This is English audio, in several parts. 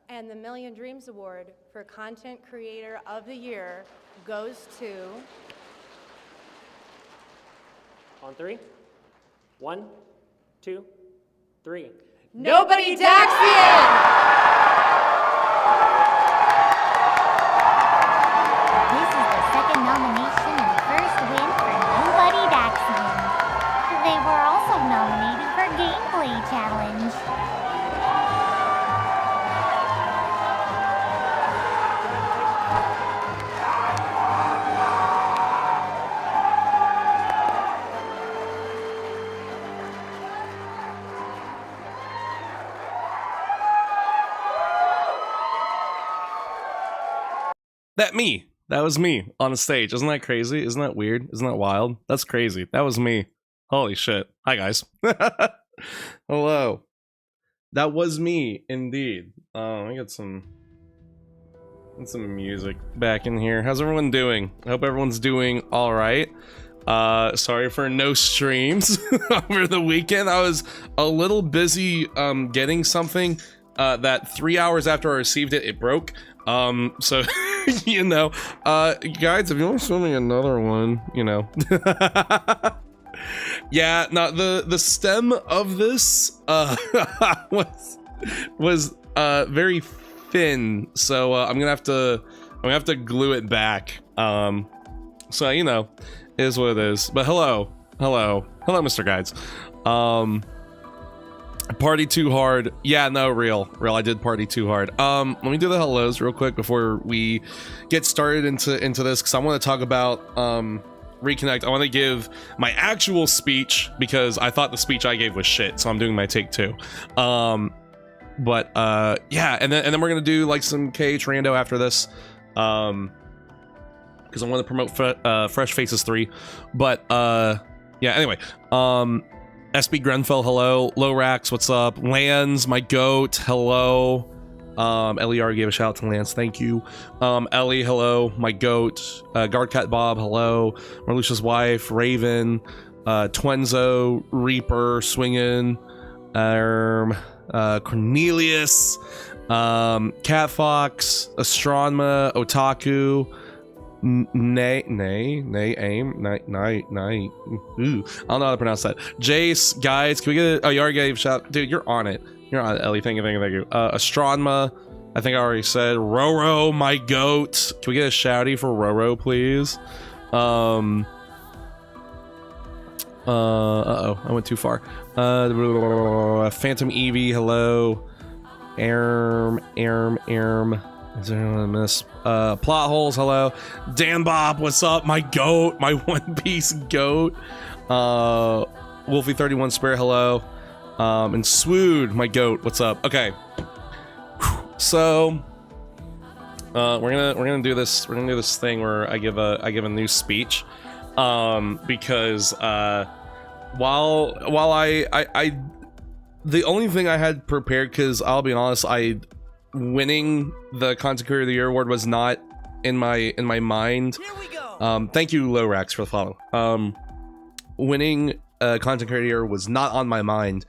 And the Million Dreams Award for Content Creator of the Year goes to... On 3. 1, 2, 3. NobodyDaxian! This is the second nomination and the first win for NobodyDaxian. They were also nominated for Gameplay Challenge. That was me on the stage. Isn't that crazy? Isn't that weird? Isn't that wild? That's crazy. That was me. Holy shit. Hi, guys. Hello. That was me, indeed. I got some music back in here. How's everyone doing? I hope everyone's doing all right. Sorry for no streams over the weekend. I was a little busy getting something that 3 hours after I received it, it broke. So, you know, guys, if you want to show me another one, you know. Yeah, no, the stem of this, was very thin, so, I'm gonna have to glue it back. So, you know, is what it is. But hello, Mr. Guides. Party too hard. Yeah, no, real, I did party too hard. Let me do the hellos real quick before we get started into this, because I want to talk about Reconnect. I want to give my actual speech because I thought the speech I gave was shit, so I'm doing my take 2. But yeah, and then we're gonna do like some KH Rando after this, because I want to promote Fresh Faces 3. But yeah, anyway, SB Grenfell, hello. Lorax, what's up? Lance, my goat, hello. LER gave a shout out to Lance, thank you. Ellie, hello. My goat. Guardcat Bob, hello. Marlucia's wife, Raven, Twenzo, Reaper, Swingin', Cornelius, Cat Fox, Astronma, Otaku, aim, ooh, I don't know how to pronounce that. Jace, guys, can we get a Yar gave shout? Dude, you're on it. You're on it, Ellie. Thank you. Astronma, I think I already said. Roro, my goat. Can we get a shouty for Roro, please? Uh-oh, I went too far. Phantom Eevee, hello. Is there anyone I miss? Plot holes, hello. Dan Bob, what's up? My goat, my One Piece goat. Wolfie31 Spirit, hello. And Swood, my goat, what's up? Okay. So we're gonna do this. We're gonna do this thing where I give a new speech. Because while I the only thing I had prepared, because I'll be honest, winning the Content Creator of the Year award was not in my mind. Here we go. Thank you, Lorax, for the follow. Winning Content Creator of the Year was not on my mind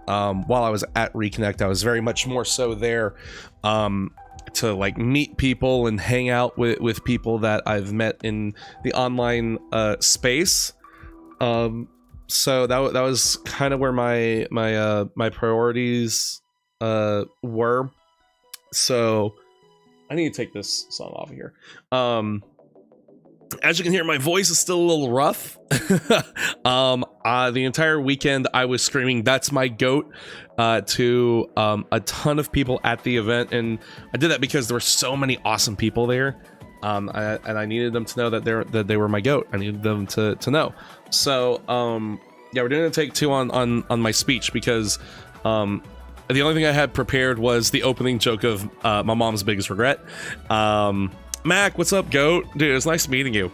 while I was at Reconnect. I was very much more so there to like meet people and hang out with people that I've met in the online space. So that was kind of where my priorities were. So I need to take this song off of here. As you can hear, my voice is still a little rough. The entire weekend I was screaming "That's my goat" to a ton of people at the event, and I did that because there were so many awesome people there, and I needed them to know that they were my goat. I needed them to know. So yeah, we're doing a take 2 on my speech, because the only thing I had prepared was the opening joke of my mom's biggest regret. Mac, what's up, goat? Dude, it's nice meeting you.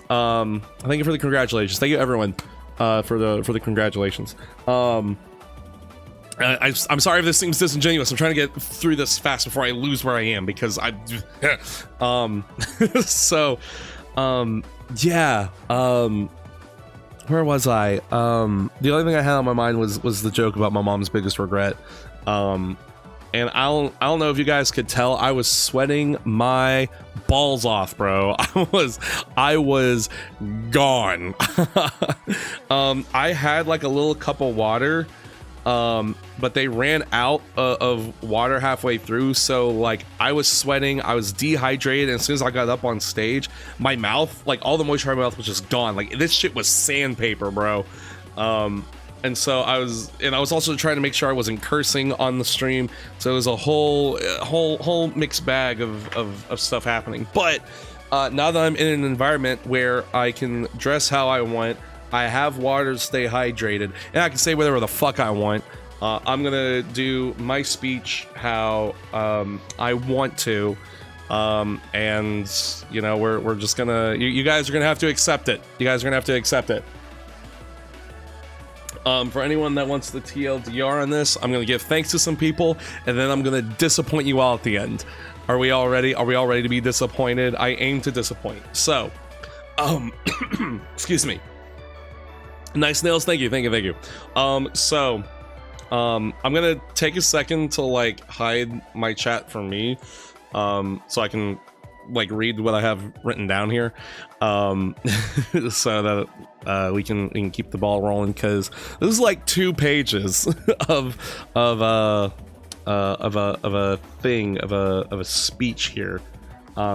Thank you for the congratulations. Thank you, everyone, for the congratulations. I'm sorry if this seems disingenuous. I'm trying to get through this fast before I lose where I am, because I so yeah, where was I? The only thing I had on my mind was the joke about my mom's biggest regret. and I don't know if you guys could tell, I was sweating my balls off, bro. I was gone. I had like a little cup of water, but they ran out of water halfway through, so like I was sweating, I was dehydrated, and as soon as I got up on stage, my mouth, like all the moisture in my mouth was just gone. Like this shit was sandpaper, bro. And so I was also trying to make sure I wasn't cursing on the stream, so it was a whole mixed bag of stuff happening. But now that I'm in an environment where I can dress how I want, I have water to stay hydrated, and I can say whatever the fuck I want. I'm gonna do my speech how I want to, and you know, we're just gonna, you guys are gonna have to accept it. You guys are gonna have to accept it. For anyone that wants the TLDR on this, I'm gonna give thanks to some people, and then I'm gonna disappoint you all at the end. Are we all ready? Are we all ready to be disappointed? I aim to disappoint. So, excuse me. Nice nails, thank you. I'm gonna take a second to like hide my chat for me, so I can like read what I have written down here, so that we can keep the ball rolling, because this is like 2 pages of a speech here,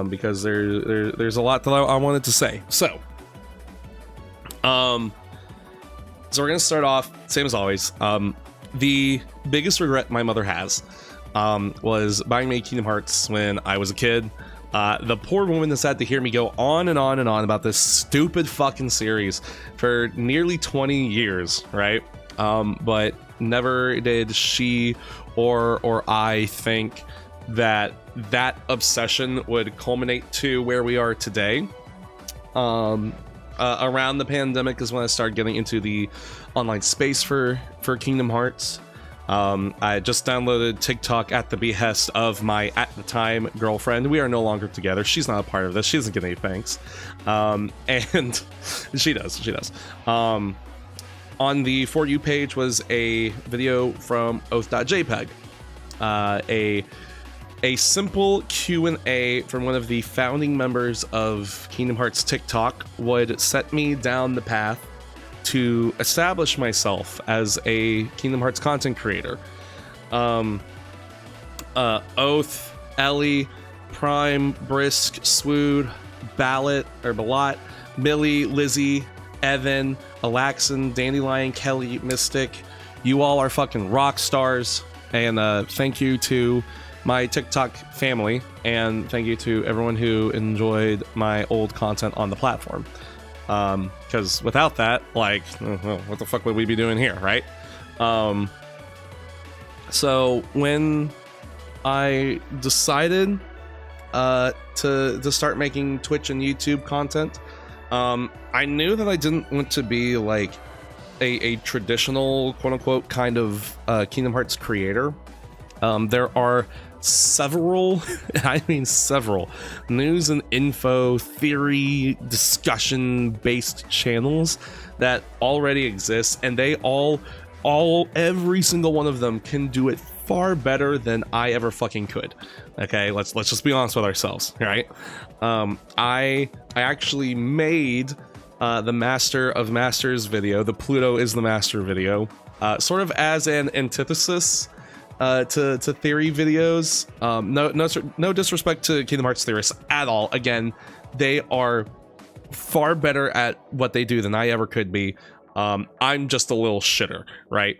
because there's a lot that I wanted to say. So we're gonna start off same as always. The biggest regret my mother has was buying me Kingdom Hearts when I was a kid. The poor woman has had to hear me go on and on and on about this stupid fucking series for nearly 20 years, right? But never did she or I think that obsession would culminate to where we are today. Around the pandemic is when I started getting into the online space for Kingdom Hearts. I just downloaded TikTok at the behest of my, at the time, girlfriend. We are no longer together. She's not a part of this. She doesn't get any thanks. And she does. On the For You page was a video from oath.jpg. A simple Q&A from one of the founding members of Kingdom Hearts TikTok would set me down the path to establish myself as a Kingdom Hearts content creator. Oath, Ellie, Prime, Brisk, Swood, Ballot, Millie, Lizzie, Evan, Alaxon, Dandelion, Kelly, Mystic, you all are fucking rock stars, and thank you to my TikTok family, and thank you to everyone who enjoyed my old content on the platform. Because without that, like, well, what the fuck would we be doing here, right? So when I decided to start making Twitch and YouTube content, I knew that I didn't want to be like a traditional quote-unquote kind of Kingdom Hearts creator. There are several, I mean several, news and info, theory, discussion based channels that already exist, and they every single one of them can do it far better than I ever fucking could. Okay, let's just be honest with ourselves, right? I actually made the Master of Masters video, the Pluto is the Master video, sort of as an antithesis to theory videos. No disrespect to Kingdom Hearts theorists at all. Again, they are far better at what they do than I ever could be. I'm just a little shitter, right?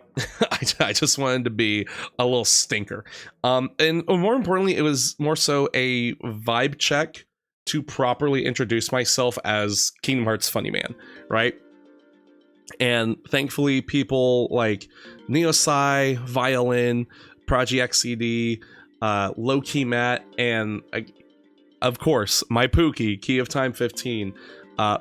I just wanted to be a little stinker. And more importantly, it was more so a vibe check to properly introduce myself as Kingdom Hearts funny man, right? And thankfully, people like Neosci, Violin, Project XCD, Low-Key Matt, and of course, my Pookie, Key of Time 15,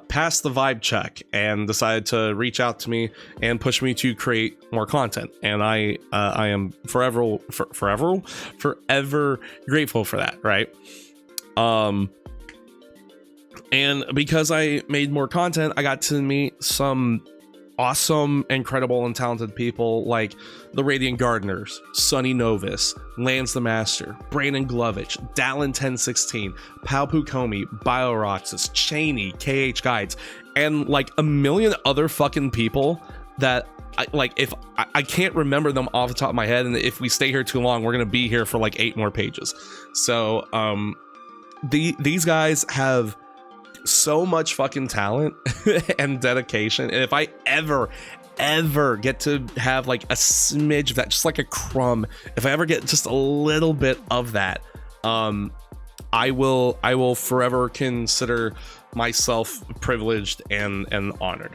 passed the vibe check and decided to reach out to me and push me to create more content. And I am forever grateful for that, right? And because I made more content, I got to meet some awesome, incredible, and talented people like the Radiant Gardeners, Sunny Novus, Lance the Master, Brandon Glovich, Dallin 1016, Palpu Komi, BioRoxas, Cheney, KH Guides, and like a million other fucking people that I can't remember them off the top of my head, and if we stay here too long, we're gonna be here for like 8 more pages. So these guys have so much fucking talent and dedication, and if I ever get to have like a smidge of that, just like a crumb, if I ever get just a little bit of that, I will forever consider myself privileged and honored.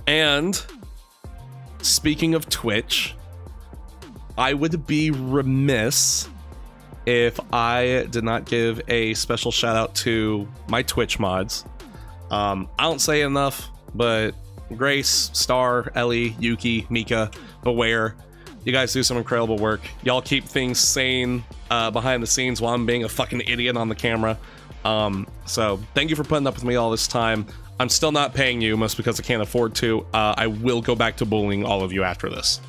And speaking of Twitch, I would be remiss if I did not give a special shout out to my Twitch mods. I don't say enough, but Grace, Star, Ellie, Yuki, Mika, Beware, you guys do some incredible work. Y'all keep things sane behind the scenes while I'm being a fucking idiot on the camera. So thank you for putting up with me all this time. I'm still not paying you, mostly because I can't afford to. I will go back to bullying all of you after this.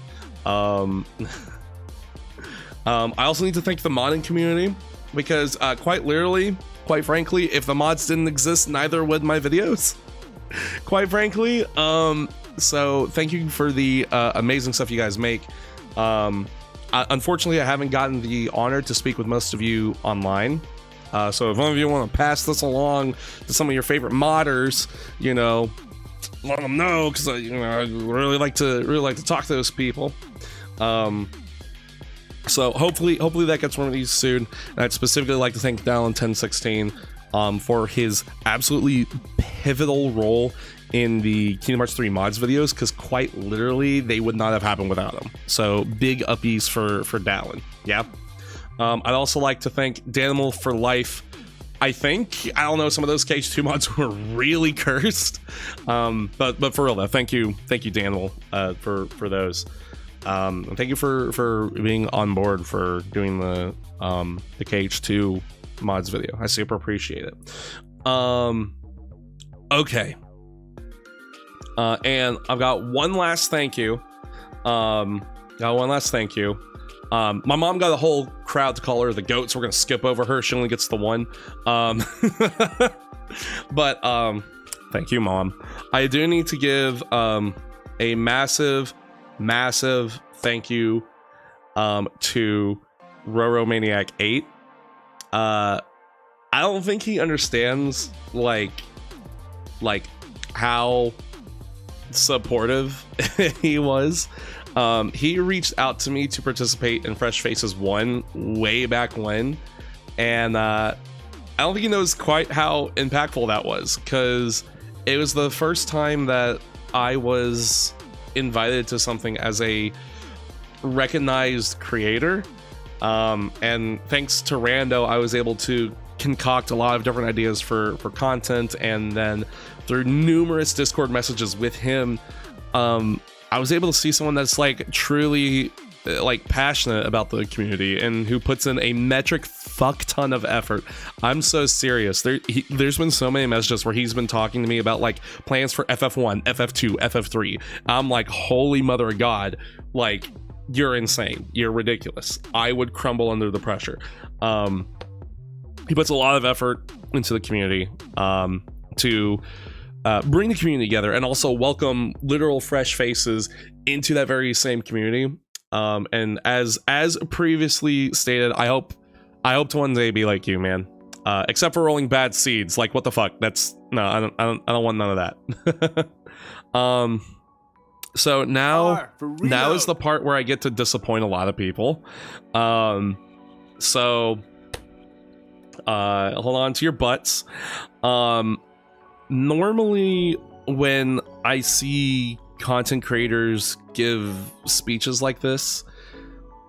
I also need to thank the modding community, because quite literally, quite frankly, if the mods didn't exist, neither would my videos. Quite frankly. So thank you for the amazing stuff you guys make. Unfortunately, I haven't gotten the honor to speak with most of you online. So if one of you want to pass this along to some of your favorite modders, you know, let them know, because I really like to talk to those people. So hopefully that gets one of these soon. And I'd specifically like to thank Dallin 1016 for his absolutely pivotal role in the Kingdom Hearts 3 mods videos, because quite literally they would not have happened without him. So big uppies for Dallin. Yeah. I'd also like to thank Danimal for life. I don't know, some of those KH2 mods were really cursed. But for real though, thank you Danimal for those. And thank you for being on board for doing the KH2 mods video. I super appreciate it. Okay. And I've got one last thank you. My mom got a whole crowd to call her the GOAT, so we're gonna skip over her. She only gets the one. But thank you, Mom. I do need to give a massive thank you to Roro Maniac 8. I don't think he understands like how supportive he was. He reached out to me to participate in Fresh Faces 1 way back when, and I don't think he knows quite how impactful that was, because it was the first time that I was invited to something as a recognized creator, and thanks to Rando, I was able to concoct a lot of different ideas for content, and then through numerous Discord messages with him, I was able to see someone that's like truly like passionate about the community and who puts in a metric fuck ton of effort. I'm so serious. There's been so many messages where he's been talking to me about like plans for FF1, FF2, FF3. I'm like, holy mother of God, like you're insane. You're ridiculous. I would crumble under the pressure. He puts a lot of effort into the community to bring the community together and also welcome literal fresh faces into that very same community. And as previously stated, I hope to one day be like you, man. Except for rolling bad seeds. Like, what the fuck? That's no, I don't want none of that. So now is the part where I get to disappoint a lot of people. So hold on to your butts. Normally when I see content creators give speeches like this,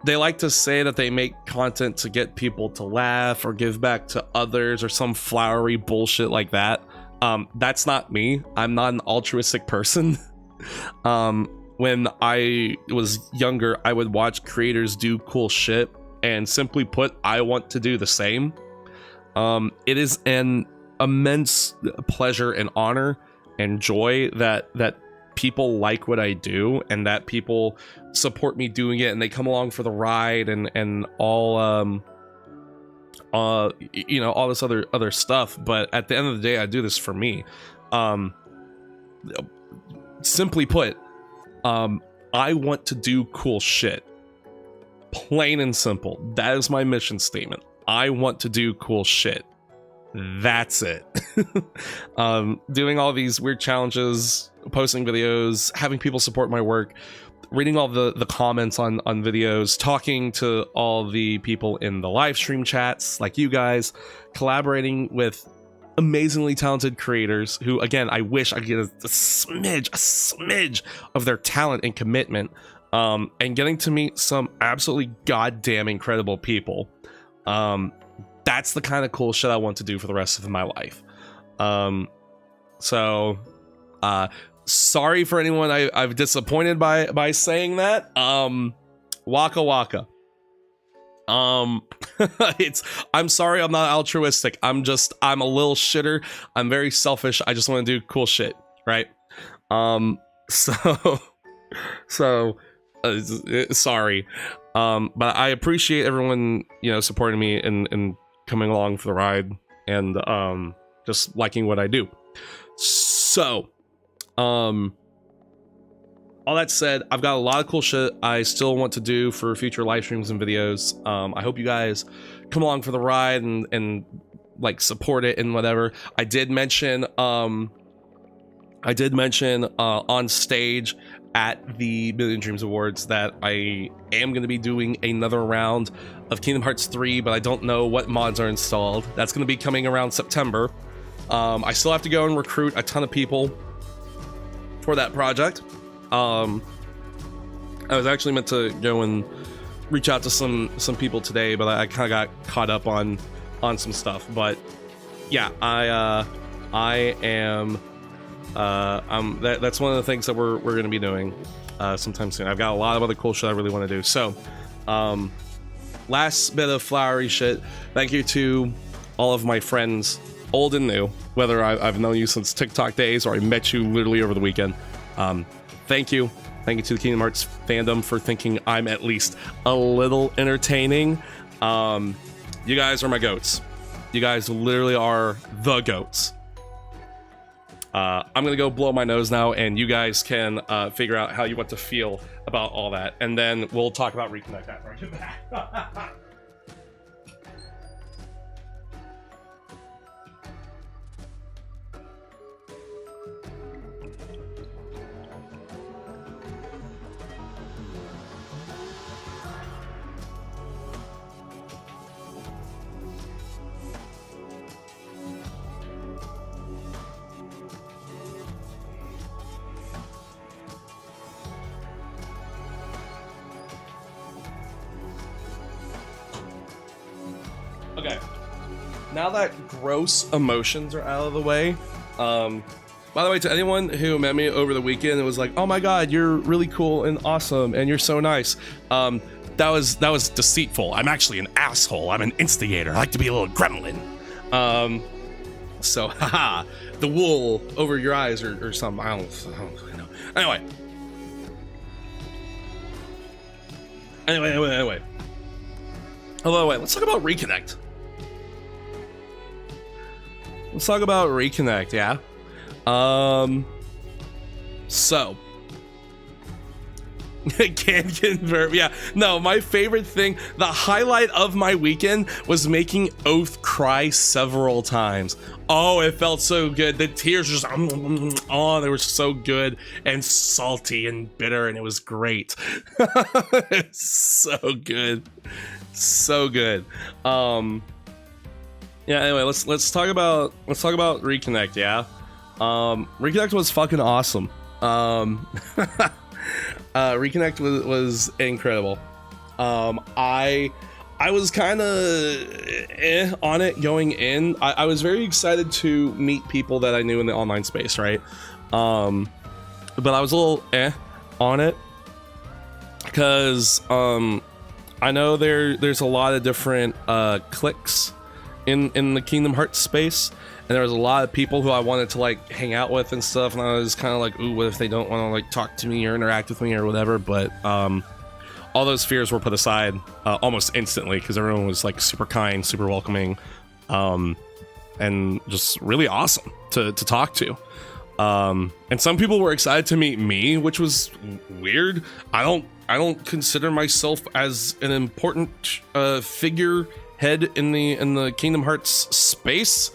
they like to say that they make content to get people to laugh or give back to others or some flowery bullshit like that. That's not me. I'm not an altruistic person. When I was younger, I would watch creators do cool shit, and simply put, I want to do the same. It is an immense pleasure and honor and joy that people like what I do and that people support me doing it and they come along for the ride and all you know, all this other stuff. But at the end of the day, I do this for me. Simply put, I want to do cool shit. Plain and simple. That is my mission statement. I want to do cool shit. That's it. Doing all these weird challenges, posting videos, having people support my work, reading all the comments on videos, talking to all the people in the live stream chats like you guys, collaborating with amazingly talented creators who, again, I wish I could get a smidge of their talent and commitment, and getting to meet some absolutely goddamn incredible people. That's the kind of cool shit I want to do for the rest of my life. So sorry for anyone I've disappointed by saying that. Waka waka. I'm sorry I'm not altruistic. I'm a little shitter. I'm very selfish. I just want to do cool shit, right? Sorry. But I appreciate everyone, you know, supporting me and coming along for the ride and just liking what I do. So, all that said, I've got a lot of cool shit I still want to do for future live streams and videos. I hope you guys come along for the ride and like support it and whatever. I did mention on stage at the Million Dreams Awards that I am going to be doing another round of Kingdom Hearts 3, but I don't know what mods are installed. That's going to be coming around September. I still have to go and recruit a ton of people for that project. I was actually meant to go and reach out to some people today, but I kind of got caught up on some stuff. But yeah, I am that's one of the things that we're going to be doing sometime soon. I've got a lot of other cool shit I really want to do. So last bit of flowery shit. Thank you to all of my friends, old and new, whether I've known you since TikTok days or I met you literally over the weekend. Thank you to the Kingdom Hearts fandom for thinking I'm at least a little entertaining. You guys are my goats. You guys literally are the goats. I'm gonna go blow my nose now, and you guys can figure out how you want to feel about all that, and then we'll talk about Reconnect after I get back. Okay, now that gross emotions are out of the way, by the way, to anyone who met me over the weekend and was like, oh my god, you're really cool and awesome and you're so nice, that was deceitful. I'm actually an asshole. I'm an instigator. I like to be a little gremlin. So haha, the wool over your eyes or something. I don't really know. Anyway. Oh, wait, let's talk about Reconnect. Let's talk about Reconnect, yeah? So. Can convert, yeah. No, my favorite thing, the highlight of my weekend was making Oath cry several times. Oh, it felt so good. The tears just, oh, they were so good and salty and bitter, and it was great. So good. So good. Yeah, anyway, let's talk about Reconnect, yeah? Reconnect was fucking awesome. Reconnect was incredible. I was kind of on it going in. I was very excited to meet people that I knew in the online space, right? But I was a little on it because I know there's a lot of different cliques in the Kingdom Hearts space, there was a lot of people who I wanted to like hang out with and stuff, and I was kind of like, ooh, what if they don't want to like talk to me or interact with me or whatever. But all those fears were put aside almost instantly, because everyone was like super kind, super welcoming, and just really awesome to talk to. And some people were excited to meet me, which was weird. I don't consider myself as an important figurehead in the Kingdom Hearts space.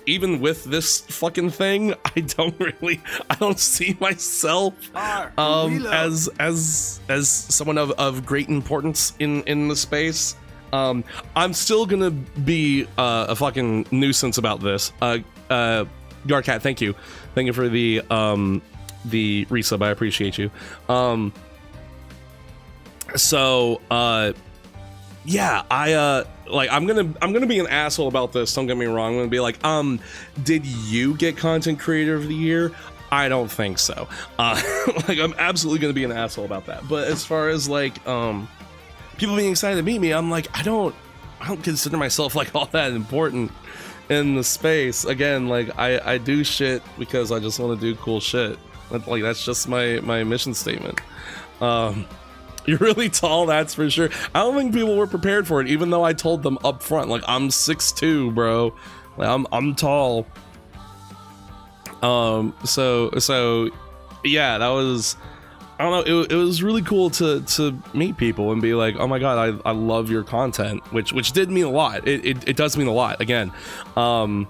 Even with this fucking thing, I don't see myself as someone of great importance in the space. I'm still gonna be a fucking nuisance about this. Garcat, thank you for the resub. I appreciate you. Yeah, I'm gonna be an asshole about this, don't get me wrong. I'm gonna be like, did you get content creator of the year? I don't think so. Like, I'm absolutely gonna be an asshole about that. But as far as like people being excited to meet me, I'm like, I don't consider myself like all that important in the space. Again, like I do shit because I just want to do cool shit. Like, that's just my mission statement. You're really tall, that's for sure. I don't think people were prepared for it, even though I told them up front, like, I'm 6'2", bro. Like, I'm tall. So yeah, that was, I don't know, it was really cool to meet people and be like, oh my god, I love your content, which did mean a lot. It does mean a lot, again. And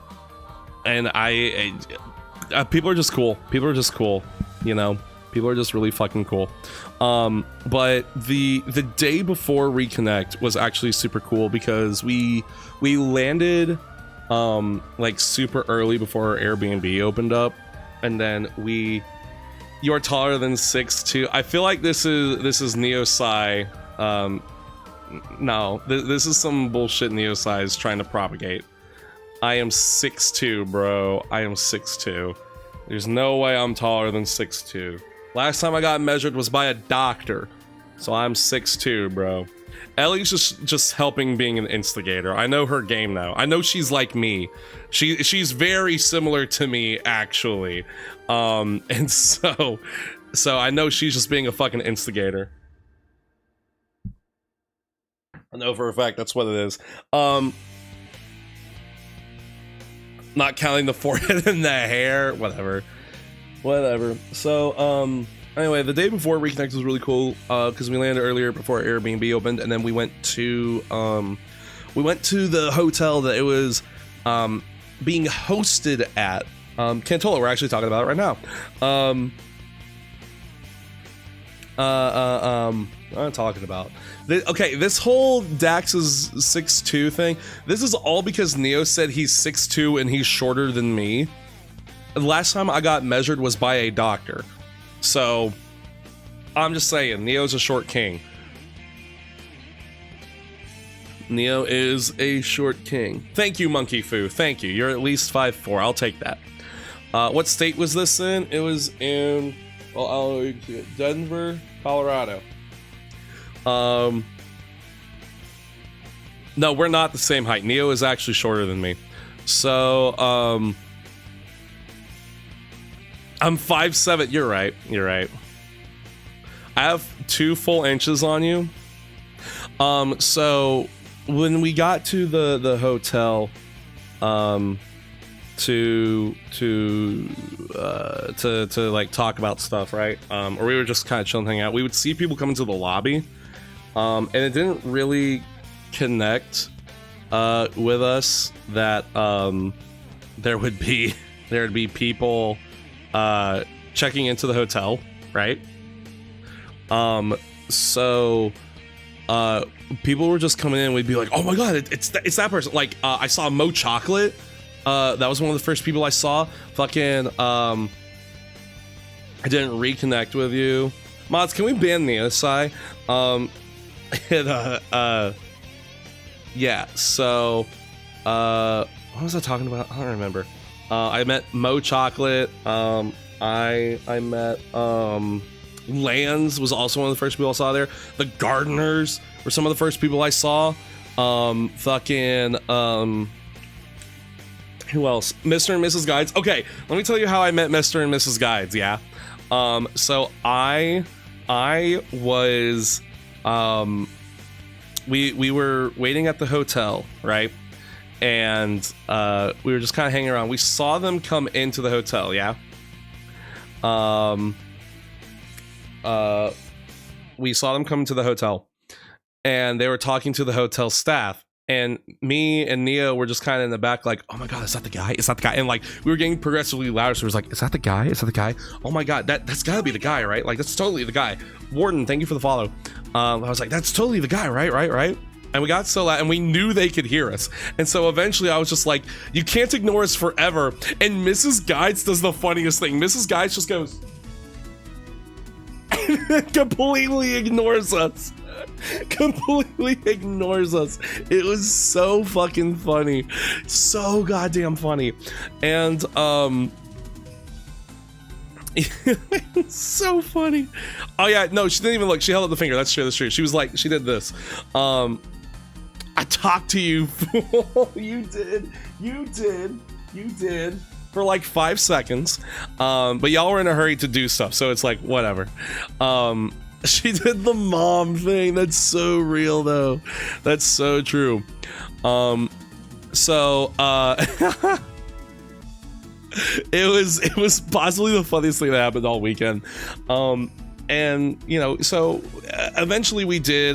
people are just cool. People are just cool, you know? People are just really fucking cool. But the day before Reconnect was actually super cool, because we landed like super early before our Airbnb opened up, and then you are taller than 6'2". I feel like this is Neo Sai. No, this is some bullshit Neo Sai is trying to propagate. I am 6'2", bro. I am 6'2". There's no way I'm taller than 6'2". Last time I got measured was by a doctor, so I'm 6'2", bro. Ellie's just helping being an instigator. I know her game now. I know she's like me. She's very similar to me, actually. And so I know she's just being a fucking instigator. I know for a fact that's what it is. Not counting the forehead and the hair, whatever. So anyway, the day before Reconnect was really cool, because we landed earlier before Airbnb opened, and then we went to the hotel that it was being hosted at. Cantola, we're actually talking about it right now. What I'm talking about. Okay, this whole Dax's 6'2" thing, this is all because Neo said he's 6'2" and he's shorter than me. The last time I got measured was by a doctor. So, I'm just saying, Neo's a short king. Neo is a short king. Thank you, Monkey Foo. Thank you. You're at least 5'4". I'll take that. What state was this in? It was in Denver, Colorado. No, we're not the same height. Neo is actually shorter than me. So, I'm 5'7". You're right. I have 2 full inches on you. So when we got to the hotel, to like talk about stuff, right? Or we were just kind of chilling, hanging out. We would see people come into the lobby, and it didn't really connect with us that there would be people checking into the hotel, right? So people were just coming in. We'd be like, oh my god, it's that person. Like, I saw Mo Chocolate. That was one of the first people I saw. Fucking I didn't reconnect with you. Mods, can we ban Neosai? Yeah, so what was I talking about? I don't remember. I met Mo Chocolate. I met Lands was also one of the first people I saw there. The Gardeners were some of the first people I saw. Who else? Mr. and Mrs. Guides. Okay, let me tell you how I met Mr. and Mrs. Guides. Yeah. So I was, we were waiting at the hotel, right? And we were just kind of hanging around. We saw them come into the hotel. Yeah. We saw them come to the hotel, and they were talking to the hotel staff. And me and Neo were just kind of in the back like, oh my God, is that the guy? Is that the guy? And like, we were getting progressively louder. So it was like, is that the guy? Is that the guy? Oh my God, that's gotta be the guy, right? Like, that's totally the guy. Warden, thank you for the follow. I was like, that's totally the guy, right? And we got so loud and we knew they could hear us. And so eventually I was just like, you can't ignore us forever. And Mrs. Guides does the funniest thing. Mrs. Guides just goes, completely ignores us. Completely ignores us. It was so fucking funny, so goddamn funny. And so funny. Oh yeah, no, she didn't even look. She held up the finger. That's true. She was like, she did this. I talked to you. You did for like 5 seconds, but y'all were in a hurry to do stuff, so it's like whatever. She did the mom thing. That's so real though. That's so true. So it was possibly the funniest thing that happened all weekend. And you know, so eventually we did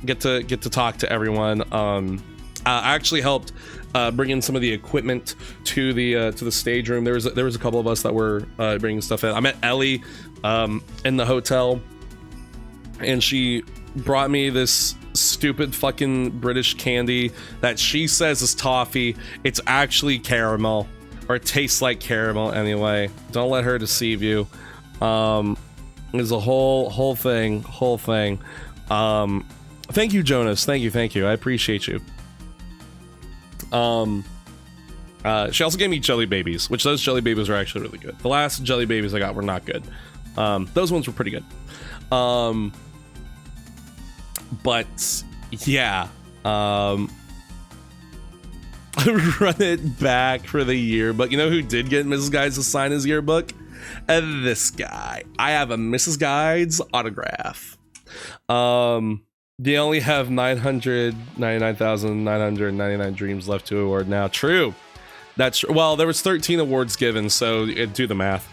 get to talk to everyone. I actually helped bring in some of the equipment to the stage room. There was a couple of us that were bringing stuff in. I met Ellie in the hotel, and she brought me this stupid fucking British candy that she says is toffee. It's actually caramel, or it tastes like caramel anyway. Don't let her deceive you. There's a whole thing. Thank you, Jonas. Thank you. I appreciate you. She also gave me jelly babies, which those jelly babies are actually really good. The last jelly babies I got were not good. Those ones were pretty good. But yeah, run it back for the yearbook. You know who did get Mrs. Guides to sign his yearbook? This guy. I have a Mrs. Guides autograph. They only have 999,999 dreams left to award now. True. That's well, there was 13 awards given, so do the math.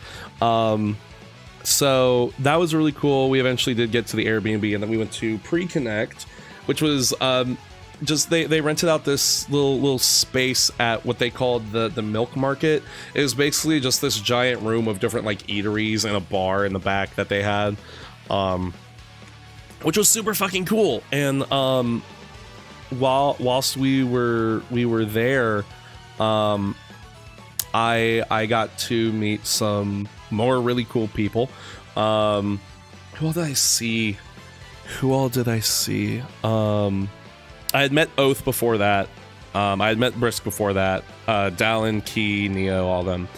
So that was really cool. We eventually did get to the Airbnb, and then we went to Reconnect, which was just they rented out this little space at what they called the milk market. It was basically just this giant room of different like eateries and a bar in the back that they had, which was super fucking cool. And whilst we were there, I got to meet some more really cool people. Who all did I see? I had met Oath before that. I had met Brisk before that. Dallin, Key, Neo, all them.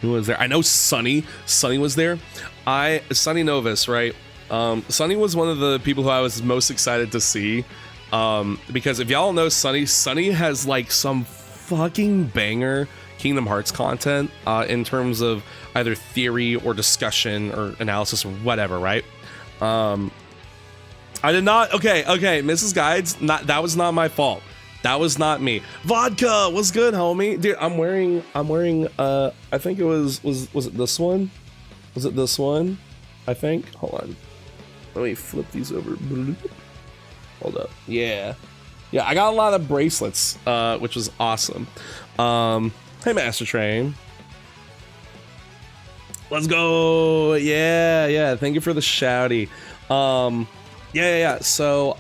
Who was there? I know Sunny. Sunny was there. Sunny Novus, right? Sunny was one of the people who I was most excited to see. Because if y'all know Sunny has like some fucking banger Kingdom Hearts content in terms of either theory or discussion or analysis or whatever, right? I did not. Okay, Mrs. Guides, that was not my fault. That was not me. Vodka was good, homie. Dude, I'm wearing I think it was it this one? Was it this one? I think. Hold on. Let me flip these over. Hold up. Yeah, I got a lot of bracelets, which was awesome. Hey, Master Train. Let's go. Yeah. Thank you for the shouty. Yeah. So,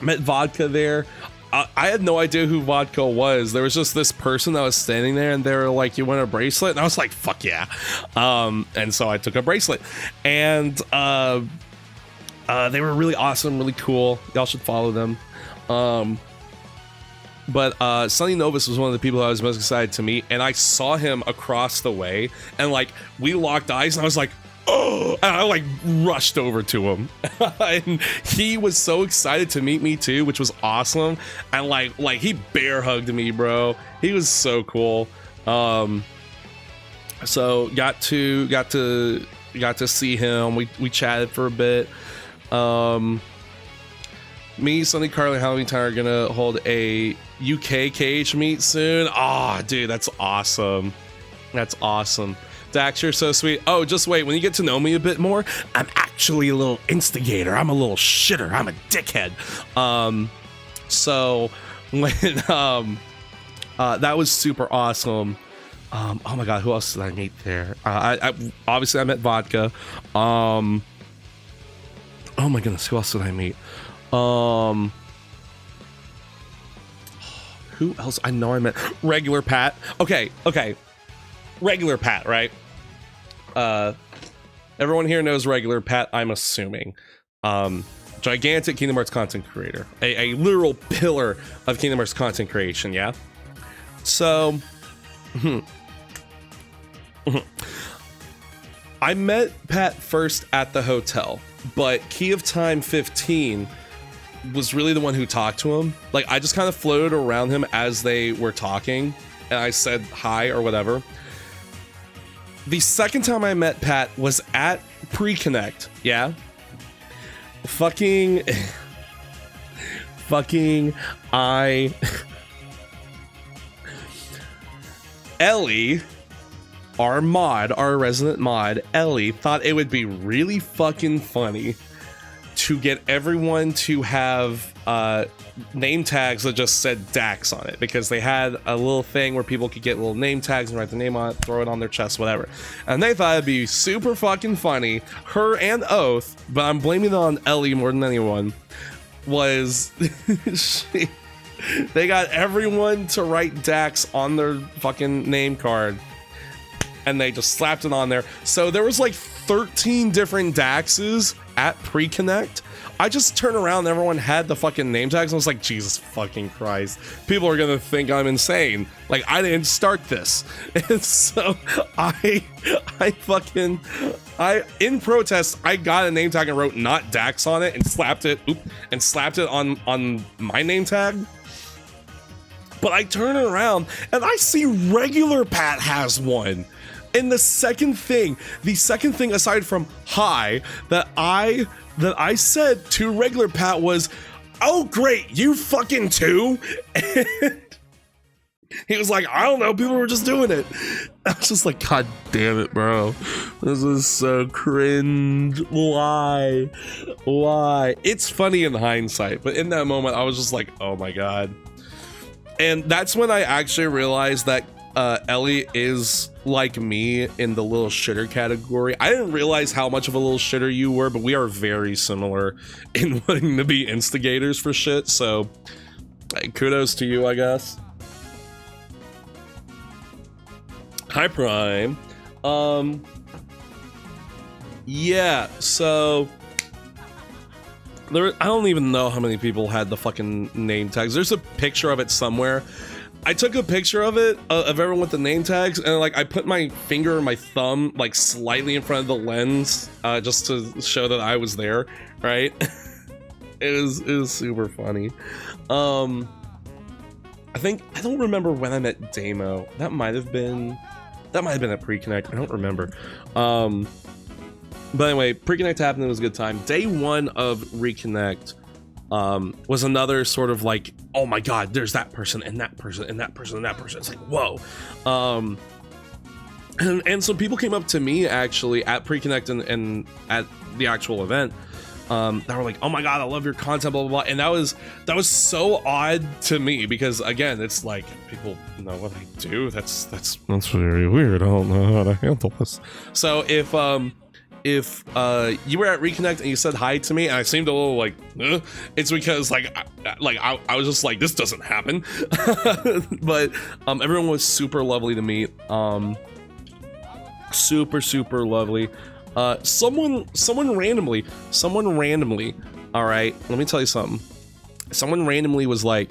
met Vodka there. I had no idea who Vodka was. There was just this person that was standing there, and they were like, "You want a bracelet?" And I was like, "Fuck yeah!" And so I took a bracelet, and they were really awesome, really cool. Y'all should follow them. But Sunny Novus was one of the people I was most excited to meet, and I saw him across the way, and like we locked eyes, and I was like, "Oh!" and I like rushed over to him. And he was so excited to meet me too, which was awesome. And like he bear hugged me, bro. He was so cool. So got to see him. We chatted for a bit. Me, Sunny, Carly, Halloween Time are gonna hold a UK KH meet soon. Oh, dude, that's awesome. That's awesome. Dax, you're so sweet. Oh, just wait. When you get to know me a bit more, I'm actually a little instigator. I'm a little shitter. I'm a dickhead. So when that was super awesome. Oh my god, who else did I meet there? I obviously I met Vodka. Oh my goodness, who else did I meet? Who else? I know I met Regular Pat. Okay. Regular Pat, right? Everyone here knows Regular Pat, I'm assuming. Gigantic Kingdom Hearts content creator. A literal pillar of Kingdom Hearts content creation, yeah? So, I met Pat first at the hotel, but Key of Time 15 was really the one who talked to him. Like, I just kind of floated around him as they were talking, and I said hi or whatever. The second time I met Pat was at ReConnect, yeah? Ellie, our resident mod, Ellie, thought it would be really fucking funny to get everyone to have name tags that just said Dax on it, because they had a little thing where people could get little name tags and write their name on it, throw it on their chest, whatever. And they thought it'd be super fucking funny. Her and Oath, but I'm blaming it on Ellie more than anyone, was they got everyone to write Dax on their fucking name card, and they just slapped it on there. So there was like 13 different Daxes at ReConnect. I just turned around and everyone had the fucking name tags. And I was like, Jesus fucking Christ. People are gonna think I'm insane. Like, I didn't start this. And so I in protest, I got a name tag and wrote not Dax on it and slapped it on my name tag. But I turn around and I see Regular Pat has one. And the second thing aside from hi that I said to Regular Pat was, "Oh great, you fucking too?" And he was like, "I don't know, people were just doing it." I was just like, God damn it, bro. This is so cringe. Why? It's funny in hindsight, but in that moment I was just like, oh my god. And that's when I actually realized that Ellie is like me in the little shitter category. I didn't realize how much of a little shitter you were, but we are very similar in wanting to be instigators for shit. So kudos to you, I guess. Hi, Prime. Yeah, so I don't even know how many people had the fucking name tags. There's a picture of it somewhere. I took a picture of it, of everyone with the name tags, and like I put my finger and my thumb like slightly in front of the lens, just to show that I was there, right? It was super funny. I don't remember when I met Damo. That might have been at ReConnect. I don't remember. But anyway, ReConnect happened. It was a good time. Day one of ReConnect was another sort of like, oh my god, there's that person and that person and that person and that person. It's like, whoa. And so people came up to me actually at ReConnect and at the actual event, that were like, oh my god, I love your content, blah blah blah. And that was so odd to me, because again, it's like, people know what I do. That's very weird. I don't know how to handle this. So if you were at ReConnect and you said hi to me and I seemed a little like, it's because I was just like, this doesn't happen. But everyone was super lovely to meet. Super lovely. Someone randomly, all right, let me tell you something. Someone randomly was like,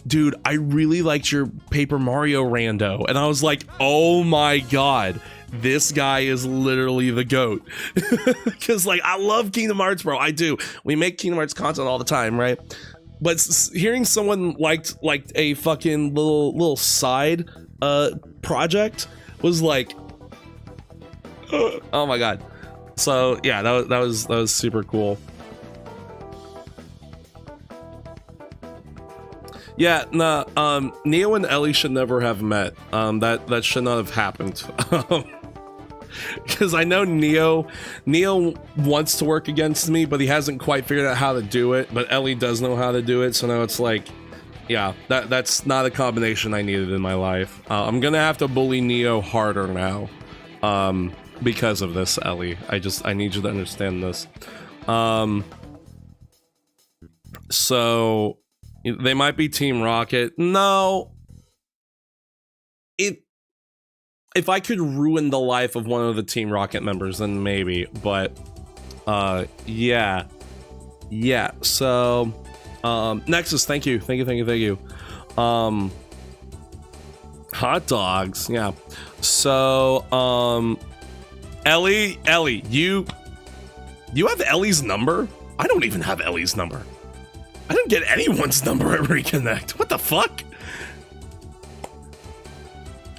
dude, I really liked your Paper Mario rando. And I was like, oh my god, this guy is literally the GOAT. Because, like, I love Kingdom Hearts, bro. I do. We make Kingdom Hearts content all the time, right? But hearing someone liked a fucking little side project was like, oh my god. So yeah, that was super cool. Yeah, nah, Neo and Ellie should never have met. That should not have happened. Because I know Neo wants to work against me, but he hasn't quite figured out how to do it. But Ellie does know how to do it, so now it's like, yeah, that's not a combination I needed in my life. I'm gonna have to bully Neo harder now, because of this, Ellie. I need you to understand this. So they might be Team Rocket. No, if I could ruin the life of one of the Team Rocket members, then maybe, but, yeah. So, Nexus, thank you. Hot dogs, yeah. So, Ellie, you have Ellie's number? I don't even have Ellie's number. I didn't get anyone's number at Reconnect. What the fuck?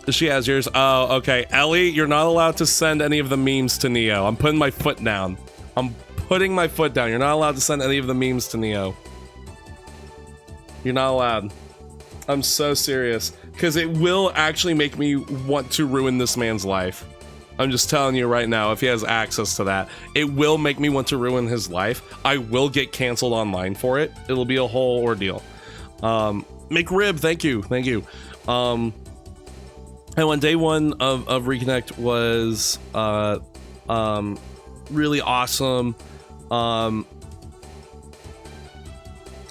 She has yours. Oh, okay. Ellie, you're not allowed to send any of the memes to Neo. I'm putting my foot down. You're not allowed to send any of the memes to Neo. You're not allowed. I'm so serious. Because it will actually make me want to ruin this man's life. I'm just telling you right now, if he has access to that, it will make me want to ruin his life. I will get canceled online for it. It'll be a whole ordeal. McRib, thank you. And on day one of Reconnect was really awesome.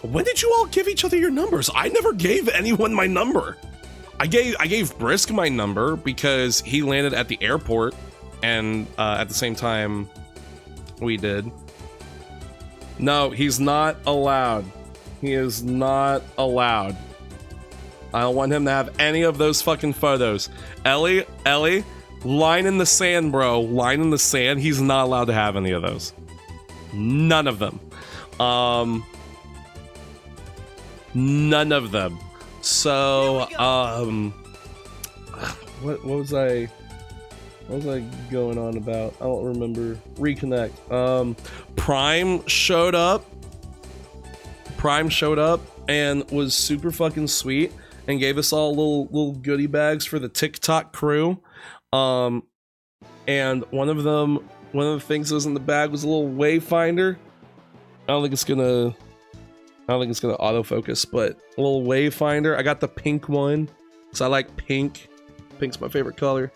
When did you all give each other your numbers? I never gave anyone my number. I gave Brisk my number because he landed at the airport, and at the same time we did. No, he's not allowed. He is not allowed. I don't want him to have any of those fucking photos. Ellie, line in the sand, bro. Line in the sand. He's not allowed to have any of those. None of them. None of them. So, what was I going on about? I don't remember. Reconnect. Prime showed up and was super fucking sweet and gave us all little goodie bags for the TikTok crew. And one of the things that was in the bag was a little wayfinder. I don't think it's gonna autofocus, but a little wayfinder. I got the pink one because I like pink. Pink's my favorite color.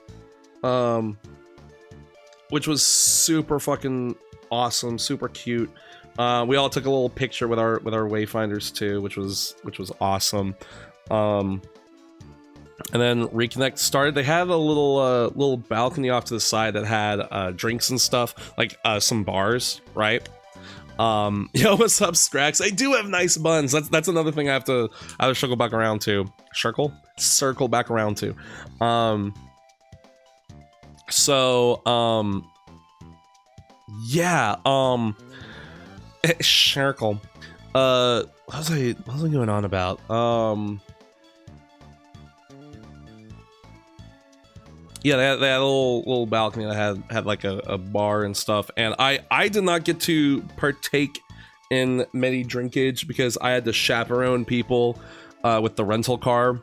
Which was super fucking awesome, super cute. We all took a little picture with our wayfinders too, which was awesome. And then Reconnect started. They had a little balcony off to the side that had drinks and stuff, like some bars, right? Yo, what's up, Scrax? They do have nice buns. That's another thing I have to circle back around to. Circle back around to. Yeah. Circle. What was I going on about? Yeah, they had a little balcony that had like a bar and stuff, and I did not get to partake in many drinkage because I had to chaperone people with the rental car.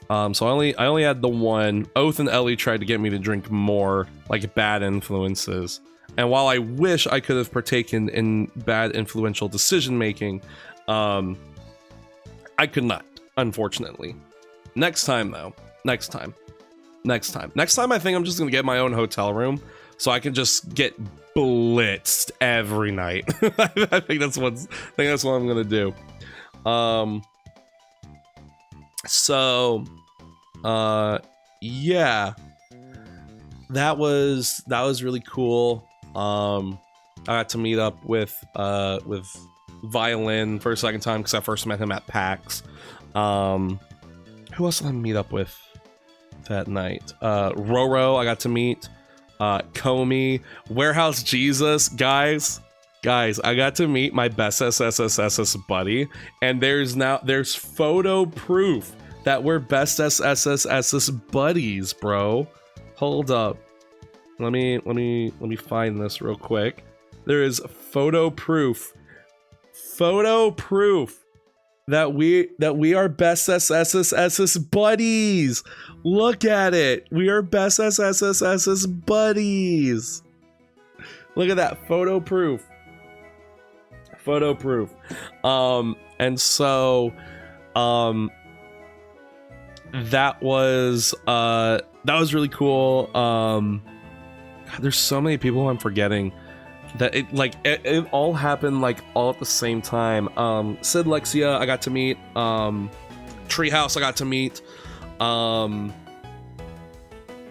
So I only had the one. Oath and Ellie tried to get me to drink more, like bad influences. And while I wish I could have partaken in bad influential decision making, I could not, unfortunately. Next time, though. Next time, I think I'm just gonna get my own hotel room so I can just get blitzed every night. I think that's what I'm gonna do. Yeah, that was really cool. I got to meet up with Violin for a second time because I first met him at PAX. Who else did I meet up with? that night. Roro, I got to meet. Comey, Warehouse Jesus, guys, I got to meet my best SSSSS buddy, and there's photo proof that we're best SSSSS buddies, bro. Hold up, let me find this real quick. There is photo proof that we are best SSSSS buddies. Look at it. We are best SSSSS buddies. Look at that photo proof. And so that was really cool. God, there's so many people I'm forgetting. That it all happened like all at the same time. Sid Lexia I got to meet. Treehouse I got to meet.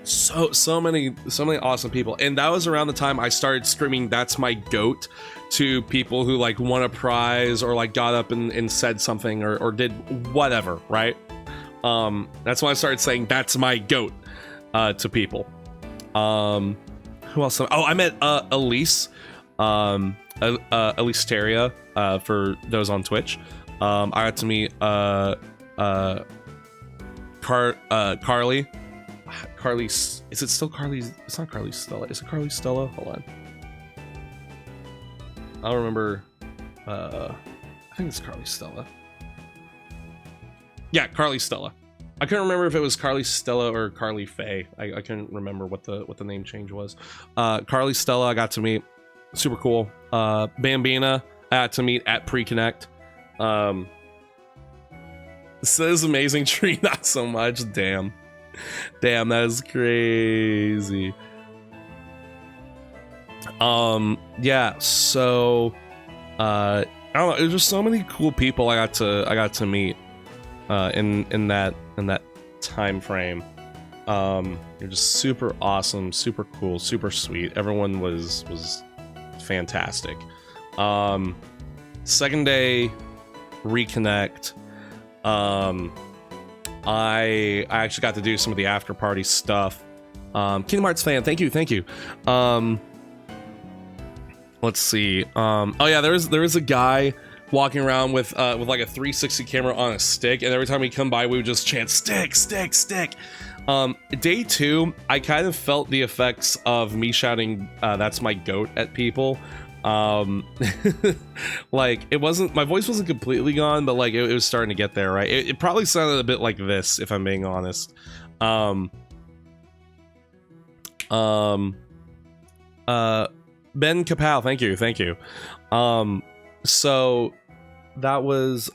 So many awesome people, and that was around the time I started screaming "That's my goat" to people who like won a prize or like got up and said something or did whatever, right? That's when I started saying "That's my goat" to people. Who else? Oh, I met Elise. Elise Teria, for those on Twitch. I got to meet Carly. Is it still Carly? It's not Carly Stella. Is it Carly Stella? Hold on. I don't remember. I think it's Carly Stella. Yeah, Carly Stella. I couldn't remember if it was Carly Stella or Carly Faye. I couldn't remember what the name change was. Carly Stella, I got to meet. Super cool. Bambina, I got to meet at Pre-Connect. Says Amazing Tree, not so much. Damn, that is crazy. Yeah, so I don't know, there's just so many cool people I got to meet in that time frame. They're just super awesome, super cool, super sweet. Everyone was fantastic. Second day reconnect. I actually got to do some of the after party stuff. Kingdom Hearts fan, thank you. Let's see. Oh yeah, there was a guy walking around with like a 360 camera on a stick, and every time we come by, we would just chant stick. Day 2, I kind of felt the effects of me shouting "That's my goat" at people. Like it wasn't, my voice wasn't completely gone, but like it was starting to get there, right? It probably sounded a bit like this, if I'm being honest. Ben Kapow, thank you. So that was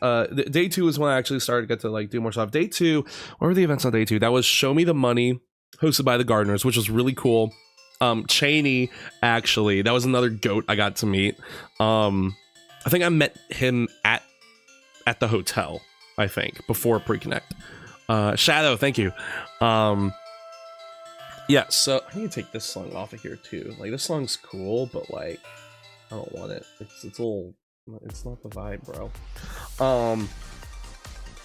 day 2 was when I actually started to get to like do more stuff. Day 2, what were the events on day 2? That was Show Me the Money, hosted by the Gardeners, which was really cool. Cheney, actually, that was another goat I got to meet. I think I met him at the hotel, I think, before Pre-Connect. Shadow, thank you. Yeah, so I need to take this song off of here too. Like, this song's cool, but like I don't want it. It's a little, it's not the vibe, bro.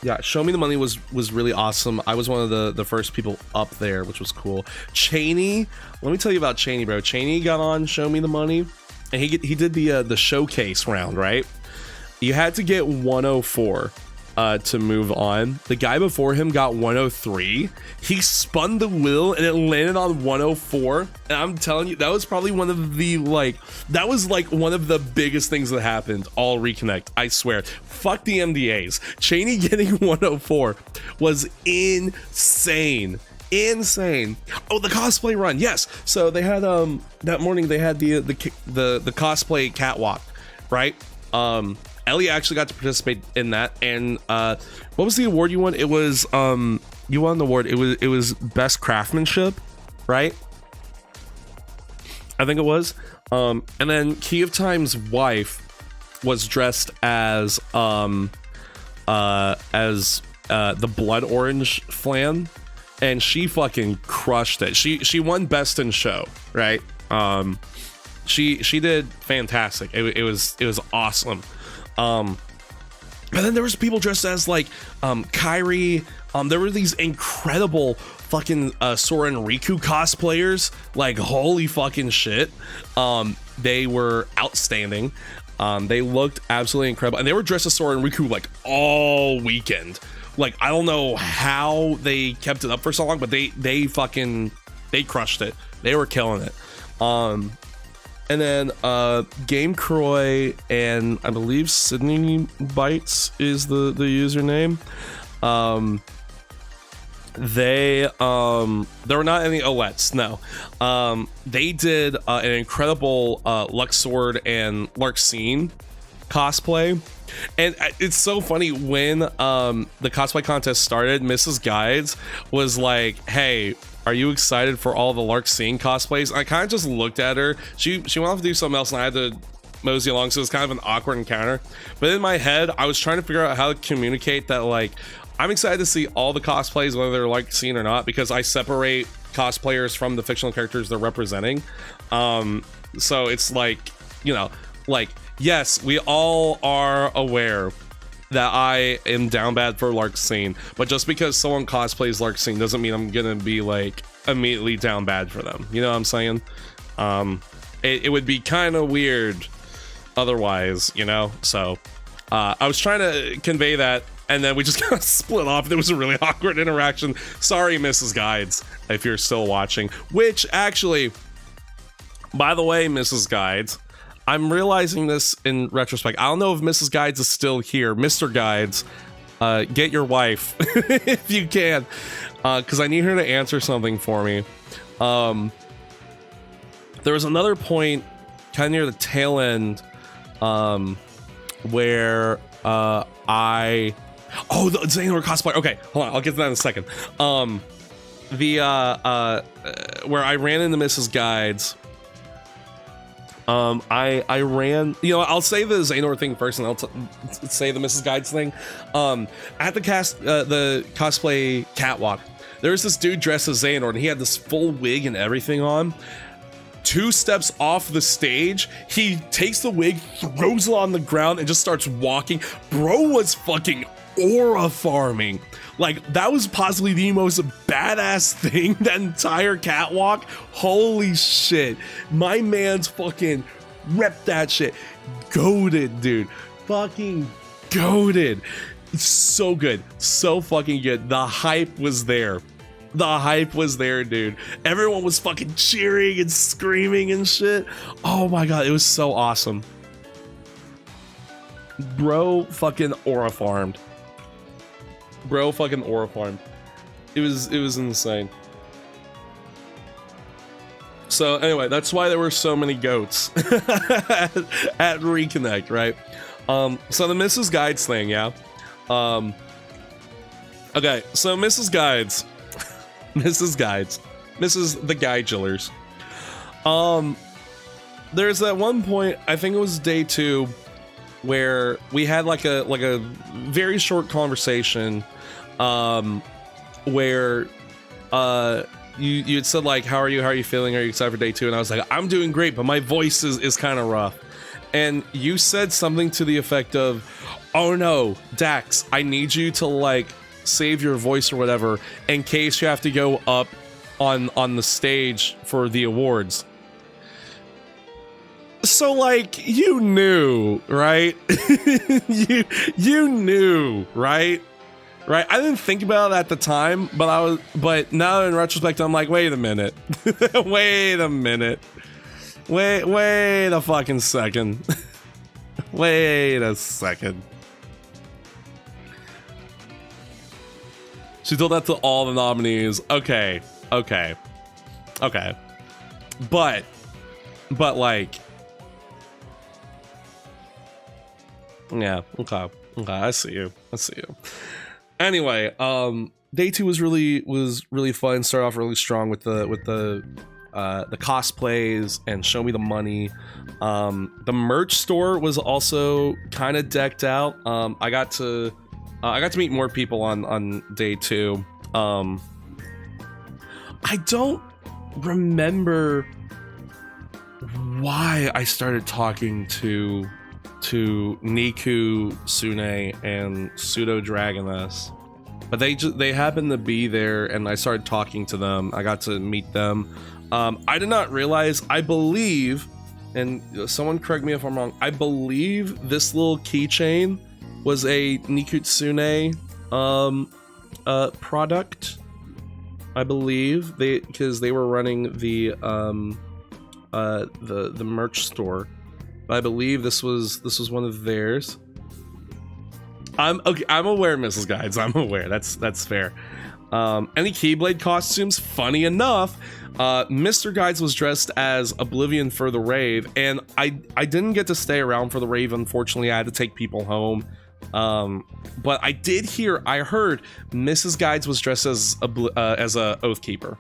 Yeah, Show Me the Money was really awesome. I was one of the first people up there, which was cool. Cheney, let me tell you about Cheney, bro. Cheney got on Show Me the Money, and he did the showcase round, right? You had to get 104 to move on. The guy before him got 103. He spun the wheel and it landed on 104. And I'm telling you, that was probably one of the that was one of the biggest things that happened all Reconnect. I swear. Fuck the MDAs. Cheney getting 104 was insane. Oh, the cosplay run, yes. So they had that morning they had the cosplay catwalk, right? Ellie actually got to participate in that, and what was the award you won? It was you won the award. It was best craftsmanship, right? I think it was. And then Key of Time's wife was dressed as the blood orange flan, and she fucking crushed it. She won best in show, right? She did fantastic. It was awesome. But then there was people dressed as like Kairi. There were these incredible fucking Sora and Riku cosplayers. Like, holy fucking shit. They were outstanding. They looked absolutely incredible, and they were dressed as Sora and Riku like all weekend. Like, I don't know how they kept it up for so long, but they crushed it. They were killing it. And then Game Croy and I believe Sydney Bites is the username. There were not any Olettes, no. They did an incredible Luxord and Larxene cosplay. And it's so funny, when the cosplay contest started, Mrs. Guides was like, hey, are you excited for all the Larxene cosplays? And I kind of just looked at her. She went off to do something else, and I had to mosey along, so it was kind of an awkward encounter. But in my head, I was trying to figure out how to communicate that, like, I'm excited to see all the cosplays, whether they're Larxene or not, because I separate cosplayers from the fictional characters they're representing. So it's like, you know, like, yes, we all are aware that I am down bad for Larxene, but just because someone cosplays Larxene doesn't mean I'm gonna be like immediately down bad for them. You know what I'm saying? It would be kind of weird otherwise, you know? So I was trying to convey that, and then we just kind of split off. There was a really awkward interaction. Sorry, Mrs. Guides, if you're still watching. Which, actually, by the way, Mrs. Guides, I'm realizing this in retrospect. I don't know if Mrs. Guides is still here. Mr. Guides, get your wife if you can, because I need her to answer something for me. There was another point kind of near the tail end where the Xehanort cosplay. Okay, hold on, I'll get to that in a second. Where I ran into Mrs. Guides. I ran, you know, I'll say the Xehanort thing first, and I'll say the Mrs. Guides thing. At the cosplay catwalk, there was this dude dressed as Xehanort, and he had this full wig and everything on. 2 steps off the stage, he takes the wig, throws it on the ground, and just starts walking. Bro was fucking aura farming. Like, that was possibly the most badass thing, that entire catwalk. Holy shit. My man's fucking repped that shit. Goated, dude. Fucking goated. It's so good. So fucking good. The hype was there. The hype was there, dude. Everyone was fucking cheering and screaming and shit. Oh my god, it was so awesome. Bro fucking aura farmed. Bro fucking aura farmed. It was insane. So anyway, that's why there were so many goats at ReConnect, right? So the Mrs. Guides thing, yeah. Okay, so Mrs. Guides. Mrs. Guides. Mrs. the Guidulars. There's that one point, I think it was day 2, where we had like a very short conversation, where you had said like, how are you feeling, are you excited for day 2? And I was like, I'm doing great, but my voice is kind of rough. And you said something to the effect of, oh no, Dax, I need you to like save your voice or whatever in case you have to go up on the stage for the awards. So like, you knew, right? you knew, right? Right? I didn't think about it at the time, but now in retrospect, I'm like, wait a minute. Wait a minute. Wait a fucking second. Wait a second. She told that to all the nominees. Okay. But like, yeah, okay, I see you. Anyway, day 2 was really fun. Started off really strong with the cosplays and show me the money. The merch store was also kind of decked out. I got to meet more people on day 2. I don't remember why I started talking to to Niku, Sune, and Pseudo Dragoness. But they happened to be there, and I started talking to them. I got to meet them. I did not realize, I believe, and someone correct me if I'm wrong, I believe this little keychain was a Nikutsune product. I believe because they were running the merch store. I believe this was one of theirs. I'm aware, Mrs. Guides. I'm aware. That's fair. Any Keyblade costumes? Funny enough, Mr. Guides was dressed as Oblivion for the rave, and I didn't get to stay around for the rave. Unfortunately, I had to take people home. But I heard Mrs. Guides was dressed as a Oathkeeper.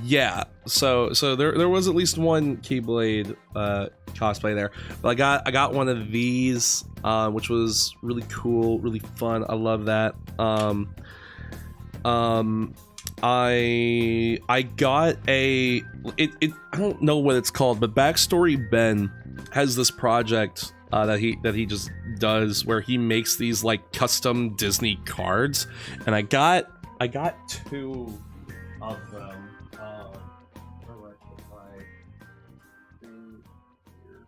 Yeah, so there was at least one Keyblade cosplay there. But I got one of these, which was really cool, really fun. I love that. I got I don't know what it's called, but Backstory Ben has this project that he just does where he makes these like custom Disney cards, and I got 2 of them. Where do I put my thing here?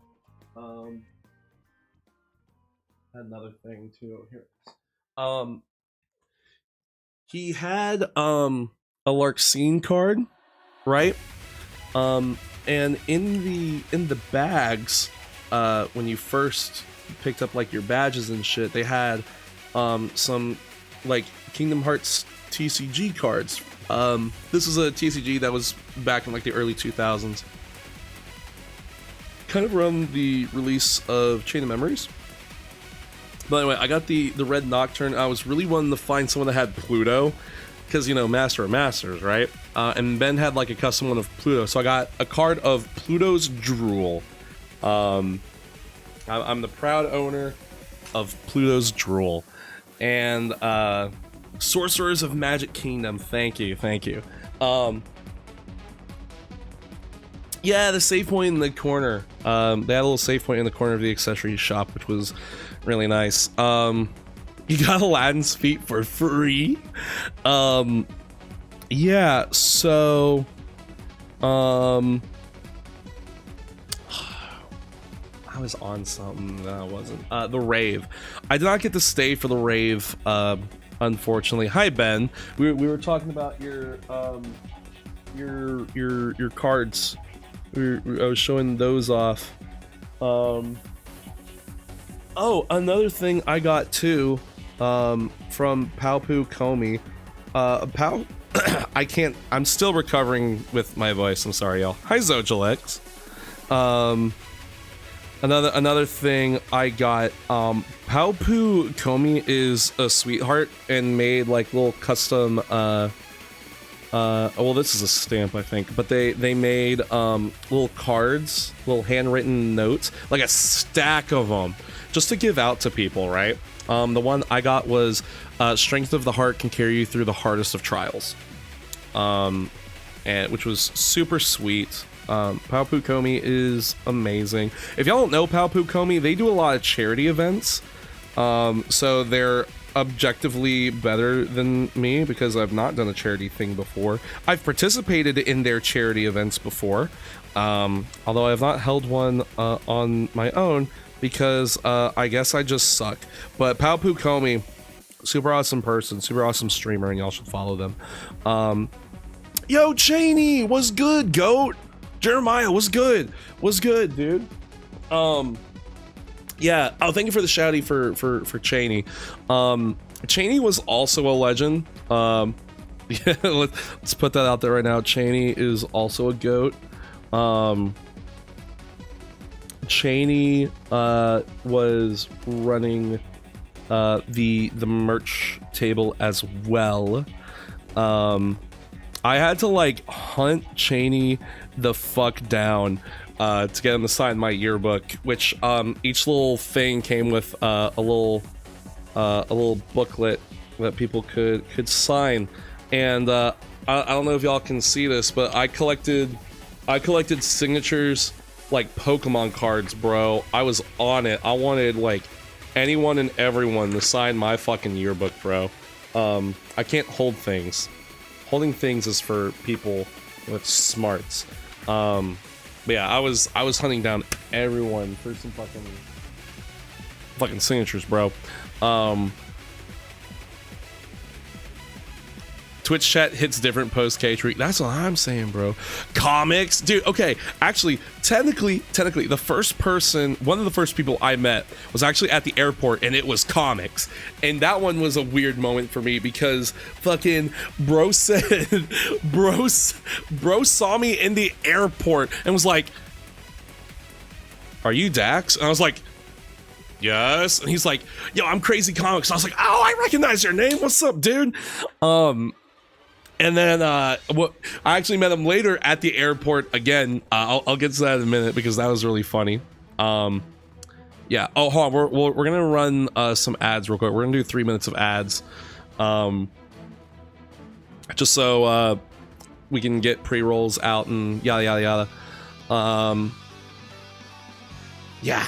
Another thing too here. He had a Larxene card, right? And in the bags, when you first picked up like your badges and shit, they had some like Kingdom Hearts TCG cards. This is a TCG that was back in like the early 2000s, kind of around the release of Chain of Memories. But anyway, I got the Red Nocturne. I was really wanting to find someone that had Pluto, because, you know, Master of Masters, right? And Ben had like a custom one of Pluto, so I got a card of Pluto's Drool. I'm the proud owner of Pluto's Drool. And Sorcerers of Magic Kingdom, thank you. Yeah, the save point in the corner. They had a little save point in the corner of the accessory shop, which was really nice. You got Aladdin's feet for free. Yeah, so I was on something that I wasn't. The rave. I did not get to stay for the rave, unfortunately. Hi, Ben. We were talking about your cards. I was showing those off. Oh, another thing I got too, from Palpu Komi. Pal, I'm still recovering with my voice. I'm sorry, y'all. Hi, Zojalex. Another thing I got, Palpu Komi is a sweetheart and made like little custom, well, this is a stamp, I think, but they made little cards, little handwritten notes, like a stack of them, just to give out to people, right? The one I got was Strength of the Heart can carry you through the hardest of trials, and which was super sweet. Palpu Komi is amazing. If y'all don't know Palpu Komi, they do a lot of charity events, so they're objectively better than me because I've not done a charity thing before. I've participated in their charity events before, although I have not held one on my own because I guess I just suck. But Palpu Komi, super awesome person, super awesome streamer, and y'all should follow them. Yo, Cheney, what's good, goat? Jeremiah, what's good? What's good, dude? Yeah. Oh, thank you for the shouty for Cheney. Cheney was also a legend. Yeah, let's put that out there right now. Cheney is also a goat. Cheney was running the merch table as well. I had to like hunt Cheney the fuck down to get him to sign my yearbook, which each little thing came with a little booklet that people could sign. And I don't know if y'all can see this, but I collected signatures like Pokemon cards, bro. I was on it. I wanted like anyone and everyone to sign my fucking yearbook, bro. I can't hold things. Holding things is for people with smarts. But yeah, I was hunting down everyone for some fucking signatures, bro. Twitch chat hits different post KH Re. That's what I'm saying, bro. Comics, dude. Okay, actually, technically, the first person, one of the first people I met was actually at the airport, and it was comics. And that one was a weird moment for me because fucking bro said, bro saw me in the airport and was like, "Are you Dax?" And I was like, "Yes." And he's like, "Yo, I'm Crazy Comics." And I was like, "Oh, I recognize your name. What's up, dude?" And then I actually met him later at the airport again. I'll get to that in a minute because that was really funny. Yeah. Oh, hold on. We're gonna run some ads real quick. We're gonna do 3 minutes of ads, just so we can get pre-rolls out and yada yada yada. Yeah.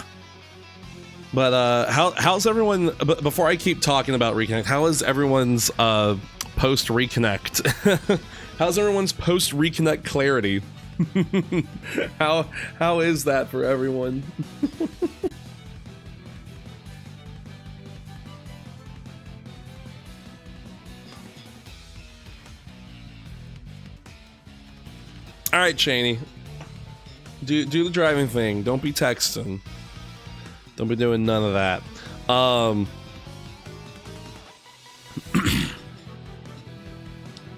But how's everyone? Before I keep talking about Reconnect, how is everyone's post Reconnect? How's everyone's post Reconnect clarity? How is that for everyone? All right, Cheney, do the driving thing. Don't be texting. Don't be doing none of that.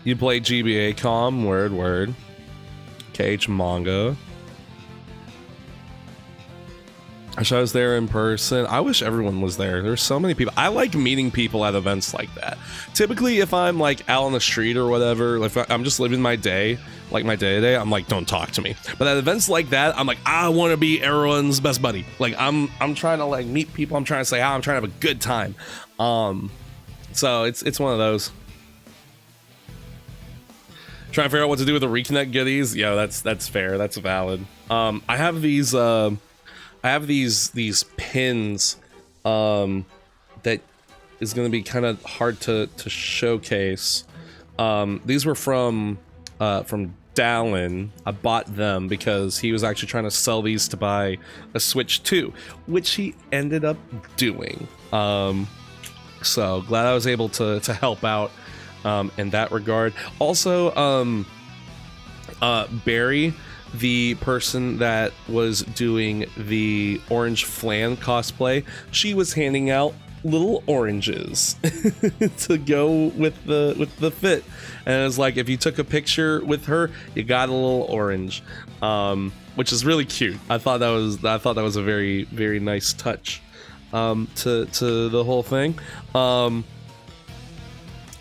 You play GBA com, word. KH manga. I wish I was there in person. I wish everyone was there. There's so many people. I like meeting people at events like that. Typically, if I'm like out on the street or whatever, if I'm just living my day, like my day-to-day, I'm like, don't talk to me. But at events like that, I'm like, I want to be everyone's best buddy. Like I'm trying to like meet people. I'm trying to say hi. I'm trying to have a good time. So it's one of those. Trying to figure out what to do with the Reconnect goodies. Yeah, that's fair. That's valid. I have these pins that is going to be kind of hard to showcase. These were from Dallin. I bought them because he was actually trying to sell these to buy a Switch 2, which he ended up doing. So glad I was able to help out in that regard. Also, Barry, the person that was doing the orange flan cosplay, she was handing out little oranges to go with the fit, and it was like, if you took a picture with her, you got a little orange, which is really cute. I thought that was a very, very nice touch to the whole thing.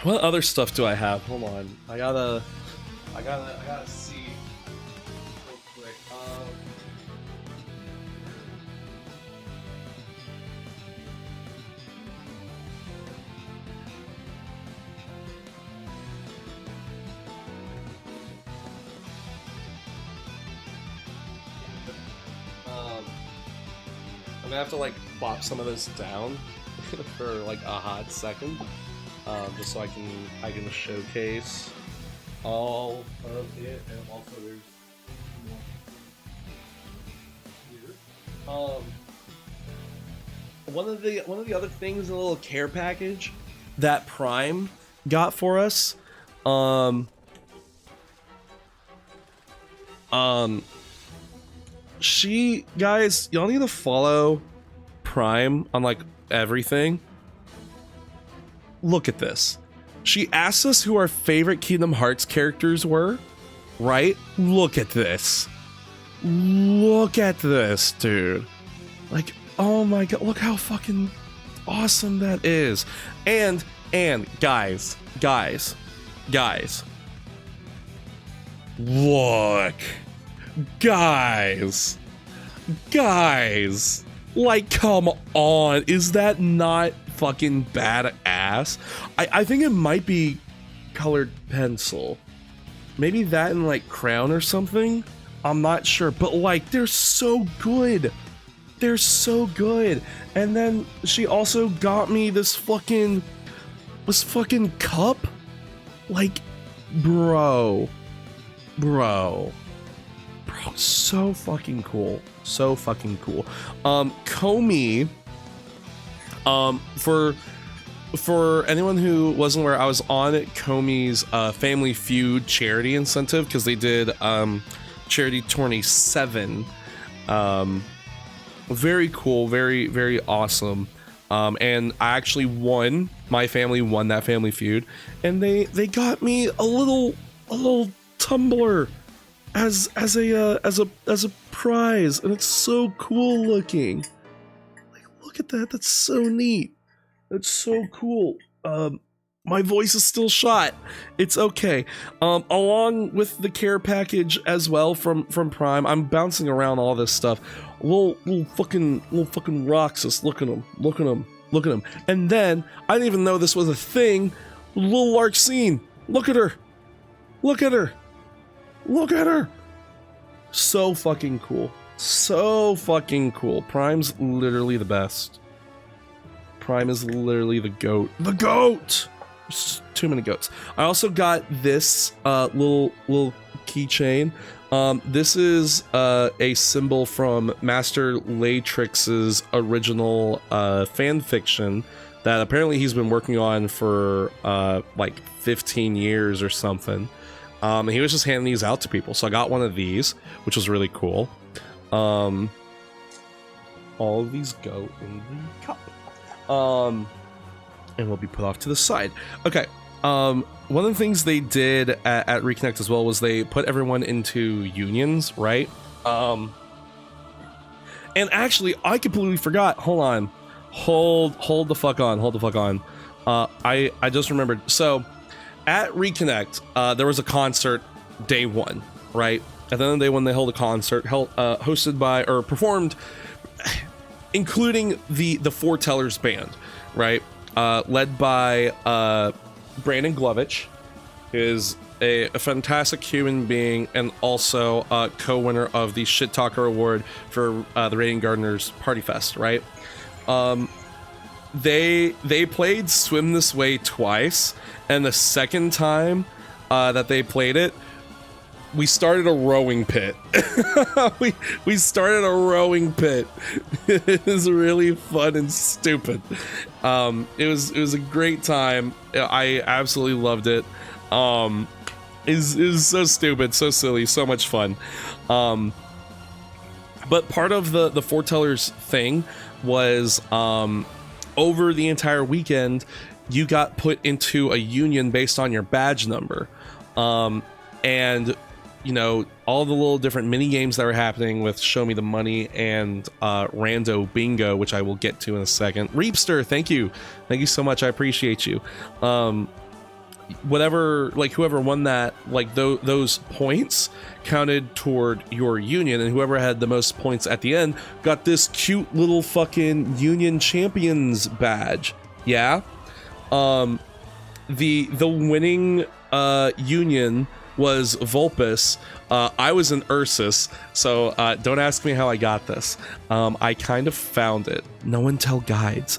What other stuff do I have? Hold on, I gotta see real quick. I'm gonna have to like plop some of this down for like a hot second, just so I can showcase all of it, and also there's more here. One of the other things, a little care package that Prime got for us. She, guys, y'all need to follow Prime on like everything. Look at this. She asked us who our favorite Kingdom Hearts characters were, right? Look at this. Look at this, dude. Like, oh my god, look how fucking awesome that is. And guys. Look. Guys. Like, come on. Is that not fucking badass? I think it might be colored pencil. Maybe that in like crown or something. I'm not sure, but like they're so good. They're so good. And then she also got me this fucking cup. Like, bro, so fucking cool. So fucking cool. Comey, for anyone who wasn't aware, I was on Comey's Family Feud charity incentive because they did Charity Tourney 7. Very cool, very awesome. And I actually won. My family won that Family Feud, and they got me a little tumbler as a prize, and it's so cool looking. Like, look at that. That's so neat. That's so cool. My voice is still shot. It's okay. Along with the care package as well from Prime. I'm bouncing around all this stuff. Little fucking rocks. Just look at them. And then I didn't even know this was a thing. Little Larksine. Look at her. So fucking cool. Prime's literally the best. Prime is literally the GOAT. The GOAT! There's too many goats. I also got this little keychain. This is a symbol from Master Latrix's original fan fiction that apparently he's been working on for like 15 years or something. And he was just handing these out to people. So I got one of these, which was really cool. All of these go in the cup. And will be put off to the side. Okay. One of the things they did at ReConnect as well was they put everyone into unions, right? And actually, I completely forgot. Hold on. Hold the fuck on. I just remembered. So, at ReConnect, there was a concert day one, right? At the end of the day when they held a concert, hosted by, or performed, including the Foretellers band, right? Led by Brandon Glovich, who is a fantastic human being and also co-winner of the Shit Talker Award for the Radiant Gardeners Party Fest, right? They played Swim This Way twice, and the second time that they played it, we started a rowing pit. we started a rowing pit. It was really fun and stupid. It was a great time. I absolutely loved it. It was so stupid, so silly, so much fun. But part of the Foretellers thing was over the entire weekend, you got put into a union based on your badge number. And you know, all the little different mini games that were happening with Show Me the Money and Rando Bingo, which I will get to in a second. Reapster, thank you so much. I appreciate you. Whatever, like whoever won that, like those points counted toward your union, and whoever had the most points at the end got this cute little fucking Union Champions badge. Yeah. The winning union was Vulpus. I was in Ursus, so don't ask me how I got this. I kind of found it. No one tell guides.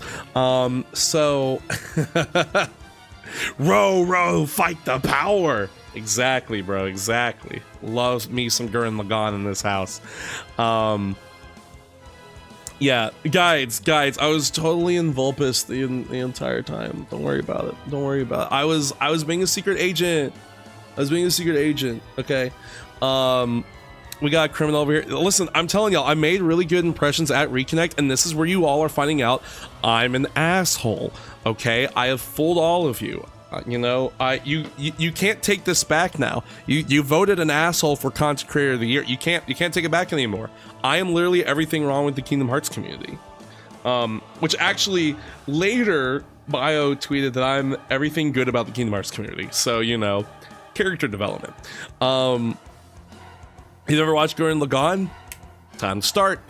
So row, fight the power. Exactly, bro. Exactly. Loves me some Gurren Lagann in this house. Yeah, guides. I was totally in Vulpus the entire time. Don't worry about it. I was being a secret agent. Okay. We got a criminal over here. Listen, I'm telling y'all, I made really good impressions at ReConnect, and this is where you all are finding out I'm an asshole. Okay, I have fooled all of you. You can't take this back now. You voted an asshole for Content Creator of the Year. You can't take it back anymore. I am literally everything wrong with the Kingdom Hearts community. Which actually later Bio tweeted that I'm everything good about the Kingdom Hearts community. So character development. You ever watched Gurren Lagann? Time to start.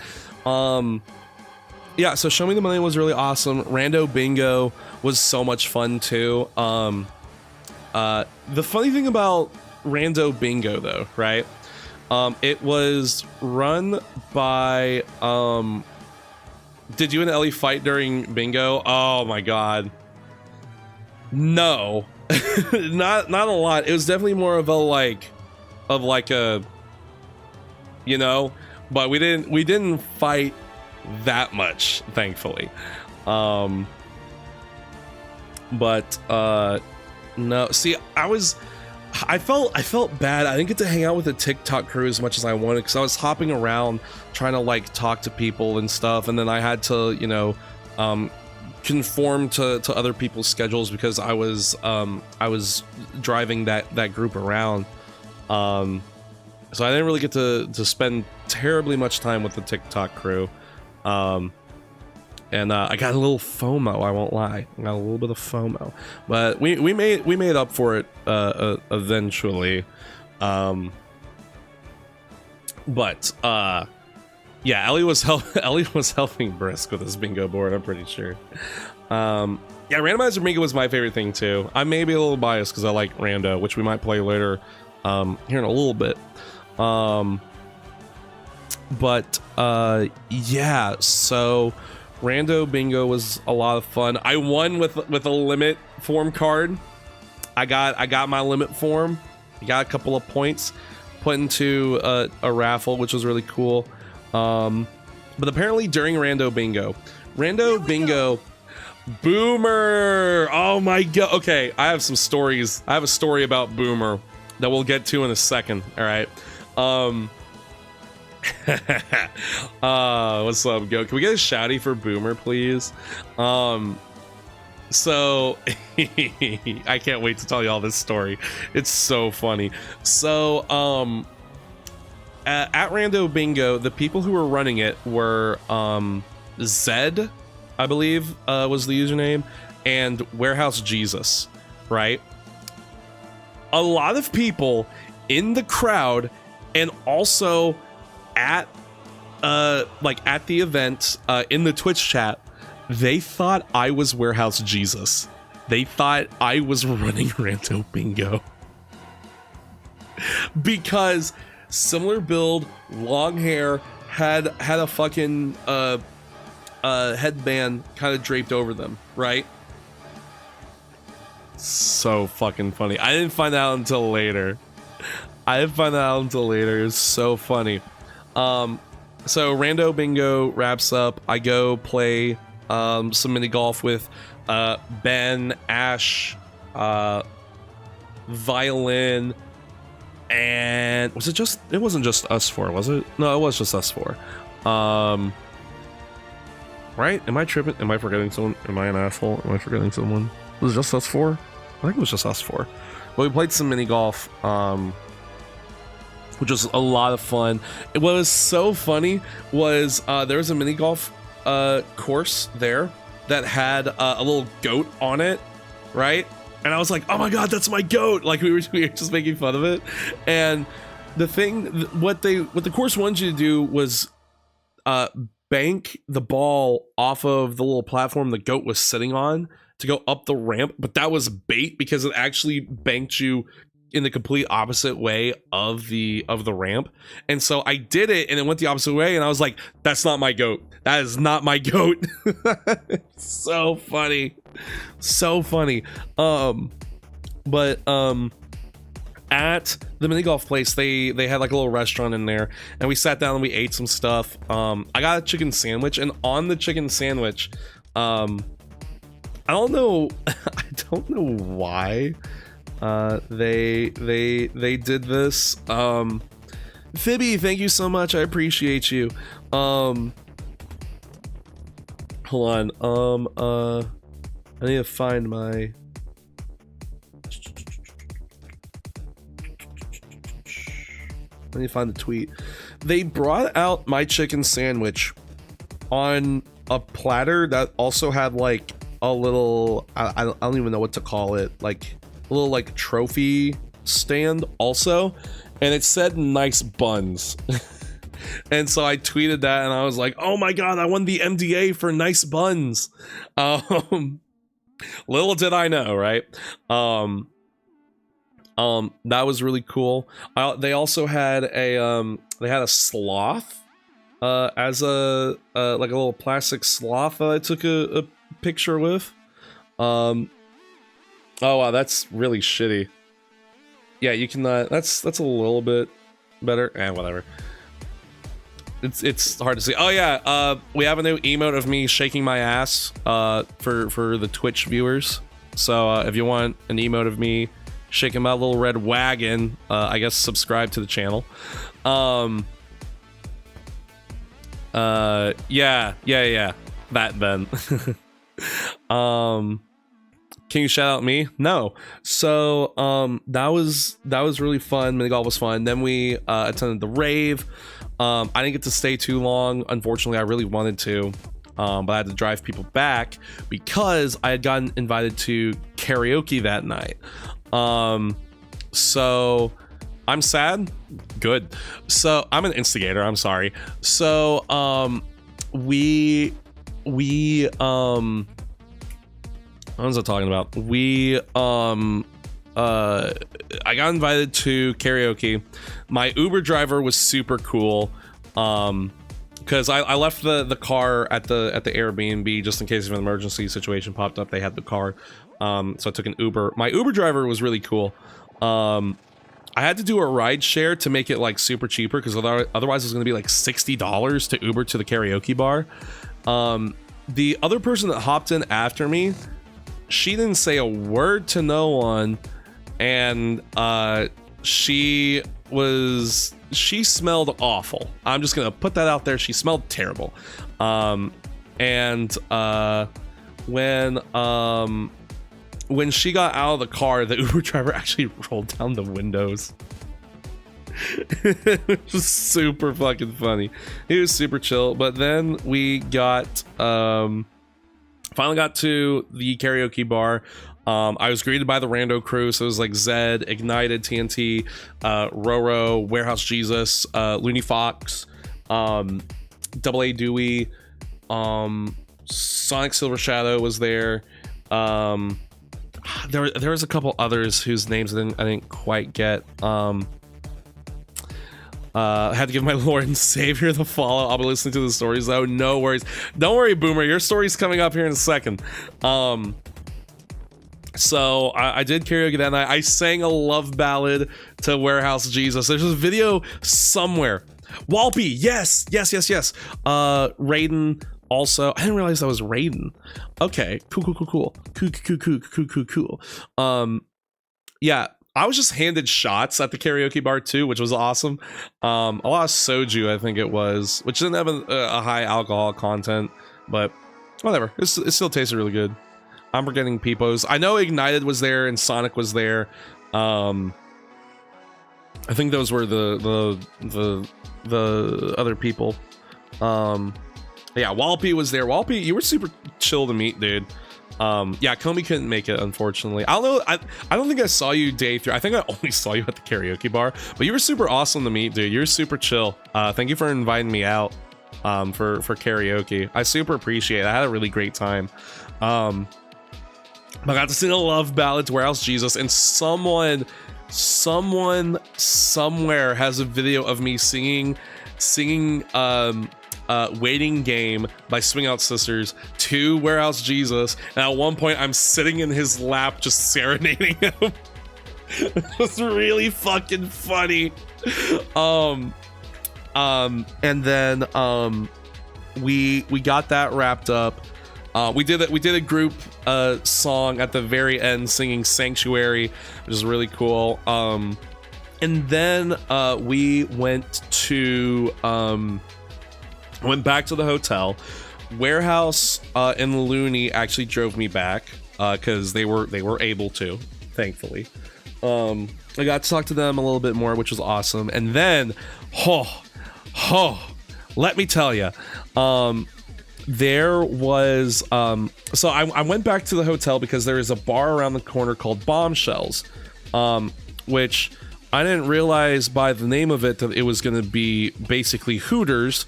Yeah, so Show Me the Money was really awesome. Rando Bingo was so much fun too. The funny thing about Rando Bingo though, right? It was run by did you and Ellie fight during bingo? Oh my god. No. not a lot. It was definitely more of a a, you know, but we didn't fight that much, thankfully. No, see, I felt bad. I didn't get to hang out with the TikTok crew as much as I wanted because I was hopping around trying to like talk to people and stuff, and then I had to, you know, conform to other people's schedules because I was driving that group around. So I didn't really get to spend terribly much time with the TikTok crew. And I got a little FOMO, I won't lie. I got a little bit of FOMO. But we made up for it eventually. Yeah, Ellie was helping Brisk with his bingo board, I'm pretty sure. Yeah, Randomizer bingo was my favorite thing too. I may be a little biased because I like Rando, which we might play later here in a little bit. Yeah, so Rando bingo was a lot of fun. I won with a limit form card. I got my limit form. I got a couple of points put into a raffle, which was really cool. But apparently during Rando bingo, Boomer. Oh my god. Okay, I have some stories. I have a story about Boomer that we'll get to in a second. All right. What's up, Go? Can we get a shouty for Boomer, please? So I can't wait to tell you all this story. It's so funny. So at Rando Bingo, the people who were running it were Zed, I believe, was the username, and Warehouse Jesus, right? A lot of people in the crowd and also at at the event in the Twitch chat, they thought I was Warehouse Jesus. They thought I was running Rando Bingo because similar build, long hair, had a fucking headband kind of draped over them, right? So fucking funny. I didn't find out until later. It's so funny. So Rando Bingo wraps up. I go play some mini golf with Ben, Ash, Violin, and it wasn't just us four, was it? No, it was just us four. Right? Am I tripping? Am I forgetting someone? Am I an asshole? Am I forgetting someone? Was it just us four? I think it was just us four. But we played some mini golf, which was a lot of fun. What was so funny was there was a mini golf course there that had a little goat on it, right? And I was like, oh my god, that's my goat! Like we were just making fun of it. And the thing, what the course wanted you to do was bank the ball off of the little platform the goat was sitting on to go up the ramp, but that was bait because it actually banked you in the complete opposite way of the ramp. And so I did it and it went the opposite way and I was like, that's not my goat. That is not my goat. So funny. At the mini golf place, they had like a little restaurant in there and we sat down and we ate some stuff. I got a chicken sandwich, and on the chicken sandwich, I don't know why they did this. Fibby, thank you so much. I appreciate you. Hold on. I need to find my the tweet. They brought out my chicken sandwich on a platter that also had like a little, I don't even know what to call it, like a little like trophy stand also, and it said nice buns. And so I tweeted that and I was like, oh my god, I won the MDA for nice buns. Little did I know, right? That was really cool. They also had a sloth as a like a little plastic sloth that I took a picture with. Oh wow, that's really shitty. Yeah, you can that's a little bit better. Whatever. It's hard to see. Oh yeah, we have a new emote of me shaking my ass for the Twitch viewers. So if you want an emote of me shaking my little red wagon, I guess subscribe to the channel. Yeah, that then. Can you shout out me? No. So that was really fun. Mini golf was fun. Then we attended the rave. I didn't get to stay too long, unfortunately. I really wanted to, but I had to drive people back because I had gotten invited to karaoke that night. So I'm sad. Good. So I'm an instigator, I'm sorry. So we what was I talking about? I got invited to karaoke. My Uber driver was super cool, because I left the car at the Airbnb just in case if an emergency situation popped up. They had the car, so I took an Uber. My Uber driver was really cool. I had to do a ride share to make it like super cheaper because otherwise it's going to be like $60 to Uber to the karaoke bar. The other person that hopped in after me, she didn't say a word to no one, and she smelled awful. I'm just gonna put that out there. She smelled terrible. When she got out of the car, the Uber driver actually rolled down the windows. It was super fucking funny. He was super chill. But then we got finally got to the karaoke bar. I was greeted by the rando crew, so it was like Zed, Ignited, TNT, Roro, Warehouse Jesus, Looney Fox, Double A Dewey, Sonic Silver Shadow was there. There was a couple others whose names I didn't quite get. I had to give my Lord and Savior the follow. I'll be listening to the stories though. No worries. Don't worry, Boomer. Your story's coming up here in a second. So I did karaoke that night. I sang a love ballad to Warehouse Jesus. There's a video somewhere. Walpy, yes. Raiden also. I didn't realize that was Raiden. Okay, cool. Yeah, I was just handed shots at the karaoke bar too, which was awesome. A lot of soju, I think it was, which didn't have a high alcohol content, but whatever. It still tasted really good. I'm forgetting Peepos. I know Ignited was there and Sonic was there. I think those were the other people. Yeah, Walpy was there. Walpy, you were super chill to meet, dude. Yeah, Comey couldn't make it, unfortunately. I don't know. I don't think I saw you day 3. I think I only saw you at the karaoke bar, but you were super awesome to meet, dude. You're super chill. Thank you for inviting me out for karaoke. I super appreciate it. I had a really great time. I got to sing a love ballad to Warehouse Jesus, and someone somewhere has a video of me singing Waiting Game by Swing Out Sisters to Warehouse Jesus, and at one point I'm sitting in his lap just serenading him. It was really fucking funny. And then we got that wrapped up. We did a group song at the very end singing Sanctuary, which is really cool. And then we went back to the hotel. Warehouse and Looney actually drove me back because they were able to, thankfully. I got to talk to them a little bit more, which was awesome. And then let me tell you, there was so I went back to the hotel because there is a bar around the corner called Bombshells, which I didn't realize by the name of it that it was going to be basically Hooters,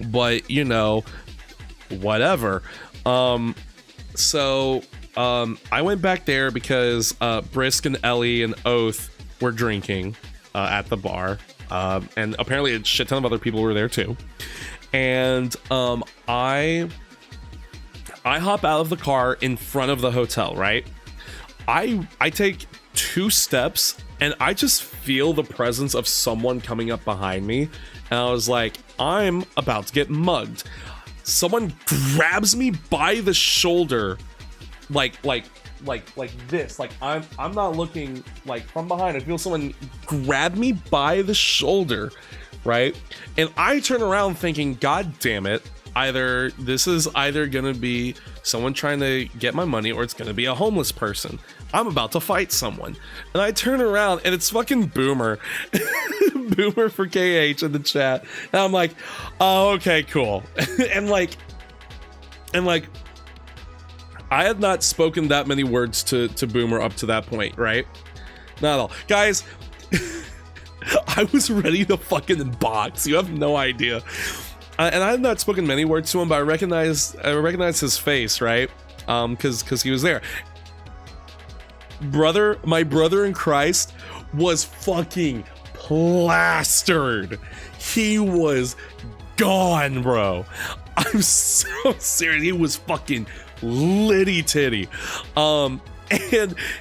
but you know, whatever. So I went back there because Brisk and Ellie and Oath were drinking at the bar, and apparently a shit ton of other people were there too. And I hop out of the car in front of the hotel, right? I take 2 steps and I just feel the presence of someone coming up behind me, and I was like, I'm about to get mugged. Someone grabs me by the shoulder, like this. Like I'm not looking, like from behind. I feel someone grab me by the shoulder, right? And I turn around thinking, God damn it. This is either gonna be someone trying to get my money, or it's gonna be a homeless person. I'm about to fight someone. And I turn around and it's fucking Boomer. Boomer for KH in the chat. And I'm like, oh, okay, cool. and like I had not spoken that many words to Boomer up to that point, right? Not at all. Guys, I was ready to fucking box. You have no idea. And I had not spoken many words to him, but I recognized his face, right? Because he was there. My brother in Christ was fucking plastered. He was gone, bro. I'm so serious. He was fucking litty titty. And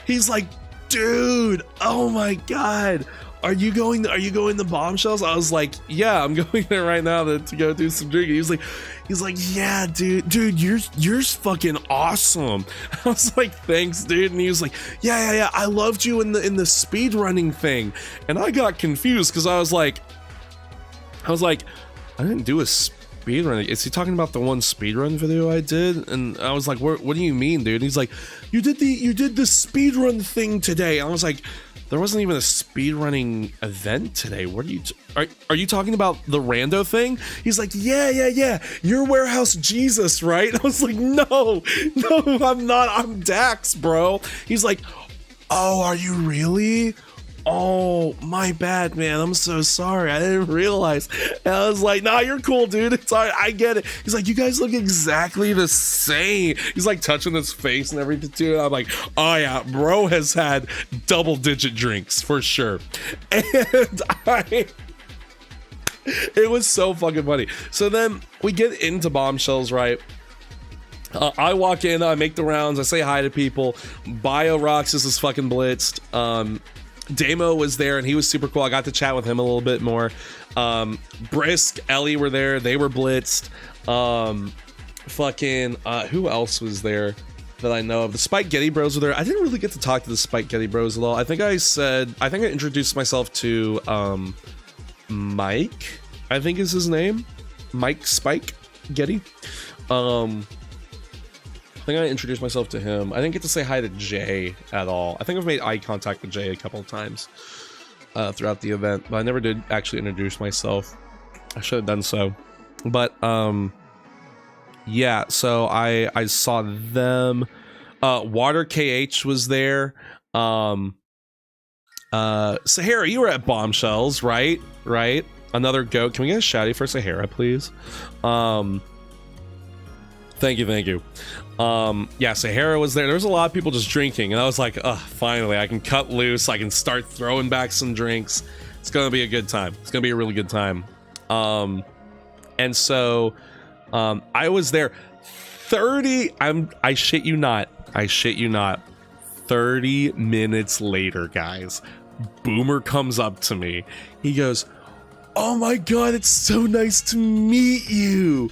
he's like, dude, oh my God. Are you going to Bombshells? I was like, yeah, I'm going there right now to go do some drinking. He's like, yeah, dude, you're fucking awesome. I was like, thanks, dude. And he was like, yeah, I loved you in the speed running thing. And I got confused because I was like, I didn't do a speed run. Is he talking about the one speed run video I did? And I was like, what do you mean, dude? And he's like, you did the speed run thing today. And I was like, there wasn't even a speedrunning event today. What are you talking about the rando thing? He's like, yeah. You're Warehouse Jesus, right? I was like, no, I'm not. I'm Dax, bro. He's like, oh, are you really? Oh, my bad, man. I'm so sorry. I didn't realize. And I was like, nah, you're cool, dude. It's all right. I get it. He's like, you guys look exactly the same. He's like touching his face and everything too. And I'm like, oh yeah, bro has had double-digit drinks for sure. And it was so fucking funny. So then we get into Bombshells, right? I walk in, I make the rounds, I say hi to people. BioRoxas is fucking blitzed. Damo was there and he was super cool. I got to chat with him a little bit more. Brisk, Ellie were there. They were blitzed. Who else was there that I know of? The Spike Getty Bros were there. I didn't really get to talk to the Spike Getty Bros at all. I think I introduced myself to Mike, I think is his name. Mike Spike Getty. I think I introduced myself to him. I didn't get to say hi to Jay at all. I think I've made eye contact with Jay a couple of times throughout the event, but I never did actually introduce myself. I should have done so. But yeah, so I saw them. Water KH was there. Sahara, you were at Bombshells, right? Another goat. Can we get a shouty for Sahara, please? Thank you. Yeah, Sahara was there. There was a lot of people just drinking, and I was like, finally, I can cut loose. I can start throwing back some drinks. It's gonna be a good time. It's gonna be a really good time. And so, I was there. I shit you not. 30 minutes later, guys, Boomer comes up to me. He goes, oh my God, it's so nice to meet you.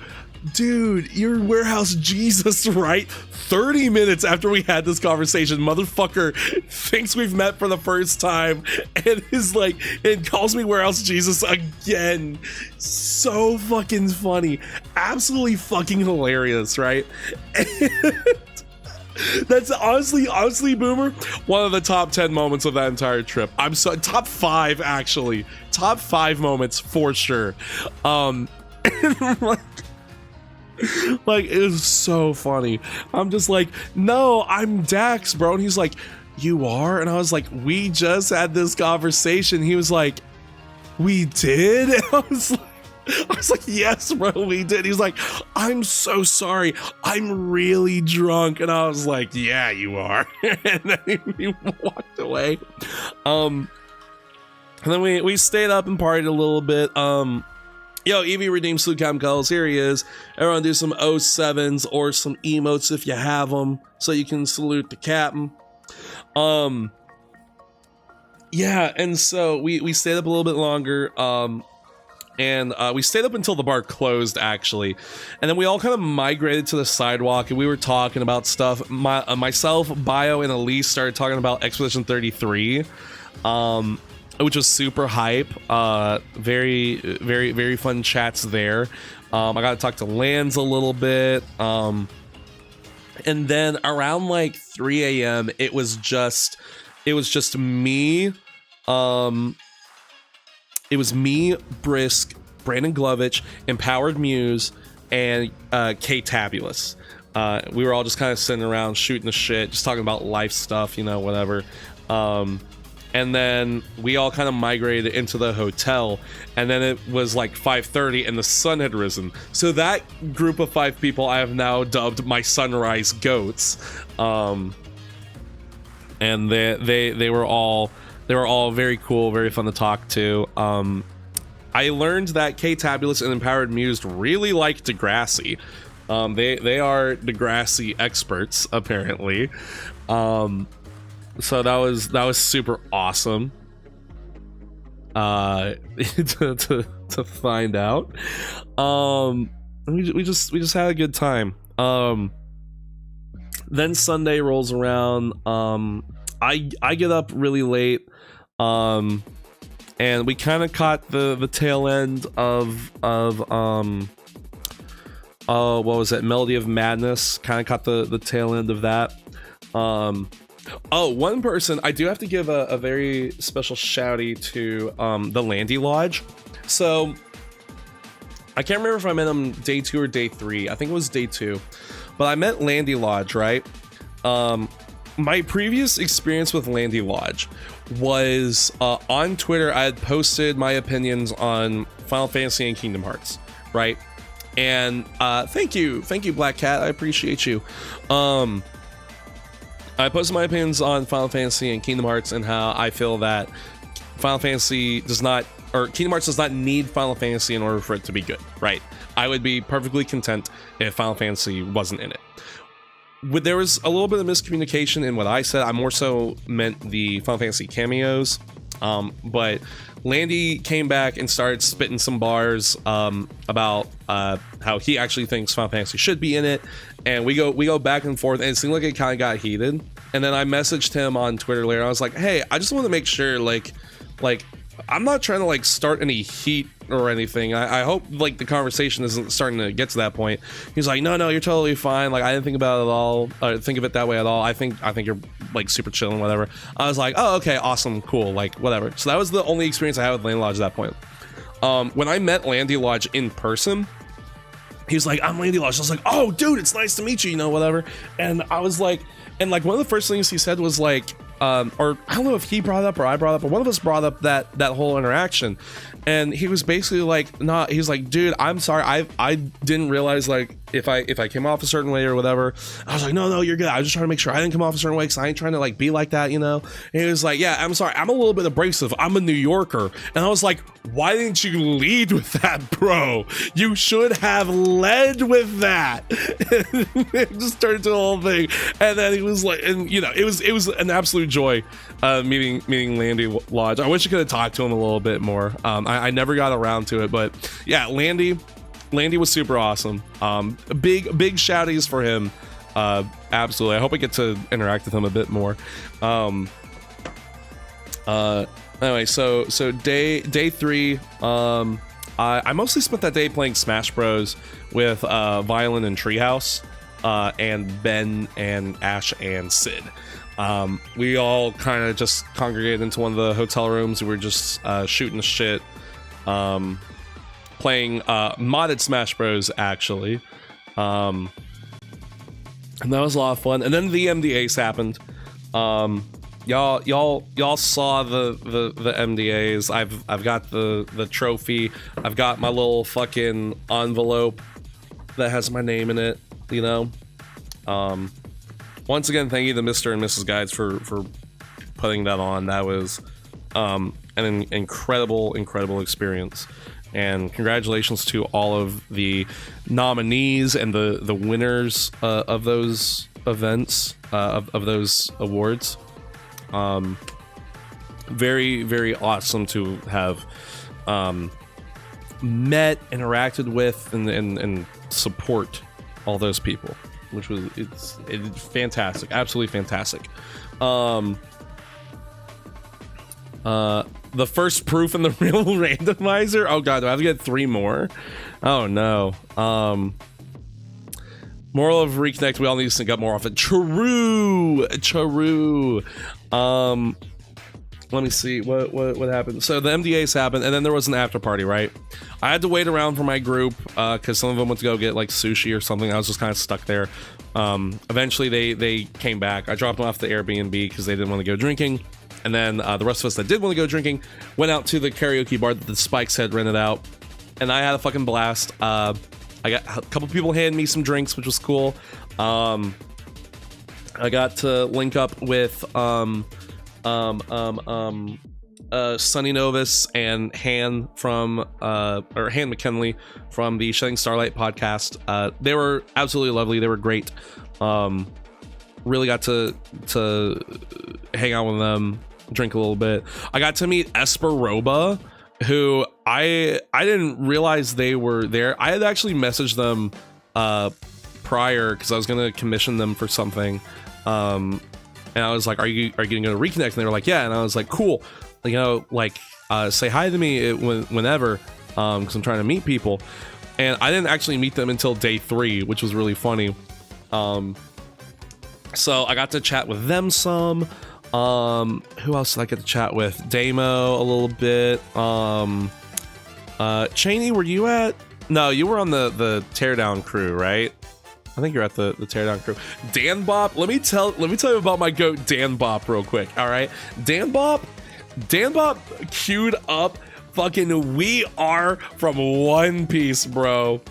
Dude, you're Warehouse Jesus, right? 30 minutes after we had this conversation, motherfucker thinks we've met for the first time and is like, and calls me Warehouse Jesus again. So fucking funny. Absolutely fucking hilarious, right? And that's honestly, Boomer, one of the top 10 moments of that entire trip. I'm so top 5 actually. Top 5 moments for sure. And like, it was so funny. I'm just like, no, I'm Dax, bro. And he's like, you are? And I was like, we just had this conversation. He was like, we did? And I was like, yes, bro, we did. He's like, I'm so sorry. I'm really drunk. And I was like, yeah, you are. And then he walked away. And then we stayed up and partied a little bit. Yo, Evie redeemed Slew Cam Calls. Here he is. Everyone do some 07s or some emotes if you have them, so you can salute the captain. Yeah, and so we stayed up a little bit longer. And we stayed up until the bar closed, actually. And then we all kind of migrated to the sidewalk, and we were talking about stuff. Myself, Bio, and Elise started talking about Expedition 33. Which was super hype. Very, very, very fun chats there. I got to talk to Lance a little bit. And then around like 3 a.m., it was just me. It was me, Brisk, Brandon Glovich, Empowered Muse, and K Tabulous. We were all just kind of sitting around shooting the shit, just talking about life stuff, you know, whatever. And then we all kind of migrated into the hotel, and then it was like 5:30 and the sun had risen. So that group of 5 people I have now dubbed my sunrise goats. And they were all very cool, very fun to talk to. I learned that K Tabulous and Empowered Muse really like Degrassi. They are Degrassi experts, apparently. So that was super awesome to find out. We just had a good time. Then Sunday rolls around. I get up really late, and we kind of caught the tail end of what was it, Melody of Madness. Kind of caught the tail end of that. Oh, one person, I do have to give a very special shouty to the Landy Lodge. So I can't remember if I met him day 2 or day 3. I think it was day 2. But I met Landy Lodge, right? My previous experience with Landy Lodge was on Twitter. I had posted my opinions on Final Fantasy and Kingdom Hearts, right? And thank you, Black Cat. I appreciate you. I posted my opinions on Final Fantasy and Kingdom Hearts and how I feel that Final Fantasy does not, or Kingdom Hearts does not need Final Fantasy in order for it to be good, right? I would be perfectly content if Final Fantasy wasn't in it. There was a little bit of miscommunication in what I said. I more so meant the Final Fantasy cameos, but Landy came back and started spitting some bars about how he actually thinks Final Fantasy should be in it, and we go back and forth, and it seemed like it kind of got heated. And then I messaged him on Twitter later. I was like, hey, I just want to make sure, like I'm not trying to like start any heat or anything. I hope like the conversation isn't starting to get to that point. He's like, no, you're totally fine. Like I didn't think about it at all. Think of it that way at all. I think you're like super chill and whatever. I was like, oh, okay, awesome, cool, like whatever. So that was the only experience I had with Landy Lodge at that point. When I met Landy Lodge in person, he was like, I'm Landy Lodge. I was like, oh, dude, it's nice to meet you, you know, whatever. And I was like, and like one of the first things he said was like, or I don't know if he brought it up or I brought it up, but one of us brought up that whole interaction, and he was basically like, nah, he's like, dude, I'm sorry, I didn't realize like if I came off a certain way or whatever. I was like, no, you're good. I was just trying to make sure I didn't come off a certain way because I ain't trying to like be like that, you know. And he was like, yeah, I'm sorry, I'm a little bit abrasive. I'm a New Yorker. And I was like, why didn't you lead with that, bro? You should have led with that. It just turned into a whole thing. And then he was like, and you know, it was an absolute joy meeting Landy Lodge. I wish I could have talked to him a little bit more. I never got around to it, but yeah, Landy was super awesome. Big shouties for him. Absolutely. I hope I get to interact with him a bit more. Anyway, so day 3, I mostly spent that day playing Smash Bros with Violin and Treehouse, and Ben and Ash and Sid. We all kind of just congregated into one of the hotel rooms. We were just shooting the shit, playing modded Smash Bros actually, and that was a lot of fun. And then the MDAs happened. Y'all saw the MDAs. I've got the trophy. I've got my little fucking envelope that has my name in it, you know. Once again, thank you to Mr. and Mrs. Guides for putting that on. That was an incredible experience. And congratulations to all of the nominees and the winners of those events, of those awards. Very awesome to have met, interacted with, and support all those people, which was it's fantastic, absolutely fantastic. The first proof in the real randomizer. Oh god, do I have to get 3 more? Oh no. Moral of Reconnect: we all need to sync up more often. True. Let me see what happened. So the MDAs happened, and then there was an after party, right? I had to wait around for my group because some of them went to go get like sushi or something. I was just kind of stuck there. Eventually they came back. I dropped them off the Airbnb because they didn't want to go drinking. And then the rest of us that did want to go drinking went out to the karaoke bar that the Spikes had rented out. And I had a fucking blast. I got a couple people handing me some drinks, which was cool. I got to link up with Sunny Novus and Han from or Han McKinley from the Shedding Starlight podcast. They were absolutely lovely. They were great. Really got to hang out with them, drink a little bit. I got to meet Esperoba, who I didn't realize they were there. I had actually messaged them prior because I was gonna commission them for something. And I was like, are you gonna go to Reconnect? And they were like, yeah. And I was like, cool. You know, like say hi to me whenever, because I'm trying to meet people. And I didn't actually meet them until day 3, which was really funny. So I got to chat with them some. Who else did I get to chat with? Damo a little bit. Cheney, were you at? No, you were on the Teardown crew, right? I think you're at the Teardown crew. Dan Bop, let me tell you about my goat Dan Bop real quick. All right, Dan Bop queued up fucking We Are from One Piece, bro.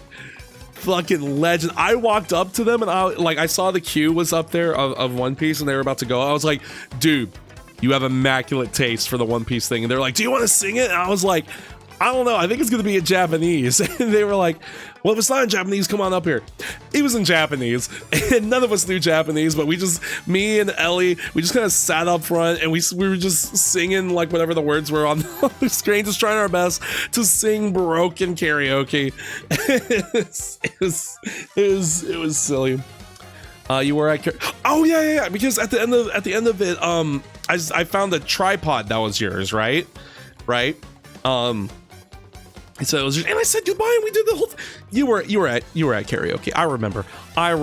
Fucking legend. I walked up to them and I saw the queue was up there of One Piece and they were about to go. I was like, dude, you have immaculate taste for the One Piece thing. And they're like, do you want to sing it? And I was like, I don't know, I think it's gonna be in Japanese. And they were like, well, if it's not in Japanese, come on up here. It was in Japanese, and none of us knew Japanese, but me and Ellie, we just kind of sat up front and we were just singing like whatever the words were on the screen, just trying our best to sing broken karaoke. It was silly. You were at oh yeah, because at the end of it, I found a tripod that was yours, right? So it was just, and I said goodbye, and we did the whole you were at karaoke. I remember. I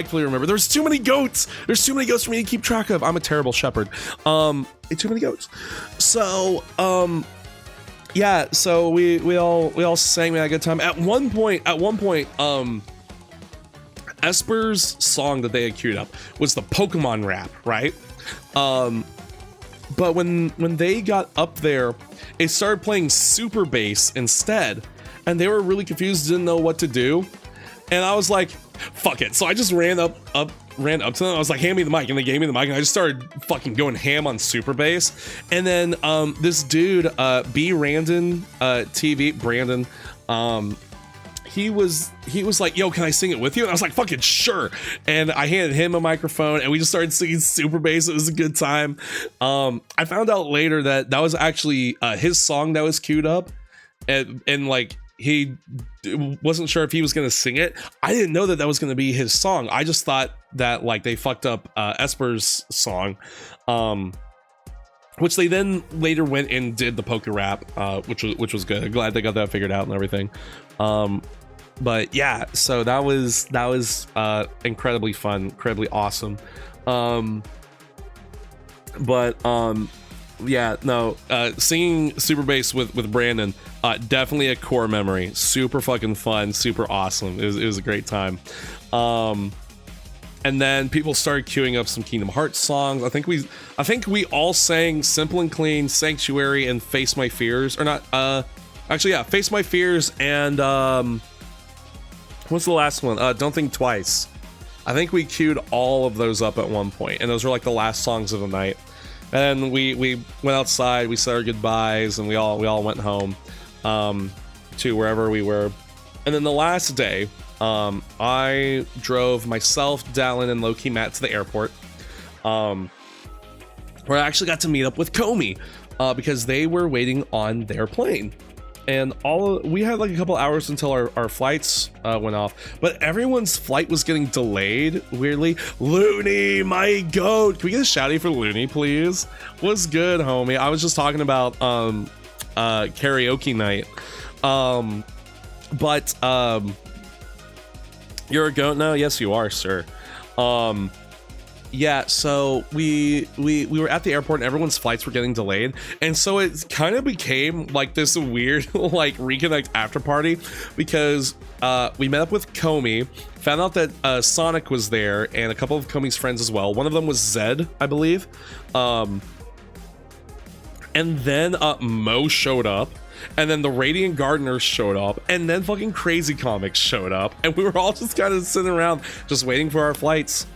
clearly remember. There's too many goats. There's too many goats for me to keep track of. I'm a terrible shepherd. Too many goats. So yeah. So we all sang, we had a good time. At one point, Esper's song that they had queued up was the Pokemon rap, right? But when they got up there, it started playing super bass instead, and they were really confused, didn't know what to do. And I was like, fuck it. So I just ran up to them. I was like, hand me the mic, and they gave me the mic, and I just started fucking going ham on super bass. And then this dude, B Randon TV, Brandon, he was like, yo, can I sing it with you? And I was like, fucking sure. And I handed him a microphone and we just started singing super bass. It was a good time. I found out later that was actually his song that was queued up, and like he wasn't sure if he was gonna sing it. I didn't know that was gonna be his song. I just thought that like they fucked up Esper's song, which they then later went and did the poker rap, which was good. I'm glad they got that figured out and everything. But yeah, so that was incredibly fun, incredibly awesome. Yeah, no, singing super bass with Brandon, definitely a core memory. Super fucking fun, super awesome. It was a great time. And then people started queuing up some Kingdom Hearts songs. I think we all sang Simple and Clean, Sanctuary, and Face My Fears. Or not, actually, yeah, Face My Fears and what's the last one? Don't Think Twice. I think we queued all of those up at one point, and those were like the last songs of the night. And we went outside, we said our goodbyes, and we all went home to wherever we were. And then the last day, I drove myself, Dallin, and Loki Matt to the airport, where I actually got to meet up with Comey because they were waiting on their plane. And we had like a couple hours until our flights went off, but everyone's flight was getting delayed, weirdly. Looney, my goat. Can we get a shouty for Looney, please? What's good, homie? I was just talking about karaoke night. But you're a goat now? Yes, you are, sir. Yeah, so we were at the airport and everyone's flights were getting delayed, and so it kind of became like this weird like reconnect after party because we met up with Comey, found out that Sonic was there and a couple of Comey's friends as well. One of them was Zed, I believe, and then Mo showed up. And then the Radiant Gardeners showed up, and then fucking Crazy Comics showed up, and we were all just kind of sitting around just waiting for our flights.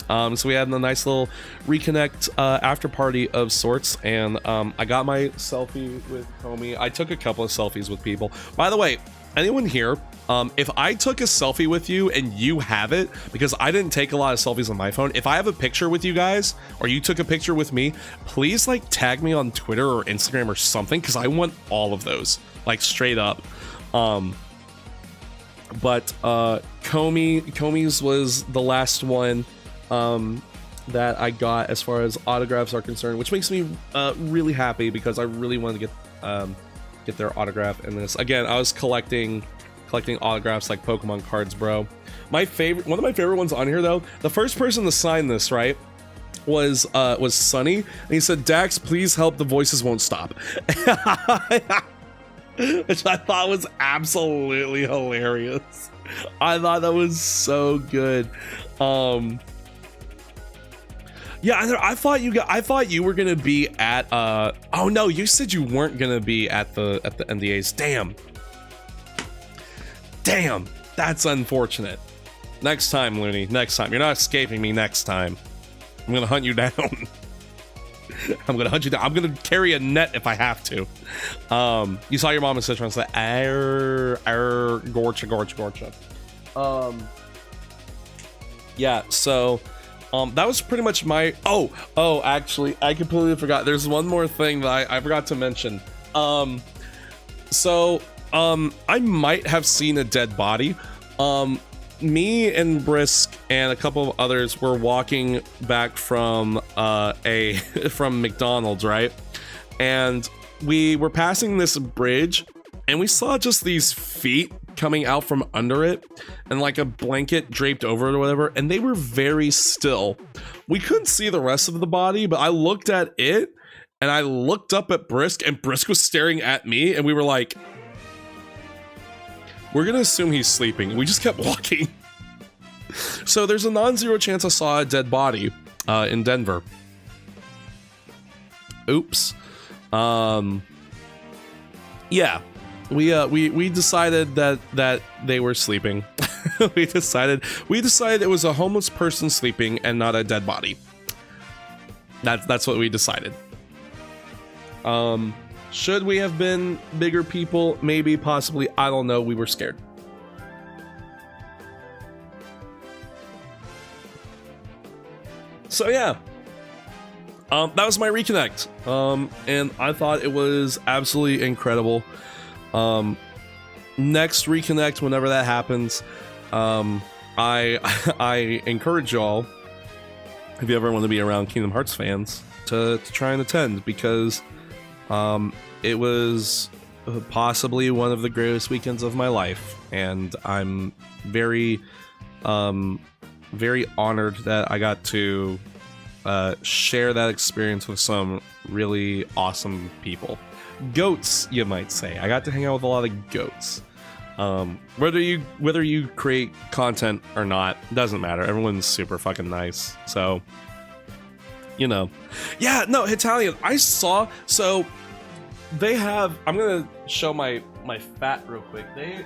So we had a nice little reconnect after party of sorts, and I got my selfie with Comey. I took a couple of selfies with people. By the way, anyone here, if I took a selfie with you and you have it, because I didn't take a lot of selfies on my phone, if I have a picture with you guys, or you took a picture with me, please like tag me on Twitter or Instagram or something, because I want all of those, like straight up. But Comey's was the last one that I got as far as autographs are concerned, which makes me really happy because I really wanted to get their autograph in this. Again, I was collecting autographs like Pokemon cards, bro. One of my favorite ones on here though, the first person to sign this, right, was Sunny, and he said, "Dax, please help, the voices won't stop." Which I thought was absolutely hilarious. I thought that was so good. Yeah, I thought you were gonna be at oh no, you said you weren't gonna be at the NDAs. Damn, that's unfortunate. Next time, Looney, next time. You're not escaping me next time. I'm gonna hunt you down. I'm gonna hunt you down. I'm gonna carry a net if I have to. You saw your mom and sister and said, Gorcha. Yeah, so that was pretty much my actually I completely forgot. There's one more thing that I forgot to mention. I might have seen a dead body. Me and Brisk and a couple of others were walking back from from McDonald's, right? And we were passing this bridge and we saw just these feet coming out from under it and like a blanket draped over it or whatever, and they were very still. We couldn't see the rest of the body, but I looked at it and I looked up at Brisk, and Brisk was staring at me, and we were like, we're gonna assume he's sleeping, and we just kept walking. So there's a non-zero chance I saw a dead body in Denver. Oops. Yeah, we decided that they were sleeping. we decided it was a homeless person sleeping and not a dead body. That's what we decided. Should we have been bigger people? Maybe, possibly. I don't know. We were scared. So yeah, that was my reconnect, and I thought it was absolutely incredible. Next reconnect, whenever that happens, I encourage y'all, if you ever want to be around Kingdom Hearts fans, to try and attend, because it was possibly one of the greatest weekends of my life, and I'm very honored that I got to share that experience with some really awesome people. Goats, you might say. I got to hang out with a lot of goats. Whether you create content or not, doesn't matter. Everyone's super fucking nice. So, you know. Yeah, no, Italian. I saw, so they have, I'm gonna show my fat real quick. They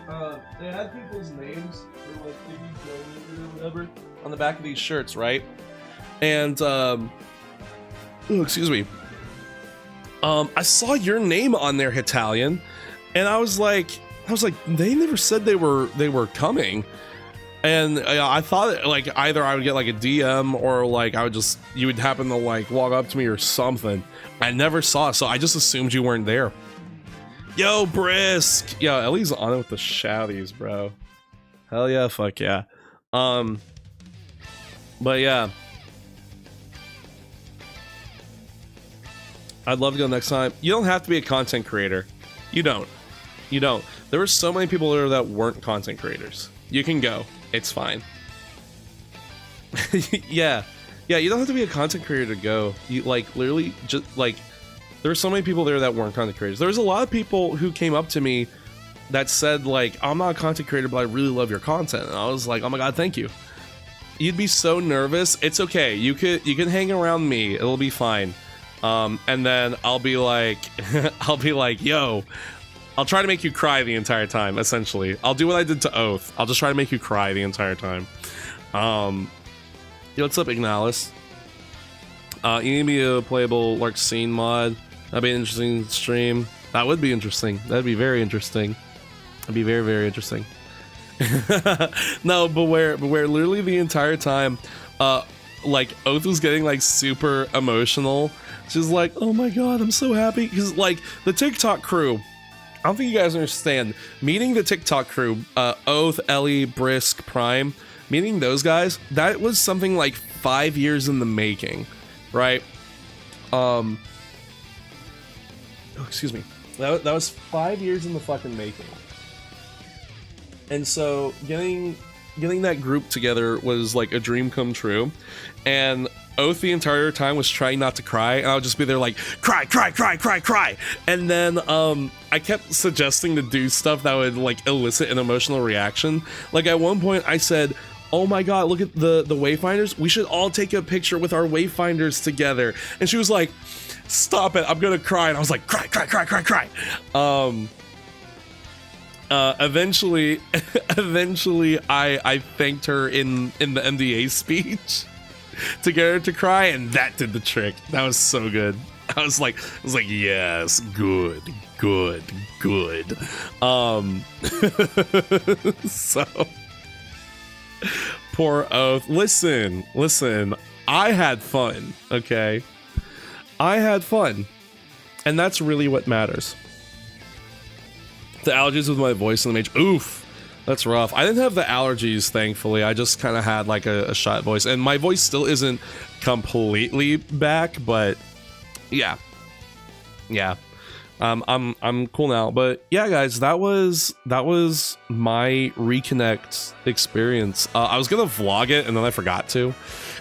had people's names or like or whatever on the back of these shirts, right? And Oh, excuse me. I saw your name on there, Italian, and I was like, they never said they were coming, and I thought like either I would get like a DM or like you would happen to like walk up to me or something. I never saw, so I just assumed you weren't there. Yo, Brisk. Yo, Ellie's on it with the shouties, bro. Hell yeah, fuck yeah. But yeah. I'd love to go next time. You don't have to be a content creator. You don't. There were so many people there that weren't content creators. You can go. It's fine. Yeah, you don't have to be a content creator to go. You like literally just like there were so many people there that weren't content creators. There was a lot of people who came up to me that said like, I'm not a content creator, but I really love your content. And I was like, oh my god, thank you. You'd be so nervous. It's okay. You can hang around me. It'll be fine. And then I'll be like, yo, I'll try to make you cry the entire time, essentially. I'll do what I did to Oath. I'll just try to make you cry the entire time. Yo, what's up, Ignalis? You need me a playable Lark Scene mod. That'd be an interesting stream. That would be interesting. That'd be very interesting. That'd be very, very interesting. No, but where literally the entire time, like, Oath was getting, like, super emotional. She's like, oh my god, I'm so happy. Because, like, the TikTok crew, I don't think you guys understand. Meeting the TikTok crew, Oath, Ellie, Brisk, Prime, meeting those guys, that was something like 5 years in the making, right? Oh, excuse me. That was 5 years in the fucking making. And so getting that group together was like a dream come true. And Oath the entire time was trying not to cry, and I would just be there like, cry, cry, cry, cry, cry. And then I kept suggesting to do stuff that would like elicit an emotional reaction. Like at one point I said, oh my god, look at the wayfinders. We should all take a picture with our wayfinders together. And she was like, stop it, I'm gonna cry. And I was like, cry, cry, cry, cry, cry. Eventually I thanked her in the MDA speech to get her to cry, and that did the trick. That was so good. I was like, yes, good. So poor Oath. Listen, I had fun, okay? I had fun. And that's really what matters. The allergies with my voice and the mage. Oof. That's rough. I didn't have the allergies, thankfully. I just kind of had like a shot voice, and my voice still isn't completely back, but yeah. I'm cool now. But yeah, guys, that was my Reconnect experience. I was gonna vlog it, and then I forgot to,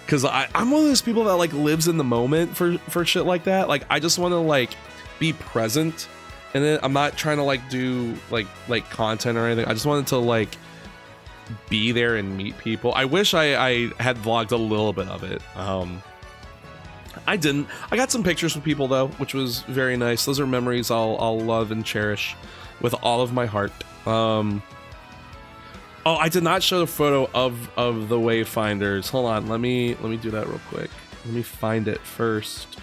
because I'm one of those people that like lives in the moment for shit like that. Like I just want to like be present. And then I'm not trying to like do like content or anything. I just wanted to like be there and meet people. I wish I had vlogged a little bit of it. I didn't. I got some pictures with people though, which was very nice. Those are memories I'll love and cherish with all of my heart. Oh, I did not show the photo of the wayfinders. Hold on, let me do that real quick. Let me find it first.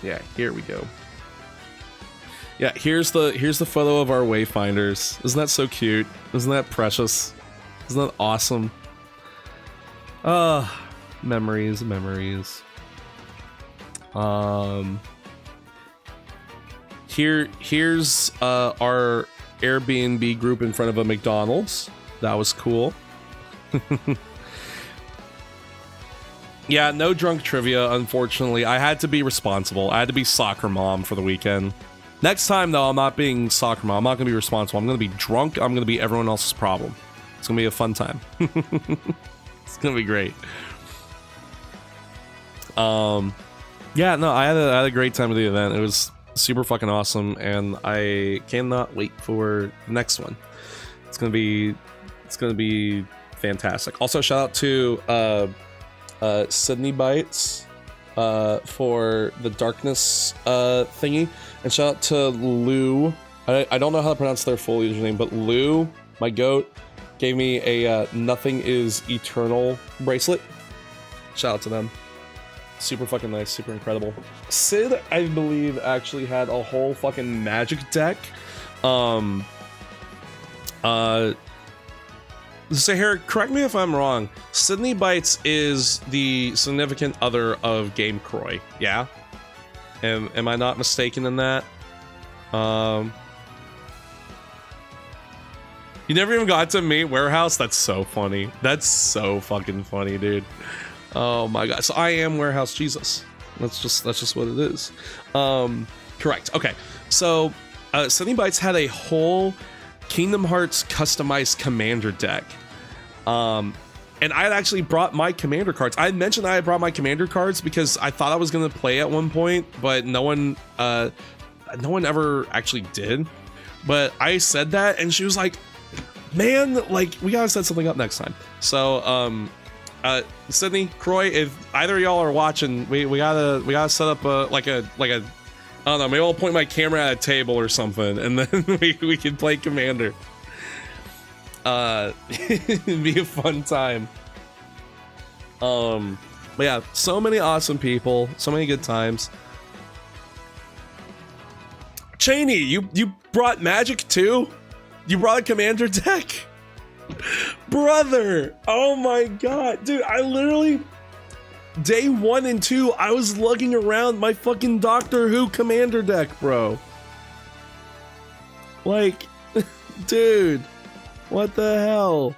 Yeah, here we go. Yeah, here's the photo of our wayfinders. Isn't that so cute? Isn't that precious? Isn't that awesome? Memories. Here's our Airbnb group in front of a McDonald's. That was cool. Yeah, no drunk trivia, unfortunately. I had to be responsible. I had to be soccer mom for the weekend. Next time, though, I'm not being soccer mom. I'm not going to be responsible. I'm going to be drunk. I'm going to be everyone else's problem. It's going to be a fun time. It's going to be great. Yeah, no, I had a great time at the event. It was super fucking awesome, and I cannot wait for the next one. It's going to be fantastic. Also, shout out to Sydney Bites for the darkness thingy, and shout out to Lou. I don't know how to pronounce their full username, but Lou, my goat, gave me a Nothing is Eternal bracelet. Shout out to them. Super fucking nice, super incredible. Sid, I believe, actually had a whole fucking magic deck. Sahara, correct me if I'm wrong. Sydney Bites is the significant other of Game Croy, yeah? Am I not mistaken in that? You never even got to meet Warehouse? That's so funny. That's so fucking funny, dude. Oh my god. So I am Warehouse Jesus. That's just what it is. Correct. Okay. So Sydney Bites had a whole Kingdom Hearts customized commander deck. And I had actually brought my commander cards. I had mentioned I had brought my commander cards because I thought I was gonna play at one point, but no one ever actually did. But I said that, and she was like, "Man, like we gotta set something up next time." So, Sydney, Croy, if either of y'all are watching, we gotta set up like a I don't know, maybe I'll point my camera at a table or something, and then we can play commander. It'd be a fun time. But yeah, so many awesome people, so many good times. Cheney, you brought Magic too? You brought a commander deck? Brother, oh my god, dude, I literally day 1 and 2 I was lugging around my fucking Doctor Who commander deck, bro. Like, dude, what the hell?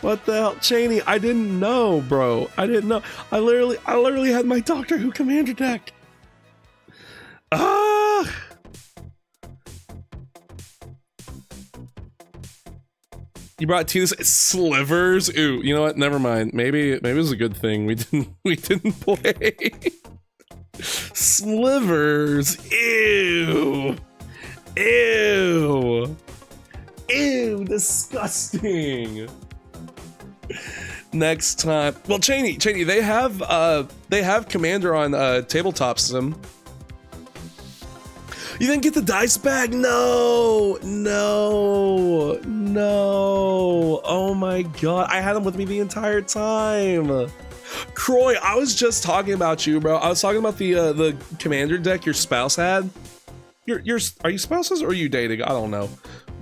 What the hell? Cheney, I didn't know, bro. I didn't know. I literally had my Doctor Who commander deck. Ah! You brought two slivers? Ooh, you know what? Never mind. Maybe it was a good thing we didn't play. Slivers. Ew. Ew. Ew, disgusting. Next time. Well, Cheney, they have Commander on Tabletop Sim. You didn't get the dice bag? No. Oh my god. I had them with me the entire time. Croy, I was just talking about you, bro. I was talking about the commander deck your spouse had. Are you spouses or are you dating? I don't know.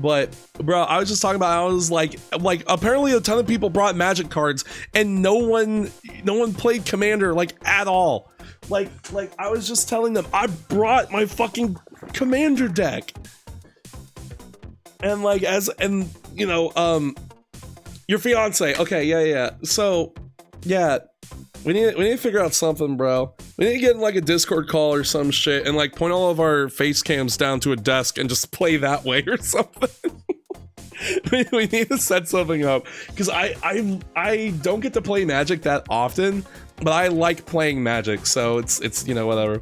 But bro, I was just talking about, I was like apparently a ton of people brought Magic cards and no one played Commander like at all. Like I was just telling them I brought my fucking Commander deck. And like you know, your fiance. Okay, yeah. So yeah, we need to figure out something, bro. We need to get in like a Discord call or some shit and like point all of our face cams down to a desk and just play that way or something. we need to set something up because I don't get to play Magic that often, but I like playing Magic, so it's you know, whatever.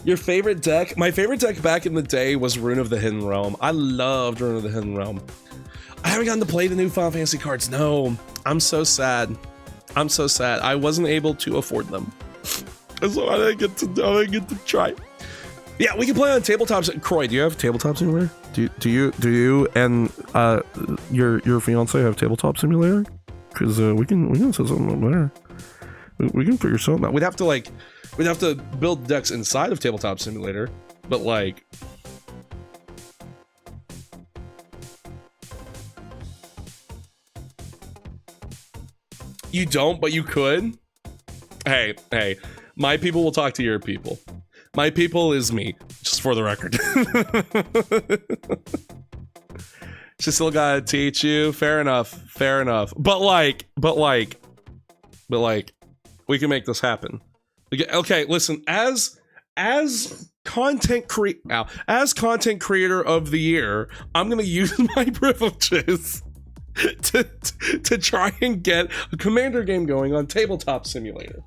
Your favorite deck? My favorite deck back in the day was Rune of the Hidden Realm. I loved Rune of the Hidden Realm. I haven't gotten to play the new Final Fantasy cards. No, I'm so sad. I'm so sad. I wasn't able to afford them, so I didn't get to try. Yeah, we can play on tabletops. Croy, do you have Tabletop Simulator? Do you and your fiance have Tabletop Simulator? Because we can set something up there. We can figure something out. We'd have to build decks inside of Tabletop Simulator, but like. You don't, but you could. Hey, my people will talk to your people. My people is me, just for the record. She still gotta teach you. Fair enough. But like, we can make this happen. Okay, listen. As content creator of the year, I'm gonna use my privileges to try and get a Commander game going on Tabletop Simulator.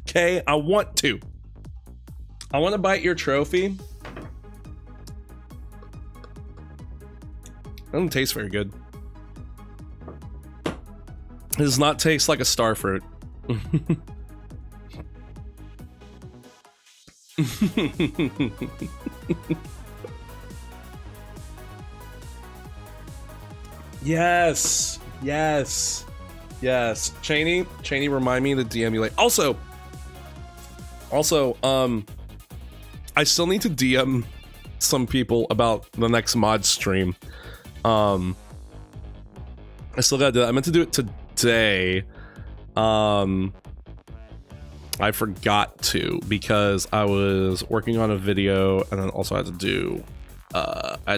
Okay, I want to bite your trophy. It doesn't taste very good. It does not taste like a star fruit. Yes. Yes, Cheney, remind me to DM you like. Also, I still need to DM some people about the next mod stream. I still gotta do that. I meant to do it today. I forgot to because I was working on a video, and then also I had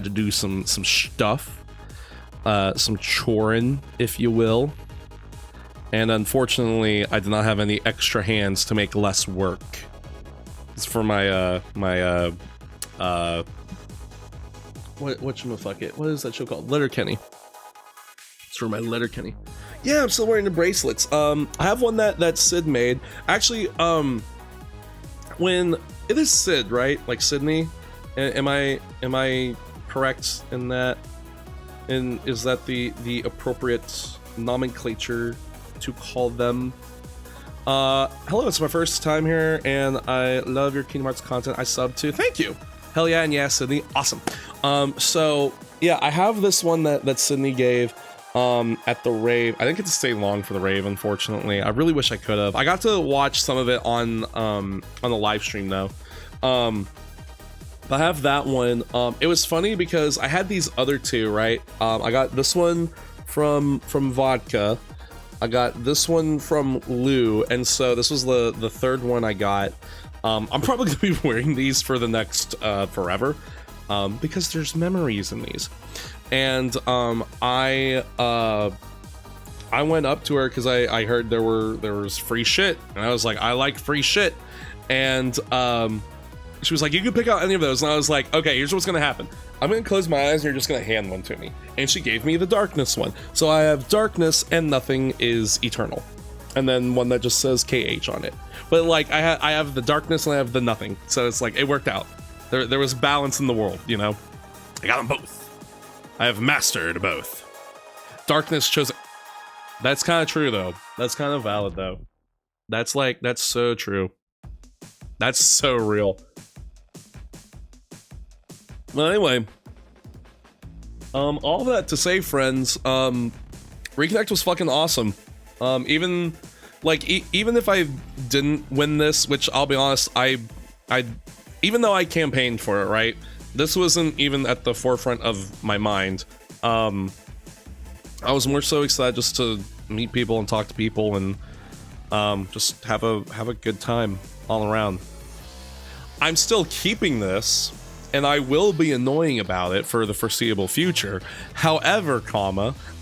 to do some stuff, some choring, if you will. And unfortunately, I did not have any extra hands to make less work. It's for my whatchamaffuck, what is that show called? Letterkenny. It's for my Letterkenny. Yeah, I'm still wearing the bracelets. I have one that Sid made. Actually, when it is Sid, right? Like Sydney? Am I correct in that? And is that the appropriate nomenclature to call them? Hello, it's my first time here, and I love your Kingdom Hearts content. I sub to. Thank you. Hell yeah, and yeah, Sydney. Awesome. So yeah, I have this one that Sydney gave at the rave. I didn't get to stay long for the rave, unfortunately. I really wish I could have. I got to watch some of it on the live stream though. I have that one. It was funny because I had these other two, right? I got this one from Vodka. I got this one from Lou, and so this was the third one I got. I'm probably gonna be wearing these for the next forever, because there's memories in these. And I went up to her because I heard there was free shit, and I was like, I like free shit, and she was like, you can pick out any of those, and I was like, okay, here's what's gonna happen. I'm gonna close my eyes and you're just gonna hand one to me. And she gave me the darkness one. So I have darkness and nothing is eternal. And then one that just says KH on it. But like I have the darkness and I have the nothing. So it's like it worked out. There was balance in the world, you know? I got them both. I have mastered both. Darkness chose. That's kind of true though. That's kind of valid though. That's so true. That's so real. Well, anyway, all that to say, friends, ReConnect was fucking awesome. Even if I didn't win this, which I'll be honest, I even though I campaigned for it, right? This wasn't even at the forefront of my mind. I was more so excited just to meet people and talk to people and just have a good time all around. I'm still keeping this. And I will be annoying about it for the foreseeable future. However,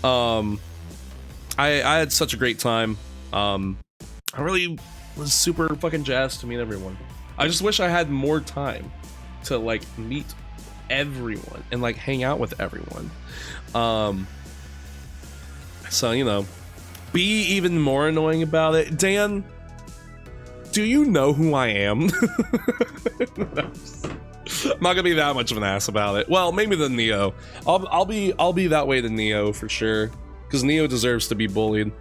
I had such a great time. I really was super fucking jazzed to meet everyone. I just wish I had more time to like meet everyone and like hang out with everyone. So, you know, be even more annoying about it. Dan, do you know who I am? I'm not gonna be that much of an ass about it. Well, maybe the Neo. I'll be that way to Neo for sure, because Neo deserves to be bullied,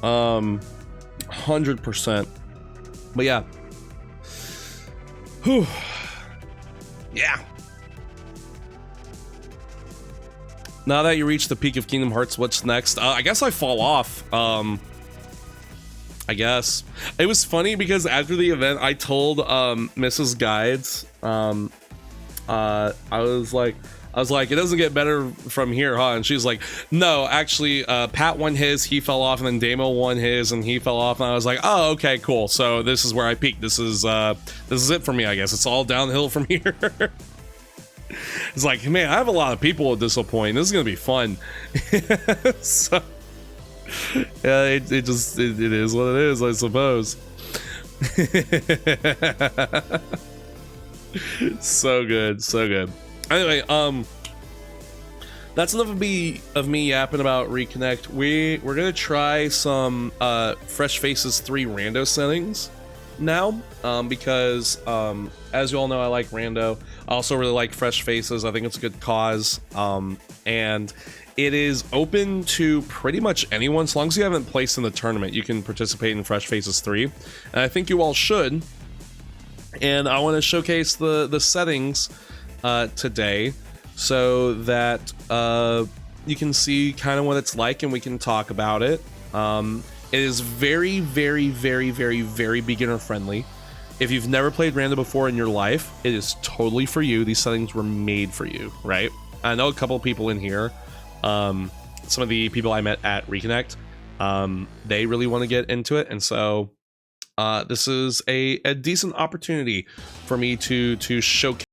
100%. But yeah, whew, yeah. Now that you reach the peak of Kingdom Hearts, what's next? I guess I fall off. I guess it was funny because after the event, I told Mrs. Guides. I was like, it doesn't get better from here, huh? And she's like, no, actually, Pat won his, he fell off, and then Damo won his, and he fell off, and I was like, oh, okay, cool. So this is where I peaked. This is it for me, I guess. It's all downhill from here. It's like, man, I have a lot of people at this point. This is gonna be fun. So, yeah, it is what it is, I suppose. So good. Anyway, that's enough of me yapping about ReConnect. We're gonna try some Fresh Faces 3 rando settings now, because as you all know, I like rando. I also really like Fresh Faces. I think it's a good cause, and it is open to pretty much anyone. As long as you haven't placed in the tournament, you can participate in Fresh Faces 3, and I think you all should. And I want to showcase the settings today so that you can see kind of what it's like and we can talk about it. It is very, very, very, very, very beginner friendly. If you've never played random before in your life, it is totally for you. These settings were made for you, right? I know a couple of people in here, some of the people I met at ReConnect, they really want to get into it, and so this is a decent opportunity for me to showcase.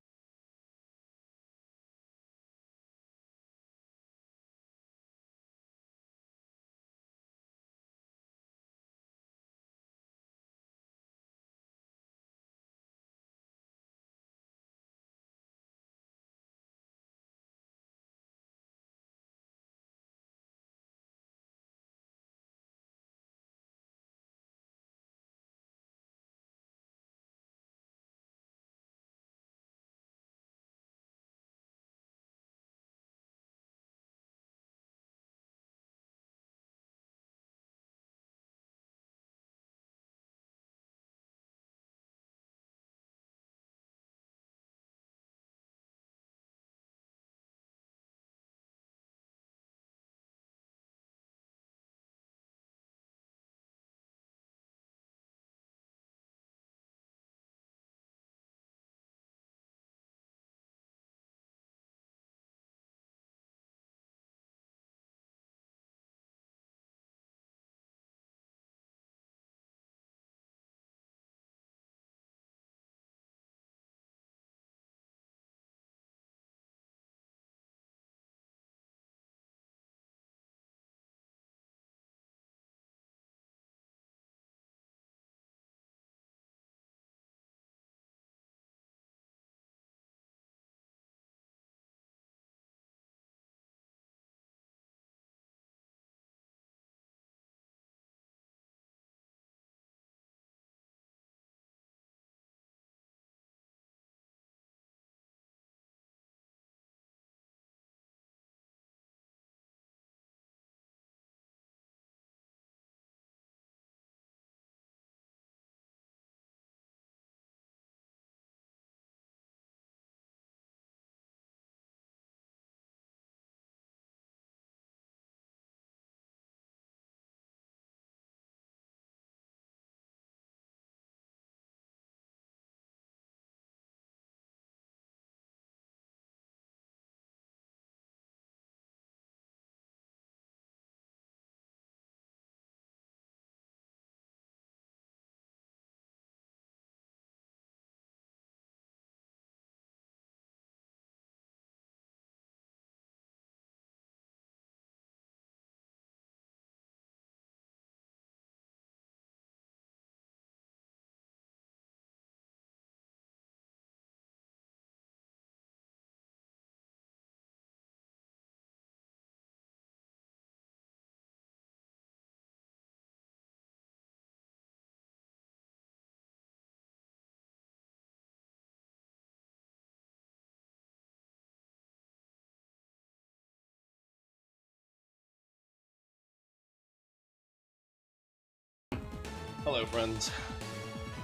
Hello, friends.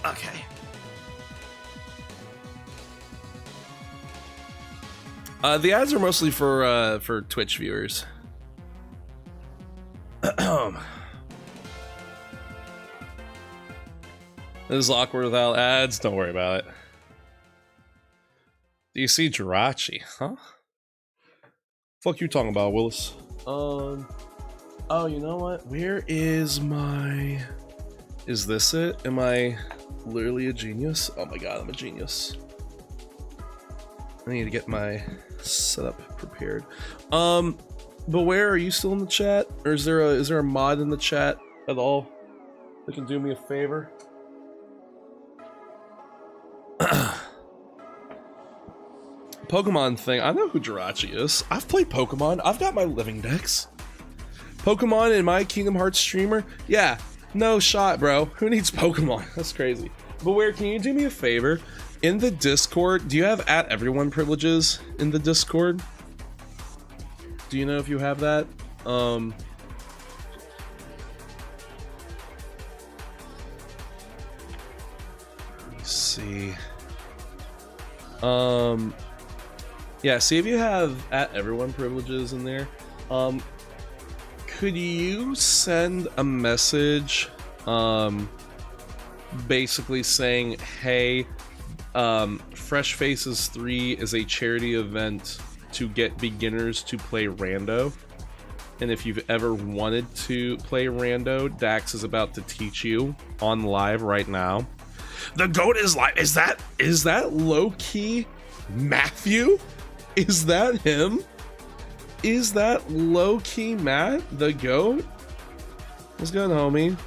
Okay. The ads are mostly for Twitch viewers. This is awkward without ads. Don't worry about it. Do you see Jirachi? Huh? Fuck you talking about, Willis? Oh, you know what? Where is my... Is this it? Am I literally a genius? Oh my god, I'm a genius. I need to get my setup prepared. But where are you still in the chat? Or is there a mod in the chat at all that can do me a favor? Pokemon thing. I know who Jirachi is. I've played Pokemon. I've got my living decks. Pokemon in my Kingdom Hearts streamer? Yeah. No shot, bro. Who needs Pokemon? That's crazy. But where, can you do me a favor? In the Discord, do you have @everyone privileges in the Discord? Do you know if you have that? Let me see. Yeah, see if you have @everyone privileges in there. could you send a message, basically saying, hey, Fresh Faces 3 is a charity event to get beginners to play Rando. And if you've ever wanted to play Rando, Dax is about to teach you on live right now. The GOAT is live. Is that low-key Matthew? Is that him? Is that low-key Matt, the GOAT? What's good, homie?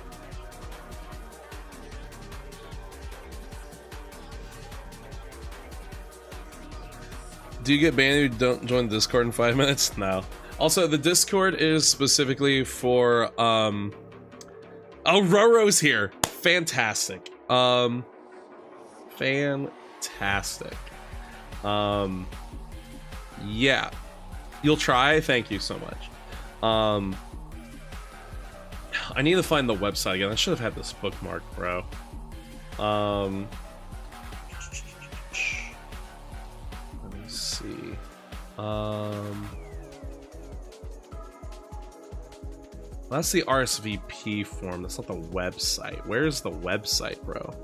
Do you get banned if you don't join the Discord in 5 minutes? No. Also, the Discord is specifically for, oh, Roro's here. Fantastic. Fantastic. Yeah. You'll try? Thank you so much. I need to find the website again. I should have had this bookmark, bro. Let me see. That's the RSVP form. That's not the website. Where's the website, bro?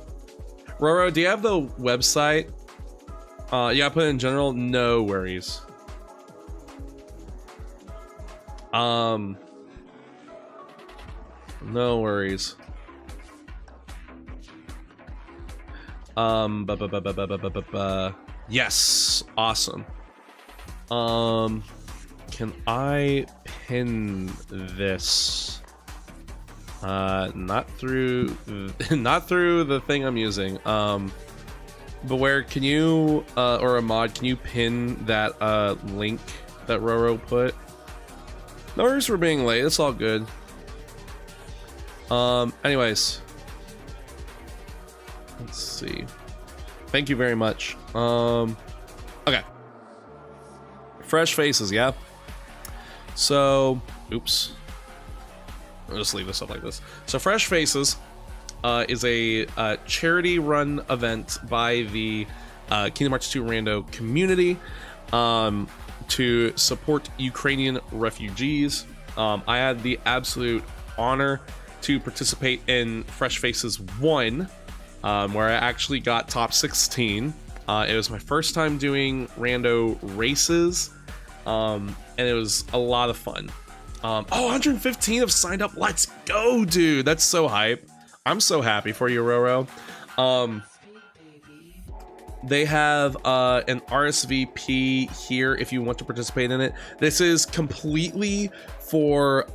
Roro, do you have the website? Yeah, put it in general. No worries. No worries. Yes, awesome. Can I pin this? Not through the thing I'm using. But where can you, or a mod, can you pin that link that Roro put? No worries for being late. It's all good. Anyways, let's see. Thank you very much. Okay. Fresh Faces, yeah. So, oops. I'll just leave this up like this. So, Fresh Faces is a charity-run event by the Kingdom Hearts 2 Rando community to support Ukrainian refugees. I had the absolute honor to participate in Fresh Faces 1, where I actually got top 16. It was my first time doing Rando races, and it was a lot of fun. Oh, 115 have signed up. Let's go, dude. That's so hype. I'm so happy for you, Roro. They have an RSVP here if you want to participate in it. This is completely for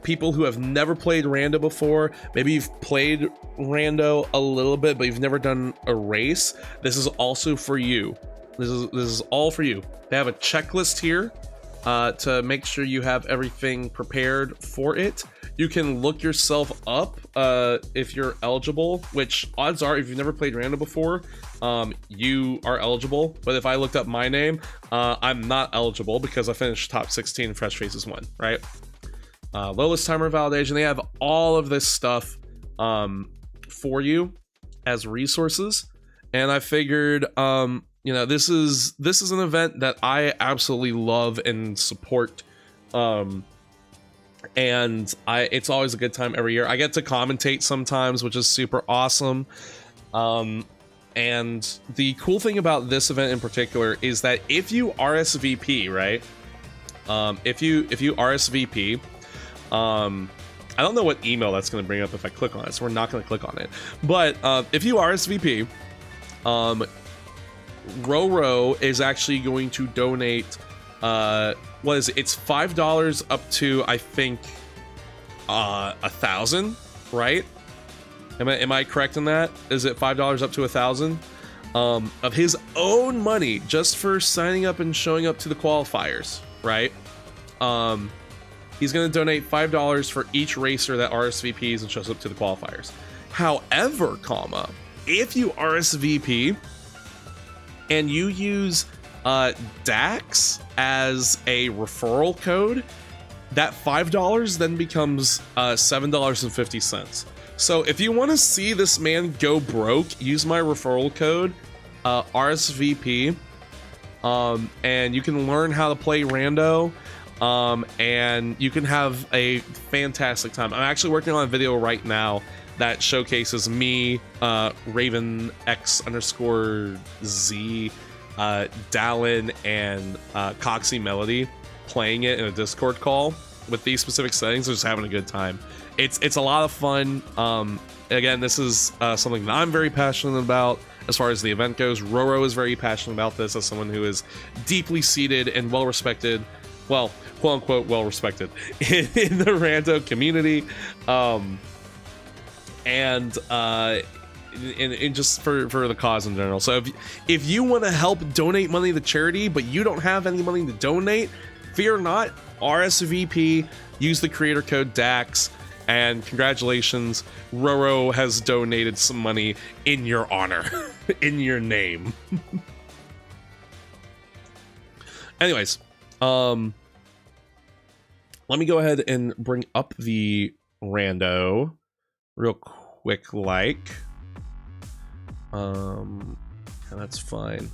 people who have never played Rando before. Maybe you've played Rando a little bit, but you've never done a race. This is also for you. This is all for you. They have a checklist here to make sure you have everything prepared for it. You can look yourself up if you're eligible, which odds are if you've never played Rando before, you are eligible. But if I looked up my name, I'm not eligible because I finished top 16 in Fresh Faces 1, right? Lowest timer validation. They have all of this stuff for you as resources. And I figured, you know, this is an event that I absolutely love and support. And it's always a good time every year. I get to commentate sometimes, which is super awesome. And the cool thing about this event in particular is that if you RSVP, right? If you RSVP, I don't know what email that's going to bring up if I click on it, so we're not going to click on it. But if you RSVP, Roro is actually going to donate. What is it? It's $5 up to, I think, 1,000, right? Am I correct in that? Is it $5 up to 1,000 of his own money just for signing up and showing up to the qualifiers, right? He's going to donate $5 for each racer that RSVPs and shows up to the qualifiers. However, if you RSVP and you use Dax as a referral code, that $5 then becomes $7.50. So if you want to see this man go broke, use my referral code, RSVP, and you can learn how to play Rando. and you can have a fantastic time. I'm actually working on a video right now that showcases me, Raven X_Z, Dallin, and Coxie Melody playing it in a Discord call with these specific settings. They're just having a good time. It's a lot of fun. Again, this is something that I'm very passionate about as far as the event goes. Roro is very passionate about this as someone who is deeply seated and well respected, well, quote unquote well respected in the rando community, and just for the cause in general. So if you want to help donate money to charity but you don't have any money to donate, fear not, RSVP, use the creator code DAX, and congratulations, Roro has donated some money in your honor, in your name. Anyways, let me go ahead and bring up the rando real quick, like. That's fine.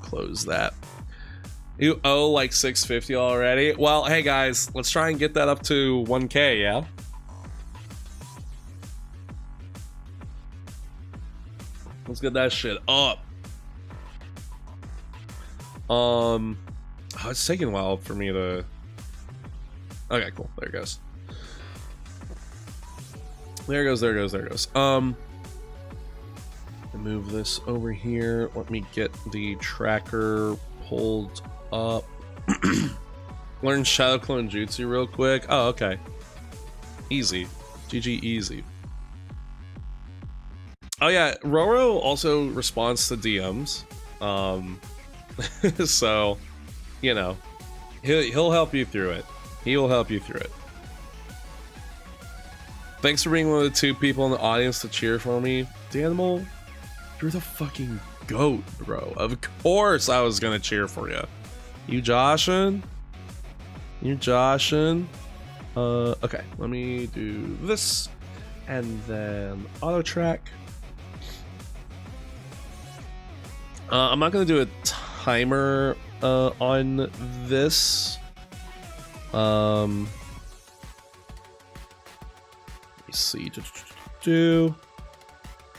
Close that. You owe like $650 already? Well, hey guys, let's try and get that up to 1K, yeah? Let's get that shit up. Oh, it's taking a while for me to... Okay, cool. There it goes. There it goes, there it goes, there it goes. Move this over here. Let me get the tracker pulled up. Learn Shadow Clone Jutsu real quick. Oh, okay. Easy. GG easy. Oh yeah, Roro also responds to DMs. So, you know, he'll help you through it. He will help you through it. Thanks for being one of the 2 people in the audience to cheer for me. Danimal, you're the fucking GOAT, bro. Of course I was gonna cheer for you. You joshin'? You joshin'? Okay, let me do this. And then auto track. I'm not gonna do a timer on this. Let me see.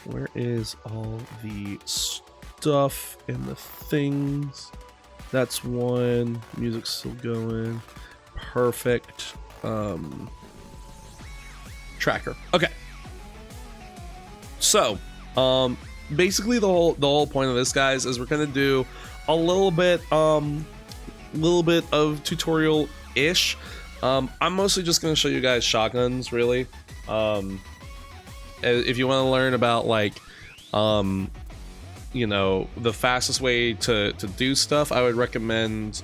Where is all the stuff and the things? That's one. Music's still going. Perfect. Tracker. Okay. So, basically the whole point of this, guys, is we're gonna do a little bit of tutorial-ish. I'm mostly just gonna show you guys shotguns, really. If you want to learn about, like, you know, the fastest way to do stuff, I would recommend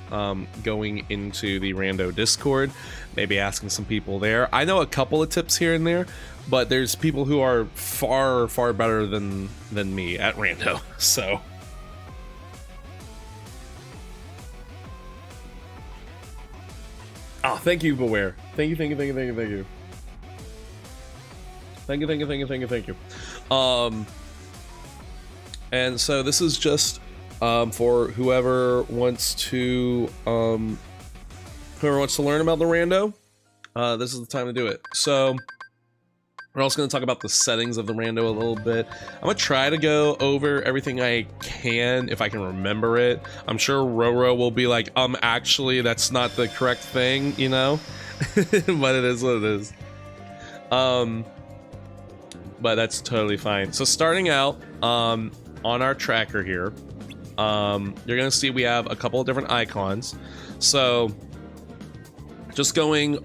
going into the Rando Discord, maybe asking some people there. I know a couple of tips here and there, but there's people who are far better than me at Rando. So oh, thank you, Beware. Thank you. Thank you. And so this is just for whoever wants to learn about the rando. This is the time to do it. So we're also going to talk about the settings of the rando a little bit. I'm going to try to go over everything I can if I can remember it. I'm sure Roro will be like, actually, that's not the correct thing, you know? But it is what it is. But that's totally fine. So starting out on our tracker here, you're gonna see we have a couple of different icons. So just going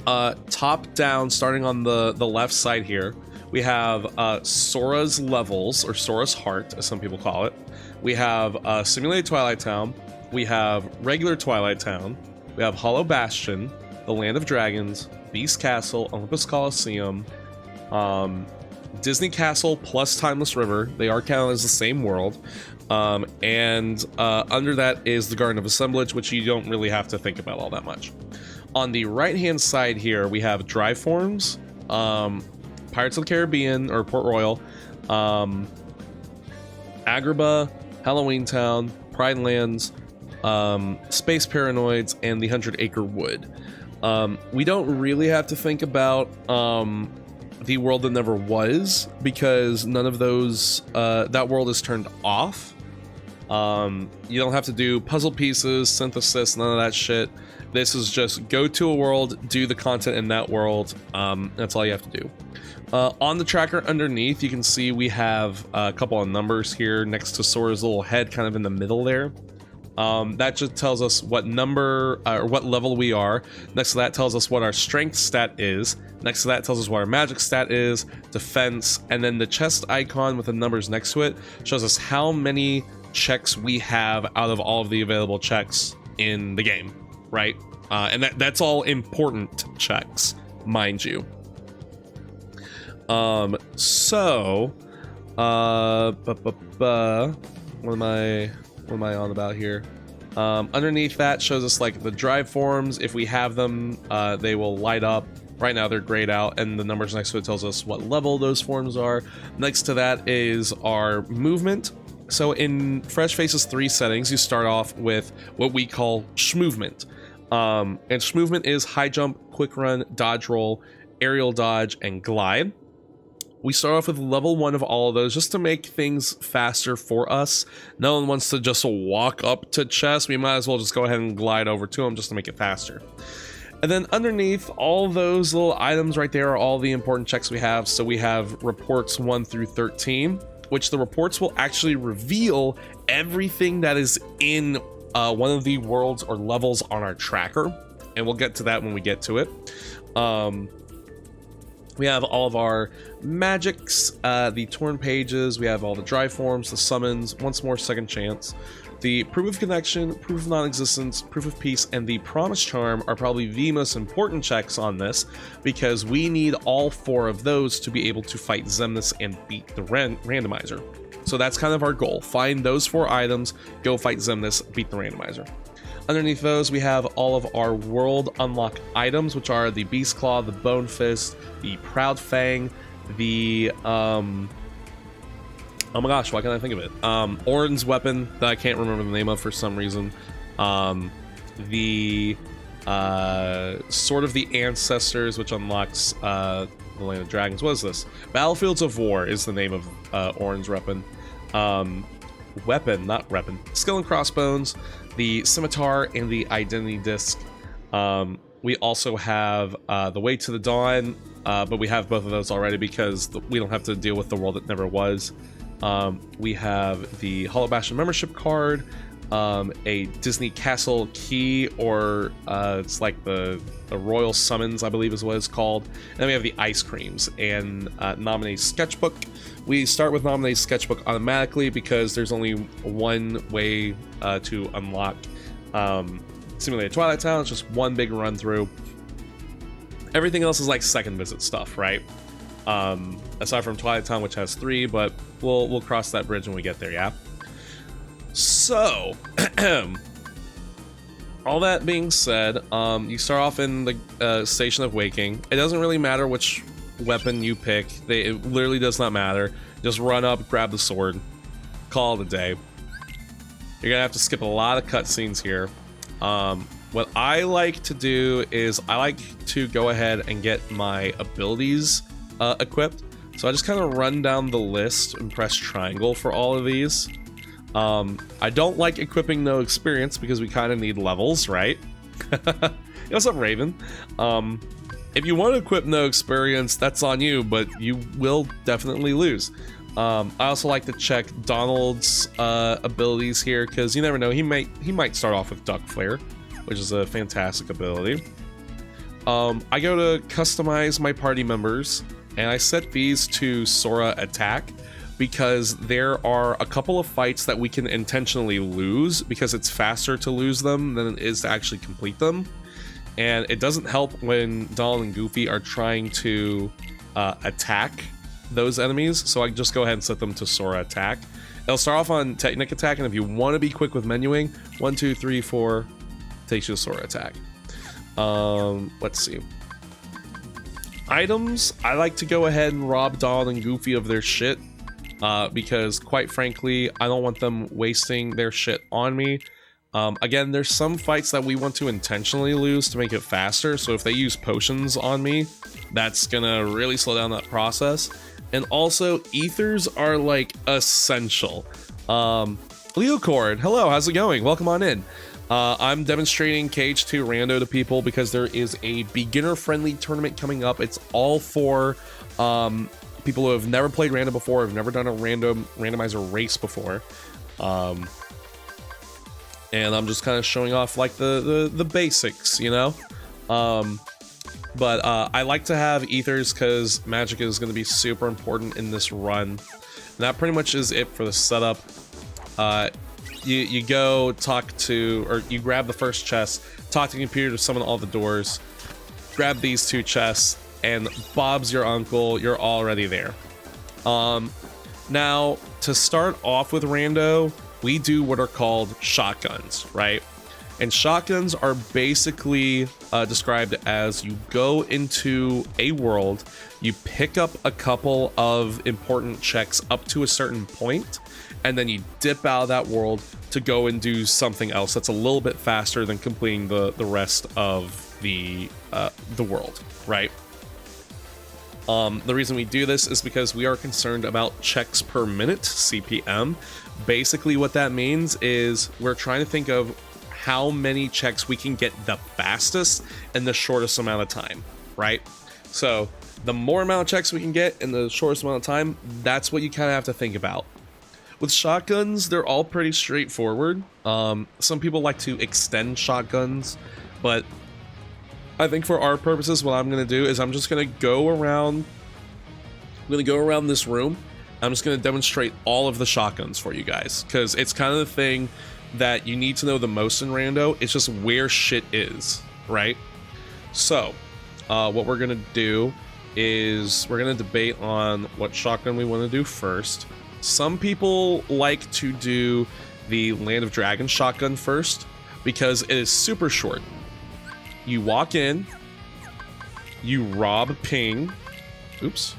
top down, starting on the left side here, we have Sora's Levels, or Sora's Heart, as some people call it. We have Simulated Twilight Town. We have Regular Twilight Town. We have Hollow Bastion, The Land of Dragons, Beast Castle, Olympus Coliseum, Disney Castle plus Timeless River. They are counted as the same world. And under that is the Garden of Assemblage, which you don't really have to think about all that much. On the right-hand side here, we have Drive Forms, Pirates of the Caribbean, or Port Royal, Agrabah, Halloween Town, Pride Lands, Space Paranoids, and the 100-Acre Wood. We don't really have to think about the world that never was, because none of those, that world is turned off. You don't have to do puzzle pieces, synthesis, none of that shit. This is just go to a world, do the content in that world. That's all you have to do. On the tracker underneath, you can see we have a couple of numbers here next to Sora's little head, kind of in the middle there. That just tells us what number or what level we are. Next to that tells us what our strength stat is. Next to that tells us what our magic stat is, defense, and then the chest icon with the numbers next to it shows us how many checks we have out of all of the available checks in the game, right? And that's all important checks, mind you. What am I on about here? Underneath that shows us like the drive forms. If we have them, they will light up. Right now they're grayed out, and the numbers next to it tells us what level those forms are. Next to that is our movement. So in Fresh Faces 3 settings, you start off with what we call shmovement. And shmovement is high jump, quick run, dodge roll, aerial dodge, and glide. We start off with level 1 of all of those just to make things faster for us. No one wants to just walk up to chests. We might as well just go ahead and glide over to them just to make it faster. And then underneath all those little items right there are all the important checks we have. So we have reports 1 through 13, which the reports will actually reveal everything that is in one of the worlds or levels on our tracker. And we'll get to that when we get to it. We have all of our magics, the torn pages, we have all the drive forms, the summons, once more second chance. The proof of connection, proof of non-existence, proof of peace, and the promise charm are probably the most important checks on this, because we need all 4 of those to be able to fight Xemnas and beat the randomizer. So that's kind of our goal. Find those 4 items, go fight Xemnas, beat the randomizer. Underneath those, we have all of our world unlock items, which are the Beast Claw, the Bone Fist, the Proud Fang, the, oh my gosh, why can't I think of it? Orin's weapon that I can't remember the name of for some reason. The Sword of the Ancestors, which unlocks the Land of Dragons. What is this? Battlefields of War is the name of Orin's weapon. Weapon, not weapon. Skill and Crossbones, the Scimitar, and the Identity Disc. We also have the Way to the Dawn, but we have both of those already because we don't have to deal with the world that never was. We have the Hollow Bastion membership card, a Disney Castle key, or it's like the Royal Summons, I believe is what it's called. And then we have the ice creams and Nominated Sketchbook. We start with Nominated Sketchbook automatically because there's only one way to unlock Simulated Twilight Town. It's just one big run through. Everything else is like second visit stuff, right? Aside from Twilight Town, which has 3, but we'll cross that bridge when we get there, yeah? So, all that being said, you start off in the Station of Waking. It doesn't really matter which weapon you pick. It literally does not matter. Just run up, grab the sword, call it a day. You're gonna have to skip a lot of cutscenes here. What I like to do is I like to go ahead and get my abilities equipped. So I just kind of run down the list and press triangle for all of these. I don't like equipping no experience because we kind of need levels, right? What's up, Raven? If you want to equip no experience, that's on you, but you will definitely lose. I also like to check Donald's abilities here because you never know, he might start off with Duck Flare, which is a fantastic ability. I go to customize my party members and I set these to Sora Attack because there are a couple of fights that we can intentionally lose because it's faster to lose them than it is to actually complete them. And it doesn't help when Donald and Goofy are trying to attack those enemies, so I just go ahead and set them to Sora Attack. It'll start off on Technic Attack, and if you want to be quick with menuing, 1, 2, 3, 4 takes you to Sora Attack. Let's see. Items, I like to go ahead and rob Donald and Goofy of their shit, because quite frankly, I don't want them wasting their shit on me. Again, there's some fights that we want to intentionally lose to make it faster. So if they use potions on me, that's gonna really slow down that process. And also, ethers are like essential. Leocord, hello, how's it going? Welcome on in. I'm demonstrating KH2 Rando to people because there is a beginner-friendly tournament coming up. It's all for people who have never played Rando before, have never done a randomizer race before. And I'm just kind of showing off like the basics, you know? But I like to have ethers because magic is going to be super important in this run. And that pretty much is it for the setup. You go talk to, or you grab the first chest, talk to the computer to summon all the doors, grab these 2 chests, and Bob's your uncle, you're already there. Now, to start off with Rando, we do what are called shotguns, right? And shotguns are basically described as you go into a world, you pick up a couple of important checks up to a certain point, and then you dip out of that world to go and do something else that's a little bit faster than completing the rest of the world, right? The reason we do this is because we are concerned about checks per minute, CPM. Basically what that means is we're trying to think of how many checks we can get the fastest in the shortest amount of time, right? So the more amount of checks we can get in the shortest amount of time, that's what you kind of have to think about. With shotguns, they're all pretty straightforward. Some people like to extend shotguns, but I think for our purposes, what I'm going to do is I'm just going to go around. I'm going to go around this room. I'm just going to demonstrate all of the shotguns for you guys, because it's kind of the thing that you need to know the most in Rando. It's just where shit is, right? So, what we're going to do is we're going to debate on what shotgun we want to do first. Some people like to do the Land of Dragons shotgun first because it is super short. You walk in, you rob Ping. Oops.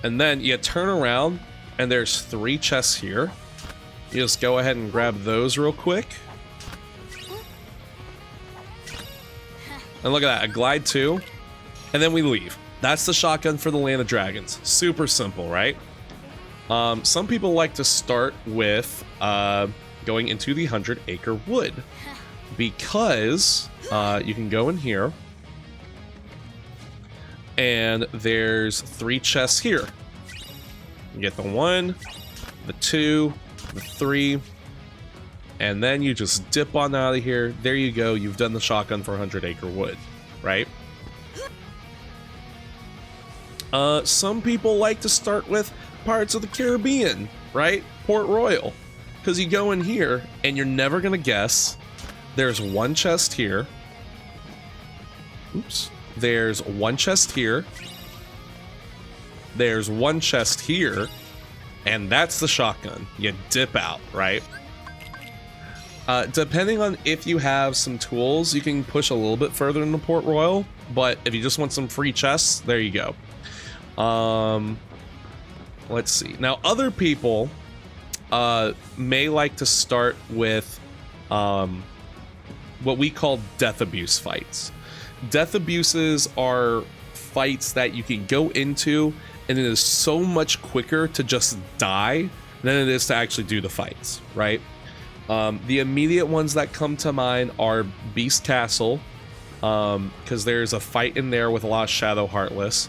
And then you turn around and there's 3 chests here. You just go ahead and grab those real quick. And look at that, a glide 2. And then we leave. That's the shotgun for the Land of Dragons. Super simple, right? Some people like to start with going into the 100-acre wood, because you can go in here and there's 3 chests here. You get the 1, the 2, the 3, and then you just dip on out of here. There you go. You've done the shotgun for 100-acre wood, right? Some people like to start with Pirates of the Caribbean, right? Port Royal. Because you go in here, and you're never going to guess. There's 1 chest here. Oops. There's 1 chest here. There's 1 chest here. And that's the shotgun. You dip out, right? Depending on if you have some tools, you can push a little bit further into Port Royal. But if you just want some free chests, there you go. Let's see. Now, other people may like to start with what we call death abuse fights. Death abuses are fights that you can go into, and it is so much quicker to just die than it is to actually do the fights, right? The immediate ones that come to mind are Beast Castle, because there's a fight in there with a lot of Shadow Heartless.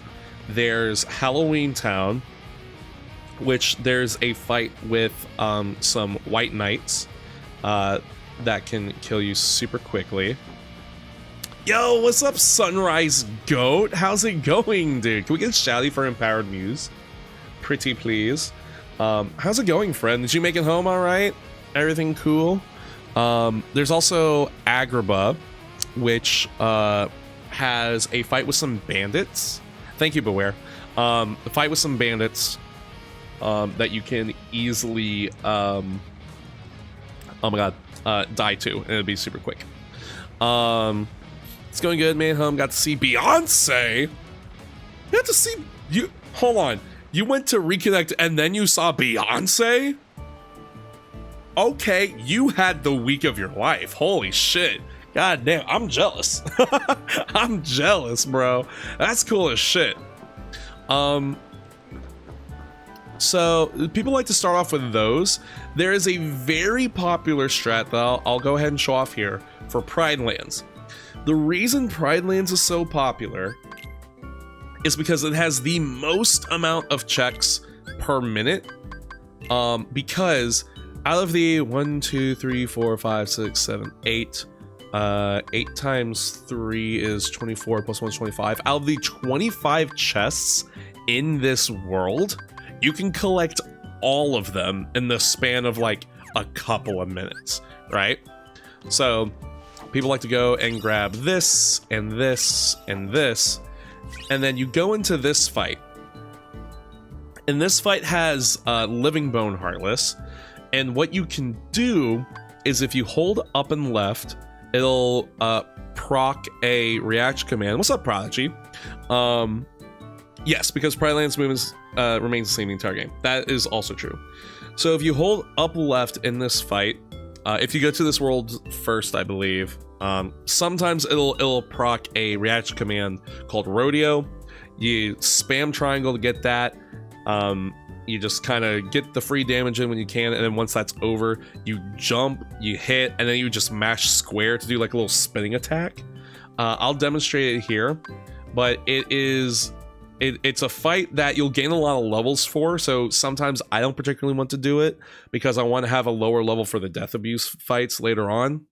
There's Halloween Town, which there's a fight with some White Knights that can kill you super quickly. Yo, what's up, Sunrise Goat? How's it going, dude? Can we get shouty for Empowered Muse? Pretty please. How's it going, friend? Did you make it home all right? Everything cool? There's also Agrabah, which has a fight with some bandits. Thank you, Beware. A fight with some bandits that you can easily, oh my god, die to, and it'll be super quick. It's going good, man. Got to see Beyonce. You got to see you. Hold on. You went to Reconnect and then you saw Beyonce? Okay, you had the week of your life. Holy shit. God damn, I'm jealous. I'm jealous, bro. That's cool as shit. So people like to start off with those. There is a very popular strat that I'll go ahead and show off here for Pride Lands. The reason Pride Lands is so popular is because it has the most amount of checks per minute. Because out of the 1, 2, 3, 4, 5, 6, 7, 8, 8 times 3 is 24 plus 1 is 25. Out of the 25 chests in this world, you can collect all of them in the span of like a couple of minutes, right? So people like to go and grab this and this and this, and then you go into this fight. And this fight has Living Bone Heartless, and what you can do is if you hold up and left, it'll proc a reaction command. What's up, Prodigy? Yes, because Pride Lands movements remains the same the entire game. That is also true. So if you hold up left in this fight, if you go to this world first, I believe, sometimes it'll proc a reaction command called Rodeo. You spam triangle to get that. You just kind of get the free damage in when you can, and then once that's over, you jump, you hit, and then you just mash square to do like a little spinning attack. I'll demonstrate it here, but it's a fight that you'll gain a lot of levels for, so sometimes I don't particularly want to do it because I want to have a lower level for the death abuse fights later on.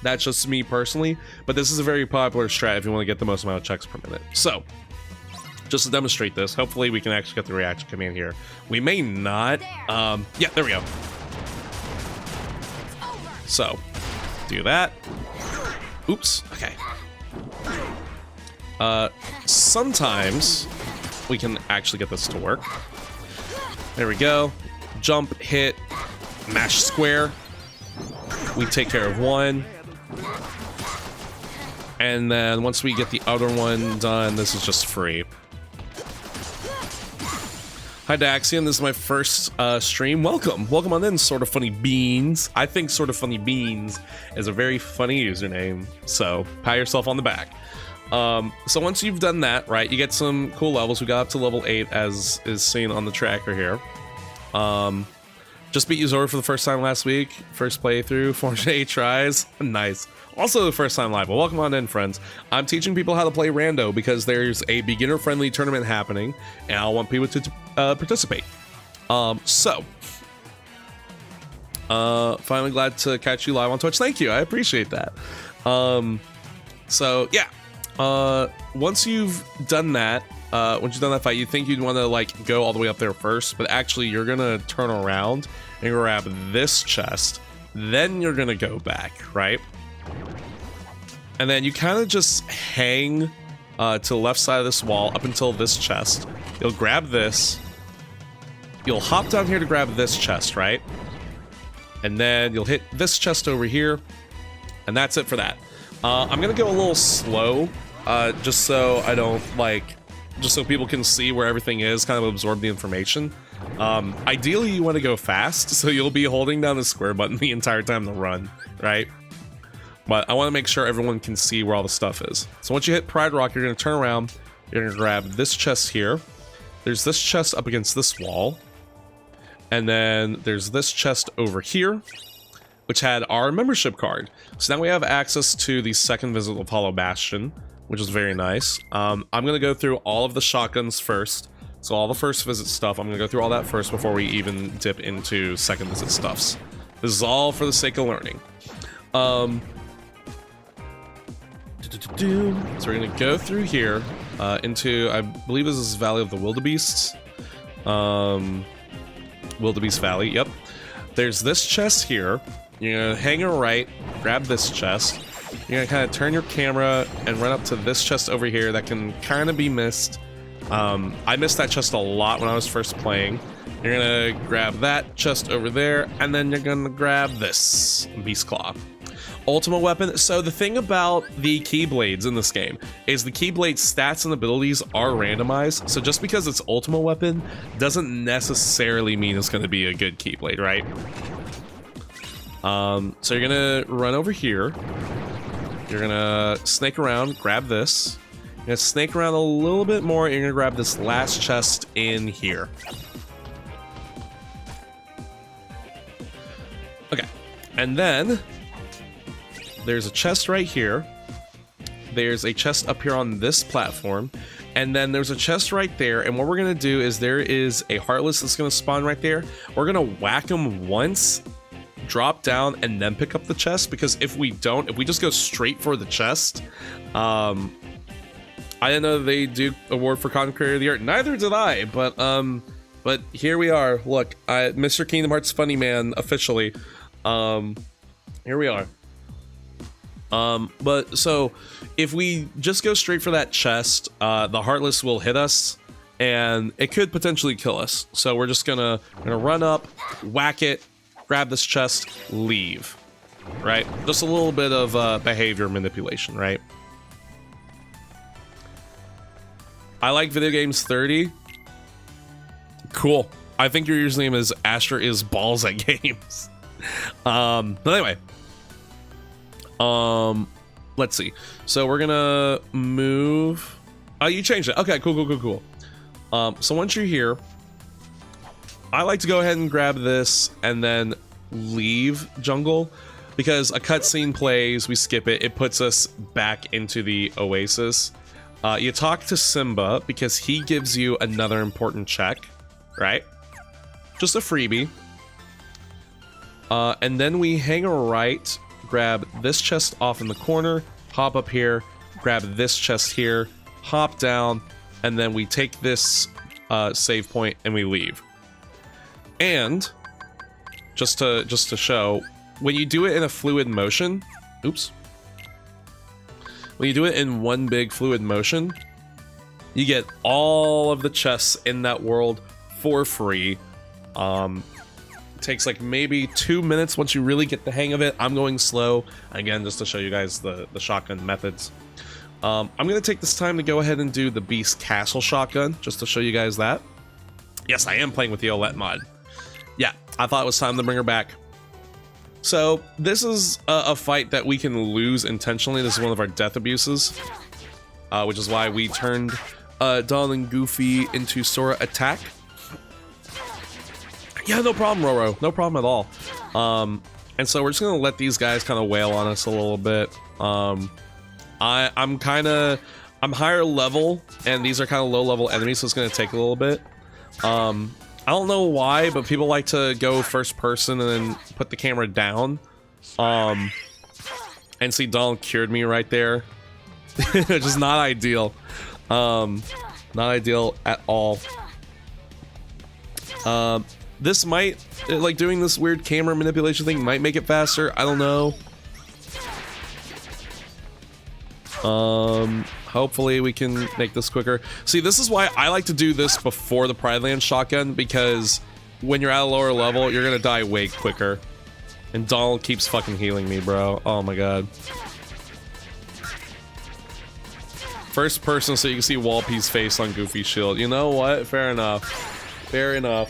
That's just me personally, but this is a very popular strat if you want to get the most amount of checks per minute. So just to demonstrate this, hopefully we can actually get the reaction command here. We may not. Yeah, there we go. So do that. Oops. Okay. Sometimes we can actually get this to work. There we go. Jump, hit, mash square. We take care of one. And then once we get the other one done, this is just free. Hi Daxian, this is my first stream. Welcome on in, Sort of Funny Beans. I think Sort of Funny Beans is a very funny username, so pat yourself on the back. So once you've done that, right, you get some cool levels. We got up to level 8 as is seen on the tracker here. Just beat Uzora for the first time last week. First playthrough, 408 tries. Nice. Also the first time live. Well, welcome on in, friends. I'm teaching people how to play Rando because there's a beginner-friendly tournament happening, and I want people to participate. Finally glad to catch you live on Twitch. Thank you. I appreciate that. So, yeah. Once you've done that, fight, you think you'd want to like go all the way up there first, but actually you're gonna turn around and grab this chest, then you're gonna go back, right? And then you kind of just hang to the left side of this wall up until this chest. You'll grab this, you'll hop down here to grab this chest, right? And then you'll hit this chest over here, and that's it for that. I'm gonna go a little slow, just so I don't just so people can see where everything is, kind of absorb the information. Ideally you want to go fast, so you'll be holding down the square button the entire time to run, right? But I want to make sure everyone can see where all the stuff is. So once you hit Pride Rock, you're going to turn around, you're going to grab this chest here. There's this chest up against this wall. And then there's this chest over here, which had our membership card. So now we have access to the second visit of Hollow Bastion, which is very nice. I'm going to go through all of the shotguns first. So all the first visit stuff, I'm going to go through all that first before we even dip into second visit stuffs. This is all for the sake of learning. So we're going to go through here into, I believe this is Valley of the Wildebeests. Wildebeest Valley, yep. There's this chest here. You're going to hang a right, grab this chest. You're going to kind of turn your camera and run up to this chest over here that can kind of be missed. I missed that chest a lot when I was first playing. You're going to grab that chest over there, and then you're going to grab this Beast Claw. Ultimate weapon. So the thing about the Keyblades in this game is the Keyblade stats and abilities are randomized. So just because it's ultimate weapon doesn't necessarily mean it's going to be a good Keyblade, right? So you're gonna run over here. You're gonna snake around, grab this. You're gonna snake around a little bit more. You're gonna grab this last chest in here. Okay, and then there's a chest right here. There's a chest up here on this platform. And then there's a chest right there. And what we're going to do is there is a Heartless that's going to spawn right there. We're going to whack him once, drop down, and then pick up the chest. Because if we don't, if we just go straight for the chest, I didn't know they do award for Content Creator of the Year. Neither did I. But here we are. Look, Mr. Kingdom Hearts Funny Man officially. Here we are. But so if we just go straight for that chest, the Heartless will hit us and it could potentially kill us. So we're just gonna run up, whack it, grab this chest, leave, right? Just a little bit of behavior manipulation, right? I like video games 30. Cool. I think your username is Asher is balls at games. But anyway. Let's see. So we're gonna move. Oh, you changed it. Okay, cool. So once you're here, I like to go ahead and grab this and then leave jungle because a cutscene plays, we skip it, it puts us back into the oasis. You talk to Simba because he gives you another important check, right? Just a freebie. And then we hang a right, grab this chest off in the corner, hop up here, grab this chest here, hop down, and then we take this save point and we leave. And just to show, when you do it in a fluid motion, oops. When you do it in one big fluid motion, you get all of the chests in that world for free. It takes like maybe 2 minutes once you really get the hang of it. I'm going slow, again, just to show you guys the shotgun methods. I'm going to take this time to go ahead and do the Beast Castle shotgun, just to show you guys that. Yes, I am playing with the Olette mod. Yeah, I thought it was time to bring her back. So this is a fight that we can lose intentionally. This is one of our death abuses, which is why we turned Donald and Goofy into Sora attack. Yeah, no problem, Roro. No problem at all. And so we're just gonna let these guys kind of wail on us a little bit. I'm higher level, and these are kind of low level enemies, so it's gonna take a little bit. I don't know why, but people like to go first person and then put the camera down. And see, Donald cured me right there. Just not ideal. Not ideal at all. This might, like, doing this weird camera manipulation thing might make it faster. I don't know. Hopefully we can make this quicker. See, this is why I like to do this before the Pride Land shotgun, because when you're at a lower level, you're gonna die way quicker. And Donald keeps fucking healing me, bro. Oh my god. First person so you can see Walpy's face on Goofy's shield. You know what? Fair enough. Fair enough.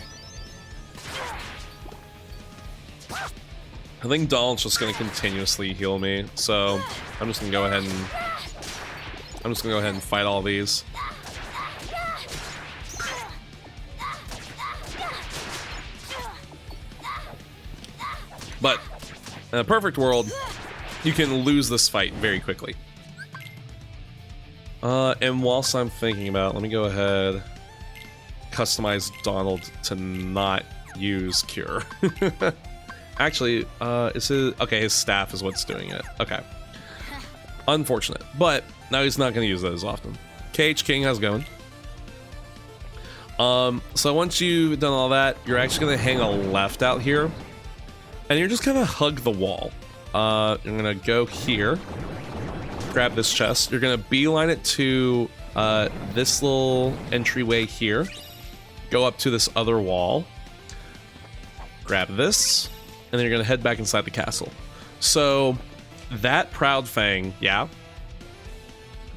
I think Donald's just gonna continuously heal me, so I'm just gonna go ahead and fight all these. But in a perfect world, you can lose this fight very quickly. And whilst I'm thinking about it, let me go ahead, customize Donald to not use Cure. Actually, is his, okay, his staff is what's doing it. Okay. Unfortunate, but now he's not going to use that as often. KH King, how's it going? So once you've done all that, you're actually going to hang a left out here, and you're just going to hug the wall. You're going to go here, grab this chest. You're going to beeline it to this little entryway here, go up to this other wall, grab this, and then you're going to head back inside the castle. So that Proud Fang, yeah,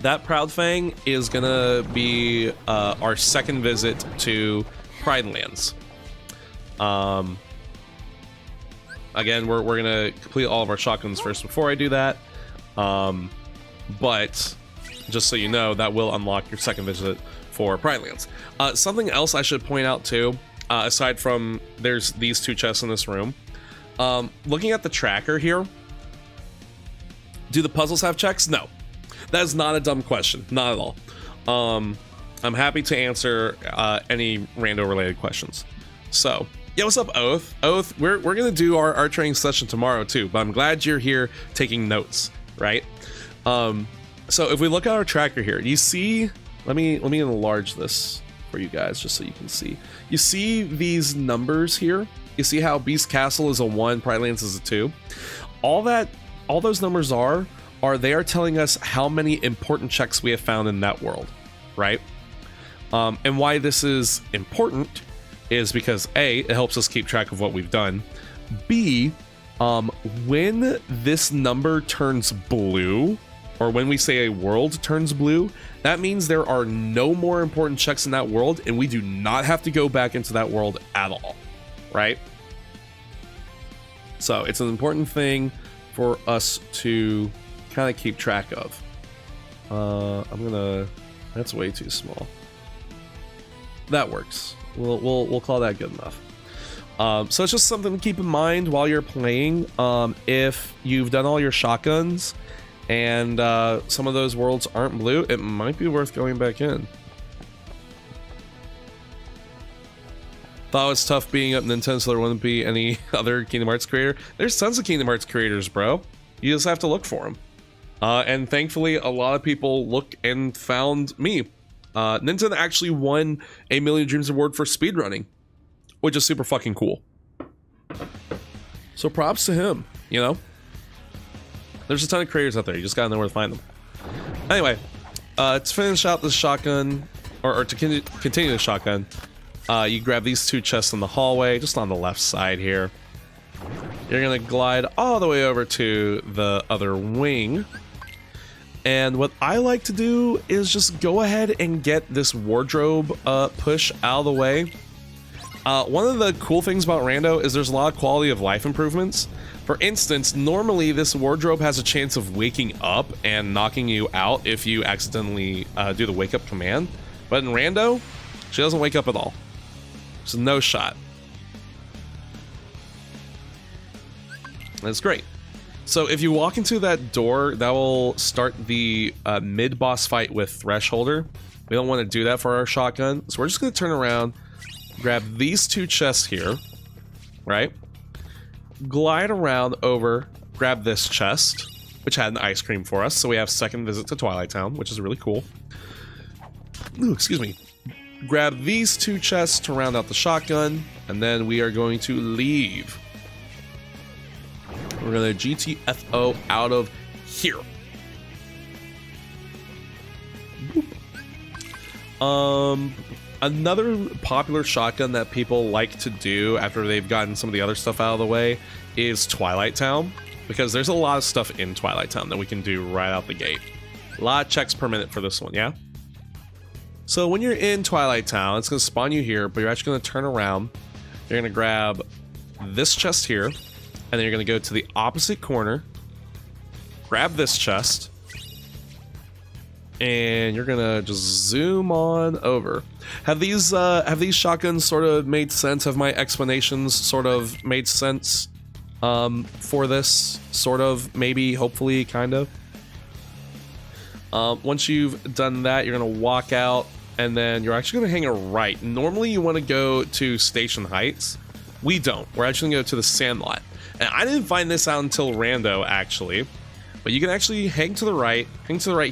that Proud Fang is gonna be our second visit to Pride Lands. Again, we're gonna complete all of our shotguns first before I do that. But just so you know, that will unlock your second visit for Pride Lands. Something else I should point out too, aside from there's these 2 chests in this room. Looking at the tracker here, do the puzzles have checks? No. That is not a dumb question. Not at all. I'm happy to answer any rando related questions. So, yeah, what's up, Oath? Oath, we're gonna do our training session tomorrow too, but I'm glad you're here taking notes, right? So if we look at our tracker here, you see, let me enlarge this for you guys just so you can see. You see these numbers here? You see how Beast Castle is a 1, Pride Lands is a 2? All those numbers are they are telling us how many important checks we have found in that world, right? And why this is important is because A, it helps us keep track of what we've done. B, when this number turns blue, or when we say a world turns blue, that means there are no more important checks in that world, and we do not have to go back into that world at all, right? So it's an important thing for us to kind of keep track of. That's way too small. That works. We'll call that good enough. So it's just something to keep in mind while you're playing. If you've done all your shotguns and some of those worlds aren't blue, it might be worth going back in. Thought it was tough being up Nintendo, so there wouldn't be any other Kingdom Hearts creator. There's tons of Kingdom Hearts creators, bro. You just have to look for them. And thankfully, a lot of people looked and found me. Nintendo actually won a Million Dreams Award for speedrunning, which is super fucking cool. So props to him, you know? There's a ton of creators out there, you just gotta know where to find them. Anyway, to finish out the shotgun, or to continue the shotgun, you grab these 2 chests in the hallway, just on the left side here. You're gonna glide all the way over to the other wing. And what I like to do is just go ahead and get this wardrobe push out of the way. One of the cool things about Rando is there's a lot of quality of life improvements. For instance, normally this wardrobe has a chance of waking up and knocking you out if you accidentally do the wake up command. But in Rando, she doesn't wake up at all. There's no shot. That's great. So if you walk into that door, that will start the mid-boss fight with Thresholder. We don't want to do that for our shotgun, so we're just going to turn around, grab these 2 chests here, right? Glide around over, grab this chest, which had an ice cream for us, so we have second visit to Twilight Town, which is really cool. Ooh, excuse me. Grab these 2 chests to round out the shotgun, and then we are going to leave. We're gonna GTFO out of here. Another popular shotgun that people like to do after they've gotten some of the other stuff out of the way is Twilight Town, because there's a lot of stuff in Twilight Town that we can do right out the gate. A lot of checks per minute for this one, yeah? So when you're in Twilight Town, it's gonna spawn you here, but you're actually gonna turn around. You're gonna grab this chest here, and then you're going to go to the opposite corner, grab this chest, and you're going to just zoom on over. Have these shotguns sort of made sense? Have my explanations sort of made sense for this? Sort of, maybe, hopefully, kind of. Once you've done that, you're going to walk out, and then you're actually going to hang a right. Normally, you want to go to Station Heights. We don't. We're actually going to go to the Sandlot. And I didn't find this out until Rando, actually. But you can actually hang to the right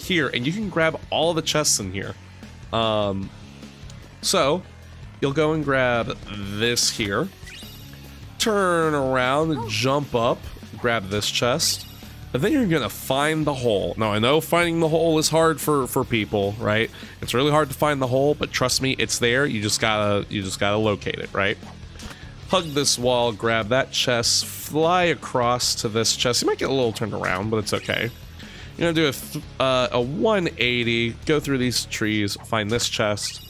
here, and you can grab all of the chests in here. So, you'll go and grab this here. Turn around, jump up, grab this chest. And then you're gonna find the hole. Now, I know finding the hole is hard for people, right? It's really hard to find the hole, but trust me, it's there. You just gotta locate it, right? hug this wall, grab that chest, fly across to this chest. You might get a little turned around, but it's okay. You're gonna do a 180, go through these trees, find this chest,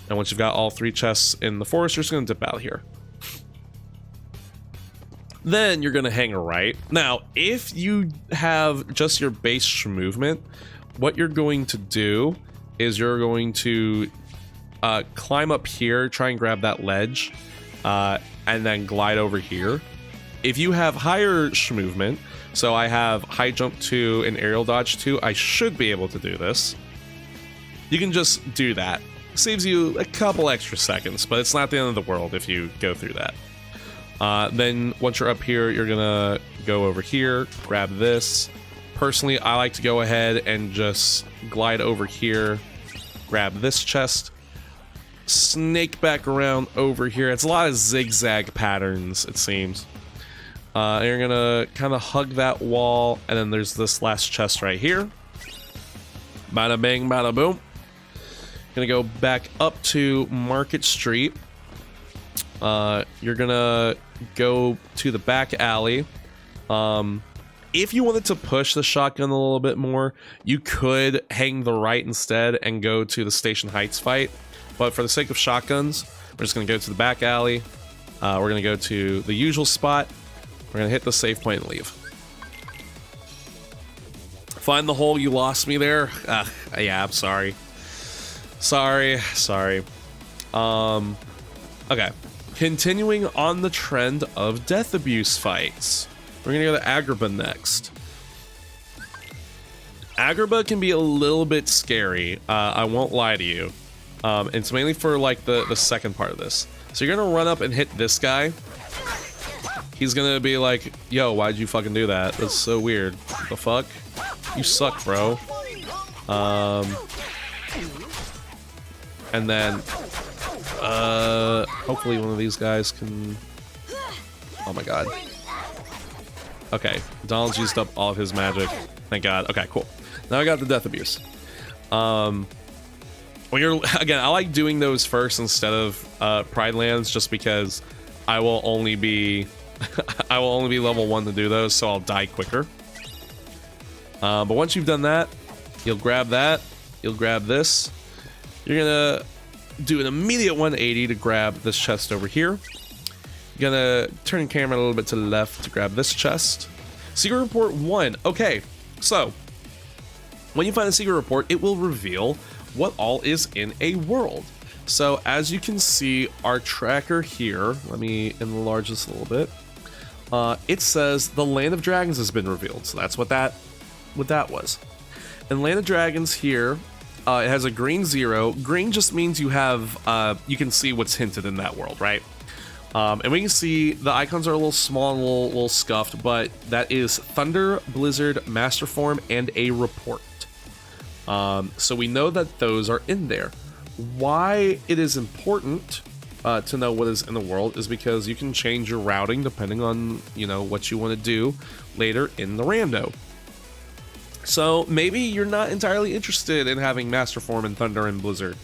and once you've got all 3 chests in the forest, you're just gonna dip out here. Then you're gonna hang a right. Now, if you have just your base movement, what you're going to do is you're going to climb up here, try and grab that ledge, and then glide over here. If you have higher movement, so I have high jump 2 and aerial dodge 2, I should be able to do this. You can just do that. Saves you a couple extra seconds, but it's not the end of the world if you go through that. Then once you're up here, you're gonna go over here, grab this. Personally, I like to go ahead and just glide over here, grab this chest, snake back around over here. It's a lot of zigzag patterns, it seems. And you're gonna kind of hug that wall, and then there's this last chest right here. Bada bang, bada boom. Gonna go back up to Market Street. You're gonna go to the back alley. If you wanted to push the shotgun a little bit more, you could hang the right instead and go to the Station Heights fight. But for the sake of shotguns, we're just gonna go to the back alley. We're gonna go to the usual spot. We're gonna hit the save point and leave. Find the hole, you lost me there. Yeah, I'm sorry. Sorry. Okay. Continuing on the trend of death abuse fights. We're gonna go to Agrabah next. Agrabah can be a little bit scary, I won't lie to you. It's mainly for like the second part of this. So you're gonna run up and hit this guy. He's gonna be like, yo, why'd you fucking do that? That's so weird. What the fuck? You suck, bro. And then hopefully one of these guys can... Oh my god. Okay, Donald's used up all of his magic. Thank god. Okay, cool. Now I got the death abuse. When you're... Again, I like doing those first instead of Pride Lands just because I will only be... I will only be level 1 to do those, so I'll die quicker. But once you've done that, you'll grab that. You'll grab this. You're gonna do an immediate 180 to grab this chest over here. You're gonna turn your camera a little bit to the left to grab this chest. Secret report 1. Okay, so when you find a secret report, it will reveal what all is in a world. So as you can see, our tracker here, let me enlarge this a little bit. It says the Land of Dragons has been revealed. So that's what that was. And Land of Dragons here, it has a green 0. Green just means you have, you can see what's hinted in that world, right? And we can see the icons are a little small and a little scuffed, but that is Thunder, Blizzard, Master Form, and a report. So we know that those are in there. Why it is important to know what is in the world is because you can change your routing depending on, you know, what you want to do later in the rando. So maybe you're not entirely interested in having Master Form and Thunder and Blizzard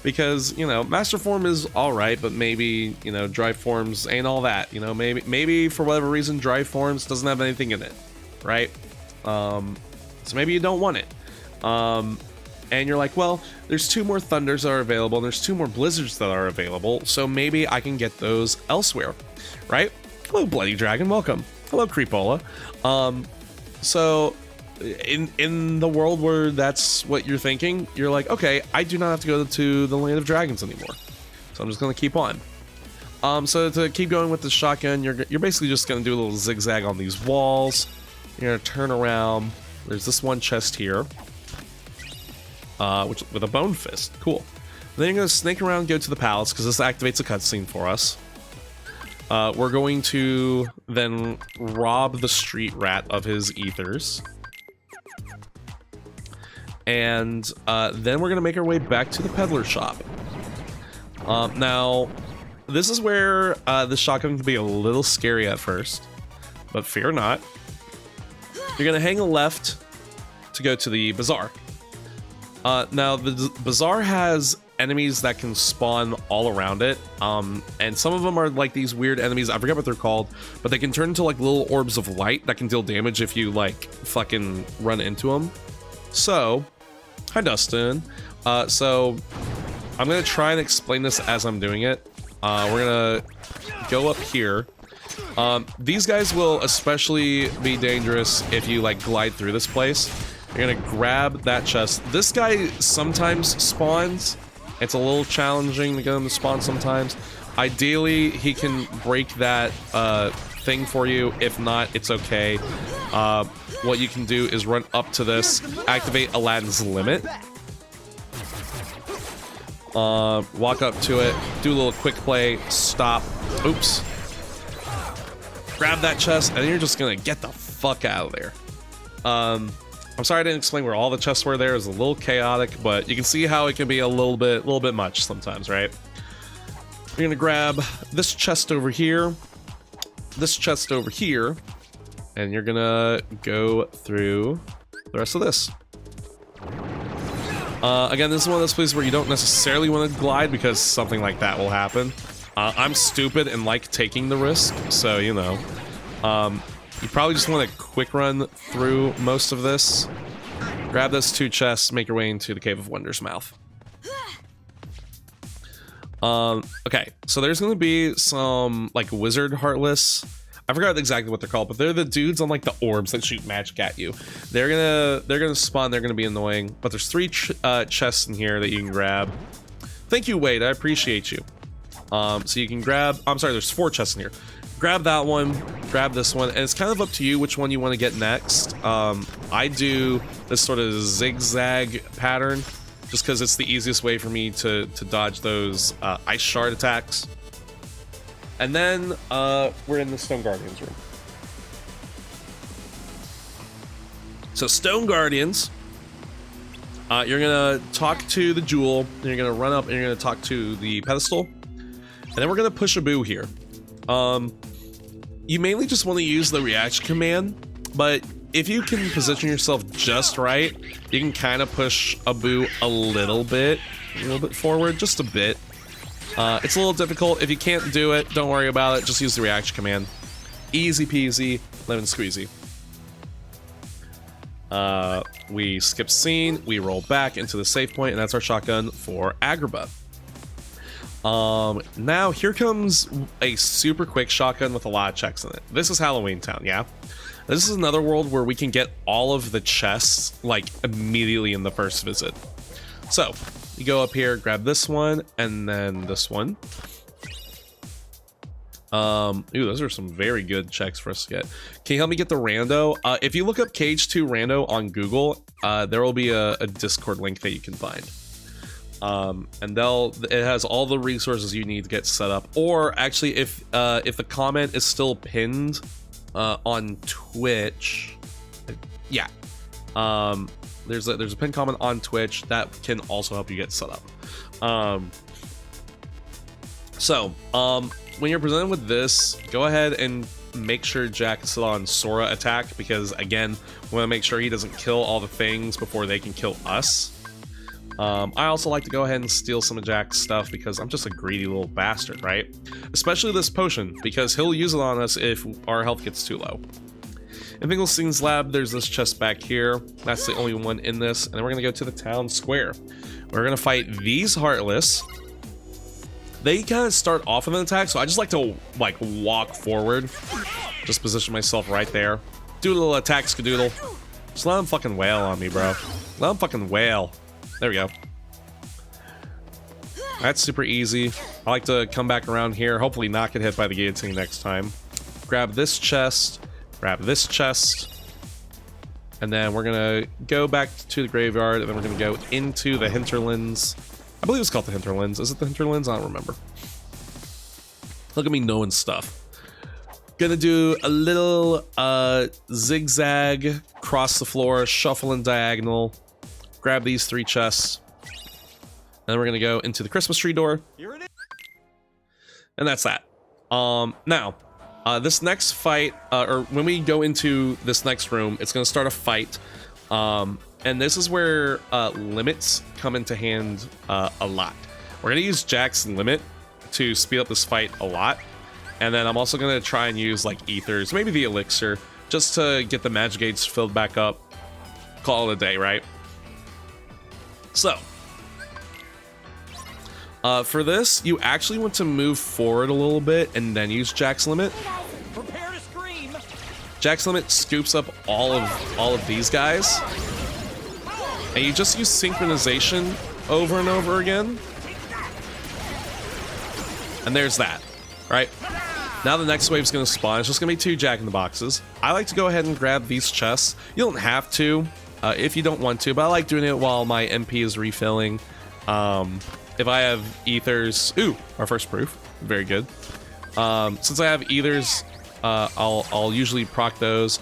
because, you know, Master Form is all right, but maybe, you know, Drive Forms ain't all that. You know, maybe for whatever reason Drive Forms doesn't have anything in it, right? So maybe you don't want it. And you're like, well, there's 2 more Thunders that are available, and there's 2 more Blizzards that are available, so maybe I can get those elsewhere, right? Hello, Bloody Dragon, welcome. Hello, Creepola. So, in the world where that's what you're thinking, you're like, okay, I do not have to go to the Land of Dragons anymore, so I'm just gonna keep on. So to keep going with the shotgun, you're basically just gonna do a little zigzag on these walls. You're gonna turn around. There's this one chest here. Which with a bone fist, cool. Then you're gonna snake around, go to the palace because this activates a cutscene for us. We're going to then rob the street rat of his ethers, and then we're gonna make our way back to the peddler shop. Now, this is where the shotgun can be a little scary at first, but fear not. You're gonna hang a left to go to the bazaar. Now, the bazaar has enemies that can spawn all around it. And some of them are like these weird enemies. I forget what they're called, but they can turn into like little orbs of light that can deal damage if you like fucking run into them. So, hi Dustin. So I'm gonna try and explain this as I'm doing it. We're gonna go up here. These guys will especially be dangerous if you like glide through this place. You're gonna grab that chest. This guy sometimes spawns. It's a little challenging to get him to spawn sometimes. Ideally, he can break that thing for you. If not, it's okay. What you can do is run up to this, activate Aladdin's Limit. Walk up to it, do a little quick play, stop. Oops. Grab that chest, and then you're just gonna get the fuck out of there. I'm sorry I didn't explain where all the chests were there. It was a little chaotic, but you can see how it can be a little bit much sometimes, right? You're gonna grab this chest over here, this chest over here, and you're gonna go through the rest of this. Again, this is one of those places where you don't necessarily want to glide because something like that will happen. I'm stupid and like taking the risk, so you know. You probably just want to quick run through most of this. Grab those 2 chests, make your way into the Cave of Wonder's mouth. Okay, so there's gonna be some like wizard heartless. I forgot exactly what they're called, but they're the dudes on like the orbs that shoot magic at you. They're gonna spawn. They're gonna be annoying. But there's 3 chests in here that you can grab. Thank you, Wade. I appreciate you. So you can grab. I'm sorry. There's 4 chests in here. Grab that one, grab this one, and it's kind of up to you which one you want to get next. I do this sort of zigzag pattern just because it's the easiest way for me to dodge those ice shard attacks. And then we're in the Stone Guardians room. So Stone Guardians, you're gonna talk to the jewel, and you're gonna run up and you're gonna talk to the pedestal, and then we're gonna push a boo here. You mainly just want to use the reaction command, but if you can position yourself just right, you can kind of push a boo a little bit forward, just a bit. It's a little difficult. If you can't do it, don't worry about it. Just use the reaction command. Easy peasy, lemon squeezy. We skip scene, we roll back into the save point, and that's our shotgun for Agrabah. Now here comes a super quick shotgun with a lot of checks in it. This is Halloween Town, yeah? This is another world where we can get all of the chests like immediately in the first visit. So you go up here, grab this one, and then this one. Ooh, those are some very good checks for us to get. Can you help me get the rando? If you look up KH Rando on Google, there will be a Discord link that you can find. And it has all the resources you need to get set up. Or actually, if the comment is still pinned on Twitch, yeah, there's a pinned comment on Twitch that can also help you get set up. When you're presented with this, go ahead and make sure Jack is still on Sora attack, because again, we want to make sure he doesn't kill all the things before they can kill us. I also like to go ahead and steal some of Jack's stuff because I'm just a greedy little bastard, right? Especially this potion, because he'll use it on us if our health gets too low. In Finkelstein's lab, there's this chest back here. That's the only one in this. And then we're going to go to the town square. We're going to fight these Heartless. They kind of start off with an attack, so I just like to walk forward. Just position myself right there. Do a little attack skadoodle. Just let him fucking wail on me, bro. Let him fucking wail. There we go. That's super easy. I like to come back around here, hopefully not get hit by the guillotine next time. Grab this chest, grab this chest, and then we're gonna go back to the graveyard, and then we're gonna go into the hinterlands. I believe it's called the hinterlands. Is it the hinterlands? I don't remember. Look at me knowing stuff. Gonna do a little zigzag, cross the floor, shuffle and diagonal. Grab these 3 chests. And then we're gonna go into the Christmas tree door. And that's that. Now, this next fight, or when we go into this next room, it's gonna start a fight. and this is where limits come into hand a lot. We're gonna use Jack's limit to speed up this fight a lot, and then I'm also gonna try and use like ethers, maybe the elixir, just to get the magic gates filled back up. Call it a day, right? So for this, you actually want to move forward a little bit and then use Jack's limit. Prepare to scream. Jack's limit scoops up all of these guys, and you just use synchronization over and over again. And there's that, right? Now the next wave's gonna spawn. It's just gonna be 2 Jack in the Boxes. I like to go ahead and grab these chests. You don't have to if you don't want to, but I like doing it while my MP is refilling. If I have ethers, ooh, our first proof, very good. Since I have ethers, I'll usually proc those,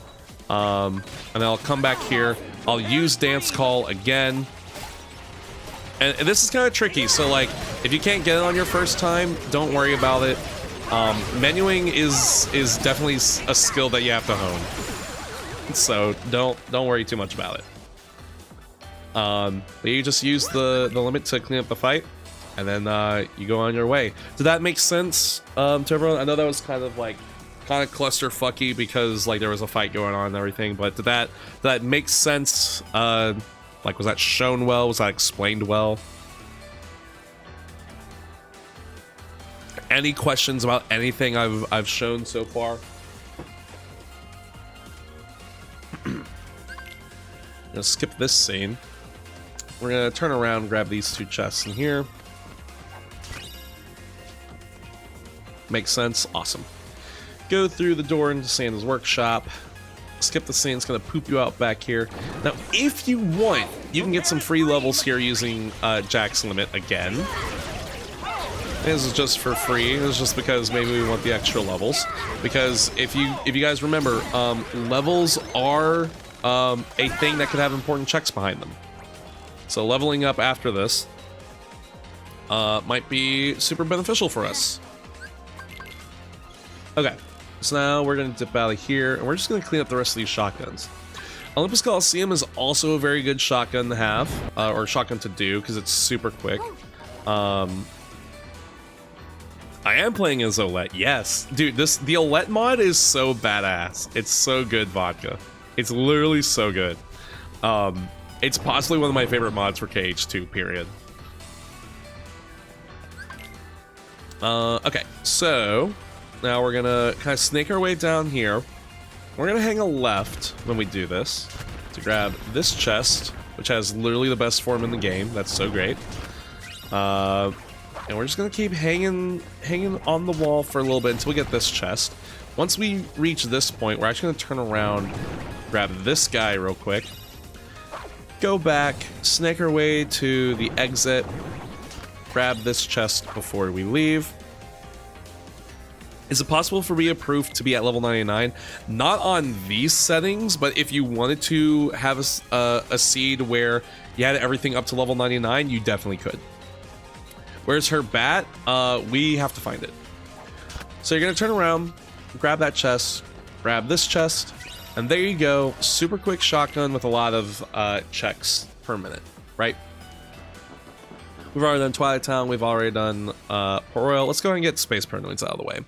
and then I'll come back here. I'll use Dance Call again, and this is kind of tricky. So like, if you can't get it on your first time, don't worry about it. Menuing is definitely a skill that you have to hone, so don't worry too much about it. But you just use the limit to clean up the fight, and then you go on your way. Did that make sense to everyone? I know that was kind of clusterfucky because like there was a fight going on and everything, but did that make sense? Like, was that shown well? Was that explained well? Any questions about anything I've shown so far? Let's skip this scene. We're gonna turn around, grab these 2 chests in here. Makes sense. Awesome. Go through the door into Santa's workshop. Skip the scene. It's gonna poop you out back here. Now, if you want, you can get some free levels here using Jack's limit again. This is just for free. It's just because maybe we want the extra levels. Because if you guys remember, levels are a thing that could have important checks behind them. So leveling up after this might be super beneficial for us. Okay, so now we're going to dip out of here, and we're just going to clean up the rest of these shotguns. Olympus Coliseum is also a very good shotgun to have, or shotgun to do, because it's super quick. I am playing as Olette, yes. Dude, the Olette mod is so badass. It's so good, vodka. It's literally so good. It's possibly one of my favorite mods for KH2, period. Okay, so now we're gonna kind of snake our way down here. We're gonna hang a left when we do this to grab this chest, which has literally the best form in the game. That's so great. And we're just gonna keep hanging on the wall for a little bit until we get this chest. Once we reach this point, we're actually gonna turn around, grab this guy real quick, go back, snake our way to the exit, grab this chest before we leave. Is it possible for Be Approved to be at level 99? Not on these settings, but if you wanted to have a seed where you had everything up to level 99, you definitely could. Where's her bat? We have to find it. So you're gonna turn around, grab that chest, grab this chest, and there you go. Super quick shotgun with a lot of checks per minute, right? We've already done Twilight Town, we've already done Port Royal. Let's go ahead and get Space Paranoids out of the way.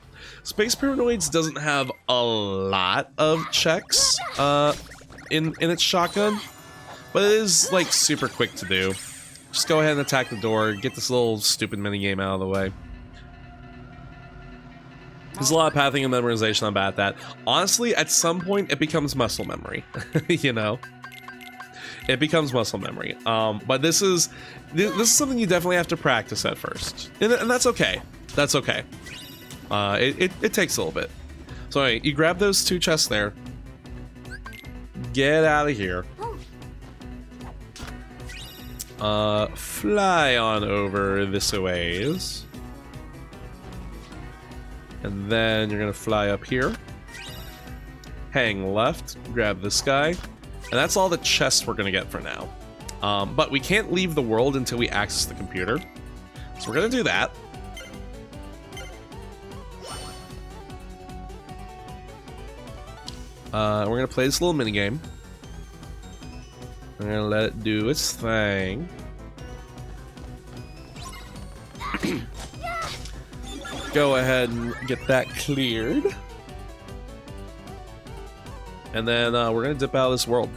Space Paranoids doesn't have a lot of checks in its shotgun, but it is like super quick to do. Just go ahead and attack the door, get this little stupid minigame out of the way. There's a lot of pathing and memorization. I'm bad at that. Honestly, at some point, it becomes muscle memory. You know? It becomes muscle memory. But this is something you definitely have to practice at first. And that's okay. That's okay. It takes a little bit. So anyway, you grab those 2 chests there. Get out of here. Fly on over this a ways. And then you're gonna fly up here. Hang left, grab this guy. And that's all the chests we're gonna get for now. But we can't leave the world until we access the computer. So we're gonna do that. We're gonna play this little minigame. I'm gonna let it do its thing. Go ahead and get that cleared. And then we're gonna dip out of this world.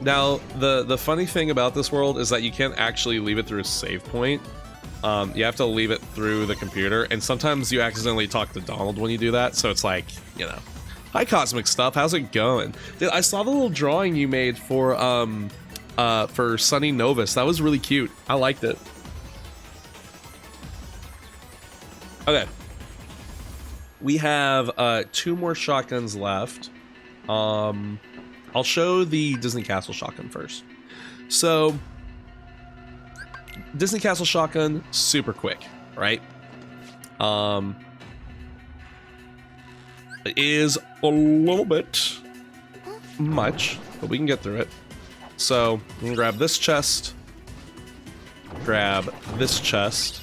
Now the funny thing about this world is that you can't actually leave it through a save point. You have to leave it through the computer, and sometimes you accidentally talk to Donald when you do that, so it's like, you know. Hi Cosmic Stuff, how's it going? Dude, I saw the little drawing you made for Sunny Novus. That was really cute. I liked it. Okay. We have 2 more shotguns left. I'll show the Disney Castle shotgun first. So, Disney Castle shotgun, super quick, right? It is a little bit much, but we can get through it. So, I'm gonna grab this chest, grab this chest.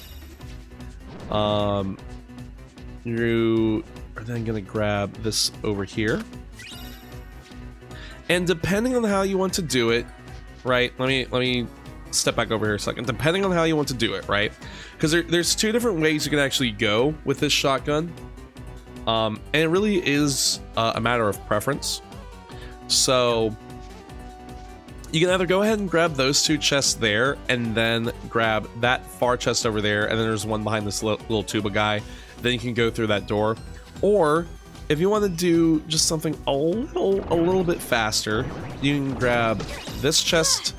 You are then gonna grab this over here. And depending on how you want to do it, right? Let me step back over here a second. Depending on how you want to do it, right? Because there's 2 different ways you can actually go with this shotgun. And it really is a matter of preference. So you can either go ahead and grab those 2 chests there, and then grab that far chest over there, and then there's one behind this little tuba guy. Then you can go through that door. Or if you want to do just something a little bit faster, you can grab this chest,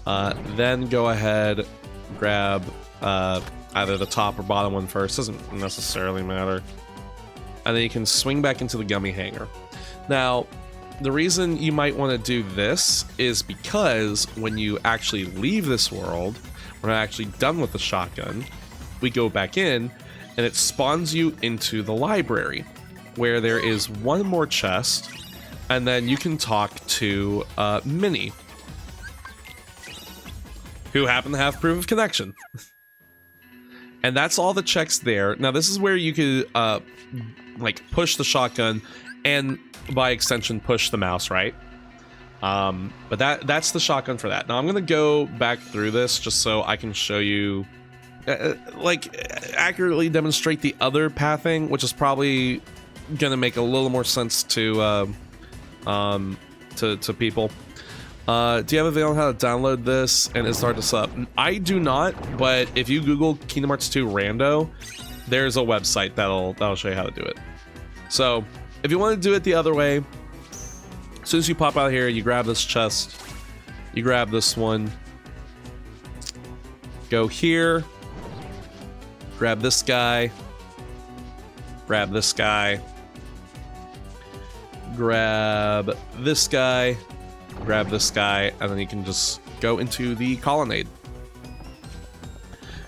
then go ahead, grab either the top or bottom one first, doesn't necessarily matter. And then you can swing back into the gummy hanger. Now, the reason you might want to do this is because when you actually leave this world, we're not actually done with the shotgun, we go back in, and it spawns you into the library, where there is 1 more chest, and then you can talk to Minnie, who happen to have proof of connection. And that's all the checks there. Now, this is where you could, like, push the shotgun, and by extension, push the mouse, right? But that's the shotgun for that. Now, I'm going to go back through this just so I can show you, like, accurately demonstrate the other pathing, which is probably going to make a little more sense to people. Do you have a video on how to download this and start this up? I do not, but if you Google Kingdom Hearts 2 Rando, there's a website that'll show you how to do it. So, if you want to do it the other way, as soon as you pop out here, you grab this chest, you grab this one, go here, grab this guy, grab this guy, grab this guy, grab this guy, and then you can just go into the colonnade.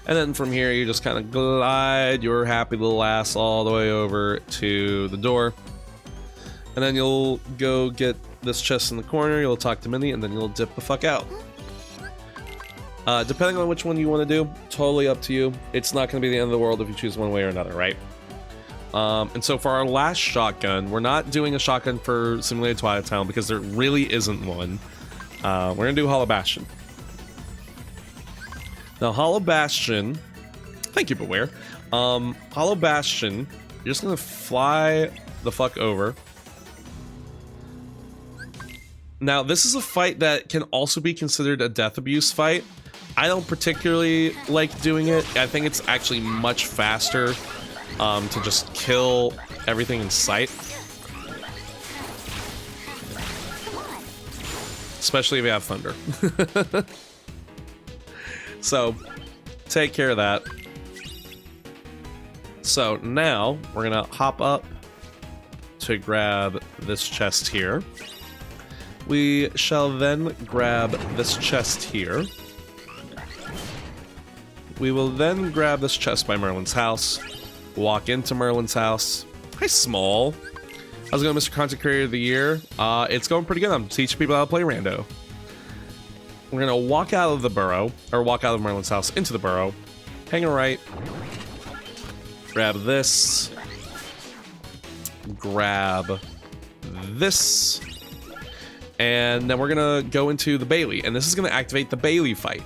And then from here, you just kind of glide your happy little ass all the way over to the door. And then you'll go get this chest in the corner, you'll talk to Minnie, and then you'll dip the fuck out. Depending on which one you want to do, totally up to you. It's not going to be the end of the world if you choose one way or another, right? And so for our last shotgun, we're not doing a shotgun for Simulated Twilight Town because there really isn't one. We're going to do Hollow Bastion. Now, Hollow Bastion... Thank you, Beware. Hollow Bastion, you're just going to fly the fuck over. Now, this is a fight that can also be considered a death abuse fight. I don't particularly like doing it. I think it's actually much faster to just kill everything in sight. Especially if you have thunder. So, take care of that. So, now, we're gonna hop up to grab this chest here. We shall then grab this chest here. We will then grab this chest by Merlin's house, walk into Merlin's house. Hi, Small. How's it going, Mr. Content Creator of the Year? It's going pretty good. I'm teaching people how to play Rando. We're gonna walk out of the burrow, or walk out of Merlin's house into the burrow, hang a right, grab this, grab this. And then we're gonna go into the Bailey, and this is gonna activate the Bailey fight.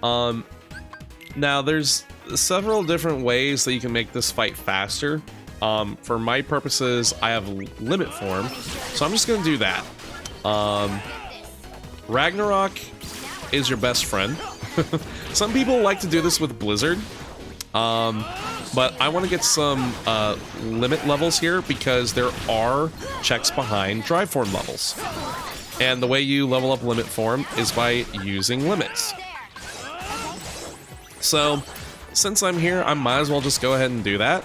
Now there's several different ways that you can make this fight faster. For my purposes, I have limit form, so I'm just gonna do that. Ragnarok is your best friend. Some people like to do this with Blizzard, but I want to get some limit levels here because there are checks behind drive form levels. And the way you level up limit form is by using limits. So, since I'm here, I might as well just go ahead and do that.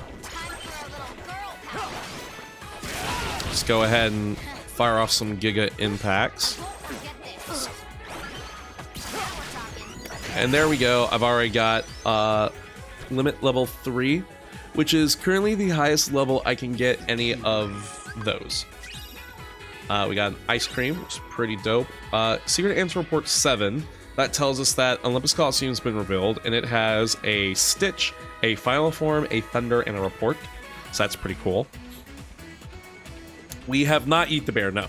Just go ahead and fire off some Giga Impacts. And there we go. I've already got limit level 3, which is currently the highest level I can get any of those. We got an Ice Cream, which is pretty dope. Secret Answer Report 7. That tells us that Olympus Coliseum's been revealed, and it has a Stitch, a Final Form, a Thunder, and a Report. So that's pretty cool. We have not Eat the Bear, no.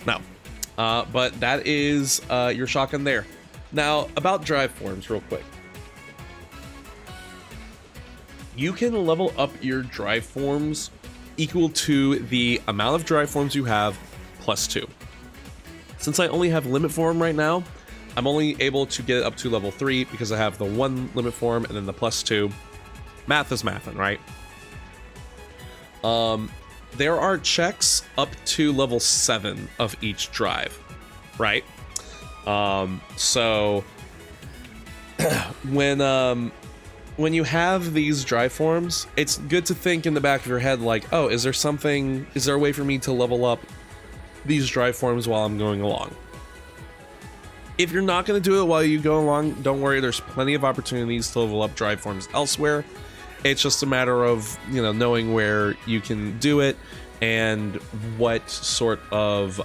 No. But that is your shotgun there. Now, about drive forms, real quick. You can level up your drive forms equal to the amount of drive forms you have plus 2. Since I only have limit form right now, I'm only able to get it up to level 3 because I have the 1 limit form and then the plus 2. Math is mathin', right? There are checks up to level 7 of each drive, right? So when you have these drive forms, it's good to think in the back of your head like, oh, is there a way for me to level up these drive forms while I'm going along? If you're not going to do it while you go along, don't worry, there's plenty of opportunities to level up drive forms elsewhere. It's just a matter of, knowing where you can do it and what sort of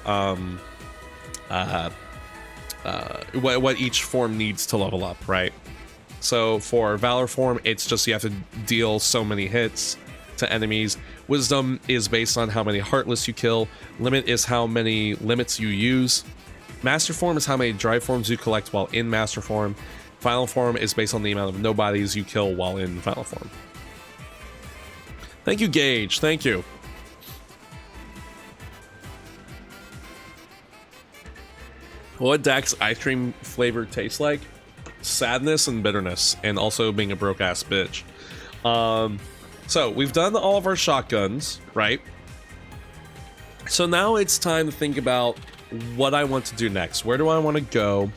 what each form needs to level up, right? So for Valor form, it's just you have to deal so many hits to enemies. Wisdom is based on how many Heartless you kill. Limit is how many limits you use. Master form is how many drive forms you collect while in Master form. Final form is based on the amount of nobodies you kill while in Final form. Thank you, Gage. Thank you. What Dax ice cream flavor tastes like? Sadness and bitterness, and also being a broke ass bitch. So we've done all of our shotguns, right? So now it's time to think about what I want to do next. Where do I want to go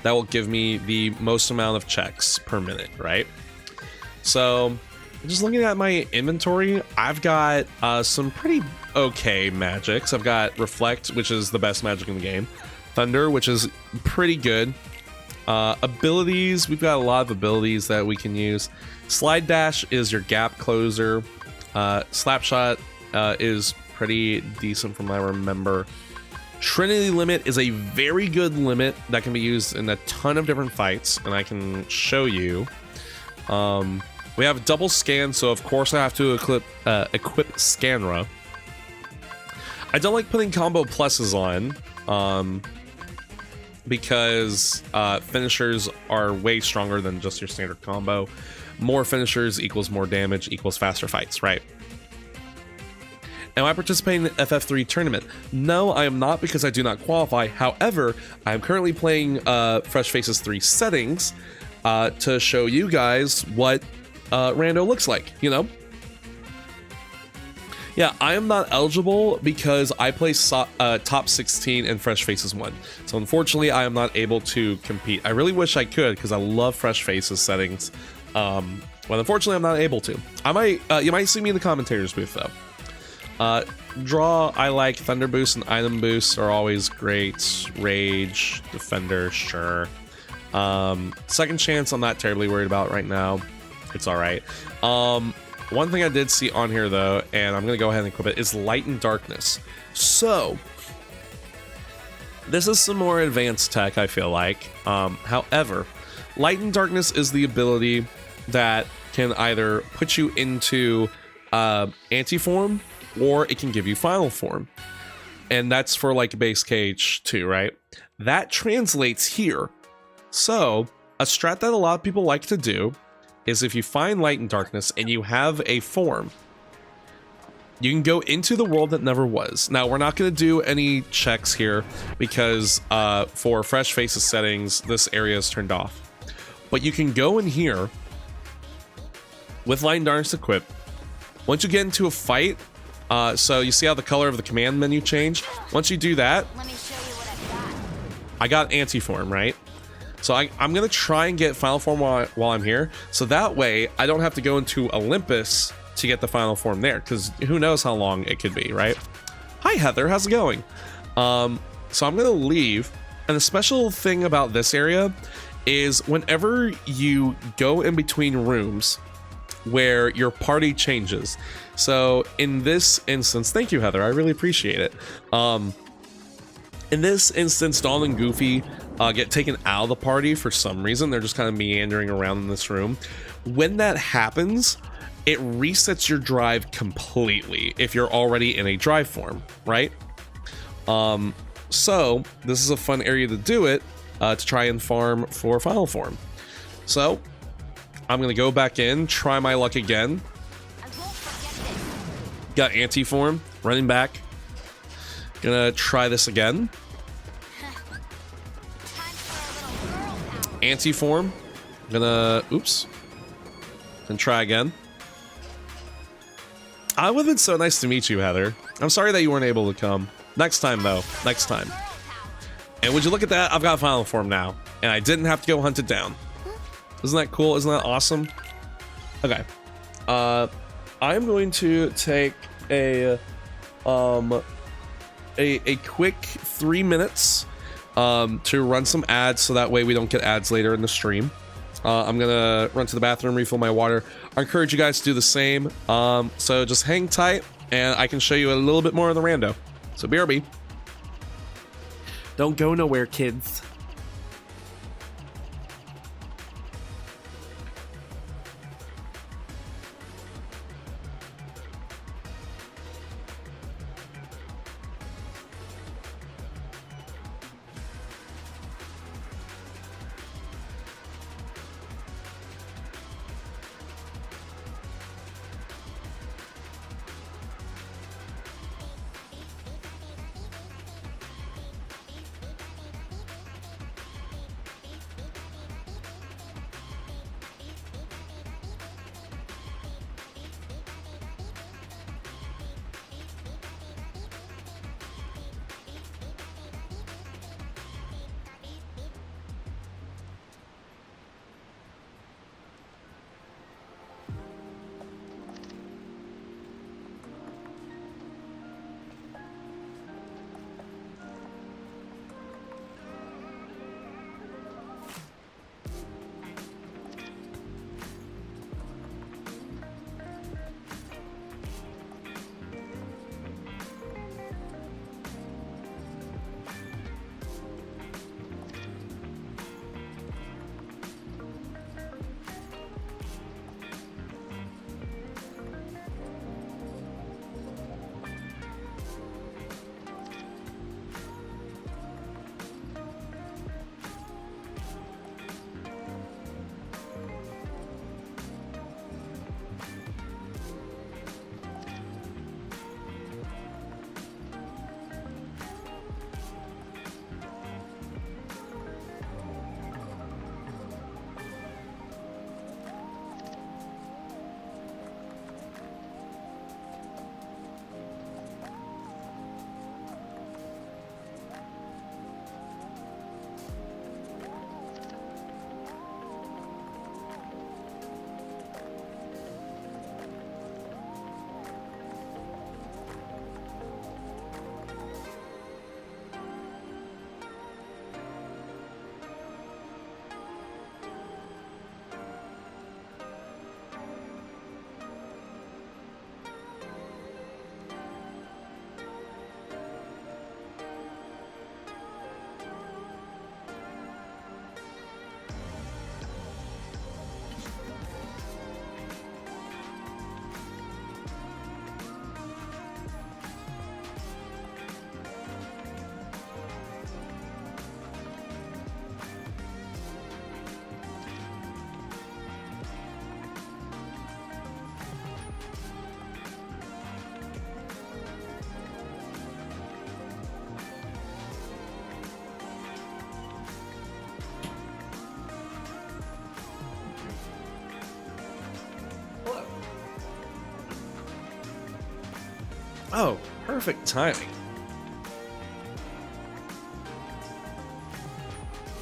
that will give me the most amount of checks per minute, right? So just looking at my inventory, I've got some pretty okay magics. I've got Reflect, which is the best magic in the game. Thunder, which is pretty good. Abilities, we've got a lot of abilities that we can use. Slide Dash is your gap closer. Slapshot is pretty decent from what I remember. Trinity Limit is a very good limit that can be used in a ton of different fights, and I can show you. We have double scan, so of course I have to equip Scanra. I don't like putting combo pluses on, because finishers are way stronger than just your standard combo. More finishers equals more damage equals faster fights, right? Am I participating in the FF3 tournament? No, I am not, because I do not qualify. However, I am currently playing Fresh Faces 3 settings to show you guys what Rando looks like, Yeah, I am not eligible because I play top 16 in Fresh Faces 1. So unfortunately, I am not able to compete. I really wish I could because I love Fresh Faces settings. But unfortunately, I'm not able to. You might see me in the commentators booth though. Draw, I like. Thunder boost and item boosts are always great. Rage, Defender, sure. Second chance, I'm not terribly worried about right now. It's all right. One thing I did see on here though, and I'm gonna go ahead and equip it, is Light and Darkness. So this is some more advanced tech, I feel like. However, Light and Darkness is the ability that can either put you into anti-form, or it can give you final form. And that's for like base KH2, right? That translates here. So a strat that a lot of people like to do is if you find light and darkness and you have a form, you can go into the world that never was. Now, we're not going to do any checks here because for fresh faces settings, this area is turned off. But you can go in here with light and darkness equipped. Once you get into a fight, so you see how the color of the command menu changed? Once you do that, Let me show you what I've got. I got anti-form, right? So I'm going to try and get final form while I'm here. So that way, I don't have to go into Olympus to get the final form there. Because who knows how long it could be, right? Hi, Heather. How's it going? So I'm going to leave. And the special thing about this area is whenever you go in between rooms where your party changes. So in this instance, thank you, Heather. I really appreciate it. In this instance, Dawn and Goofy get taken out of the party for some reason. They're just kind of meandering around in this room. When that happens, it resets your drive completely if you're already in a drive form, right? So this is a fun area to do it, to try and farm for final form. So I'm gonna go back in, try my luck again. I won't forget this. Got anti-form, running back. Gonna try this again. Time for a little girl power. Anti-form. Gonna, oops. Gonna try again. I would have been so nice to meet you, Heather. I'm sorry that you weren't able to come. Next time, though. Next time. Girl power. And would you look at that? I've got final form now. And I didn't have to go hunt it down. Isn't that cool? Isn't that awesome? Okay. I'm going to take a quick 3 minutes to run some ads so that way we don't get ads later in the stream. I'm gonna run to the bathroom, refill my water. I encourage you guys to do the same. So just hang tight and I can show you a little bit more of the rando. So BRB. Don't go nowhere, kids. Oh, perfect timing.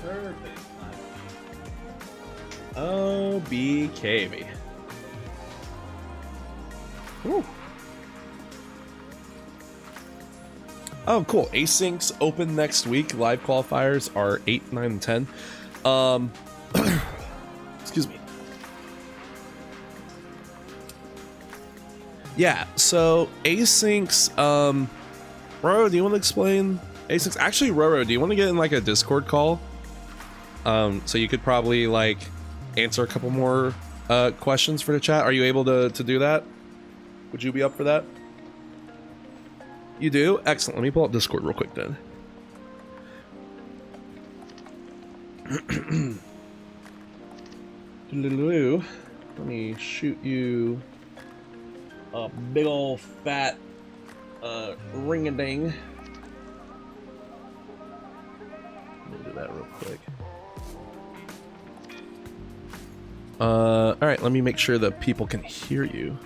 Perfect timing. Oh, BKB. Woo. Oh, cool. Asyncs open next week. Live qualifiers are 8, 9, and 10. Excuse me. Yeah, so asyncs, Roro, do you want to explain asyncs? Actually, Roro, do you want to get in like a Discord call? So you could probably like answer a couple more questions for the chat. Are you able to do that? Would you be up for that? You do? Excellent. Let me pull up Discord real quick then. Let me shoot you a big old fat ring-a-ding. Let me do that real quick. Alright, let me make sure that people can hear you.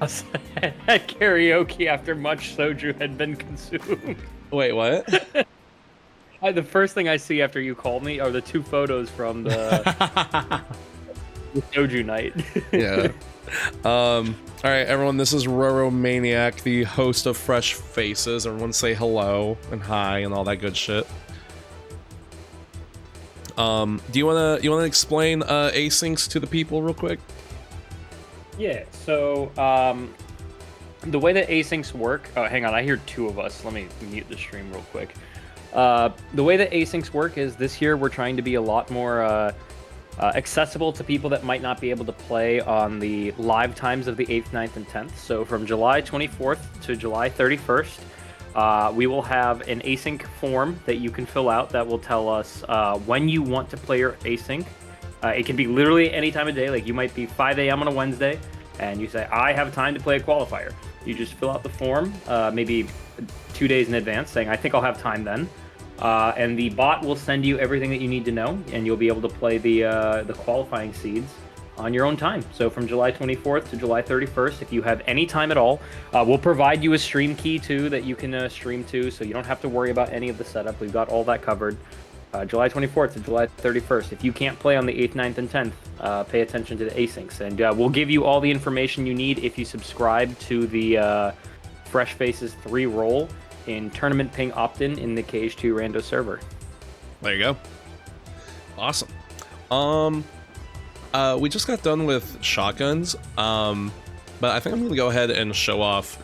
At karaoke after much soju had been consumed. Wait, what? The first thing I see after you call me are the 2 photos from the, the soju night. Yeah. Alright, everyone, this is Roro Maniac, the host of Fresh Faces. Everyone say hello and hi and all that good shit. Do you wanna explain asyncs to the people real quick? Yeah, so the way that asyncs work, oh, hang on, I hear 2 of us. Let me mute the stream real quick. The way that asyncs work is this year we're trying to be a lot more accessible to people that might not be able to play on the live times of the 8th, 9th, and 10th. So from July 24th to July 31st, we will have an async form that you can fill out that will tell us when you want to play your async. It can be literally any time of day. Like you might be 5 a.m. on a Wednesday, and you say, I have time to play a qualifier. You just fill out the form, maybe 2 days in advance, saying, I think I'll have time then. And the bot will send you everything that you need to know, and you'll be able to play the qualifying seeds on your own time. So from July 24th to July 31st, if you have any time at all, we'll provide you a stream key too that you can stream to, so you don't have to worry about any of the setup. We've got all that covered. July 24th to July 31st. If you can't play on the 8th, 9th, and 10th, pay attention to the asyncs. And we'll give you all the information you need if you subscribe to the Fresh Faces 3 role in Tournament Ping opt-in in the KH Rando server. There you go. Awesome. We just got done with shotguns, but I think I'm gonna go ahead and show off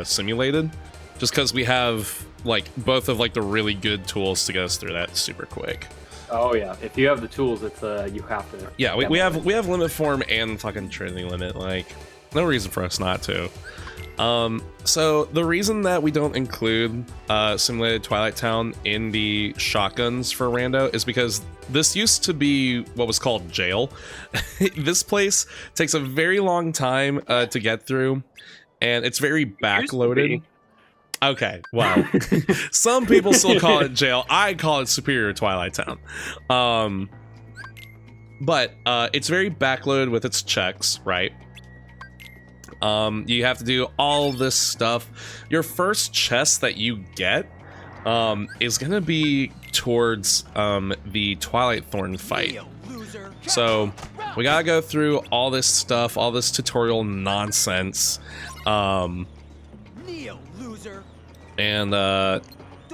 simulated, just because we have like both of like the really good tools to get us through that super quick. Oh yeah, if you have the tools, it's you have to. Yeah, we have limit form and fucking Trinity limit. Like, no reason for us not to. So the reason that we don't include simulated Twilight Town in the shotguns for Rando is because this used to be what was called jail. This place takes a very long time to get through, and it's very backloaded. Okay, wow. Some people still call it jail. I call it Superior Twilight Town. But it's very backloaded with its checks, right? You have to do all this stuff. Your first chest that you get is gonna be towards the Twilight Thorn fight. So we gotta go through all this stuff, all this tutorial nonsense. And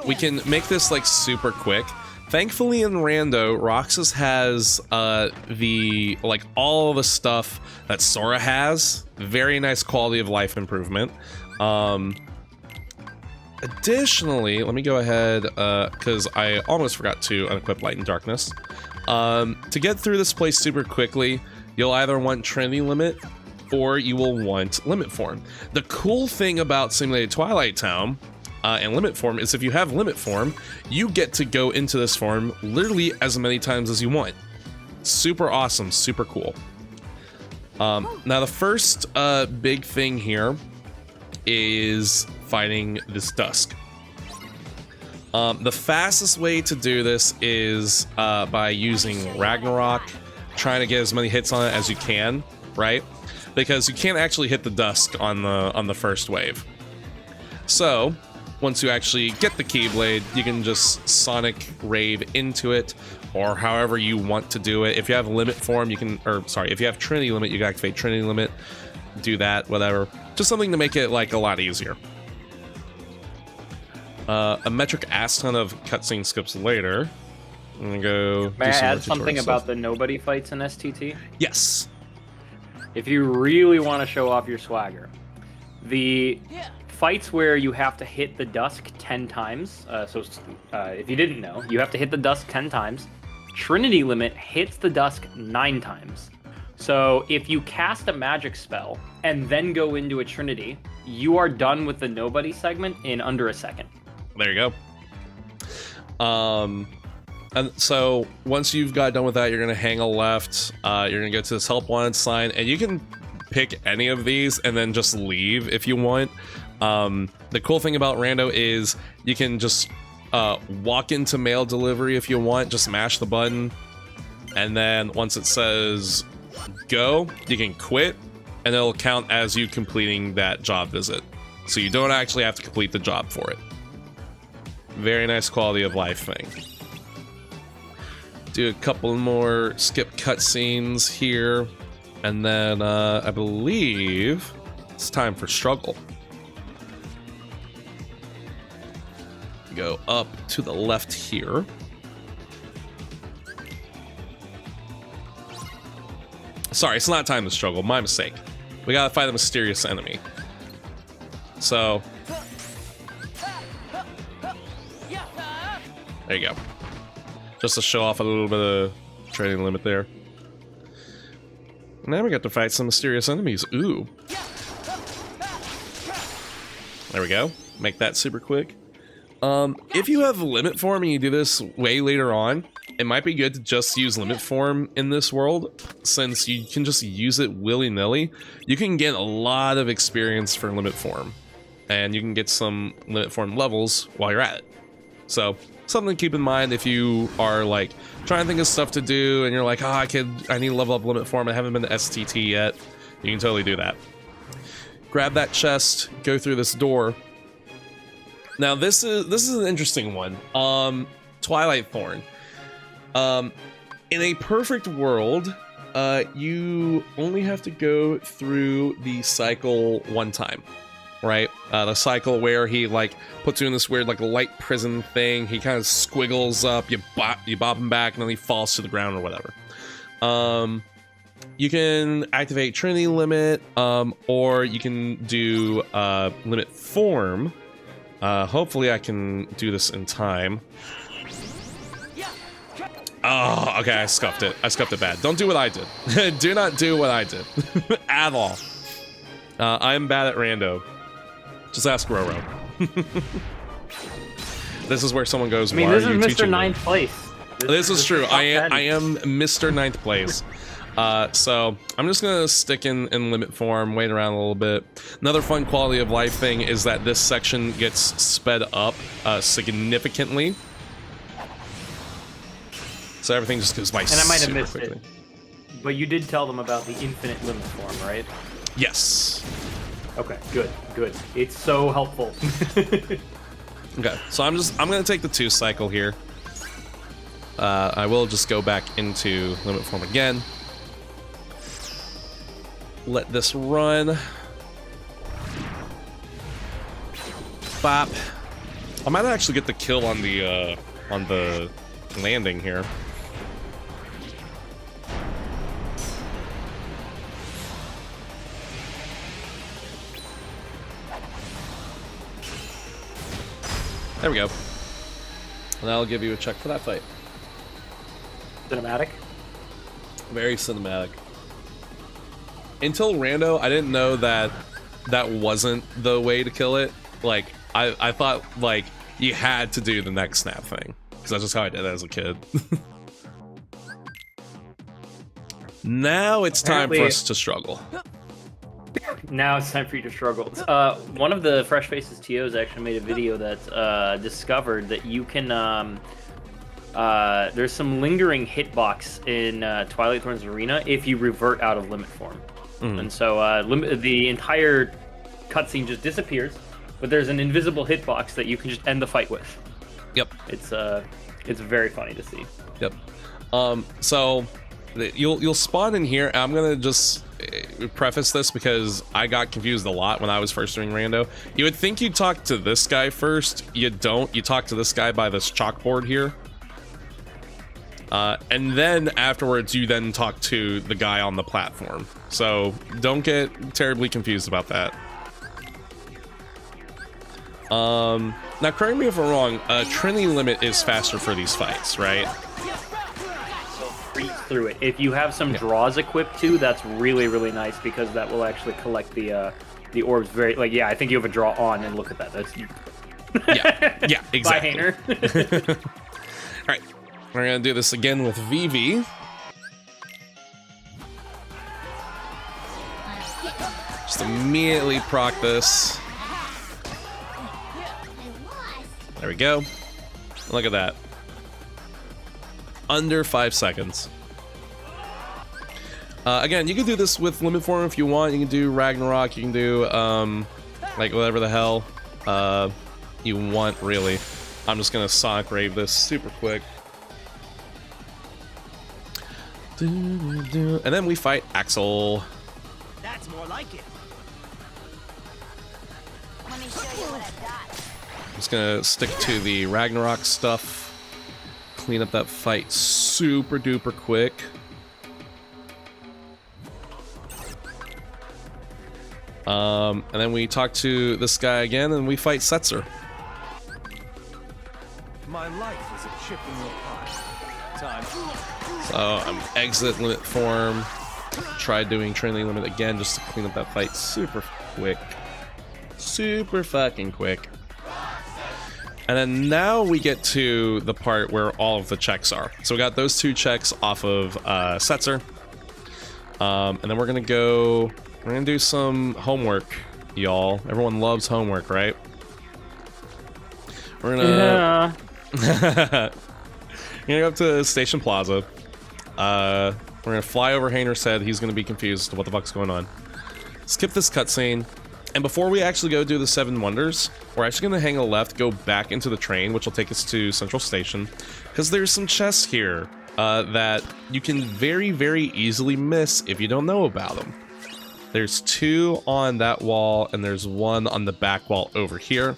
we can make this like super quick. Thankfully in Rando, Roxas has the like all the stuff that Sora has. Very nice quality of life improvement. Additionally, let me go ahead because I almost forgot to unequip Light and Darkness. To get through this place super quickly, you'll either want Trinity Limit or you will want Limit Form. The cool thing about Simulated Twilight Town and Limit Form is if you have Limit Form, you get to go into this form literally as many times as you want. Super awesome, super cool. Now the first big thing here is fighting this Dusk. The fastest way to do this is by using Ragnarok, trying to get as many hits on it as you can, right? Because you can't actually hit the Dusk on the first wave. So, once you actually get the Keyblade, you can just Sonic Rave into it, or however you want to do it. If you have Limit Form, you can, or sorry, if you have Trinity Limit, you can activate Trinity Limit, do that, whatever. Just something to make it, like, a lot easier. A metric ass ton of cutscene skips later. I'm gonna go. May I do some add more something tutorial about stuff. the Nobody fights in STT? Yes. If you really want to show off your swagger, the fights where you have to hit the dusk 10 times, if you didn't know, you have to hit the dusk 10 times. Trinity Limit hits the dusk 9 times. So if you cast a magic spell and then go into a Trinity, you are done with the Nobody segment in under a second. There you go. And so once you've got done with that, you're gonna hang a left. You're gonna go to this help wanted sign, and you can pick any of these and then just leave if you want. The cool thing about Rando is you can just walk into mail delivery if you want. Just mash the button, and then once it says go, you can quit, and it'll count as you completing that job visit. So you don't actually have to complete the job for it. Very nice quality of life thing. Do a couple more skip cutscenes here, and then I believe it's time for struggle. Go up to the left here. Sorry, it's not time to struggle. My mistake. We gotta fight a mysterious enemy. So there you go. Just to show off a little bit of training limit there. Now we got to fight some mysterious enemies. Ooh. There we go. Make that super quick. If you have limit form and you do this way later on, it might be good to just use limit form in this world, since you can just use it willy-nilly. You can get a lot of experience for limit form, and you can get some limit form levels while you're at it. So something to keep in mind if you are like trying to think of stuff to do and you're like, oh, I need to level up limit form, I haven't been to STT yet. You can totally do that. Grab that chest, go through this door. Now this is an interesting one. Twilight Thorn. In a perfect world, you only have to go through the cycle one time, right? The cycle where he like puts you in this weird like light prison thing. He kind of squiggles up, you bop him back, and then he falls to the ground or whatever. You can activate Trinity Limit, or you can do Limit Form. Hopefully I can do this in time. Oh, okay, I scuffed it. I scuffed it bad. Don't do what I did. Do not do what I did. At all. I'm bad at rando. Just ask Roro. This is where someone goes, I mean, why this are you is Mr. teaching me? Ninth Place. This is true. top I 10. am Mr. Ninth Place. So I'm just gonna stick in limit form, wait around a little bit. Another fun quality of life thing is that this section gets sped up significantly. So everything just goes by And I might have super missed quickly. it. But you did tell them about the infinite limit form, right? Yes. Okay, good, good. It's so helpful. Okay, so I'm gonna take the 2 cycle here. I will just go back into limit form again. Let this run. Bop. I might actually get the kill on the landing here. There we go. And that'll give you a check for that fight. Cinematic? Very cinematic. Until Rando, I didn't know that that wasn't the way to kill it. Like, I thought, like, you had to do the neck snap thing. Because that's just how I did it as a kid. Now it's time for Apparently- us to struggle. Now it's time for you to struggle. One of the Fresh Faces TOs actually made a video that discovered that you can there's some lingering hitbox in Twilight Thorn's arena if you revert out of limit form. And so the entire cutscene just disappears, but there's an invisible hitbox that you can just end the fight with. Yep. It's very funny to see. Yep. So you'll spawn in here. I'm gonna just preface this because I got confused a lot when I was first doing rando. You would think you'd talk to this guy first. You don't. You talk to this guy by this chalkboard here. And then afterwards, you then talk to the guy on the platform. So don't get terribly confused about that. Now, correct me if I'm wrong, Trinity Limit is faster for these fights, right? Breeze through it. If you have some draws equipped too, that's really, really nice because that will actually collect the orbs very, like, yeah, I think you have a draw on, and look at that. That's Yeah, exactly. Bye, Hainer. All right, we're gonna do this again with Vivi. Just immediately proc this. There we go. Look at that. Under 5 seconds. Again, you can do this with limit form if you want. You can do Ragnarok. You can do like whatever the hell you want, really. I'm just gonna Sonic Rave this super quick. And then we fight Axel. That's more like it. Let me show you what I've got. I'm just gonna stick to the Ragnarok stuff. Clean up that fight super duper quick. And then we talk to this guy again and we fight Setzer. My life is a chip in your pie. Time. So I'm exit limit form. Try doing Trinity Limit again just to clean up that fight super quick. Super fucking quick. And then now we get to the part where all of the checks are. So we got those 2 checks off of Setzer. And then we're gonna do some homework, y'all. Everyone loves homework, right? We're gonna we're gonna go up to Station Plaza. We're gonna fly over Hainer's head. He's gonna be confused as to what the fuck's going on. Skip this cutscene. And before we actually go do the 7 wonders, we're actually going to hang a left, go back into the train, which will take us to Central Station, because there's some chests here that you can very, very easily miss if you don't know about them. There's 2 on that wall, and there's 1 on the back wall over here.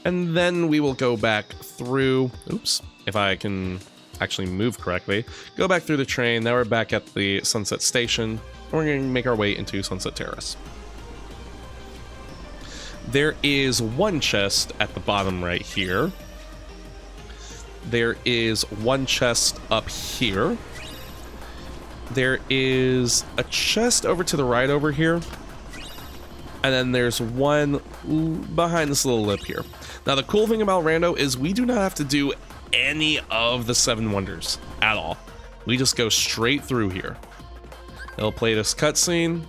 And then we will go back through, oops, if I can actually move correctly, go back through the train. Now we're back at the Sunset Station, and we're going to make our way into Sunset Terrace. There is 1 chest at the bottom right here. There is 1 chest up here. There is a chest over to the right over here. And then there's 1 behind this little lip here. Now the cool thing about Rando is we do not have to do any of the 7 wonders at all. We just go straight through here. It'll play this cutscene,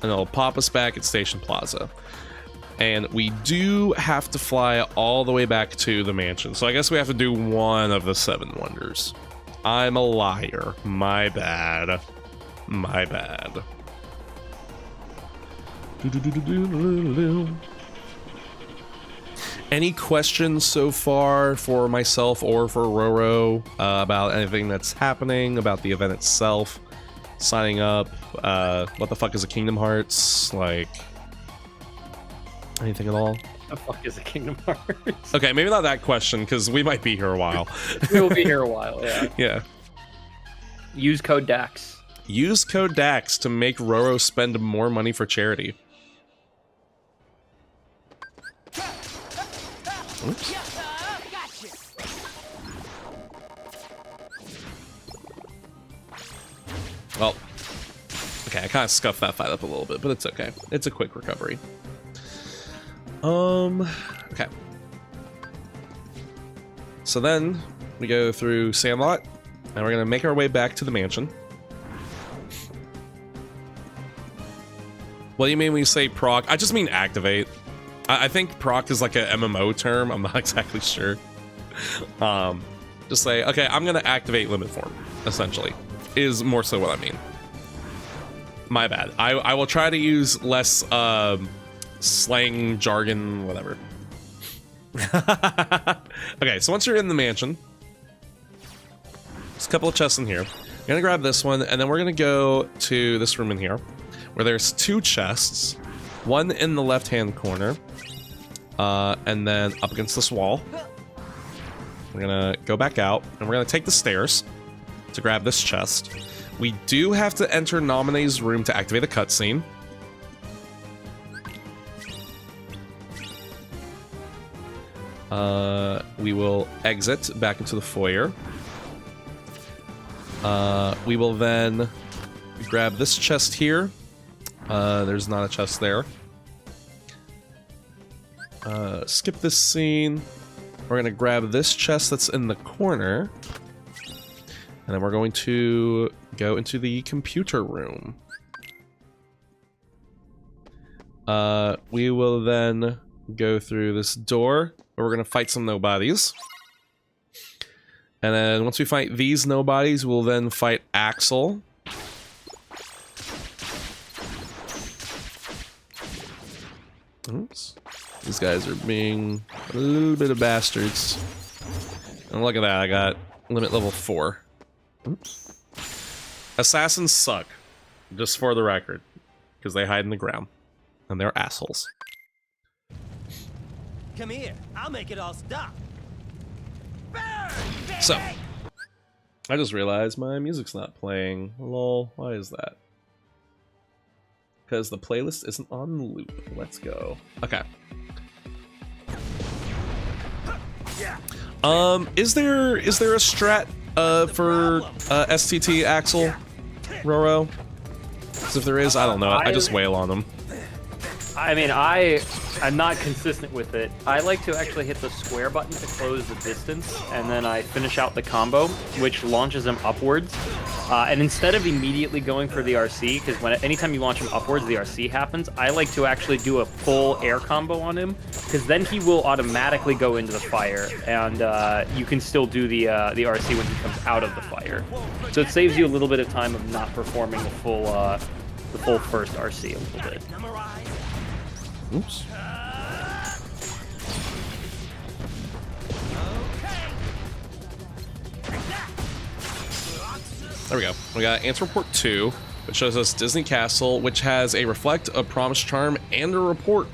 and it'll pop us back at Station Plaza. And we do have to fly all the way back to the mansion. So I guess we have to do 1 of the 7 wonders. I'm a liar. My bad. My bad. Any questions so far for myself or for Roro about anything that's happening, about the event itself, signing up, what the fuck is a Kingdom Hearts, like... anything at all? The fuck is a Kingdom Hearts? Okay, maybe not that question, because we might be here a while. We will be here a while, yeah. Yeah. Use code DAX. Use code DAX to make Roro spend more money for charity. Oops. Well, okay, I kind of scuffed that fight up a little bit, but it's okay. It's a quick recovery. Okay. So then we go through Sandlot, and we're gonna make our way back to the mansion. What do you mean when you say proc? I just mean activate. I think proc is like a MMO term. I'm not exactly sure. Just say, okay, I'm gonna activate limit form, essentially, is more so what I mean. My bad. I will try to use less slang jargon, whatever. Okay, so once you're in the mansion, there's a couple of chests in here. You're gonna grab this one, and then we're gonna go to this room in here, where there's 2 chests, one in the left-hand corner, and then up against this wall. We're gonna go back out, and we're gonna take the stairs to grab this chest. We do have to enter Nominee's room to activate a cutscene. We will exit back into the foyer. We will then grab this chest here. There's not a chest there. Skip this scene. We're gonna grab this chest that's in the corner. And then we're going to go into the computer room. We will then go through this door, where we're gonna fight some nobodies. And then once we fight these nobodies, we'll then fight Axel. Oops. These guys are being a little bit of bastards. And look at that, I got limit level 4. Oops. Assassins suck, just for the record, because they hide in the ground. And they're assholes. Come here, I'll make it all stop. So, I just realized my music's not playing. Lol, why is that? Because the playlist isn't on loop. Let's go. Okay. Is there a strat for STT Axel, Roro? Because if there is, I don't know. I just wail on them. I mean, I'm not consistent with it. I like to actually hit the square button to close the distance, and then I finish out the combo, which launches him upwards. And instead of immediately going for the RC, because anytime you launch him upwards, the RC happens, I like to actually do a full air combo on him, because then he will automatically go into the fire, and you can still do the RC when he comes out of the fire. So it saves you a little bit of time of not performing the full first RC a little bit. Oops. There we go. We got Answer Report 2, which shows us Disney Castle, which has a Reflect, a Promise Charm, and a Report.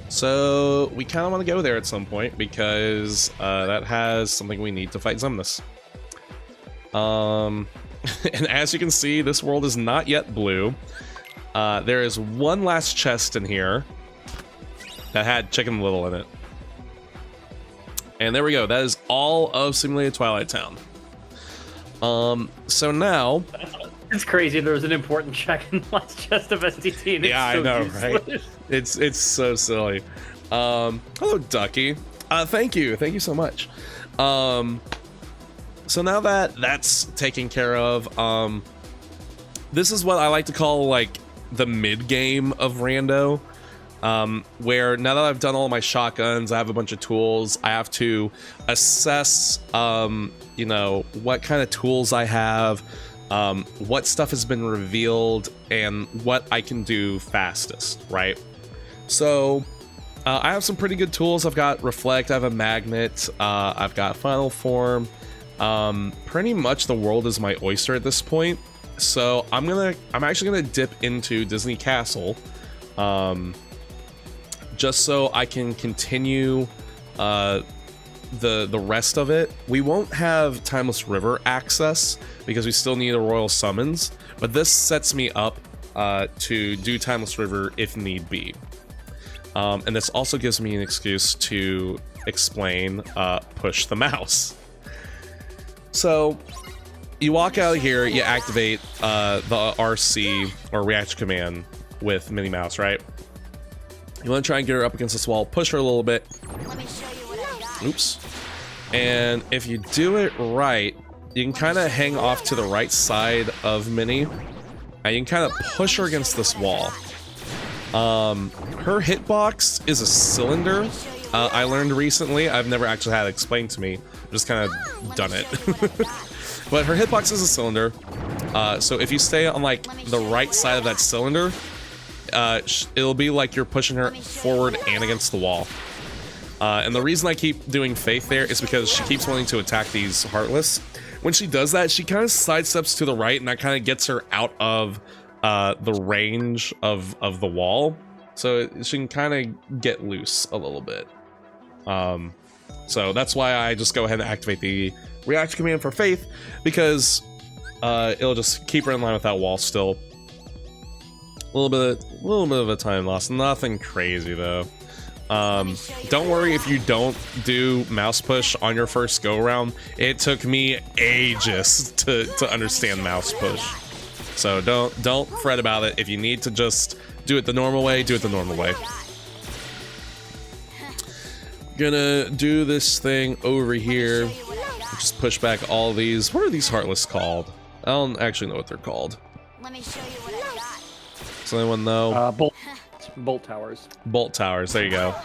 So we kind of want to go there at some point because that has something we need to fight Xemnas. And as you can see, this world is not yet blue. There is one last chest in here that had Chicken Little in it. And there we go. That is all of Simulated Twilight Town. So now... It's crazy. There was an important check in the last chest of STT. And yeah, it's so I know, useless. right? It's so silly. Hello, Ducky. Thank you so much. So now that that's taken care of, this is what I like to call like the mid game of Rando. Where now that I've done all my shotguns, I have a bunch of tools, I have to assess, you know, what kind of tools I have, what stuff has been revealed, and what I can do fastest, right? So, I have some pretty good tools. I've got Reflect, I have a Magnet, I've got Final Form. Pretty much the world is my oyster at this point. So I'm actually gonna dip into Disney Castle, just so I can continue the rest of it. We won't have Timeless River access because we still need a Royal Summons, but this sets me up to do Timeless River if need be. And this also gives me an excuse to explain Push the Mouse. So you walk out of here, you activate the RC or Reaction Command with Minnie Mouse, right? You want to try and get her up against this wall, push her a little bit. Let me show you what I got. Oops. And if you do it right, you can kind of hang off to the right side of Minnie, and you can kind of push her against this wall. Her hitbox is a cylinder. I learned recently. I've never actually had it explained to me. I've just kind of done it. But her hitbox is a cylinder. So if you stay on like the right side of that cylinder, it'll be like you're pushing her forward and against the wall. And the reason I keep doing Faith there is because she keeps wanting to attack these Heartless. When she does that, she kind of sidesteps to the right, and that kind of gets her out of the range of the wall. So she can kind of get loose a little bit. So that's why I just go ahead and activate the React command for Faith, because it'll just keep her in line with that wall still. A little bit of a time loss. Nothing crazy though. Don't worry if you don't do mouse push on your first go around. It took me ages to understand mouse push. So don't fret about it. If you need to just do it the normal way, do it the normal way. Gonna do this thing over here. Just push back all these. What are these Heartless called? I don't actually know what they're called. Let me show you what I got. Does anyone know? Bolt towers. Bolt towers. There you go.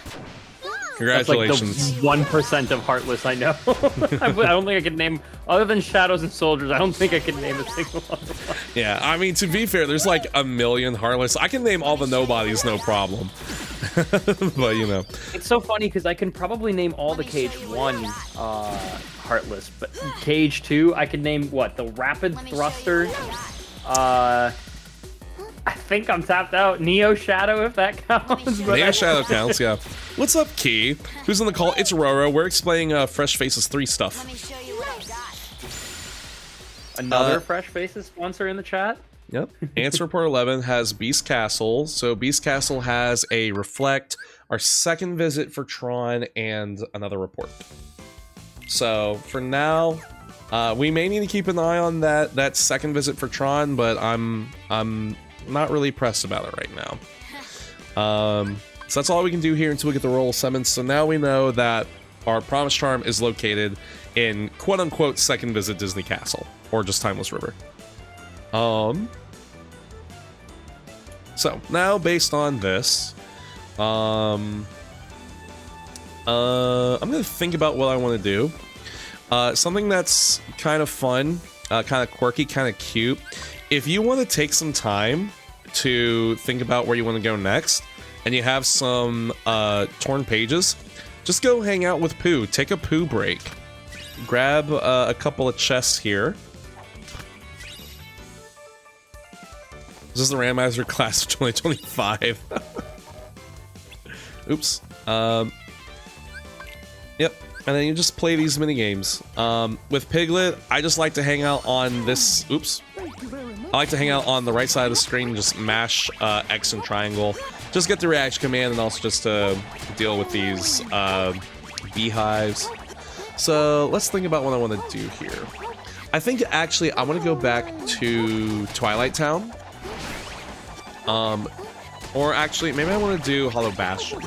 Congratulations. That's like the 1% of Heartless I know. I don't think I could name, other than Shadows and Soldiers, I don't think I could name a single one. Yeah, I mean, to be fair, there's like a million Heartless. I can name all the nobodies, no problem. But, you know. It's so funny because I can probably name all the KH1 Heartless, but KH2, I could name, what, the Rapid Thruster, I think I'm tapped out. Neo Shadow, if that counts. Neo Shadow counts, yeah. What's up, Key? Who's on the call? It's Roro. We're explaining Fresh Faces 3 stuff. Let me show you what I got. Another Fresh Faces sponsor in the chat? Yep. Answer Report 11 has Beast Castle. So Beast Castle has a Reflect, our second visit for Tron, and another report. So for now, we may need to keep an eye on that second visit for Tron, but I'm not really pressed about it right now. So that's all we can do here until we get the roll of summons. So now we know that our Promise Charm is located in quote-unquote second visit Disney Castle, or just Timeless River. So now based on this, I'm gonna think about what I want to do. Something that's kind of fun, kind of quirky, kind of cute. If you want to take some time to think about where you want to go next, and you have some torn pages, just go hang out with Pooh. Take a Pooh break. Grab a couple of chests here. This is the Randomizer class of 2025. Oops. Yep. And then you just play these mini games. With Piglet, I just like to hang out on this. Oops. I like to hang out on the right side of the screen and just mash X and triangle. Just get the reaction command, and also just to deal with these beehives. So let's think about what I want to do here. I think actually I want to go back to Twilight Town. Or actually, maybe I want to do Hollow Bastion.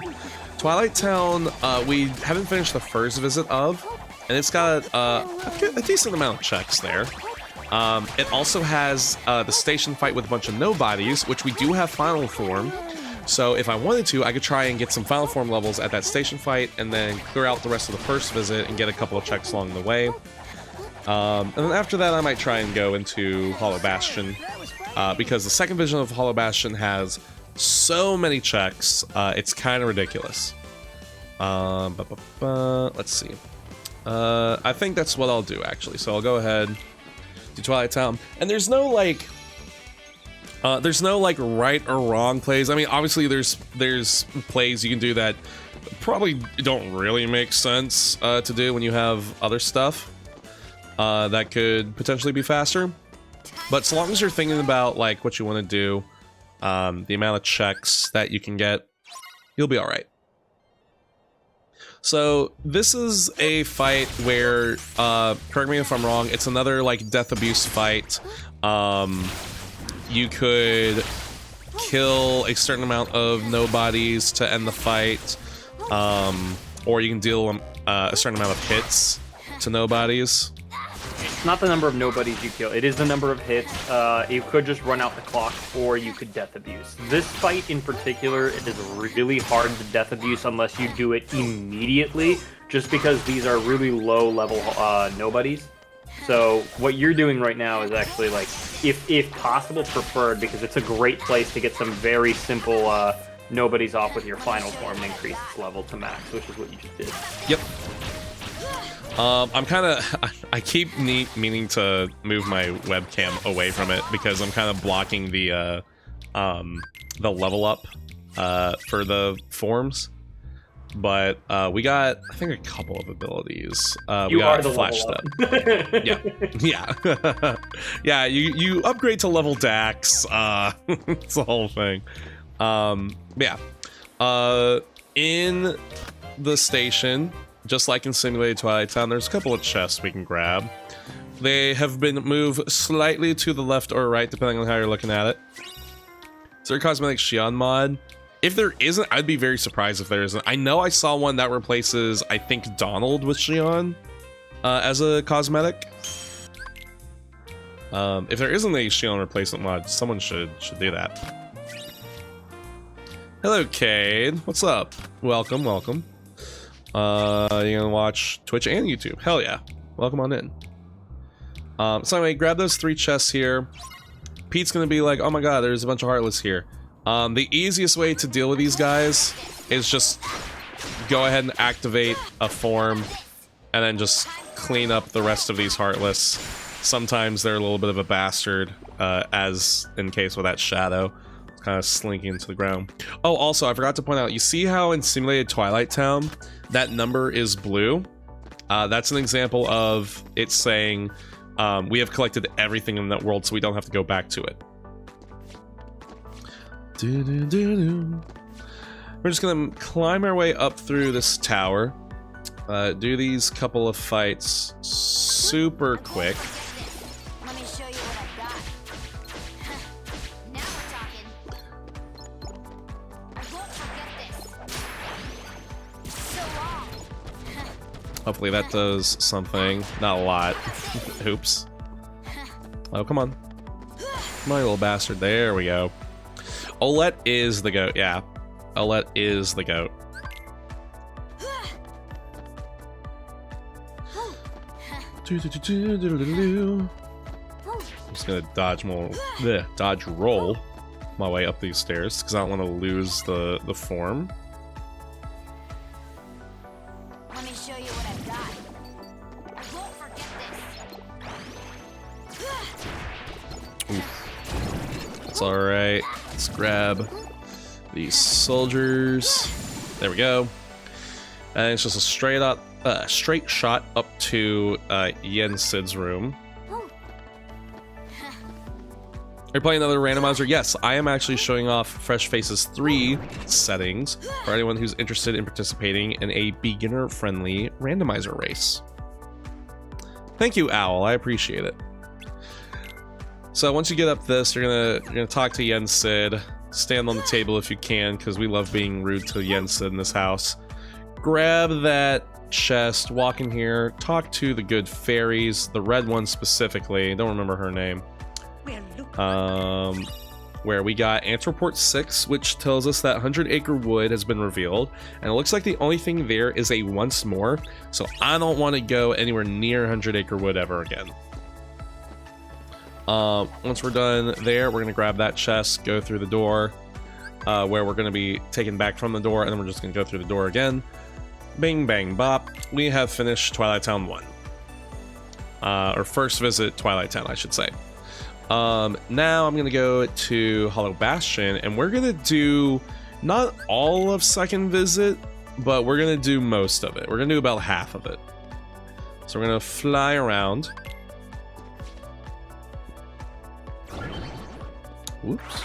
Twilight Town, we haven't finished the first visit of, and it's got a decent amount of checks there. It also has the station fight with a bunch of nobodies, which we do have final form. So if I wanted to, I could try and get some final form levels at that station fight, and then clear out the rest of the first visit and get a couple of checks along the way. And then after that, I might try and go into Hollow Bastion, because the second vision of Hollow Bastion has so many checks, it's kind of ridiculous. Let's see. I think that's what I'll do, actually. So I'll go ahead to Twilight Town, and there's no like right or wrong plays. I mean, obviously there's plays you can do that probably don't really make sense to do when you have other stuff that could potentially be faster. But so long as you're thinking about like what you want to do, the amount of checks that you can get, you'll be all right. So this is a fight where, correct me if I'm wrong, it's another like death abuse fight. You could kill a certain amount of nobodies to end the fight, or you can deal a certain amount of hits to nobodies. It's not the number of nobodies you kill, it is the number of hits. You could just run out the clock, or you could death abuse. This fight in particular, it is really hard to death abuse unless you do it immediately, just because these are really low level nobodies. So what you're doing right now is actually like, if possible, preferred, because it's a great place to get some very simple nobody's off with your final form and increase its level to max, which is what you just did. Yep. I'm kind of, I keep meaning to move my webcam away from it because I'm kind of blocking the level up for the forms. But we got, I think, a couple of abilities. You we are got the flash level step. Yeah, yeah. You upgrade to level Dax. It's the whole thing. Yeah. In the station, just like in Simulated Twilight Town, there's a couple of chests we can grab. They have been moved slightly to the left or right, depending on how you're looking at it. Is there a cosmetic Xion mod? If there isn't, I'd be very surprised if there isn't. I know I saw one that replaces, I think, Donald with Xion as a cosmetic. If there isn't a Xion replacement mod, someone should do that. Hello, Cade. What's up? Welcome, welcome. You're gonna watch Twitch and YouTube. Hell yeah. Welcome on in. So anyway, grab those 3 chests here. Pete's gonna be like, oh my god, there's a bunch of Heartless here. The easiest way to deal with these guys is just go ahead and activate a form and then just clean up the rest of these Heartless. Sometimes they're a little bit of a bastard, as in case with that shadow. Kind of slinking to the ground. Oh, also, I forgot to point out, you see how in Simulated Twilight Town, that number is blue? That's an example of it saying, we have collected everything in that world, so we don't have to go back to it. We're just gonna climb our way up through this tower, do these couple of fights super quick. Let me show you what I've got. Now we're talking. I won't forget this. So long. Hopefully that does something. Not a lot. Oops. Oh, come on. Come on, you little bastard. There we go. Olette is the goat, yeah. Olette is the goat. I'm just gonna dodge roll my way up these stairs because I don't want to lose the form. Let me show you what I've got. I won't forget this. It's alright. Let's grab these soldiers. There we go. And it's just a straight shot up to Yen Sid's room. Are you playing another randomizer? Yes, I am actually showing off Fresh Faces 3 settings for anyone who's interested in participating in a beginner-friendly randomizer race. Thank you, Owl. I appreciate it. So once you get up this, you're gonna talk to Yen Sid. Stand on the table if you can, because we love being rude to Yen Sid in this house. Grab that chest, walk in here, talk to the good fairies, the red one specifically. Don't remember her name. Where we got Ant Report 6, which tells us that 100 Acre Wood has been revealed, and it looks like the only thing there is a once more, so I don't want to go anywhere near 100 Acre Wood ever again. Once we're done there, we're gonna grab that chest, go through the door, where we're gonna be taken back from the door, and then we're just gonna go through the door again. Bing, bang, bop. We have finished Twilight Town 1. Or first visit Twilight Town, I should say. Now I'm gonna go to Hollow Bastion, and we're gonna do not all of second visit, but we're gonna do most of it. We're gonna do about half of it. So we're gonna fly around. Whoops.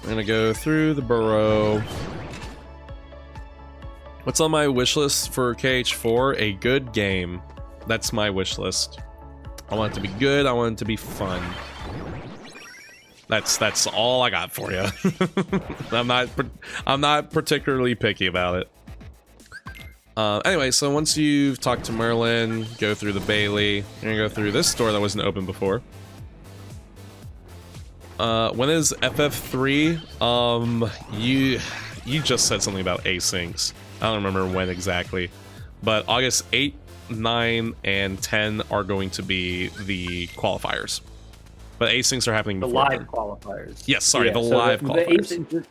We're gonna go through the burrow. What's on my wish list for KH4? A good game. That's my wish list. I want it to be good. I want it to be fun. That's all I got for you. I'm not particularly picky about it. Anyway, so once you've talked to Merlin, go through the Bailey. You're gonna go through this door that wasn't open before. When is FF3? You just said something about asyncs. I don't remember when exactly, but August 8th 9, and 10 are going to be the qualifiers. But asyncs are happening The before live then. qualifiers. Yes, sorry, Yeah, the so live qualifiers. async,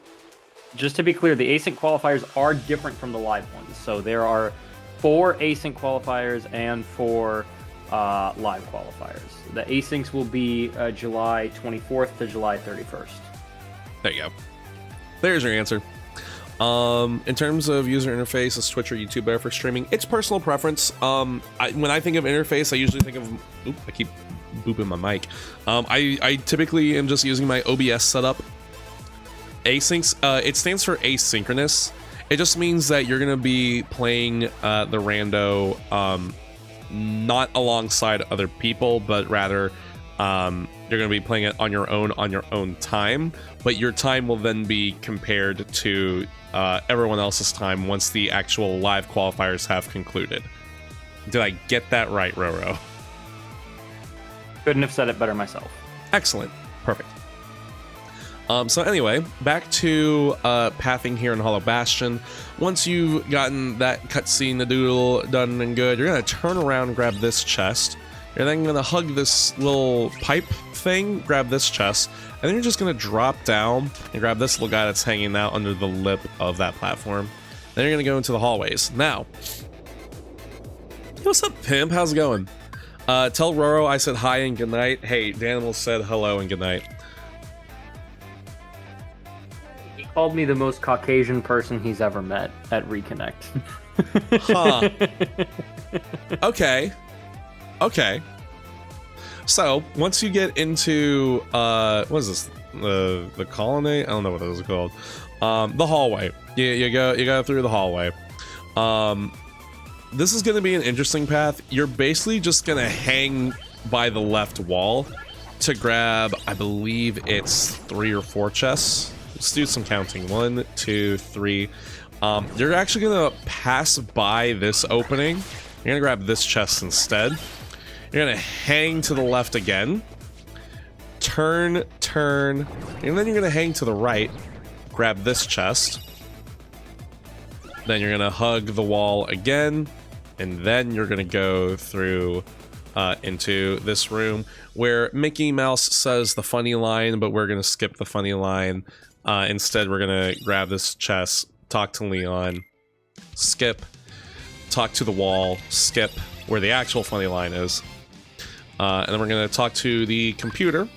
just to be clear, the async qualifiers are different from the live ones. So there are 4 async qualifiers and 4 live qualifiers. The asyncs will be July 24th to July 31st. There you go. There's your answer. In terms of user interface, is Twitch or YouTube better for streaming? It's personal preference. When I think of interface, I usually think of... Oop, I keep booping my mic. I typically am just using my OBS setup. Asyncs, it stands for asynchronous. It just means that you're going to be playing the rando not alongside other people, but rather you're going to be playing it on your own time, but your time will then be compared to everyone else's time once the actual live qualifiers have concluded. Did I get that right, Roro? Couldn't have said it better myself. Excellent. Perfect. So anyway, back to pathing here in Hollow Bastion. Once you've gotten that cutscene, the doodle done and good, you're going to turn around and grab this chest. You're then going to hug this little pipe thing, grab this chest, and then you're just going to drop down and grab this little guy that's hanging out under the lip of that platform. Then you're going to go into the hallways. Now, what's up, pimp? How's it going? Tell Roro I said hi and goodnight. Hey, Danimal said hello and goodnight. He called me the most Caucasian person he's ever met at ReConnect. Huh. Okay. Okay. So, once you get into, what is this? The colonnade? I don't know what it is called. The hallway. You go through the hallway. This is going to be an interesting path. You're basically just going to hang by the left wall to grab, I believe it's 3 or 4 chests. Let's do some counting. 1, 2, 3. You're actually going to pass by this opening. You're going to grab this chest instead. You're going to hang to the left again. Turn, and then you're going to hang to the right. Grab this chest. Then you're going to hug the wall again. And then you're going to go through into this room where Mickey Mouse says the funny line, but we're going to skip the funny line. Instead, we're going to grab this chest, talk to Leon, skip, talk to the wall, skip, where the actual funny line is. And then we're going to talk to the computer. And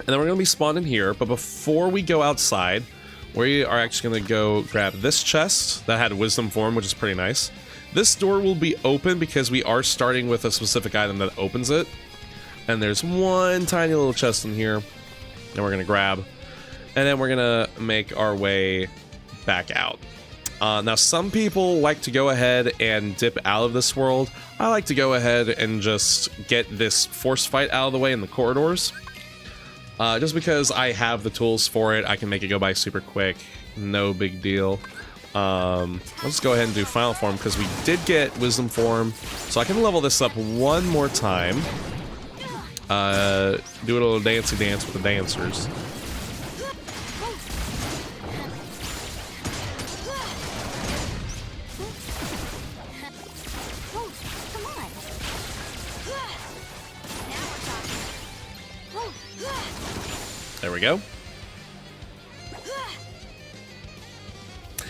then we're going to be spawned in here. But before we go outside, we are actually going to go grab this chest that had wisdom form, which is pretty nice. This door will be open because we are starting with a specific item that opens it. And there's one tiny little chest in here that we're going to grab. And then we're going to make our way back out. Now, some people like to go ahead and dip out of this world. I like to go ahead and just get this force fight out of the way in the corridors. Just because I have the tools for it, I can make it go by super quick. No big deal. Let's go ahead and do Final Form, because we did get Wisdom Form. So I can level this up one more time. Do a little dancey dance with the dancers. There we go.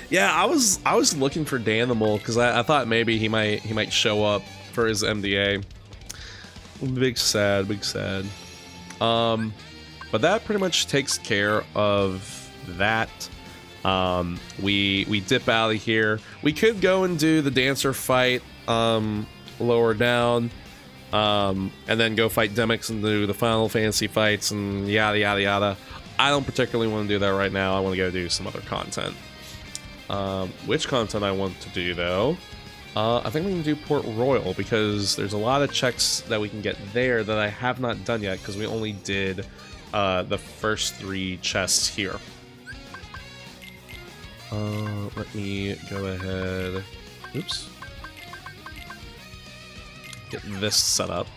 Yeah, I was looking for Danimal because I thought maybe he might show up for his MDA. Big sad. But that pretty much takes care of that. We dip out of here. We could go and do the dancer fight lower down. And then go fight Demix and do the Final Fantasy fights and yada yada yada. I don't particularly want to do that right now. I want to go do some other content. Which content I want to do though? I think we can do Port Royal because there's a lot of checks that we can get there that I have not done yet because we only did the first 3 chests here. Let me go ahead. Oops. Get this set up.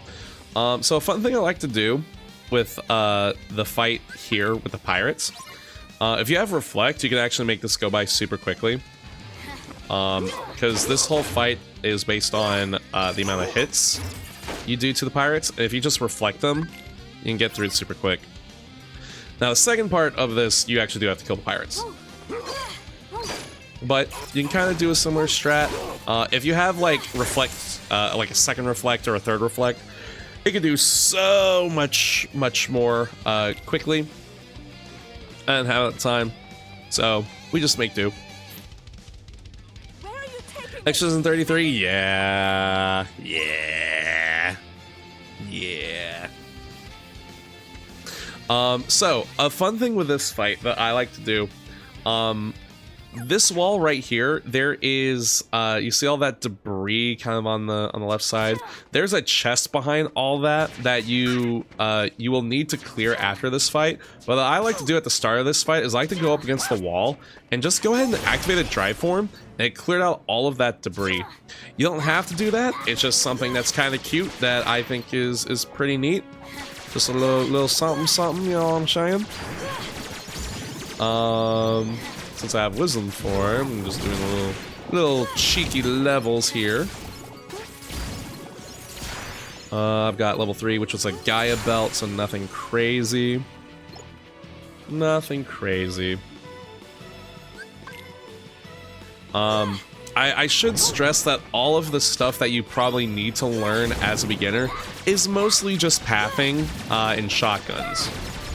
So a fun thing I like to do with the fight here with the pirates, if you have Reflect, you can actually make this go by super quickly. because this whole fight is based on the amount of hits you do to the pirates. If you just reflect them, you can get through it super quick. Now, the second part of this, you actually do have to kill the pirates. But you can kind of do a similar strat. If you have, like, reflect, like a second reflect or a third reflect, it can do so much more quickly and have that time. So, we just make do. Extras in 33? Yeah. So, a fun thing with this fight that I like to do, this wall right here, there is, you see all that debris kind of on the left side? There's a chest behind all that you will need to clear after this fight. What I like to do at the start of this fight is I like to go up against the wall and just go ahead and activate a drive form, and it cleared out all of that debris. You don't have to do that, it's just something that's kind of cute that I think is pretty neat. Just a little something, you know what I'm saying? Since I have wisdom form, I'm just doing little cheeky levels here. I've got level 3, which was a Gaia belt, so nothing crazy. Nothing crazy. I should stress that all of the stuff that you probably need to learn as a beginner is mostly just pathing and shotguns.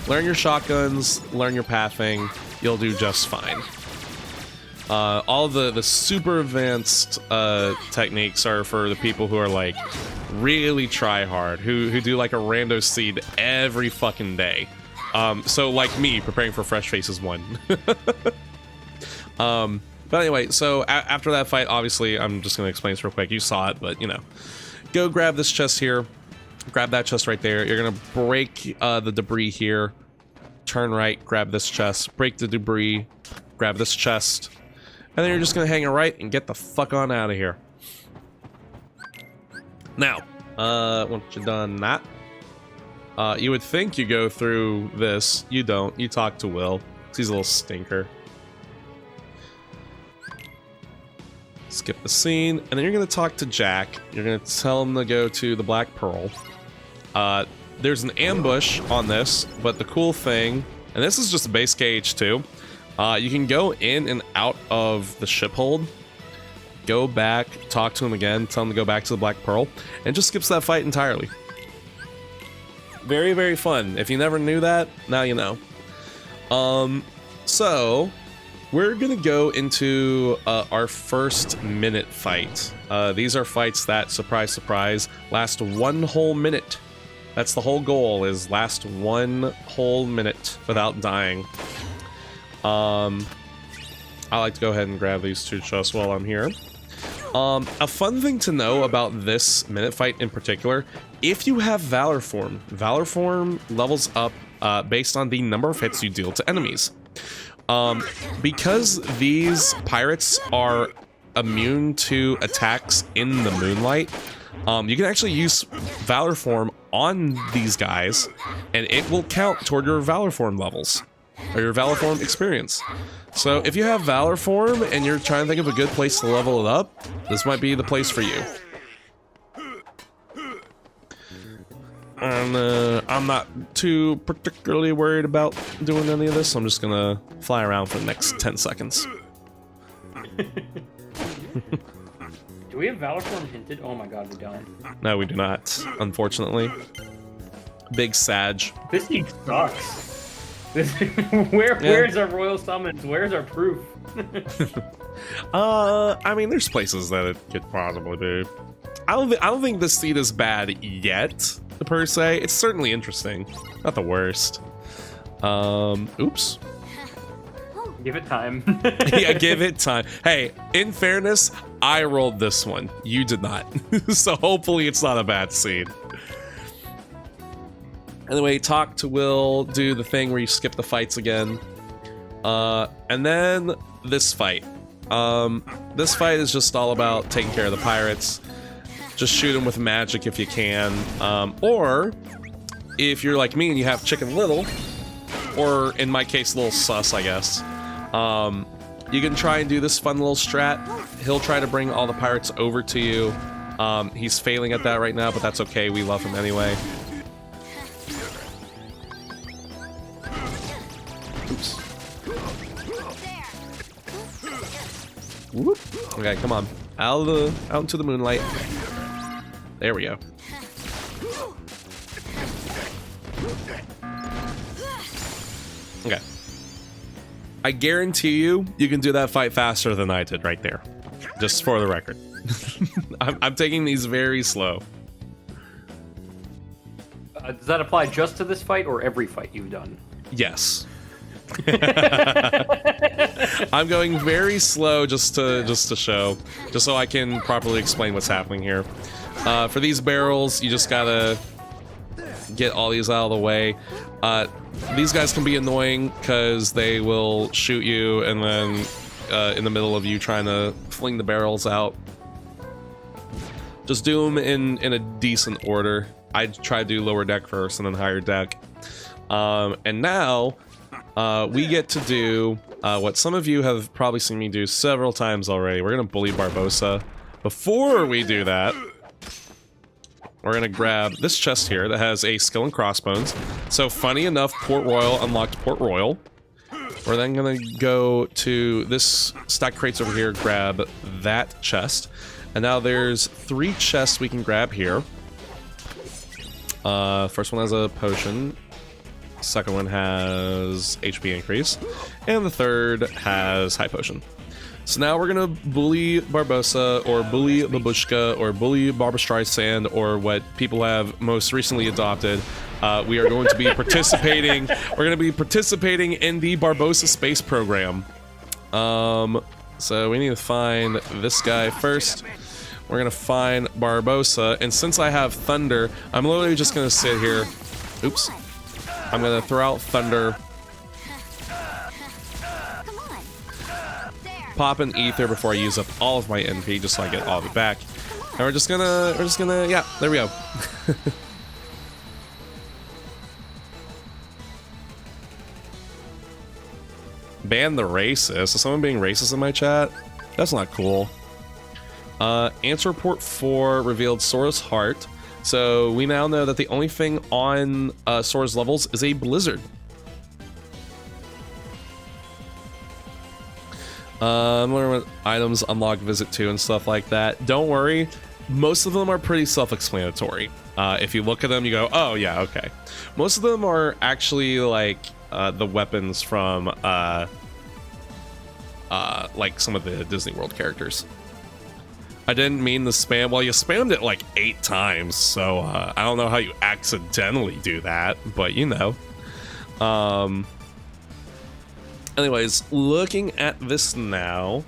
Learn your shotguns, learn your pathing, you'll do just fine. All the super advanced techniques are for the people who are like really try hard, who do like a rando seed every fucking day. So like me, preparing for Fresh Faces 1. But anyway, so after that fight, obviously, I'm just going to explain this real quick. You saw it, but, you know. Go grab this chest here. Grab that chest right there. You're going to break the debris here. Turn right, grab this chest. Break the debris. Grab this chest. And then you're just going to hang it right and get the fuck on out of here. Now, once you're done that, you would think you go through this. You don't. You talk to Will. He's a little stinker. Skip the scene, and then you're going to talk to Jack. You're going to tell him to go to the Black Pearl. There's an ambush on this, but the cool thing, and this is just a base KH too, you can go in and out of the ship hold, go back, talk to him again, tell him to go back to the Black Pearl, and it just skips that fight entirely. Very, very fun. If you never knew that, now you know. So we're gonna go into our first minute fight. These are fights that, surprise, surprise, last 1 whole minute. That's the whole goal, is last 1 whole minute without dying. I like to go ahead and grab these 2 chests while I'm here. A fun thing to know about this minute fight in particular, if you have Valor Form levels up based on the number of hits you deal to enemies. Because these pirates are immune to attacks in the moonlight, you can actually use Valor Form on these guys, and it will count toward your Valor Form levels, or your Valor Form experience. So if you have Valor Form and you're trying to think of a good place to level it up, this might be the place for you. And I'm not too particularly worried about doing any of this, so I'm just gonna fly around for the next 10 seconds. Do we have Valor Form hinted? Oh my god, we don't. No, we do not, unfortunately. Big Sag. This thing sucks. Where's our royal summons? Where's our proof? I mean, there's places that it could possibly be. I don't think this seed is bad yet, per se. It's certainly interesting. Not the worst. Oops. Give it time. Yeah, give it time. Hey, in fairness, I rolled this one. You did not. So hopefully it's not a bad seed. Anyway, talk to Will, do the thing where you skip the fights again. And then this fight. This fight is just all about taking care of the pirates. Just shoot them with magic if you can. Or, if you're like me and you have Chicken Little, or in my case, Little Sus, I guess, you can try and do this fun little strat. He'll try to bring all the pirates over to you. He's failing at that right now, but that's okay. We love him anyway. Oops. Whoop. Okay, come on. Out into the moonlight. There we go. Okay. I guarantee you can do that fight faster than I did right there. Just for the record. I'm taking these very slow. Does that apply just to this fight or every fight you've done? Yes. I'm going very slow just to show, just so I can properly explain what's happening here. For these barrels, you just gotta get all these out of the way. These guys can be annoying because they will shoot you and then in the middle of you trying to fling the barrels out. Just do them in a decent order. I'd try to do lower deck first and then higher deck. And now we get to do what some of you have probably seen me do several times already. We're gonna bully Barbosa. Before we do that, we're gonna grab this chest here that has a skill and crossbones. So funny enough, Port Royal unlocked Port Royal. We're then gonna go to this stack crates over here, grab that chest. And now there's 3 chests we can grab here. First one has a potion. Second one has HP increase. And the third has high potion. So now we're gonna bully Barbosa, or bully Babushka, or bully Barbra Streisand, or what people have most recently adopted. We are going to be participating. We're gonna be participating in the Barbosa space program. So we need to find this guy first. We're gonna find Barbosa, and since I have Thunder, I'm literally just gonna sit here. Oops. I'm gonna throw out Thunder. Pop an ether before I use up all of my NP, just so I get all of it back. And we're just gonna, yeah, there we go. Ban the racist. Is someone being racist in my chat? That's not cool. Answer report 4 revealed Sora's heart. So we now know that the only thing on Sora's levels is a blizzard. I'm wondering what items unlock visit to and stuff like that. Don't worry, most of them are pretty self-explanatory. If you look at them, you go, oh yeah, okay. Most of them are actually like the weapons from like some of the Disney World characters. I didn't mean to spam. Well, you spammed it like 8 times, so I don't know how you accidentally do that, but you know. Anyways, looking at this now,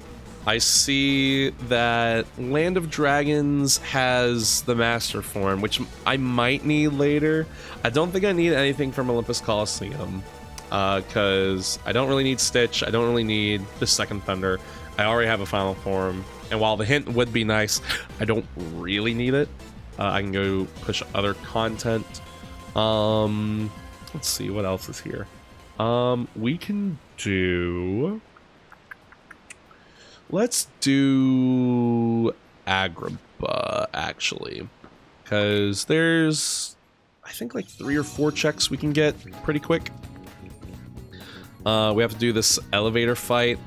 I see that Land of Dragons has the Master Form, which I might need later. I don't think I need anything from Olympus Coliseum, because I don't really need Stitch. I don't really need the second Thunder. I already have a Final Form, and while the hint would be nice, I don't really need it. I can go push other content. Let's see, what else is here? We can do... Let's do Agrabah, actually. Because there's, I think, like 3 or 4 checks we can get pretty quick. We have to do this elevator fight.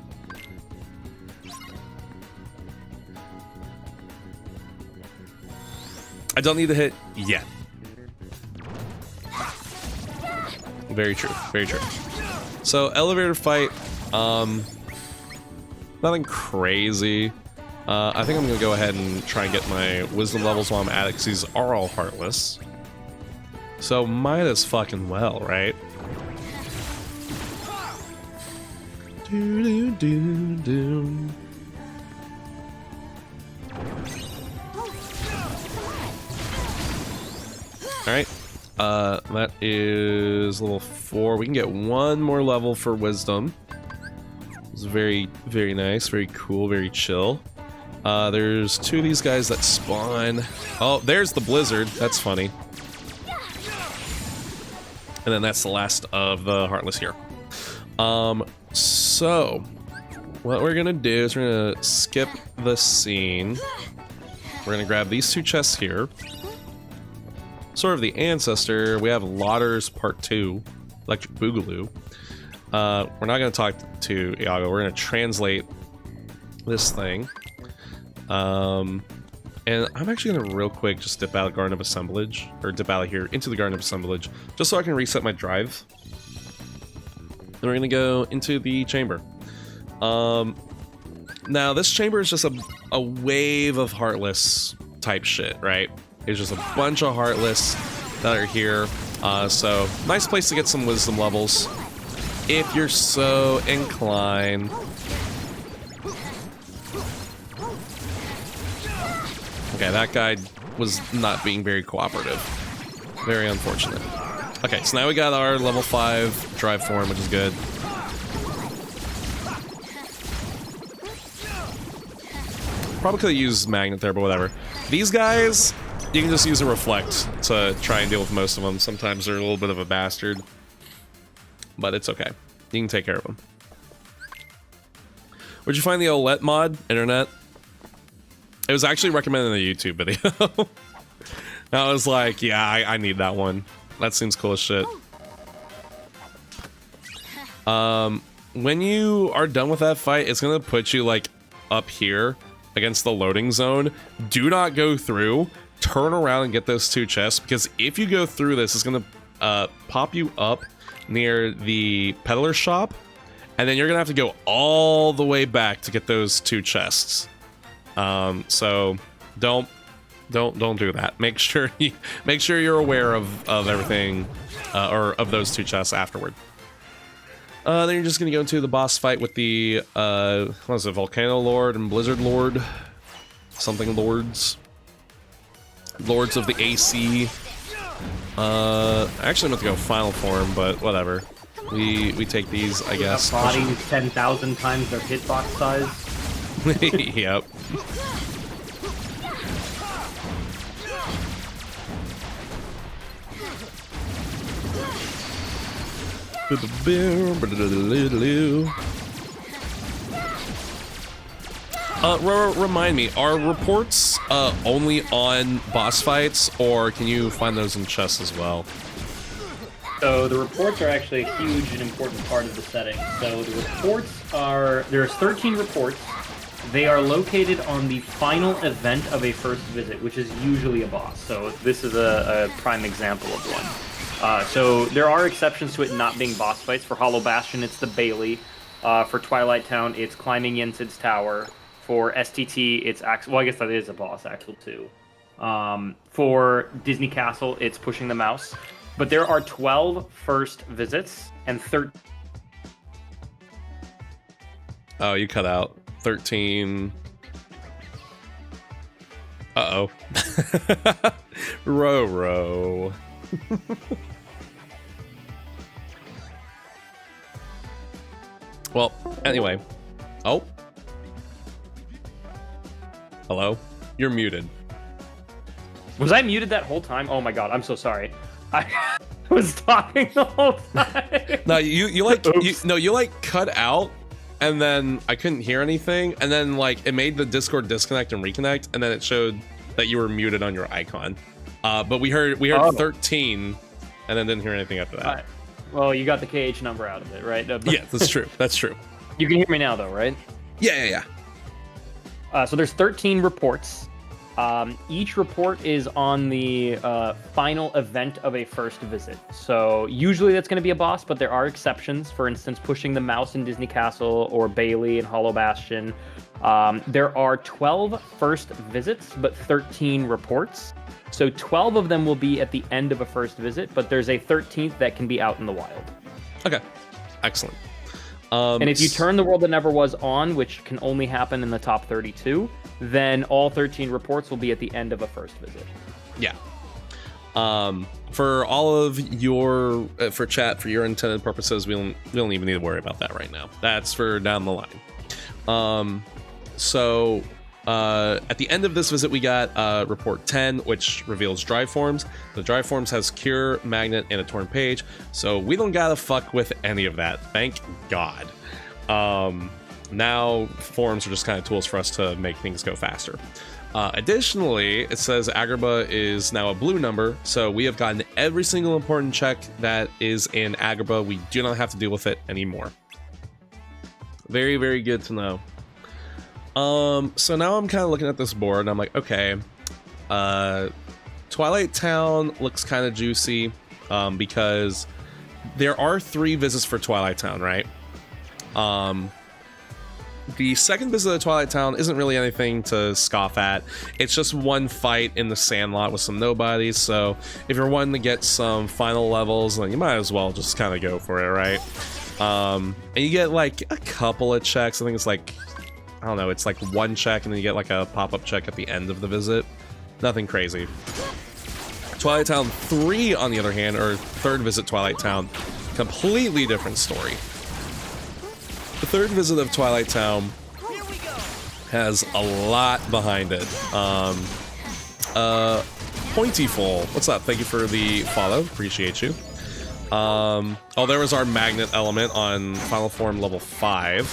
I don't need to hit yet. Very true, very true. So, elevator fight, nothing crazy. I think I'm gonna go ahead and try and get my wisdom levels while I'm at it, because these are all heartless. So, might as fucking well, right? Do, do, do, do. Alright. That is level 4. We can get 1 more level for wisdom. It's very, very nice, very cool, very chill. There's 2 of these guys that spawn. Oh, there's the blizzard. That's funny. And then that's the last of the Heartless here. So, what we're gonna do is we're gonna skip the scene. We're gonna grab these 2 chests here. Sort of the ancestor. We have Lauder's Part 2, Electric Boogaloo. We're not gonna talk to Iago. We're gonna translate this thing. And I'm actually gonna real quick just dip out of Garden of Assemblage, or dip out of here into the Garden of Assemblage, just so I can reset my drive. Then we're gonna go into the chamber. Now this chamber is just a wave of Heartless type shit, right? It's just a bunch of Heartless that are here. So nice place to get some wisdom levels if you're so inclined. Okay, that guy was not being very cooperative. Very unfortunate. Okay, so now we got our level 5 drive form, which is good. Probably could have used Magnet there, but whatever. These guys, you can just use a Reflect to try and deal with most of them. Sometimes they're a little bit of a bastard, but it's okay. You can take care of them. Where'd you find the OLED mod, internet? It was actually recommended in a YouTube video. I was like, yeah, I need that one. That seems cool as shit. When you are done with that fight, it's gonna put you like up here against the loading zone. Do not go through. Turn around and get those 2 chests, because if you go through this, it's gonna pop you up near the peddler shop, and then you're gonna have to go all the way back to get those 2 chests. So don't do that. Make sure you're aware of everything, or of those 2 chests afterward. Then you're just gonna go into the boss fight with the what is it, Volcano Lord and Blizzard Lord, something lords of the AC. Actually, I'm about to go final form, but whatever. We take these, I guess. Bodies 10,000 times their hitbox size. Yep. Remind me, are reports only on boss fights, or can you find those in chests as well? So the reports are actually a huge and important part of the setting. So the reports are, there's 13 reports. They are located on the final event of a first visit, which is usually a boss. So this is a prime example of one. So there are exceptions to it not being boss fights. For Hollow Bastion, it's the Bailey. For Twilight Town, it's climbing Yensid's Tower. For STT, it's Axel. Well, I guess that is a boss, Axel 2. For Disney Castle, it's pushing the mouse. But there are 12 first visits and 13. Oh, you cut out. 13. Uh-oh. Row. Well, anyway. Oh. Hello? You're muted. Was I muted that whole time? Oh my god, I'm so sorry. I was talking the whole time. No, you like cut out, and then I couldn't hear anything, and then like it made the Discord disconnect and reconnect, and then it showed that you were muted on your icon. But we heard 13, and then didn't hear anything after that. Right. Well, you got the KH number out of it, right? Yeah, that's true. That's true. You can hear me now, though, right? Yeah. So there's 13 reports. Each report is on the final event of a first visit. So usually that's going to be a boss, but there are exceptions. For instance, pushing the mouse in Disney Castle or Bailey and Hollow Bastion. There are 12 first visits, but 13 reports. So 12 of them will be at the end of a first visit, but there's a 13th that can be out in the wild. Okay, excellent. And if you turn the World That Never Was on, which can only happen in the top 32, then all 13 reports will be at the end of a first visit. Yeah. For all of your, for chat, for your intended purposes, we don't even need to worry about that right now. That's for down the line. So at the end of this visit, we got report 10, which reveals drive forms. The drive forms has Cure, Magnet, and a torn page, so we don't gotta fuck with any of that. Thank God. Now forms are just kind of tools for us to make things go faster. Additionally, it says Agrabah is now a blue number, so we have gotten every single important check that is in Agrabah. We do not have to deal with it anymore. Very, very good to know. So now I'm kind of looking at this board and I'm like, okay, Twilight Town looks kind of juicy, because there are 3 visits for Twilight Town, right? The second visit of Twilight Town isn't really anything to scoff at. It's just one fight in the Sandlot with some nobodies, so if you're wanting to get some final levels, then you might as well just kind of go for it, right? And you get like a couple of checks. I think it's like, I don't know, it's like 1 check and then you get like a pop-up check at the end of the visit. Nothing crazy. Twilight Town 3, on the other hand, or third visit Twilight Town, completely different story. The third visit of Twilight Town has a lot behind it. Pointyful, what's up? Thank you for the follow, appreciate you. Oh, there was our magnet element on Final Form level 5.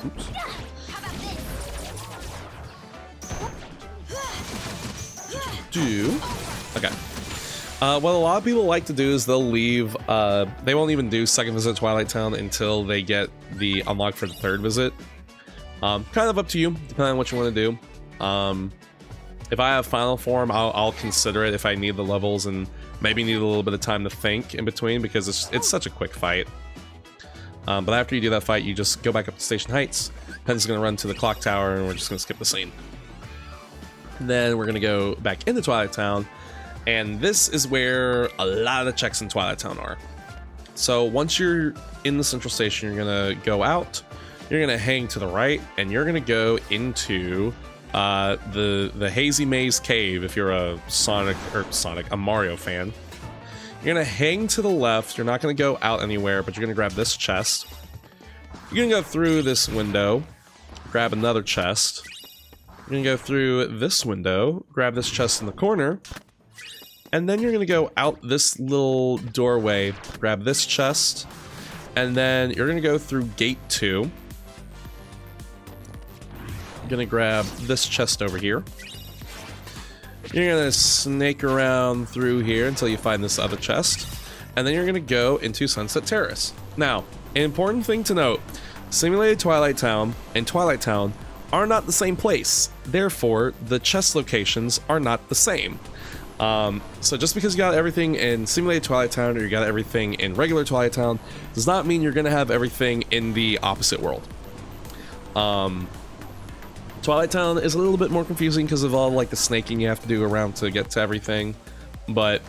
Oops. Okay. What a lot of people like to do is they'll leave, they won't even do second visit Twilight Town until they get the unlock for the third visit. Kind of up to you, depending on what you want to do. If I have Final Form, I'll consider it if I need the levels and maybe need a little bit of time to think in between, because it's such a quick fight. But after you do that fight, you just go back up to Station Heights. Penn's going to run to the clock tower, and we're just going to skip the scene. And then we're going to go back into Twilight Town, and this is where a lot of the checks in Twilight Town are. So once you're in the central station, you're going to go out, you're going to hang to the right, and you're going to go into the Hazy Maze Cave if you're a a Mario fan. You're going to hang to the left, you're not going to go out anywhere, but you're going to grab this chest. You're going to go through this window, grab another chest. You're going to go through this window, grab this chest in the corner, and then you're going to go out this little doorway, grab this chest, and then you're going to go through gate 2. You're going to grab this chest over here. You're going to snake around through here until you find this other chest, and then you're going to go into Sunset Terrace. Now, an important thing to note, Simulated Twilight Town and Twilight Town are not the same place. Therefore, the chest locations are not the same. So just because you got everything in Simulated Twilight Town or you got everything in regular Twilight Town does not mean you're going to have everything in the opposite world. Twilight Town is a little bit more confusing because of all like the snaking you have to do around to get to everything, but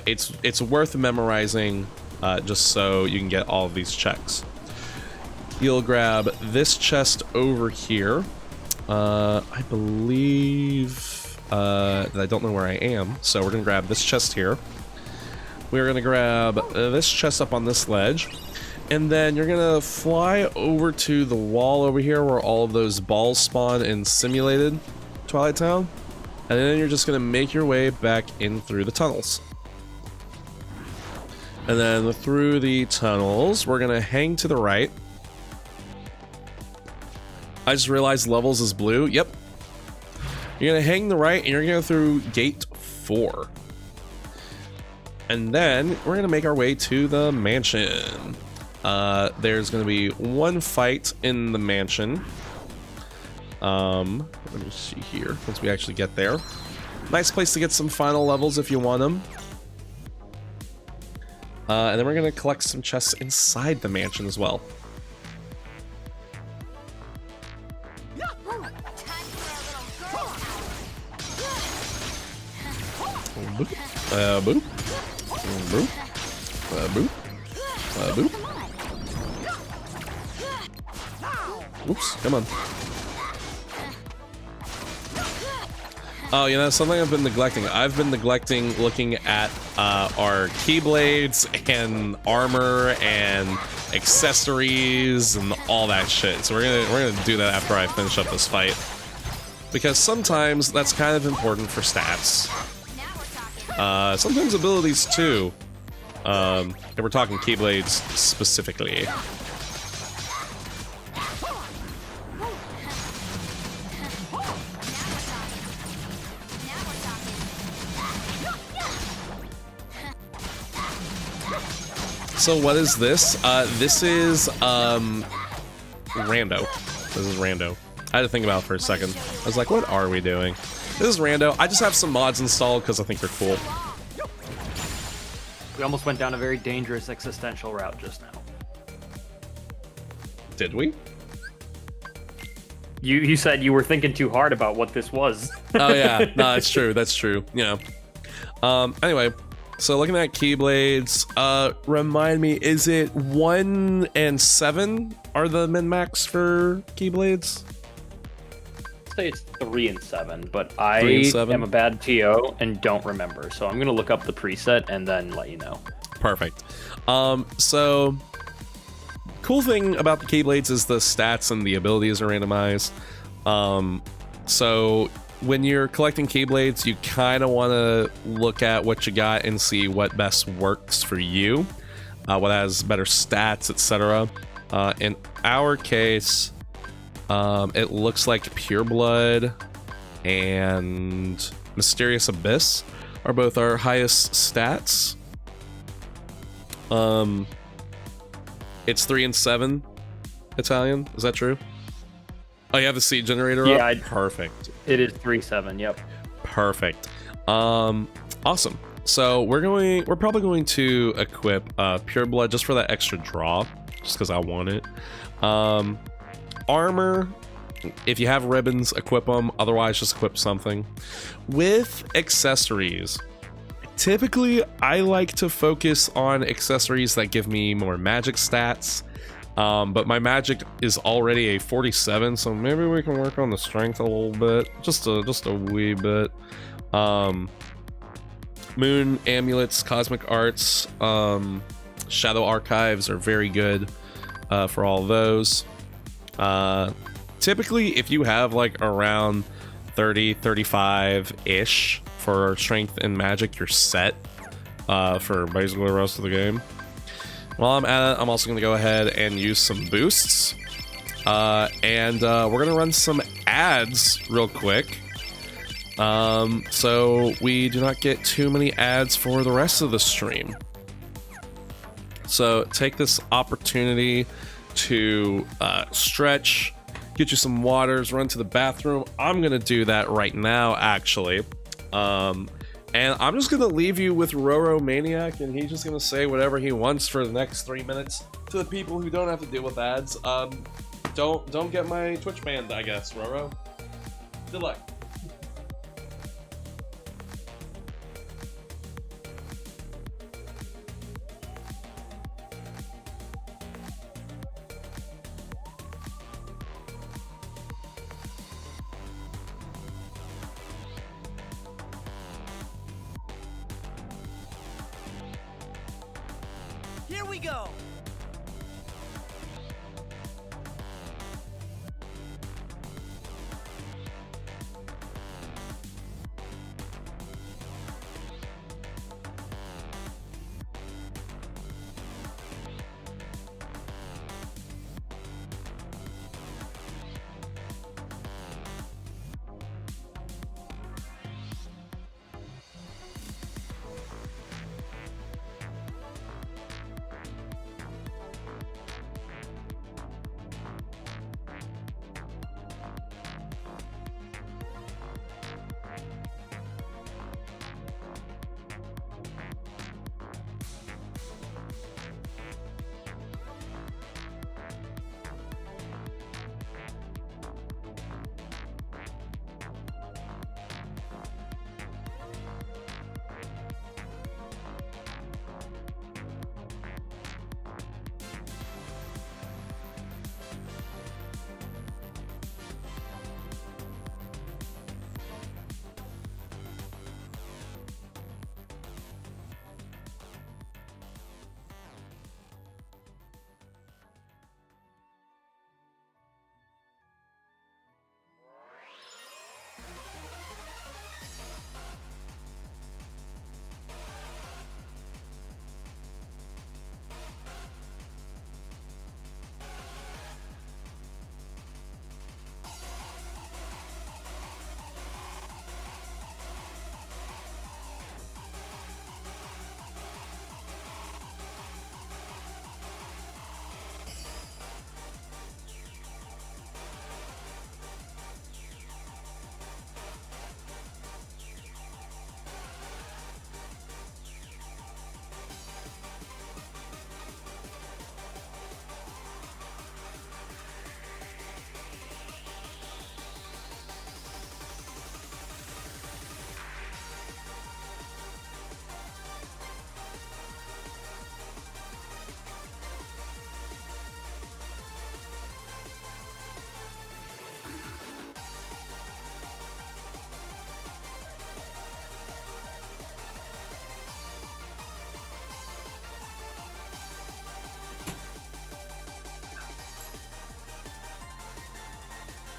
it's worth memorizing just so you can get all of these checks. You'll grab this chest over here. I believe that I don't know where I am, so we're gonna grab this chest here. We're gonna grab this chest up on this ledge, and then you're gonna fly over to the wall over here where all of those balls spawn in Simulated Twilight Town, and then you're just gonna make your way back in through the tunnels. And then through the tunnels, we're gonna hang to the right. I just realized levels is blue. Yep. You're gonna hang the right and you're gonna go through gate 4. And then we're gonna make our way to the mansion. There's gonna be one fight in the mansion. Let me see here, once we actually get there. Nice place to get some final levels if you want them. And then we're gonna collect some chests inside the mansion as well. Boop. Boop. Boop. Boop. Boop. Oops, come on. Oh, you know, something I've been neglecting. I've been neglecting looking at our keyblades and armor and accessories and all that shit. So we're gonna do that after I finish up this fight, because sometimes that's kind of important for stats. Sometimes abilities too. If we're talking Keyblades specifically. So what is this? This is Rando. This is Rando. I had to think about it for a second. I was like, what are we doing? This is Rando. I just have some mods installed because I think they're cool. We almost went down a very dangerous existential route just now. Did we? You said you were thinking too hard about what this was. Oh yeah, no, that's true. That's true. You know. Anyway, so looking at Keyblades, remind me, is it 1 and 7 are the min max for Keyblades? I'd say it's 3 and 7, but 3 I and 7? am a bad TO and don't remember, so I'm gonna look up the preset and then let you know. Perfect. So cool thing about the Keyblades is the stats and the abilities are randomized. So when you're collecting Keyblades, you kind of want to look at what you got and see what best works for you, what has better stats, etc. In our case, it looks like Pure Blood and Mysterious Abyss are both our highest stats. It's 3 and 7 Italian. Is that true? Oh, you have the seed generator Yeah, up? Perfect. It is 3-7. Yep. Perfect. Awesome. So we're probably going to equip Pure Blood just for that extra draw, just because I want it. Armor, if you have ribbons, equip them. Otherwise, just equip something. With accessories, typically I like to focus on accessories that give me more magic stats. But my magic is already a 47, so maybe we can work on the strength a little bit, just a wee bit. Moon amulets, cosmic arts, shadow archives are very good for all of those. Typically, if you have like around 35 ish for strength and magic, you're set for basically the rest of the game. While I'm at it, I'm also going to go ahead and use some boosts. And we're going to run some ads real quick. So we do not get too many ads for the rest of the stream. So take this opportunity to stretch, get you some waters, run to the bathroom. I'm going to do that right now, actually. And I'm just gonna leave you with Roro Maniac, and he's just gonna say whatever he wants for the next 3 minutes to the people who don't have to deal with ads. Don't get my Twitch banned, I guess, Roro. Good luck. Here we go!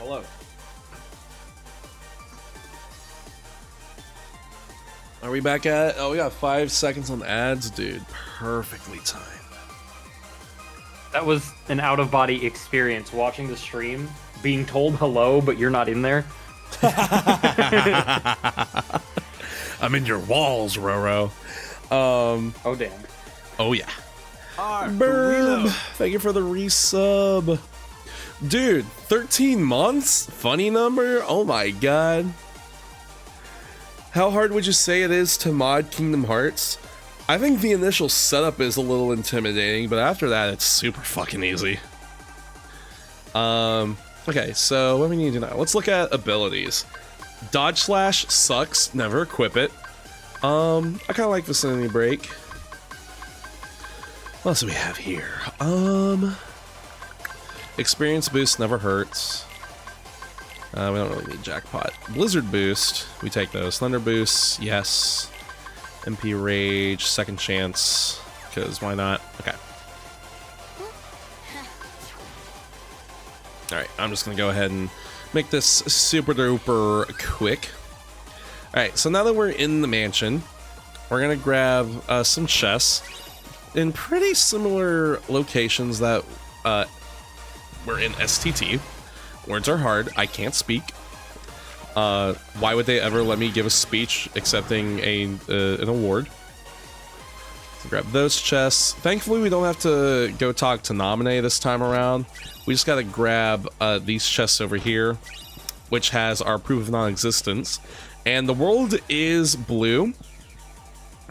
Hello. Are we back at? Oh, we got 5 seconds on ads, dude. Perfectly timed. That was an out-of-body experience, watching the stream, being told hello, but you're not in there. I'm in your walls, Roro. Oh, damn. Oh, yeah. R for Burb, reload. thank you for the resub. Dude, 13 months? Funny number? Oh my god. How hard would you say it is to mod Kingdom Hearts? I think the initial setup is a little intimidating, but after that, it's super fucking easy. Okay, so what do we need to know? Let's look at abilities. Dodge Slash sucks, never equip it. I kind of like Vicinity Break. What else do we have here? Experience Boost never hurts. We don't really need Jackpot. Blizzard Boost, we take those. Thunder Boost, yes. MP Rage, Second Chance, because why not? Okay. Alright, I'm just gonna go ahead and make this super duper quick. Alright, so now that we're in the mansion, we're gonna grab some chests in pretty similar locations that were in STT. Words are hard, I can't speak. Why would they ever let me give a speech accepting an award? So grab those chests. Thankfully, we don't have to go talk to Nominee this time around. We just gotta grab these chests over here, which has our proof of non-existence. And the world is blue.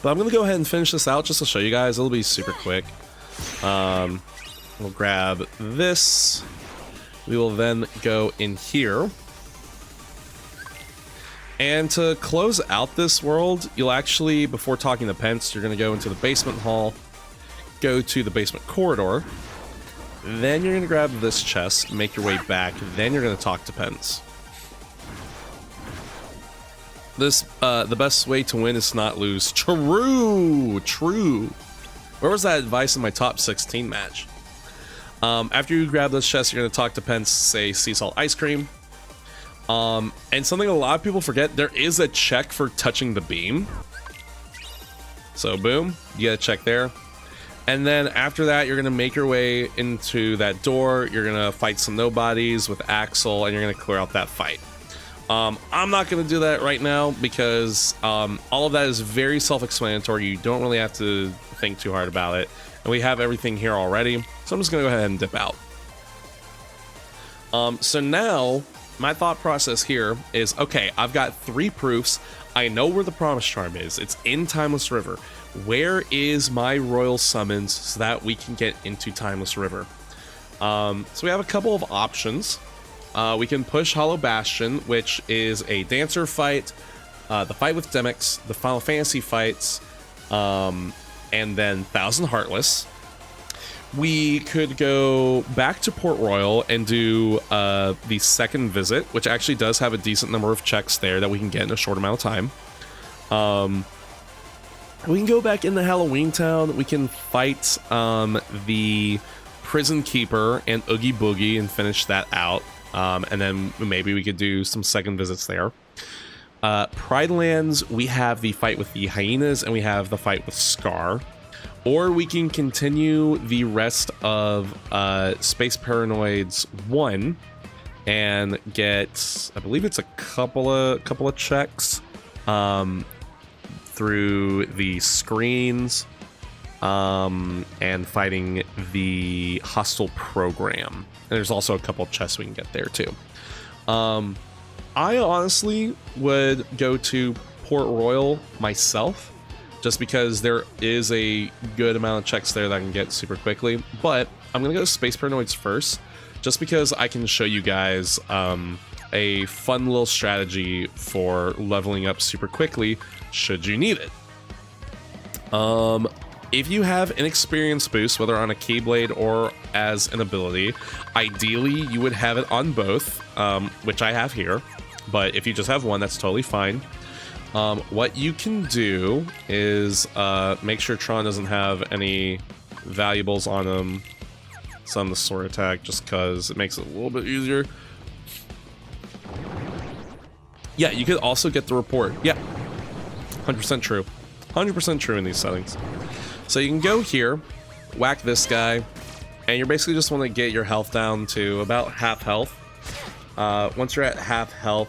But I'm gonna go ahead and finish this out just to show you guys. It'll be super quick. We'll grab this. We will then go in here. And to close out this world, you'll actually, before talking to Pence, you're going to go into the basement hall, go to the basement corridor, then you're going to grab this chest, make your way back, then you're going to talk to Pence. This, the best way to win is to not lose. True! True! Where was that advice in my top 16 match? After you grab those chests, you're going to talk to Pence, say sea salt ice cream. And something a lot of people forget, there is a check for touching the beam. So boom, you get a check there. And then after that, you're going to make your way into that door. You're going to fight some nobodies with Axel, and you're going to clear out that fight. I'm not going to do that right now because all of that is very self-explanatory. You don't really have to think too hard about it. And we have everything here already. So I'm just going to go ahead and dip out. So now, my thought process here is, okay, I've got 3 proofs. I know where the Promise Charm is. It's in Timeless River. Where is my Royal Summons so that we can get into Timeless River? So we have a couple of options. We can push Hollow Bastion, which is a dancer fight, the fight with Demix, the Final Fantasy fights, and then Thousand Heartless. We could go back to Port Royal and do the second visit, which actually does have a decent number of checks there that we can get in a short amount of time. We can go back into Halloween Town. We can fight the Prison Keeper and Oogie Boogie and finish that out. And then maybe we could do some second visits there. Pride Lands, we have the fight with the hyenas and we have the fight with Scar. Or we can continue the rest of Space Paranoids 1 and get, I believe it's a couple of checks through the screens and fighting the hostile program. And there's also a couple of chests we can get there too. I honestly would go to Port Royal myself, just because there is a good amount of checks there that I can get super quickly. But I'm going to go to Space Paranoids first, just because I can show you guys a fun little strategy for leveling up super quickly, should you need it. If you have an experience boost, whether on a Keyblade or as an ability, ideally you would have it on both, which I have here. But if you just have one, that's totally fine. What you can do is make sure Tron doesn't have any valuables on him. Some of the sword attack, just because it makes it a little bit easier. Yeah, you could also get the report. Yeah, 100% true. 100% true in these settings. So you can go here, whack this guy, and you're basically just want to get your health down to about half health. Once you're at half health,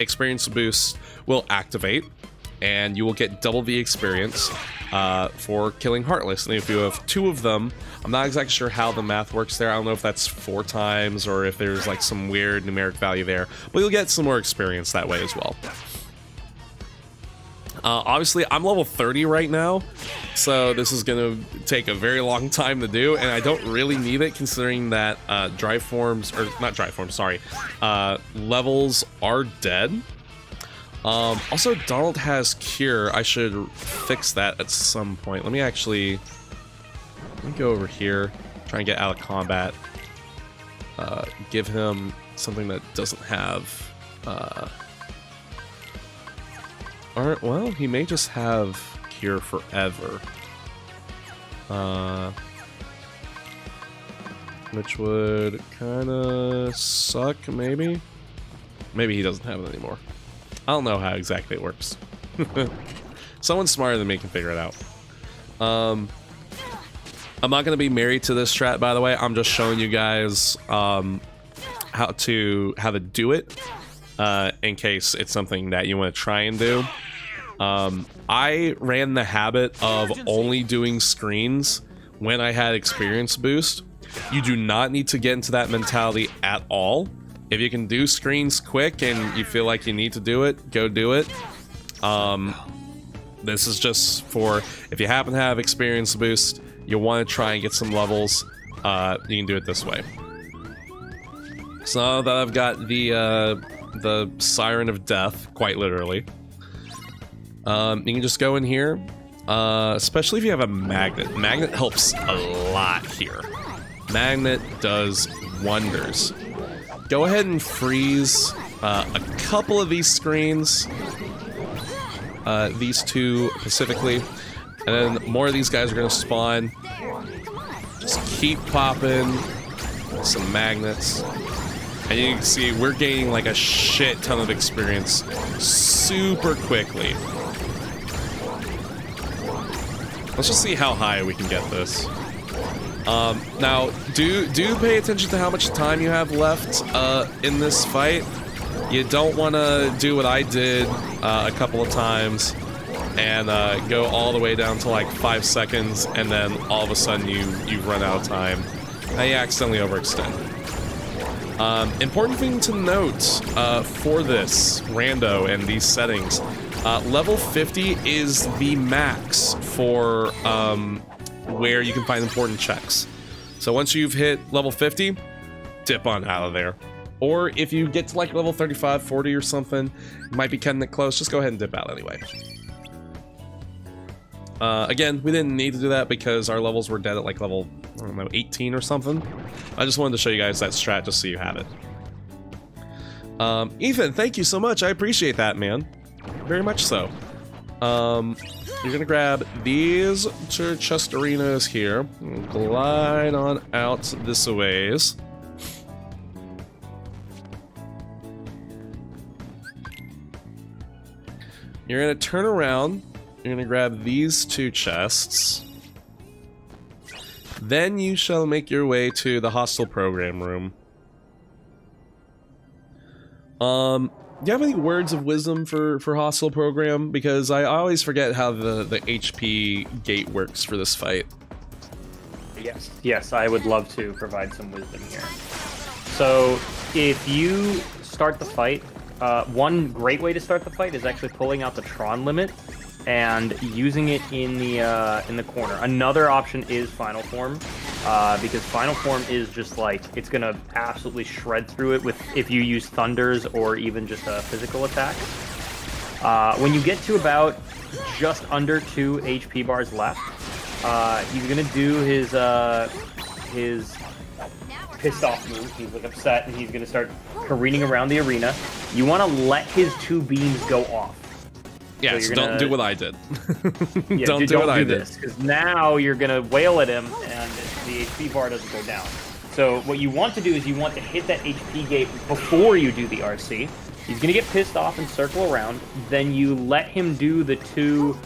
experience boost will activate, and you will get double the experience for killing Heartless. And if you have 2 of them, I'm not exactly sure how the math works there. I don't know if that's 4 times or if there's like some weird numeric value there, but you'll get some more experience that way as well. Obviously, I'm level 30 right now, so this is going to take a very long time to do, and I don't really need it considering that levels are dead. Also, Donald has Cure. I should fix that at some point. Let me go over here, try and get out of combat. Give him something that doesn't have... well, he may just have Cure forever. Which would kind of suck, maybe? Maybe he doesn't have it anymore. I don't know how exactly it works. Someone smarter than me can figure it out. I'm not going to be married to this strat, by the way. I'm just showing you guys how to do it in case it's something that you want to try and do. I ran the habit of only doing screens when I had experience boost. You do not need to get into that mentality at all. If you can do screens quick and you feel like you need to do it, go do it. This is just for if you happen to have experience boost, you want to try and get some levels, you can do it this way. So now that I've got the Siren of Death, quite literally, you can just go in here, especially if you have a magnet. Magnet helps a lot here. Magnet does wonders. Go ahead and freeze a couple of these screens, these 2 specifically, and then more of these guys are going to spawn. Just keep popping some magnets. And you can see we're gaining like a shit ton of experience super quickly. Let's just see how high we can get this. Now, do pay attention to how much time you have left in this fight. You don't want to do what I did a couple of times and go all the way down to like 5 seconds, and then all of a sudden you run out of time. Now you accidentally overextend. Important thing to note for this rando and these settings, level 50 is the max for where you can find important checks. So once you've hit level 50, dip on out of there. Or if you get to like level 35, 40 or something, you might be cutting it close, just go ahead and dip out anyway. Again, we didn't need to do that because our levels were dead at like level, I don't know, 18 or something. I just wanted to show you guys that strat just so you have it. Ethan, thank you so much. I appreciate that, man. Very much so. You're gonna grab these 2 chest arenas here, glide on out this a ways. You're gonna turn around, you're gonna grab these 2 chests. Then you shall make your way to the hostile program room. Do you have any words of wisdom for hostile program? Because I always forget how the HP gate works for this fight. Yes, I would love to provide some wisdom here. So, if you start the fight, one great way to start the fight is actually pulling out the Tron limit and using it in the corner. Another option is Final Form, because Final Form is just like, it's gonna absolutely shred through it if you use Thunders or even just a physical attack. When you get to about just under 2 HP bars left, he's gonna do his pissed off move. He's like upset and he's gonna start careening around the arena. You want to let his 2 beams go off. Yeah, so don't do what I did. Yeah, don't do what I did. Because now you're gonna wail at him and the HP bar doesn't go down. So what you want to do is you want to hit that HP gate before you do the RC. He's gonna get pissed off and circle around. Then you let him do the 2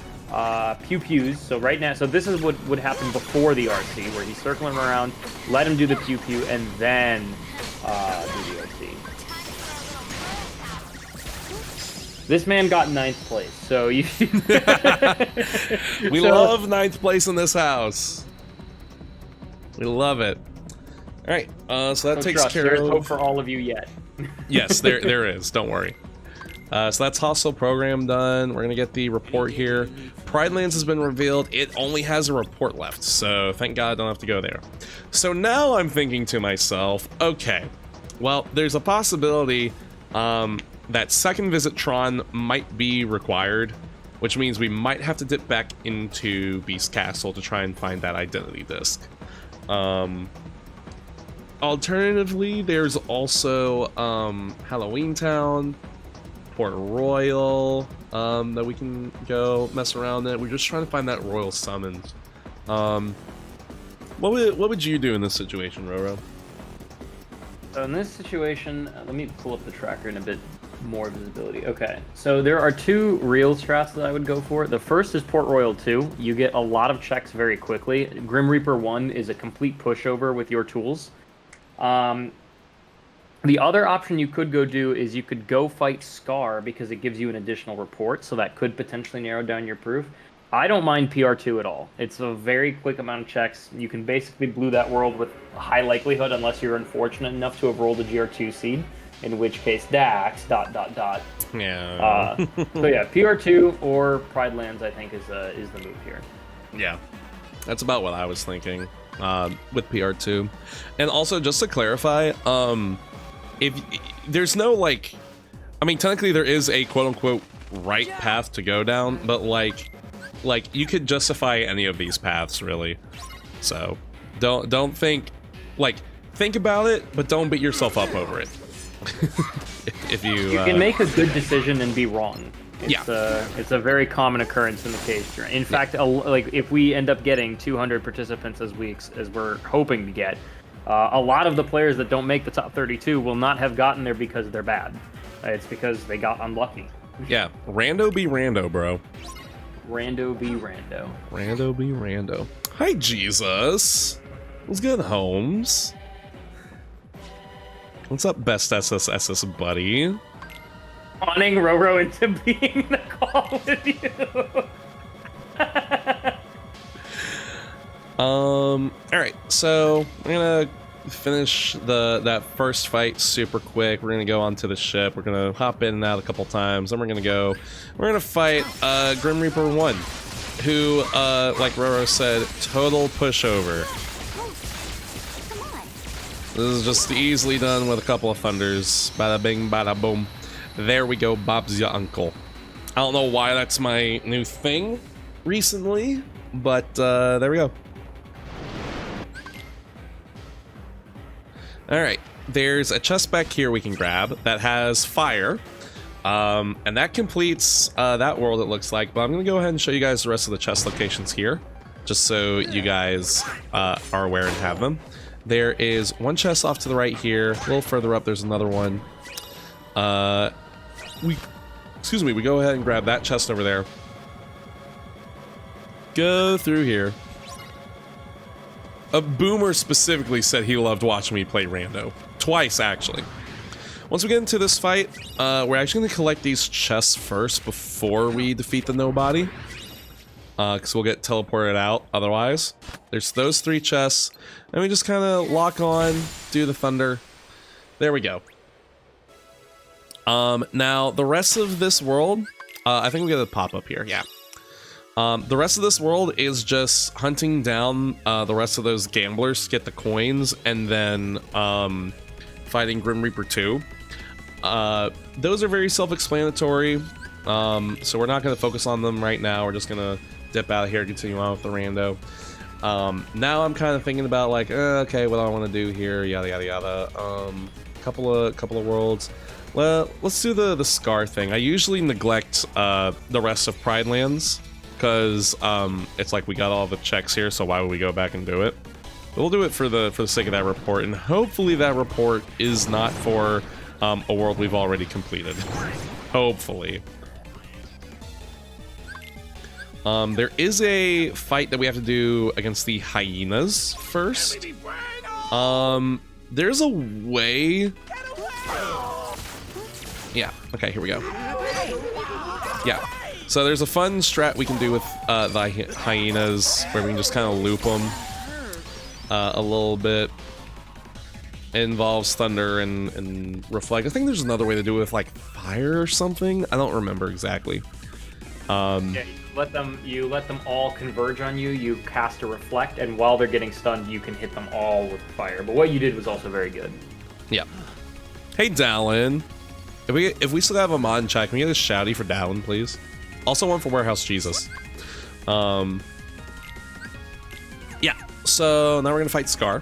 pew-pews. So right now, so this is what would happen before the RC, where he's circling around, let him do the pew-pew, and then do the RC. This man got 9th place, so you... We love 9th place in this house. We love it. All right, so that takes care There's of... hope for all of you yet. Yes, there is. Don't worry. So that's hostile program done. We're gonna get the report here. Pride Lands has been revealed. It only has a report left, so thank God I don't have to go there. So now I'm thinking to myself, okay, well, there's a possibility that second visit Tron might be required, which means we might have to dip back into Beast Castle to try and find that identity disc. Alternatively, there's also Halloween Town, Port Royal, that we can go mess around in. We're just trying to find that Royal Summons. What would you do in this situation, Roro? So in this situation, let me pull up the tracker in a bit more visibility. Okay, so there are 2 real strats that I would go for. The first is Port Royal 2. You get a lot of checks very quickly. Grim Reaper 1 is a complete pushover with your tools. The other option you could go do is you could go fight Scar because it gives you an additional report, so that could potentially narrow down your proof. I don't mind PR2 at all. It's a very quick amount of checks. You can basically blue that world with a high likelihood unless you're unfortunate enough to have rolled a GR2 seed, in which case Dax ... Yeah. So yeah, PR2 or Pride Lands I think is the move here. Yeah, that's about what I was thinking with PR2. And also, just to clarify, if there's no, like, I mean, technically there is a quote-unquote right path to go down, but like you could justify any of these paths, really. So don't think, like, think about it, but don't beat yourself up over it. If you can make a good decision and be wrong. Yeah. It's a very common occurrence in the case. In fact, like if we end up getting 200 participants as we're hoping to get, a lot of the players that don't make the top 32 will not have gotten there because they're bad. It's because they got unlucky. Yeah, rando be rando, bro. Rando be rando. Rando be rando. Hi, Jesus. What's good, Holmes? What's up, best SSSS buddy? Spawning Roro into being the call with you. Alright, so we're gonna finish that first fight super quick. We're gonna go onto the ship. We're gonna hop in and out a couple times. Then we're gonna fight Grim Reaper 1, who, like Roro said, total pushover. This is just easily done with a couple of thunders. Bada bing, bada boom. There we go, Bob's your uncle. I don't know why that's my new thing recently, but there we go. Alright, there's a chest back here we can grab that has fire. And that completes that world, it looks like. But I'm going to go ahead and show you guys the rest of the chest locations here, just so you guys are aware and have them. There is one chest off to the right here. A little further up, there's another one. We go ahead and grab that chest over there. Go through here. A boomer specifically said he loved watching me play rando. Twice, actually. Once we get into this fight, we're actually going to collect these chests first before we defeat the Nobody. Because we'll get teleported out otherwise. There's those 3 chests. And we just kind of lock on, do the thunder. There we go. Now, the rest of this world, I think we get a pop-up here, yeah. The rest of this world is just hunting down the rest of those gamblers to get the coins, and then fighting Grim Reaper 2. Those are very self-explanatory, so we're not going to focus on them right now. We're just going to dip out of here and continue on with the rando. Now I'm kind of thinking about, like, okay, what do I want to do here, yada yada yada. Couple of worlds. Well, let's do the Scar thing. I usually neglect the rest of Pride Lands because it's like we got all the checks here, so why would we go back and do it? But we'll do it for the sake of that report, and hopefully that report is not for a world we've already completed. Hopefully. There is a fight that we have to do against the hyenas first. There's a way. Yeah, okay, here we go. Yeah, so there's a fun strat we can do with the hyenas where we can just kind of loop them a little bit. It involves thunder and reflect. I think there's another way to do it with like fire or something. I don't remember exactly. Yeah, you let them all converge on you. You cast a reflect, and while they're getting stunned, you can hit them all with fire. But what you did was also very good. Yeah. Hey, Dallin. If we still have a mod in chat, can we get a shouty for Dallin, please? Also one for Warehouse Jesus. Yeah. So now we're gonna fight Scar.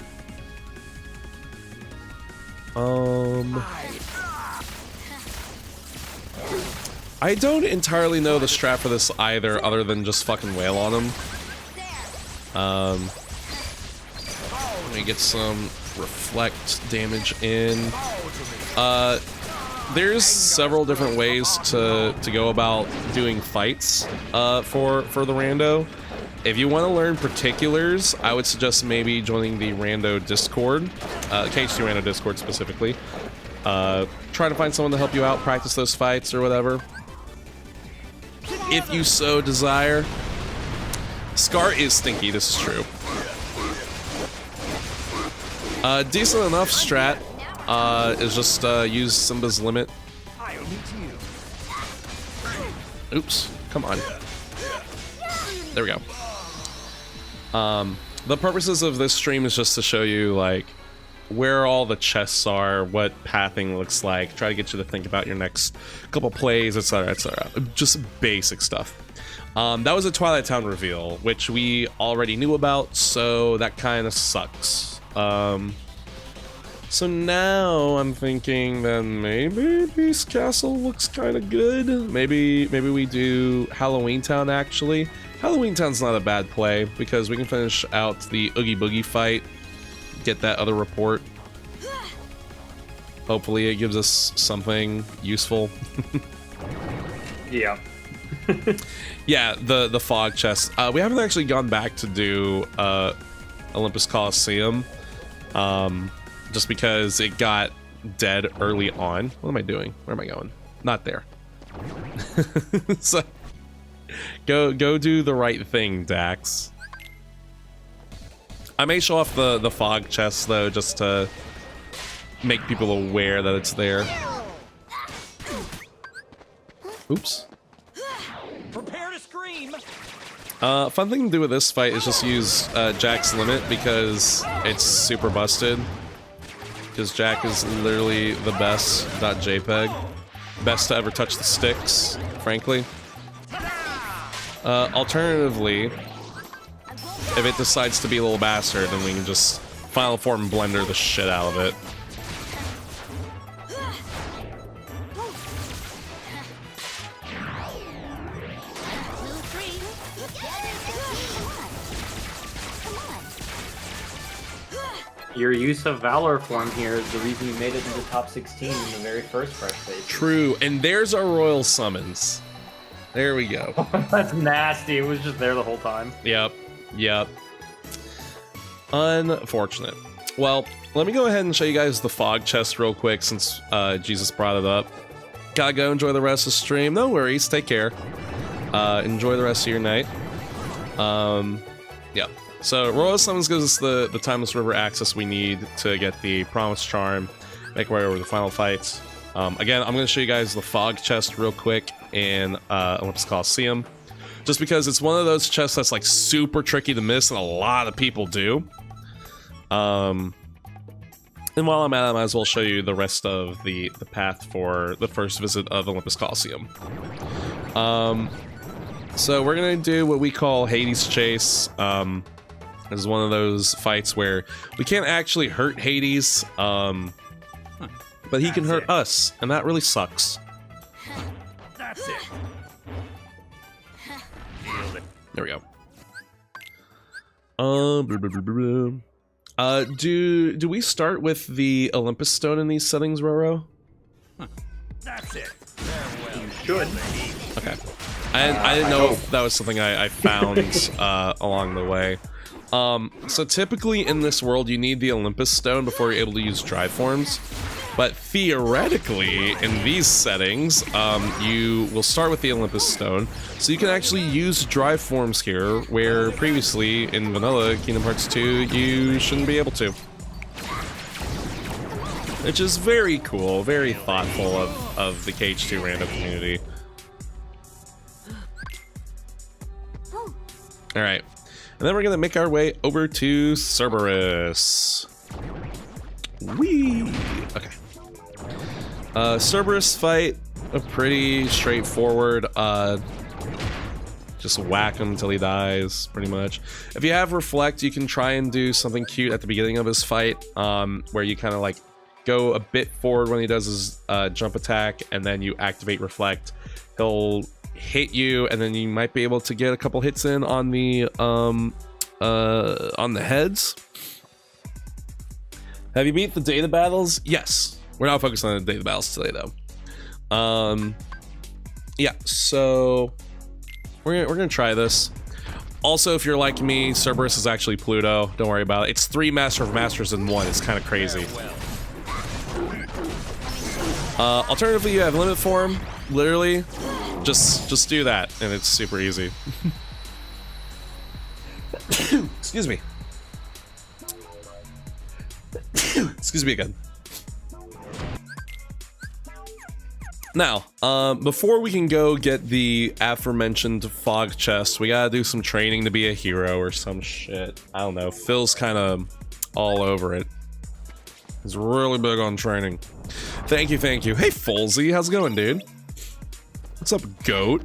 I don't entirely know the strat for this either, other than just fucking wail on him. Let me get some reflect damage in. There's several different ways to go about doing fights for the rando. If you want to learn particulars, I would suggest maybe joining the rando Discord, KH rando Discord specifically. Try to find someone to help you out, practice those fights or whatever, if you so desire. Scar is stinky, this is true. Decent enough strat is just use Simba's limit. Oops, come on. There we go. The purposes of this stream is just to show you like where all the chests are, what pathing looks like, try to get you to think about your next couple plays, etc, etc. Just basic stuff. That was a Twilight Town reveal, which we already knew about, so that kind of sucks. So now I'm thinking that maybe Beast Castle looks kind of good. Maybe we do Halloween Town actually. Halloween Town's not a bad play because we can finish out the Oogie Boogie fight, get that other report. Hopefully it gives us something useful. Yeah. Yeah, the fog chest. We haven't actually gone back to do Olympus Coliseum. Just because it got dead early on. What am I doing? Where am I going? Not there. So go do the right thing, Dax. I may show off the fog chest though, just to make people aware that it's there. Oops. Prepare to scream. Fun thing to do with this fight is just use Jack's limit because it's super busted. Because Jack is literally the best .jpeg. Best to ever touch the sticks, frankly. Alternatively, if it decides to be a little bastard, then we can just Final Form Blender the shit out of it. Your use of Valor form here is the reason you made it into top 16 in the very first fresh phase. True, and there's our Royal Summons. There we go. That's nasty. It was just there the whole time. Yep. Unfortunate. Well, let me go ahead and show you guys the fog chest real quick since Jesus brought it up. Gotta go enjoy the rest of the stream. No worries, take care. Enjoy the rest of your night. Yep. So Royal Summons gives us the Timeless River access we need to get the Promise Charm, make our way over the final fights. Again, I'm going to show you guys the fog chest real quick in Olympus Coliseum, just because it's one of those chests that's like super tricky to miss, and a lot of people do. And while I'm at it, I might as well show you the rest of the path for the first visit of Olympus Coliseum. So we're gonna do what we call Hades Chase. This is one of those fights where we can't actually hurt Hades, but he can hurt us, and that really sucks. That's it. There we go. Do we start with the Olympus Stone in these settings, Roro? That's it. Should. Okay. I didn't know if that was something I found along the way. So typically in this world, you need the Olympus Stone before you're able to use drive forms. But theoretically, in these settings, you will start with the Olympus Stone, so you can actually use drive forms here, where previously in vanilla Kingdom Hearts 2, you shouldn't be able to. Which is very cool, very thoughtful of the KH2 random community. Alright, and then we're gonna make our way over to Cerberus. Whee! Okay. Cerberus fight, a pretty straightforward, just whack him until he dies, pretty much. If you have Reflect, you can try and do something cute at the beginning of his fight, where you kind of like go a bit forward when he does his jump attack, and then you activate Reflect. He'll hit you, and then you might be able to get a couple hits in on the heads. Have you beat the data battles? Yes. We're not focused on the data battles today, though. Yeah, so we're gonna try this. Also, if you're like me, Cerberus is actually Pluto. Don't worry about it. It's 3 Master of Masters in 1. It's kind of crazy. Alternatively, you have Limit Form. Literally, just do that, and it's super easy. Excuse me. Excuse me again. Now, before we can go get the aforementioned fog chest, we gotta do some training to be a hero or some shit. I don't know. Phil's kind of all over it. He's really big on training. Thank you, thank you. Hey, Folsey, how's it going, dude? What's up, goat?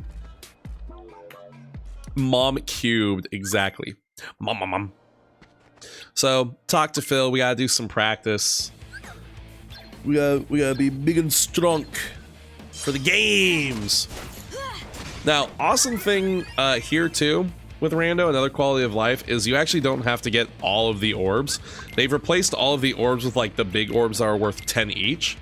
Mom cubed, exactly. Mom. So, talk to Phil. We gotta do some practice. We gotta be big and strong for the games. Now, awesome thing here too with Rando, another quality of life, is you actually don't have to get all of the orbs. They've replaced all of the orbs with like the big orbs that are worth 10 each.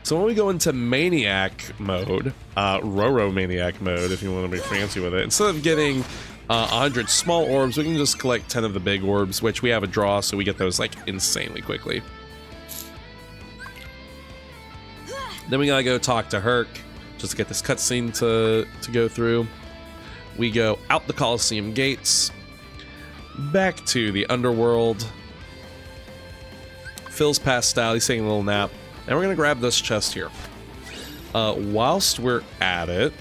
So when we go into Maniac mode, Roro Maniac mode, if you want to be fancy with it, instead of getting 100 small orbs, we can just collect 10 of the big orbs, which we have a draw, so we get those like insanely quickly. Then we gotta go talk to Herc, just to get this cutscene to go through. We go out the Coliseum gates, back to the underworld. Phil's passed out, he's taking a little nap, and we're gonna grab this chest here. Whilst we're at it,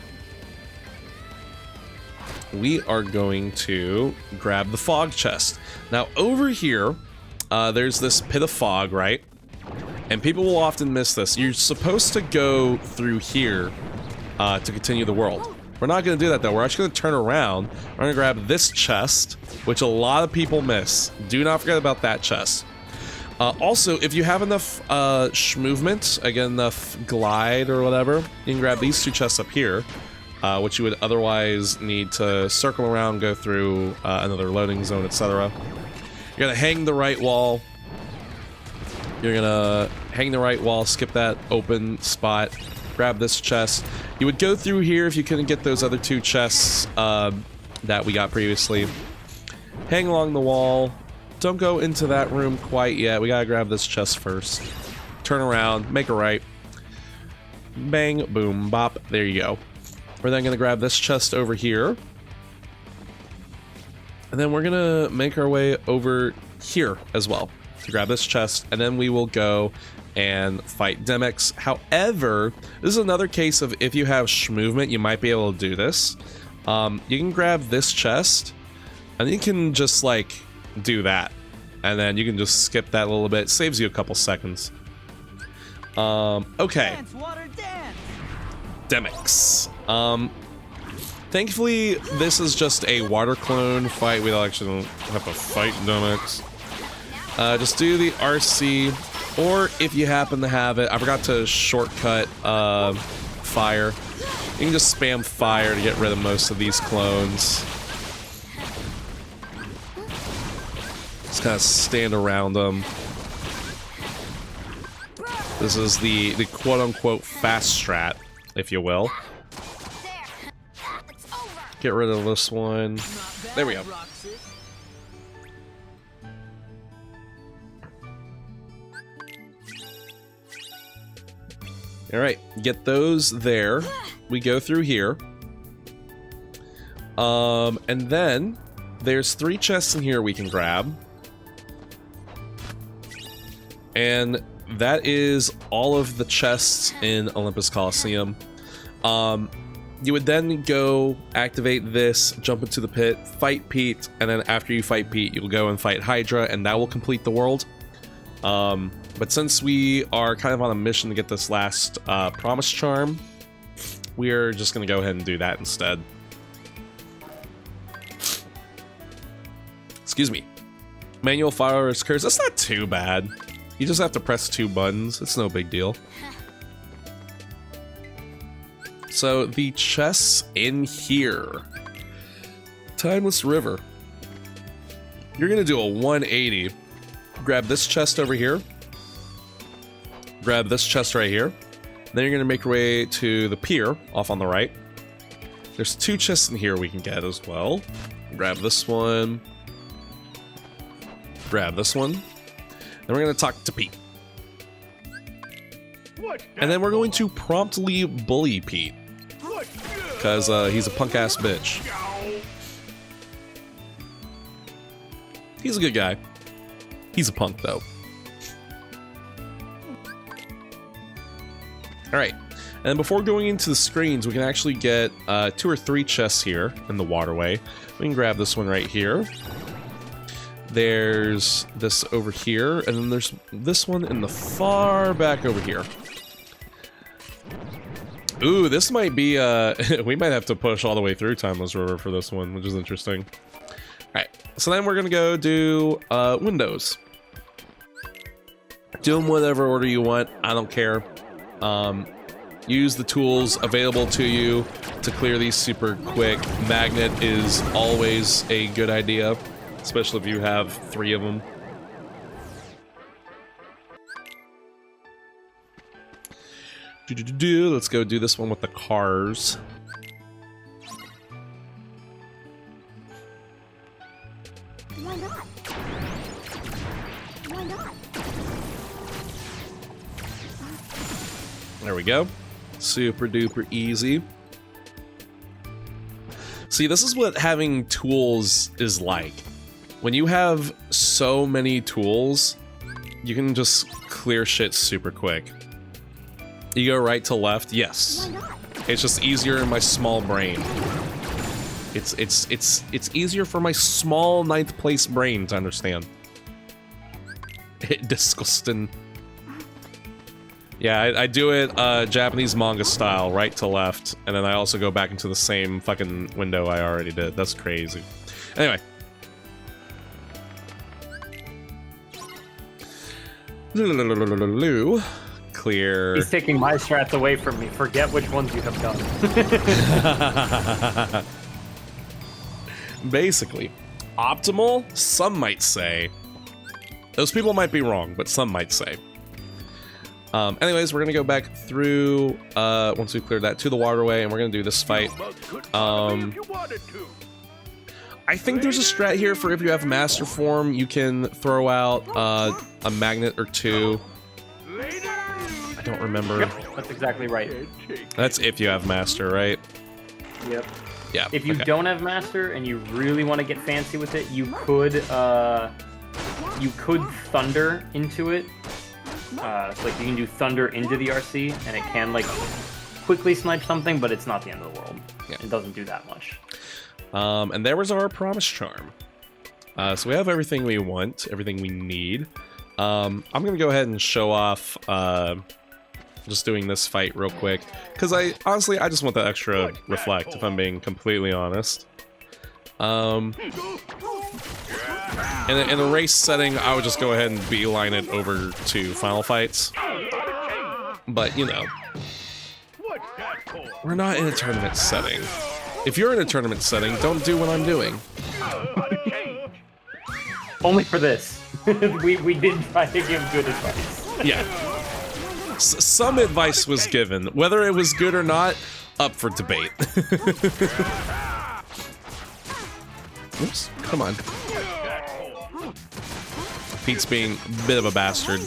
we are going to grab the fog chest. Now over here, there's this pit of fog, right? And people will often miss this. You're supposed to go through here to continue the world. We're not going to do that, though. We're actually going to turn around. We're going to grab this chest, which a lot of people miss. Do not forget about that chest. Also, if you have enough movement, again, enough glide or whatever, you can grab these 2 chests up here, which you would otherwise need to circle around, go through another loading zone, etc. You're going to hang the right wall. You're gonna hang the right wall, skip that open spot, grab this chest. You would go through here if you couldn't get those other 2 chests that we got previously. Hang along the wall. Don't go into that room quite yet. We gotta grab this chest first. Turn around, make a right. Bang, boom, bop. There you go. We're then gonna grab this chest over here. And then we're gonna make our way over here as well. To grab this chest, and then we will go and fight Demix. However, this is another case of if you have movement, you might be able to do this. You can grab this chest, and you can just like do that, and then you can just skip that a little bit. It saves you a couple seconds. Okay. Demix. Thankfully, this is just a water clone fight. We don't actually have to fight Demix. Just do the RC, or if you happen to have it, I forgot to shortcut fire. You can just spam fire to get rid of most of these clones. Just kind of stand around them. This is the quote-unquote fast strat, if you will. There. It's over. Get rid of this one. There we go. All right, get those there. We go through here. And then there's 3 chests in here we can grab. And that is all of the chests in Olympus Coliseum. You would then go activate this, jump into the pit, fight Pete, and then after you fight Pete, you'll go and fight Hydra, and that will complete the world. But since we are kind of on a mission to get this last Promise Charm, we're just going to go ahead and do that instead. Excuse me. Manual Fireworks Curse, that's not too bad. You just have to press 2 buttons, it's no big deal. So the chests in here. Timeless River. You're going to do a 180. Grab this chest over here. Grab this chest right here. Then you're going to make your way to the pier off on the right. There's 2 chests in here we can get as well. Grab this one. Grab this one. Then we're going to talk to Pete. And then we're going to promptly bully Pete. Because he's a punk-ass bitch. He's a good guy. He's a punk, though. Alright. And then before going into the screens, we can actually get 2 or 3 chests here in the waterway. We can grab this one right here. There's this over here, and then there's this one in the far back over here. Ooh, this might be, we might have to push all the way through Timeless River for this one, which is interesting. Alright, so then we're gonna go do, windows. Do them whatever order you want, I don't care. Use the tools available to you to clear these super quick. Magnet is always a good idea, especially if you have 3 of them. Let's go do this one with the cars. Why not? Why not? There we go. Super duper easy. See, this is what having tools is like. When you have so many tools, you can just clear shit super quick. You go right to left, yes. It's just easier in my small brain. It's easier for my small 9th place brain to understand. Disgusting. Yeah, I do it Japanese manga style, right to left, and then I also go back into the same fucking window I already did. That's crazy. Anyway. Clear. He's taking my strats away from me. Forget which ones you have done. Basically. Optimal, some might say. Those people might be wrong, but some might say. Anyways, we're gonna go back through, once we cleared that, to the waterway, and we're gonna do this fight. I think there's a strat here for if you have Master Form, you can throw out a magnet or 2. I don't remember. Yep, that's exactly right. That's if you have Master, right? Yep. Yeah. If you don't have Master and you really want to get fancy with it, you could Thunder into it. So like you can do Thunder into the RC, and it can like quickly snipe something, but it's not the end of the world. Yeah. It doesn't do that much. And there was our Promise Charm. So we have everything we want, everything we need. I'm gonna go ahead and show off just doing this fight real quick, because I just want that extra reflect, if I'm being completely honest. In a race setting, I would just go ahead and beeline it over to Final Fights. But, you know, we're not in a tournament setting. If you're in a tournament setting, don't do what I'm doing. Only for this. we did try to give good advice. Yeah. Some advice was given. Whether it was good or not, up for debate. Oops, come on. Pete's being a bit of a bastard.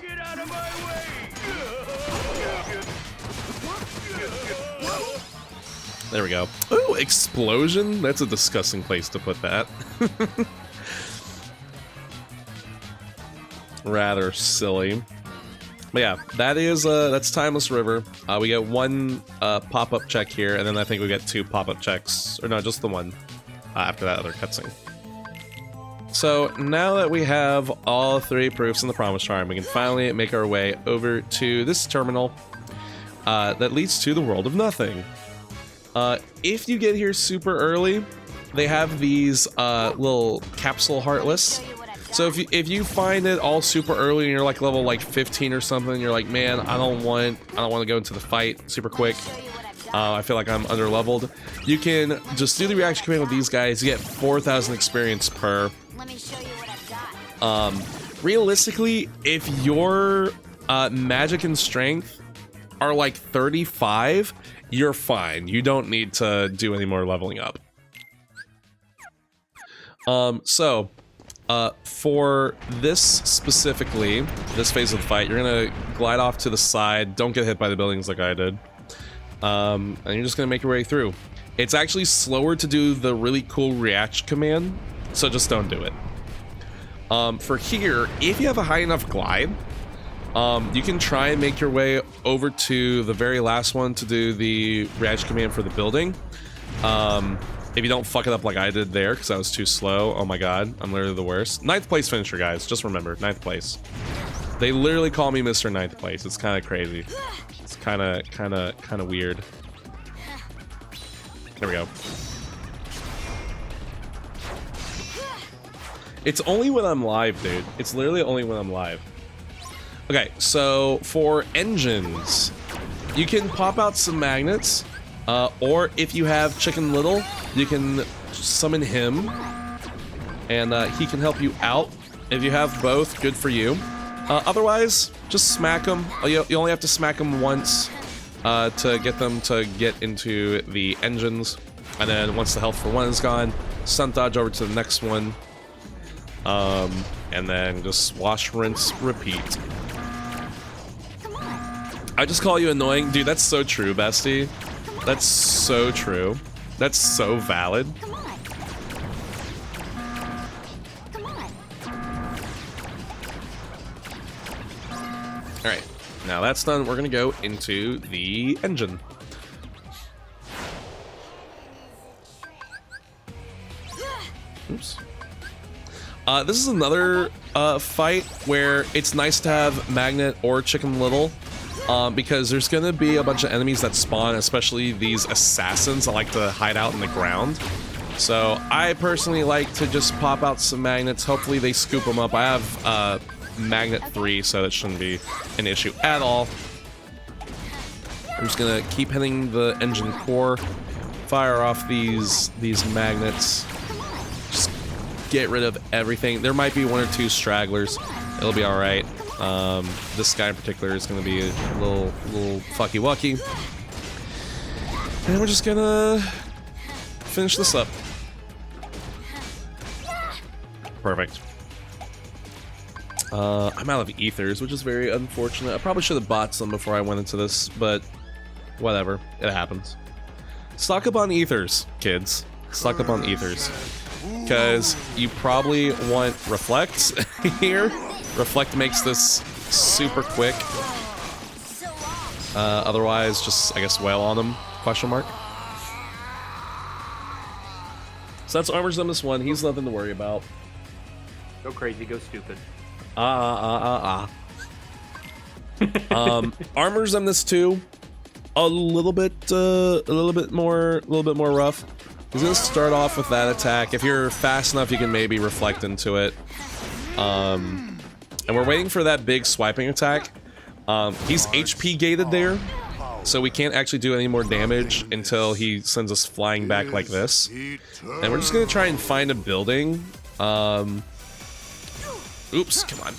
Get out of my way! There we go. Ooh, explosion? That's a disgusting place to put that. Rather silly. But yeah, that's Timeless River. We get one pop-up check here, and then I think we get 2 pop-up checks. Or no, just the one after that other cutscene. So now that we have all 3 proofs in the Promise Charm, we can finally make our way over to this terminal that leads to the World of Nothing. If you get here super early, they have these little capsule heartless. So if you find it all super early and you're like level like 15 or something, you're like, man, I don't want to go into the fight super quick. I feel like I'm under leveled. You can just do the reaction command with these guys. You get 4,000 experience per. Let me show you what I've got. Realistically, if your magic and strength are like 35, you're fine. You don't need to do any more leveling up. For this specifically, this phase of the fight, you're gonna glide off to the side. Don't get hit by the buildings like I did. And you're just gonna make your way through. It's actually slower to do the really cool reaction command, so just don't do it. For here, if you have a high enough glide, you can try and make your way over to the very last one to do the reaction command for the building. If you don't fuck it up like I did there, because I was too slow. Oh my god, I'm literally the worst. 9th place finisher, guys. Just remember, 9th place. They literally call me Mr. 9th place. It's kind of crazy. It's kind of weird. There we go. It's only when I'm live, dude. It's literally only when I'm live. Okay, so for engines, you can pop out some magnets, or if you have Chicken Little, you can summon him, and he can help you out. If you have both, good for you. Otherwise, just smack them. You only have to smack them once to get them to get into the engines, and then once the health for one is gone, stunt dodge over to the next one, and then just wash, rinse, repeat. I just call you annoying. Dude, that's so true, bestie. That's so true. That's so valid. Come on. Come on. Alright, now that's done. We're gonna go into the engine. Oops. This is another fight where it's nice to have Magnet or Chicken Little. Because there's gonna be a bunch of enemies that spawn, especially these assassins that like to hide out in the ground. So I personally like to just pop out some magnets. Hopefully they scoop them up. I have Magnet 3, so that shouldn't be an issue at all. I'm just gonna keep hitting the engine core, fire off these magnets, just get rid of everything. There might be 1 or 2 stragglers. It'll be all right. This guy in particular is going to be a little fucky-wucky. And we're just gonna finish this up. Perfect. I'm out of ethers, which is very unfortunate. I probably should have bought some before I went into this, but whatever. It happens. Stock up on ethers, kids. Stock up on ethers. Because you probably want reflects here. Reflect makes this super quick. Otherwise, just, I guess, wail on them, question mark. So that's Armor's Nemesis 1. He's nothing to worry about. Go crazy, go stupid. Armor's Nemesis 2, a little bit more rough. He's gonna start off with that attack. If you're fast enough, you can maybe reflect into it. And we're waiting for that big swiping attack. He's HP gated there, so we can't actually do any more damage until he sends us flying back like this. And we're just gonna try and find a building. oops, come on,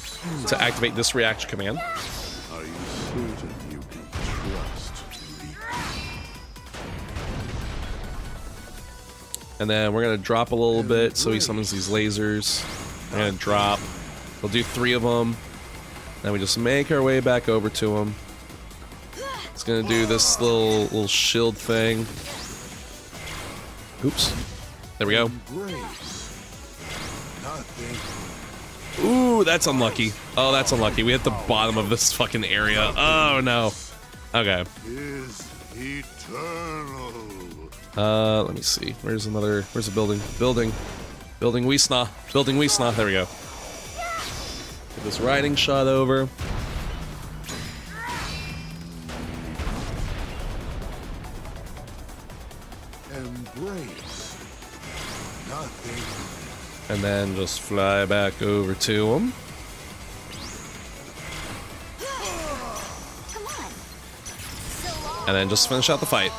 to activate this reaction command. Are you certain you can trust me? And then we're gonna drop a little bit so he summons these lasers. We're gonna drop. We'll do 3 of them. Then we just make our way back over to him. It's gonna do this little shield thing. Oops. There we go. Ooh, that's unlucky. Oh, that's unlucky. We hit the bottom of this fucking area. Oh no. Okay. Is eternal. Let me see. Where's a building? Building Wiesna. Building Wiesna. There we go. Get this riding shot over. Embrace nothing. And then just fly back over to him. Come on. And then just finish out the fight.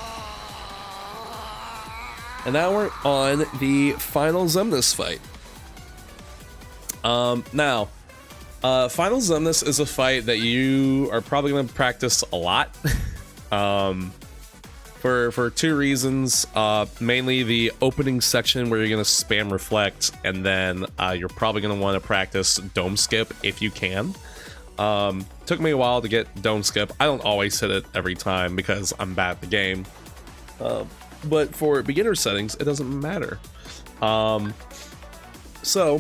And now we're on the final Xemnas fight. Now, final Xemnas is a fight that you are probably going to practice a lot. For 2 reasons. Mainly the opening section where you're going to spam reflect, and then you're probably going to want to practice dome skip if you can. Took me a while to get dome skip. I don't always hit it every time because I'm bad at the game. But for beginner settings, it doesn't matter. So,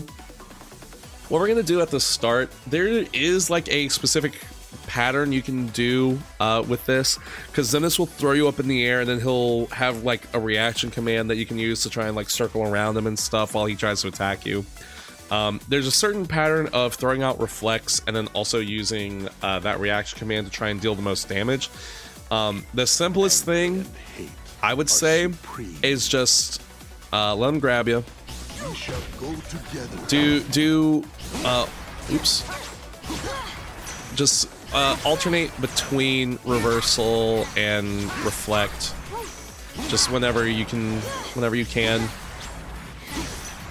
what we're going to do at the start, there is like a specific pattern you can do with this, because Xemnas will throw you up in the air and then he'll have like a reaction command that you can use to try and like circle around him and stuff while he tries to attack you. There's a certain pattern of throwing out reflex and then also using that reaction command to try and deal the most damage. The simplest thing I would say is just let him grab you. We shall go together. Oops. Just alternate between reversal and reflect. Just whenever you can.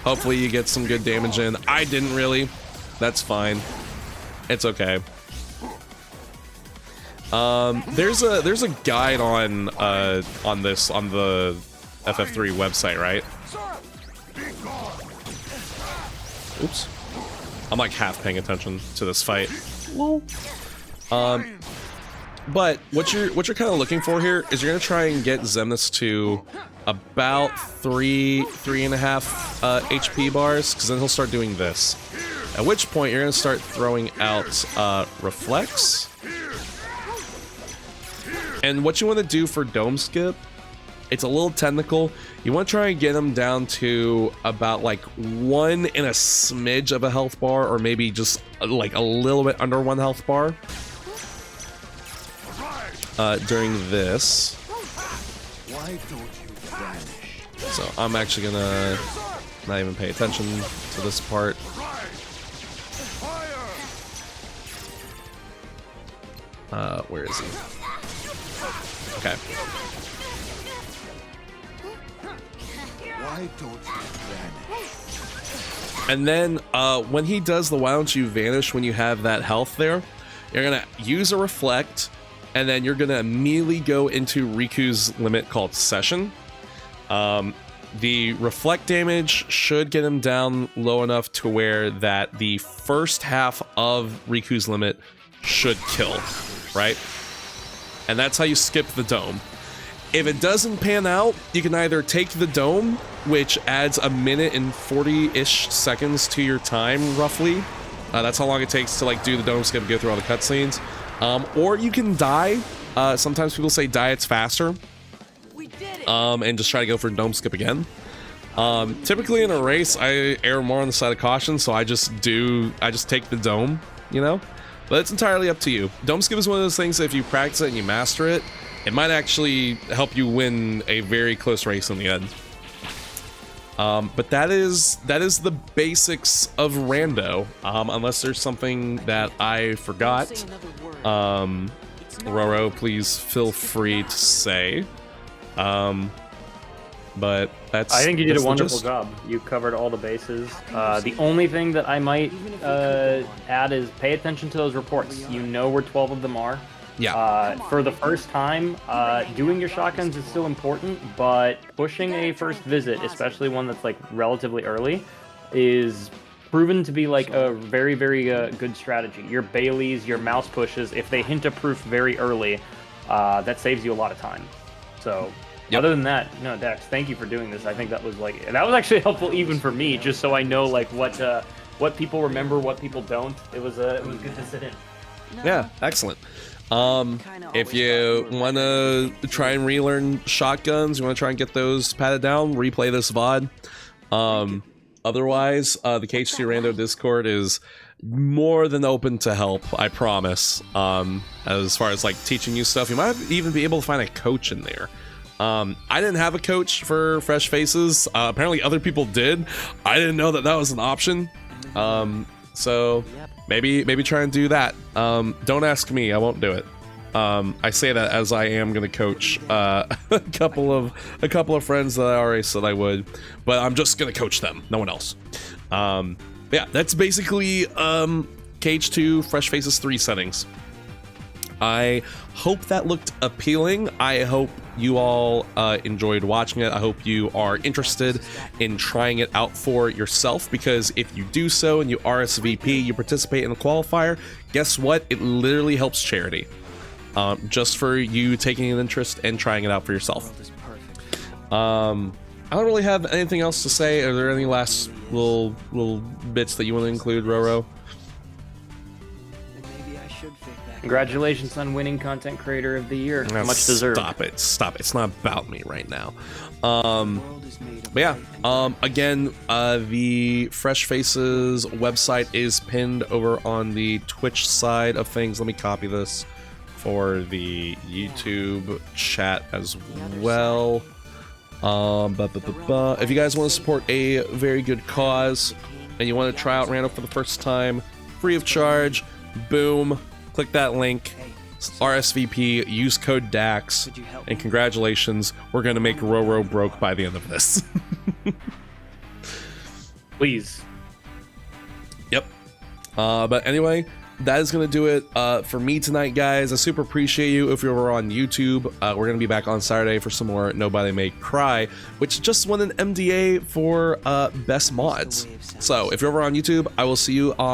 Hopefully you get some good damage in. I didn't really. That's fine. It's okay. There's a guide on the FF3 website, right? Oops. I'm like half paying attention to this fight. But what you're kind of looking for here is you're gonna try and get Xemnas to about 3.5 HP bars, because then he'll start doing this. At which point you're gonna start throwing out reflex. And what you want to do for dome skip, it's a little technical. You want to try and get him down to about like 1 and a smidge of a health bar, or maybe just like a little bit under 1 health bar during this. Why don't you vanish? So I'm actually gonna not even pay attention to this part. Where is he? Okay. Why don't you vanish? And then when he does the why don't you vanish when you have that health there, you're gonna use a reflect, and then you're gonna immediately go into Riku's limit called Session. The reflect damage should get him down low enough to where that the first half of Riku's limit should kill, right? And that's how you skip the dome. If it doesn't pan out, you can either take the dome, which adds 1 minute and 40-ish seconds to your time, roughly. That's how long it takes to like do the dome skip and go through all the cutscenes. Or you can die. Sometimes people say die, it's faster. And just try to go for dome skip again. Typically in a race, I err more on the side of caution, so I just take the dome, you know? But it's entirely up to you. Dome skip is one of those things that if you practice it and you master it, it might actually help you win a very close race in the end. But that is the basics of Rando, unless there's something that I forgot. Roro, please feel free to say. but that's. I think you did a that's the wonderful gist. job. You covered all the bases. The only thing that I might add is pay attention to those reports. You know where 12 of them are. Yeah. For the first time, doing your shotguns is still important, but pushing a first visit, especially one that's like relatively early, is proven to be like a very, very good strategy. Your Baileys, your mouse pushes, if they hint a proof very early, that saves you a lot of time. So, other than that, no, Dax, thank you for doing this. I think that was actually helpful even for me, just so I know like what people remember, what people don't. It was good to sit in. Yeah, excellent. If you want to try and relearn shotguns, you want to try and get those patted down, replay this VOD. Otherwise, the KH Rando Discord is more than open to help, I promise. As far as like teaching you stuff, you might even be able to find a coach in there. I didn't have a coach for Fresh Faces. Apparently other people did. I didn't know that that was an option. So maybe try and do that. Don't ask me, I won't do it. I say that as I am gonna coach a couple of friends that I already said I would, but I'm just gonna coach them, no one else. Yeah, that's basically KH2 Fresh Faces 3 settings. I hope that looked appealing. I hope you all enjoyed watching it. I hope you are interested in trying it out for yourself, because if you do so and you RSVP, you participate in the qualifier, guess what? It literally helps charity. Just for you taking an interest and trying it out for yourself. I don't really have anything else to say. Are there any last little bits that you want to include, Roro? Congratulations on winning Content Creator of the Year. Much deserved. Stop it. It's not about me right now. But yeah, again, the Fresh Faces website is pinned over on the Twitch side of things. Let me copy this for the YouTube chat as well. If you guys want to support a very good cause and you want to try out Rando for the first time, free of charge, boom, click that link, RSVP, use code DAX, and congratulations, we're going to make Roro broke by the end of this. Please. Yep. But anyway, that is going to do it for me tonight, guys. I super appreciate you. If you're over on YouTube, we're going to be back on Saturday for some more Nobody May Cry, which just won an MDA for Best Mods. So if you're over on YouTube, I will see you on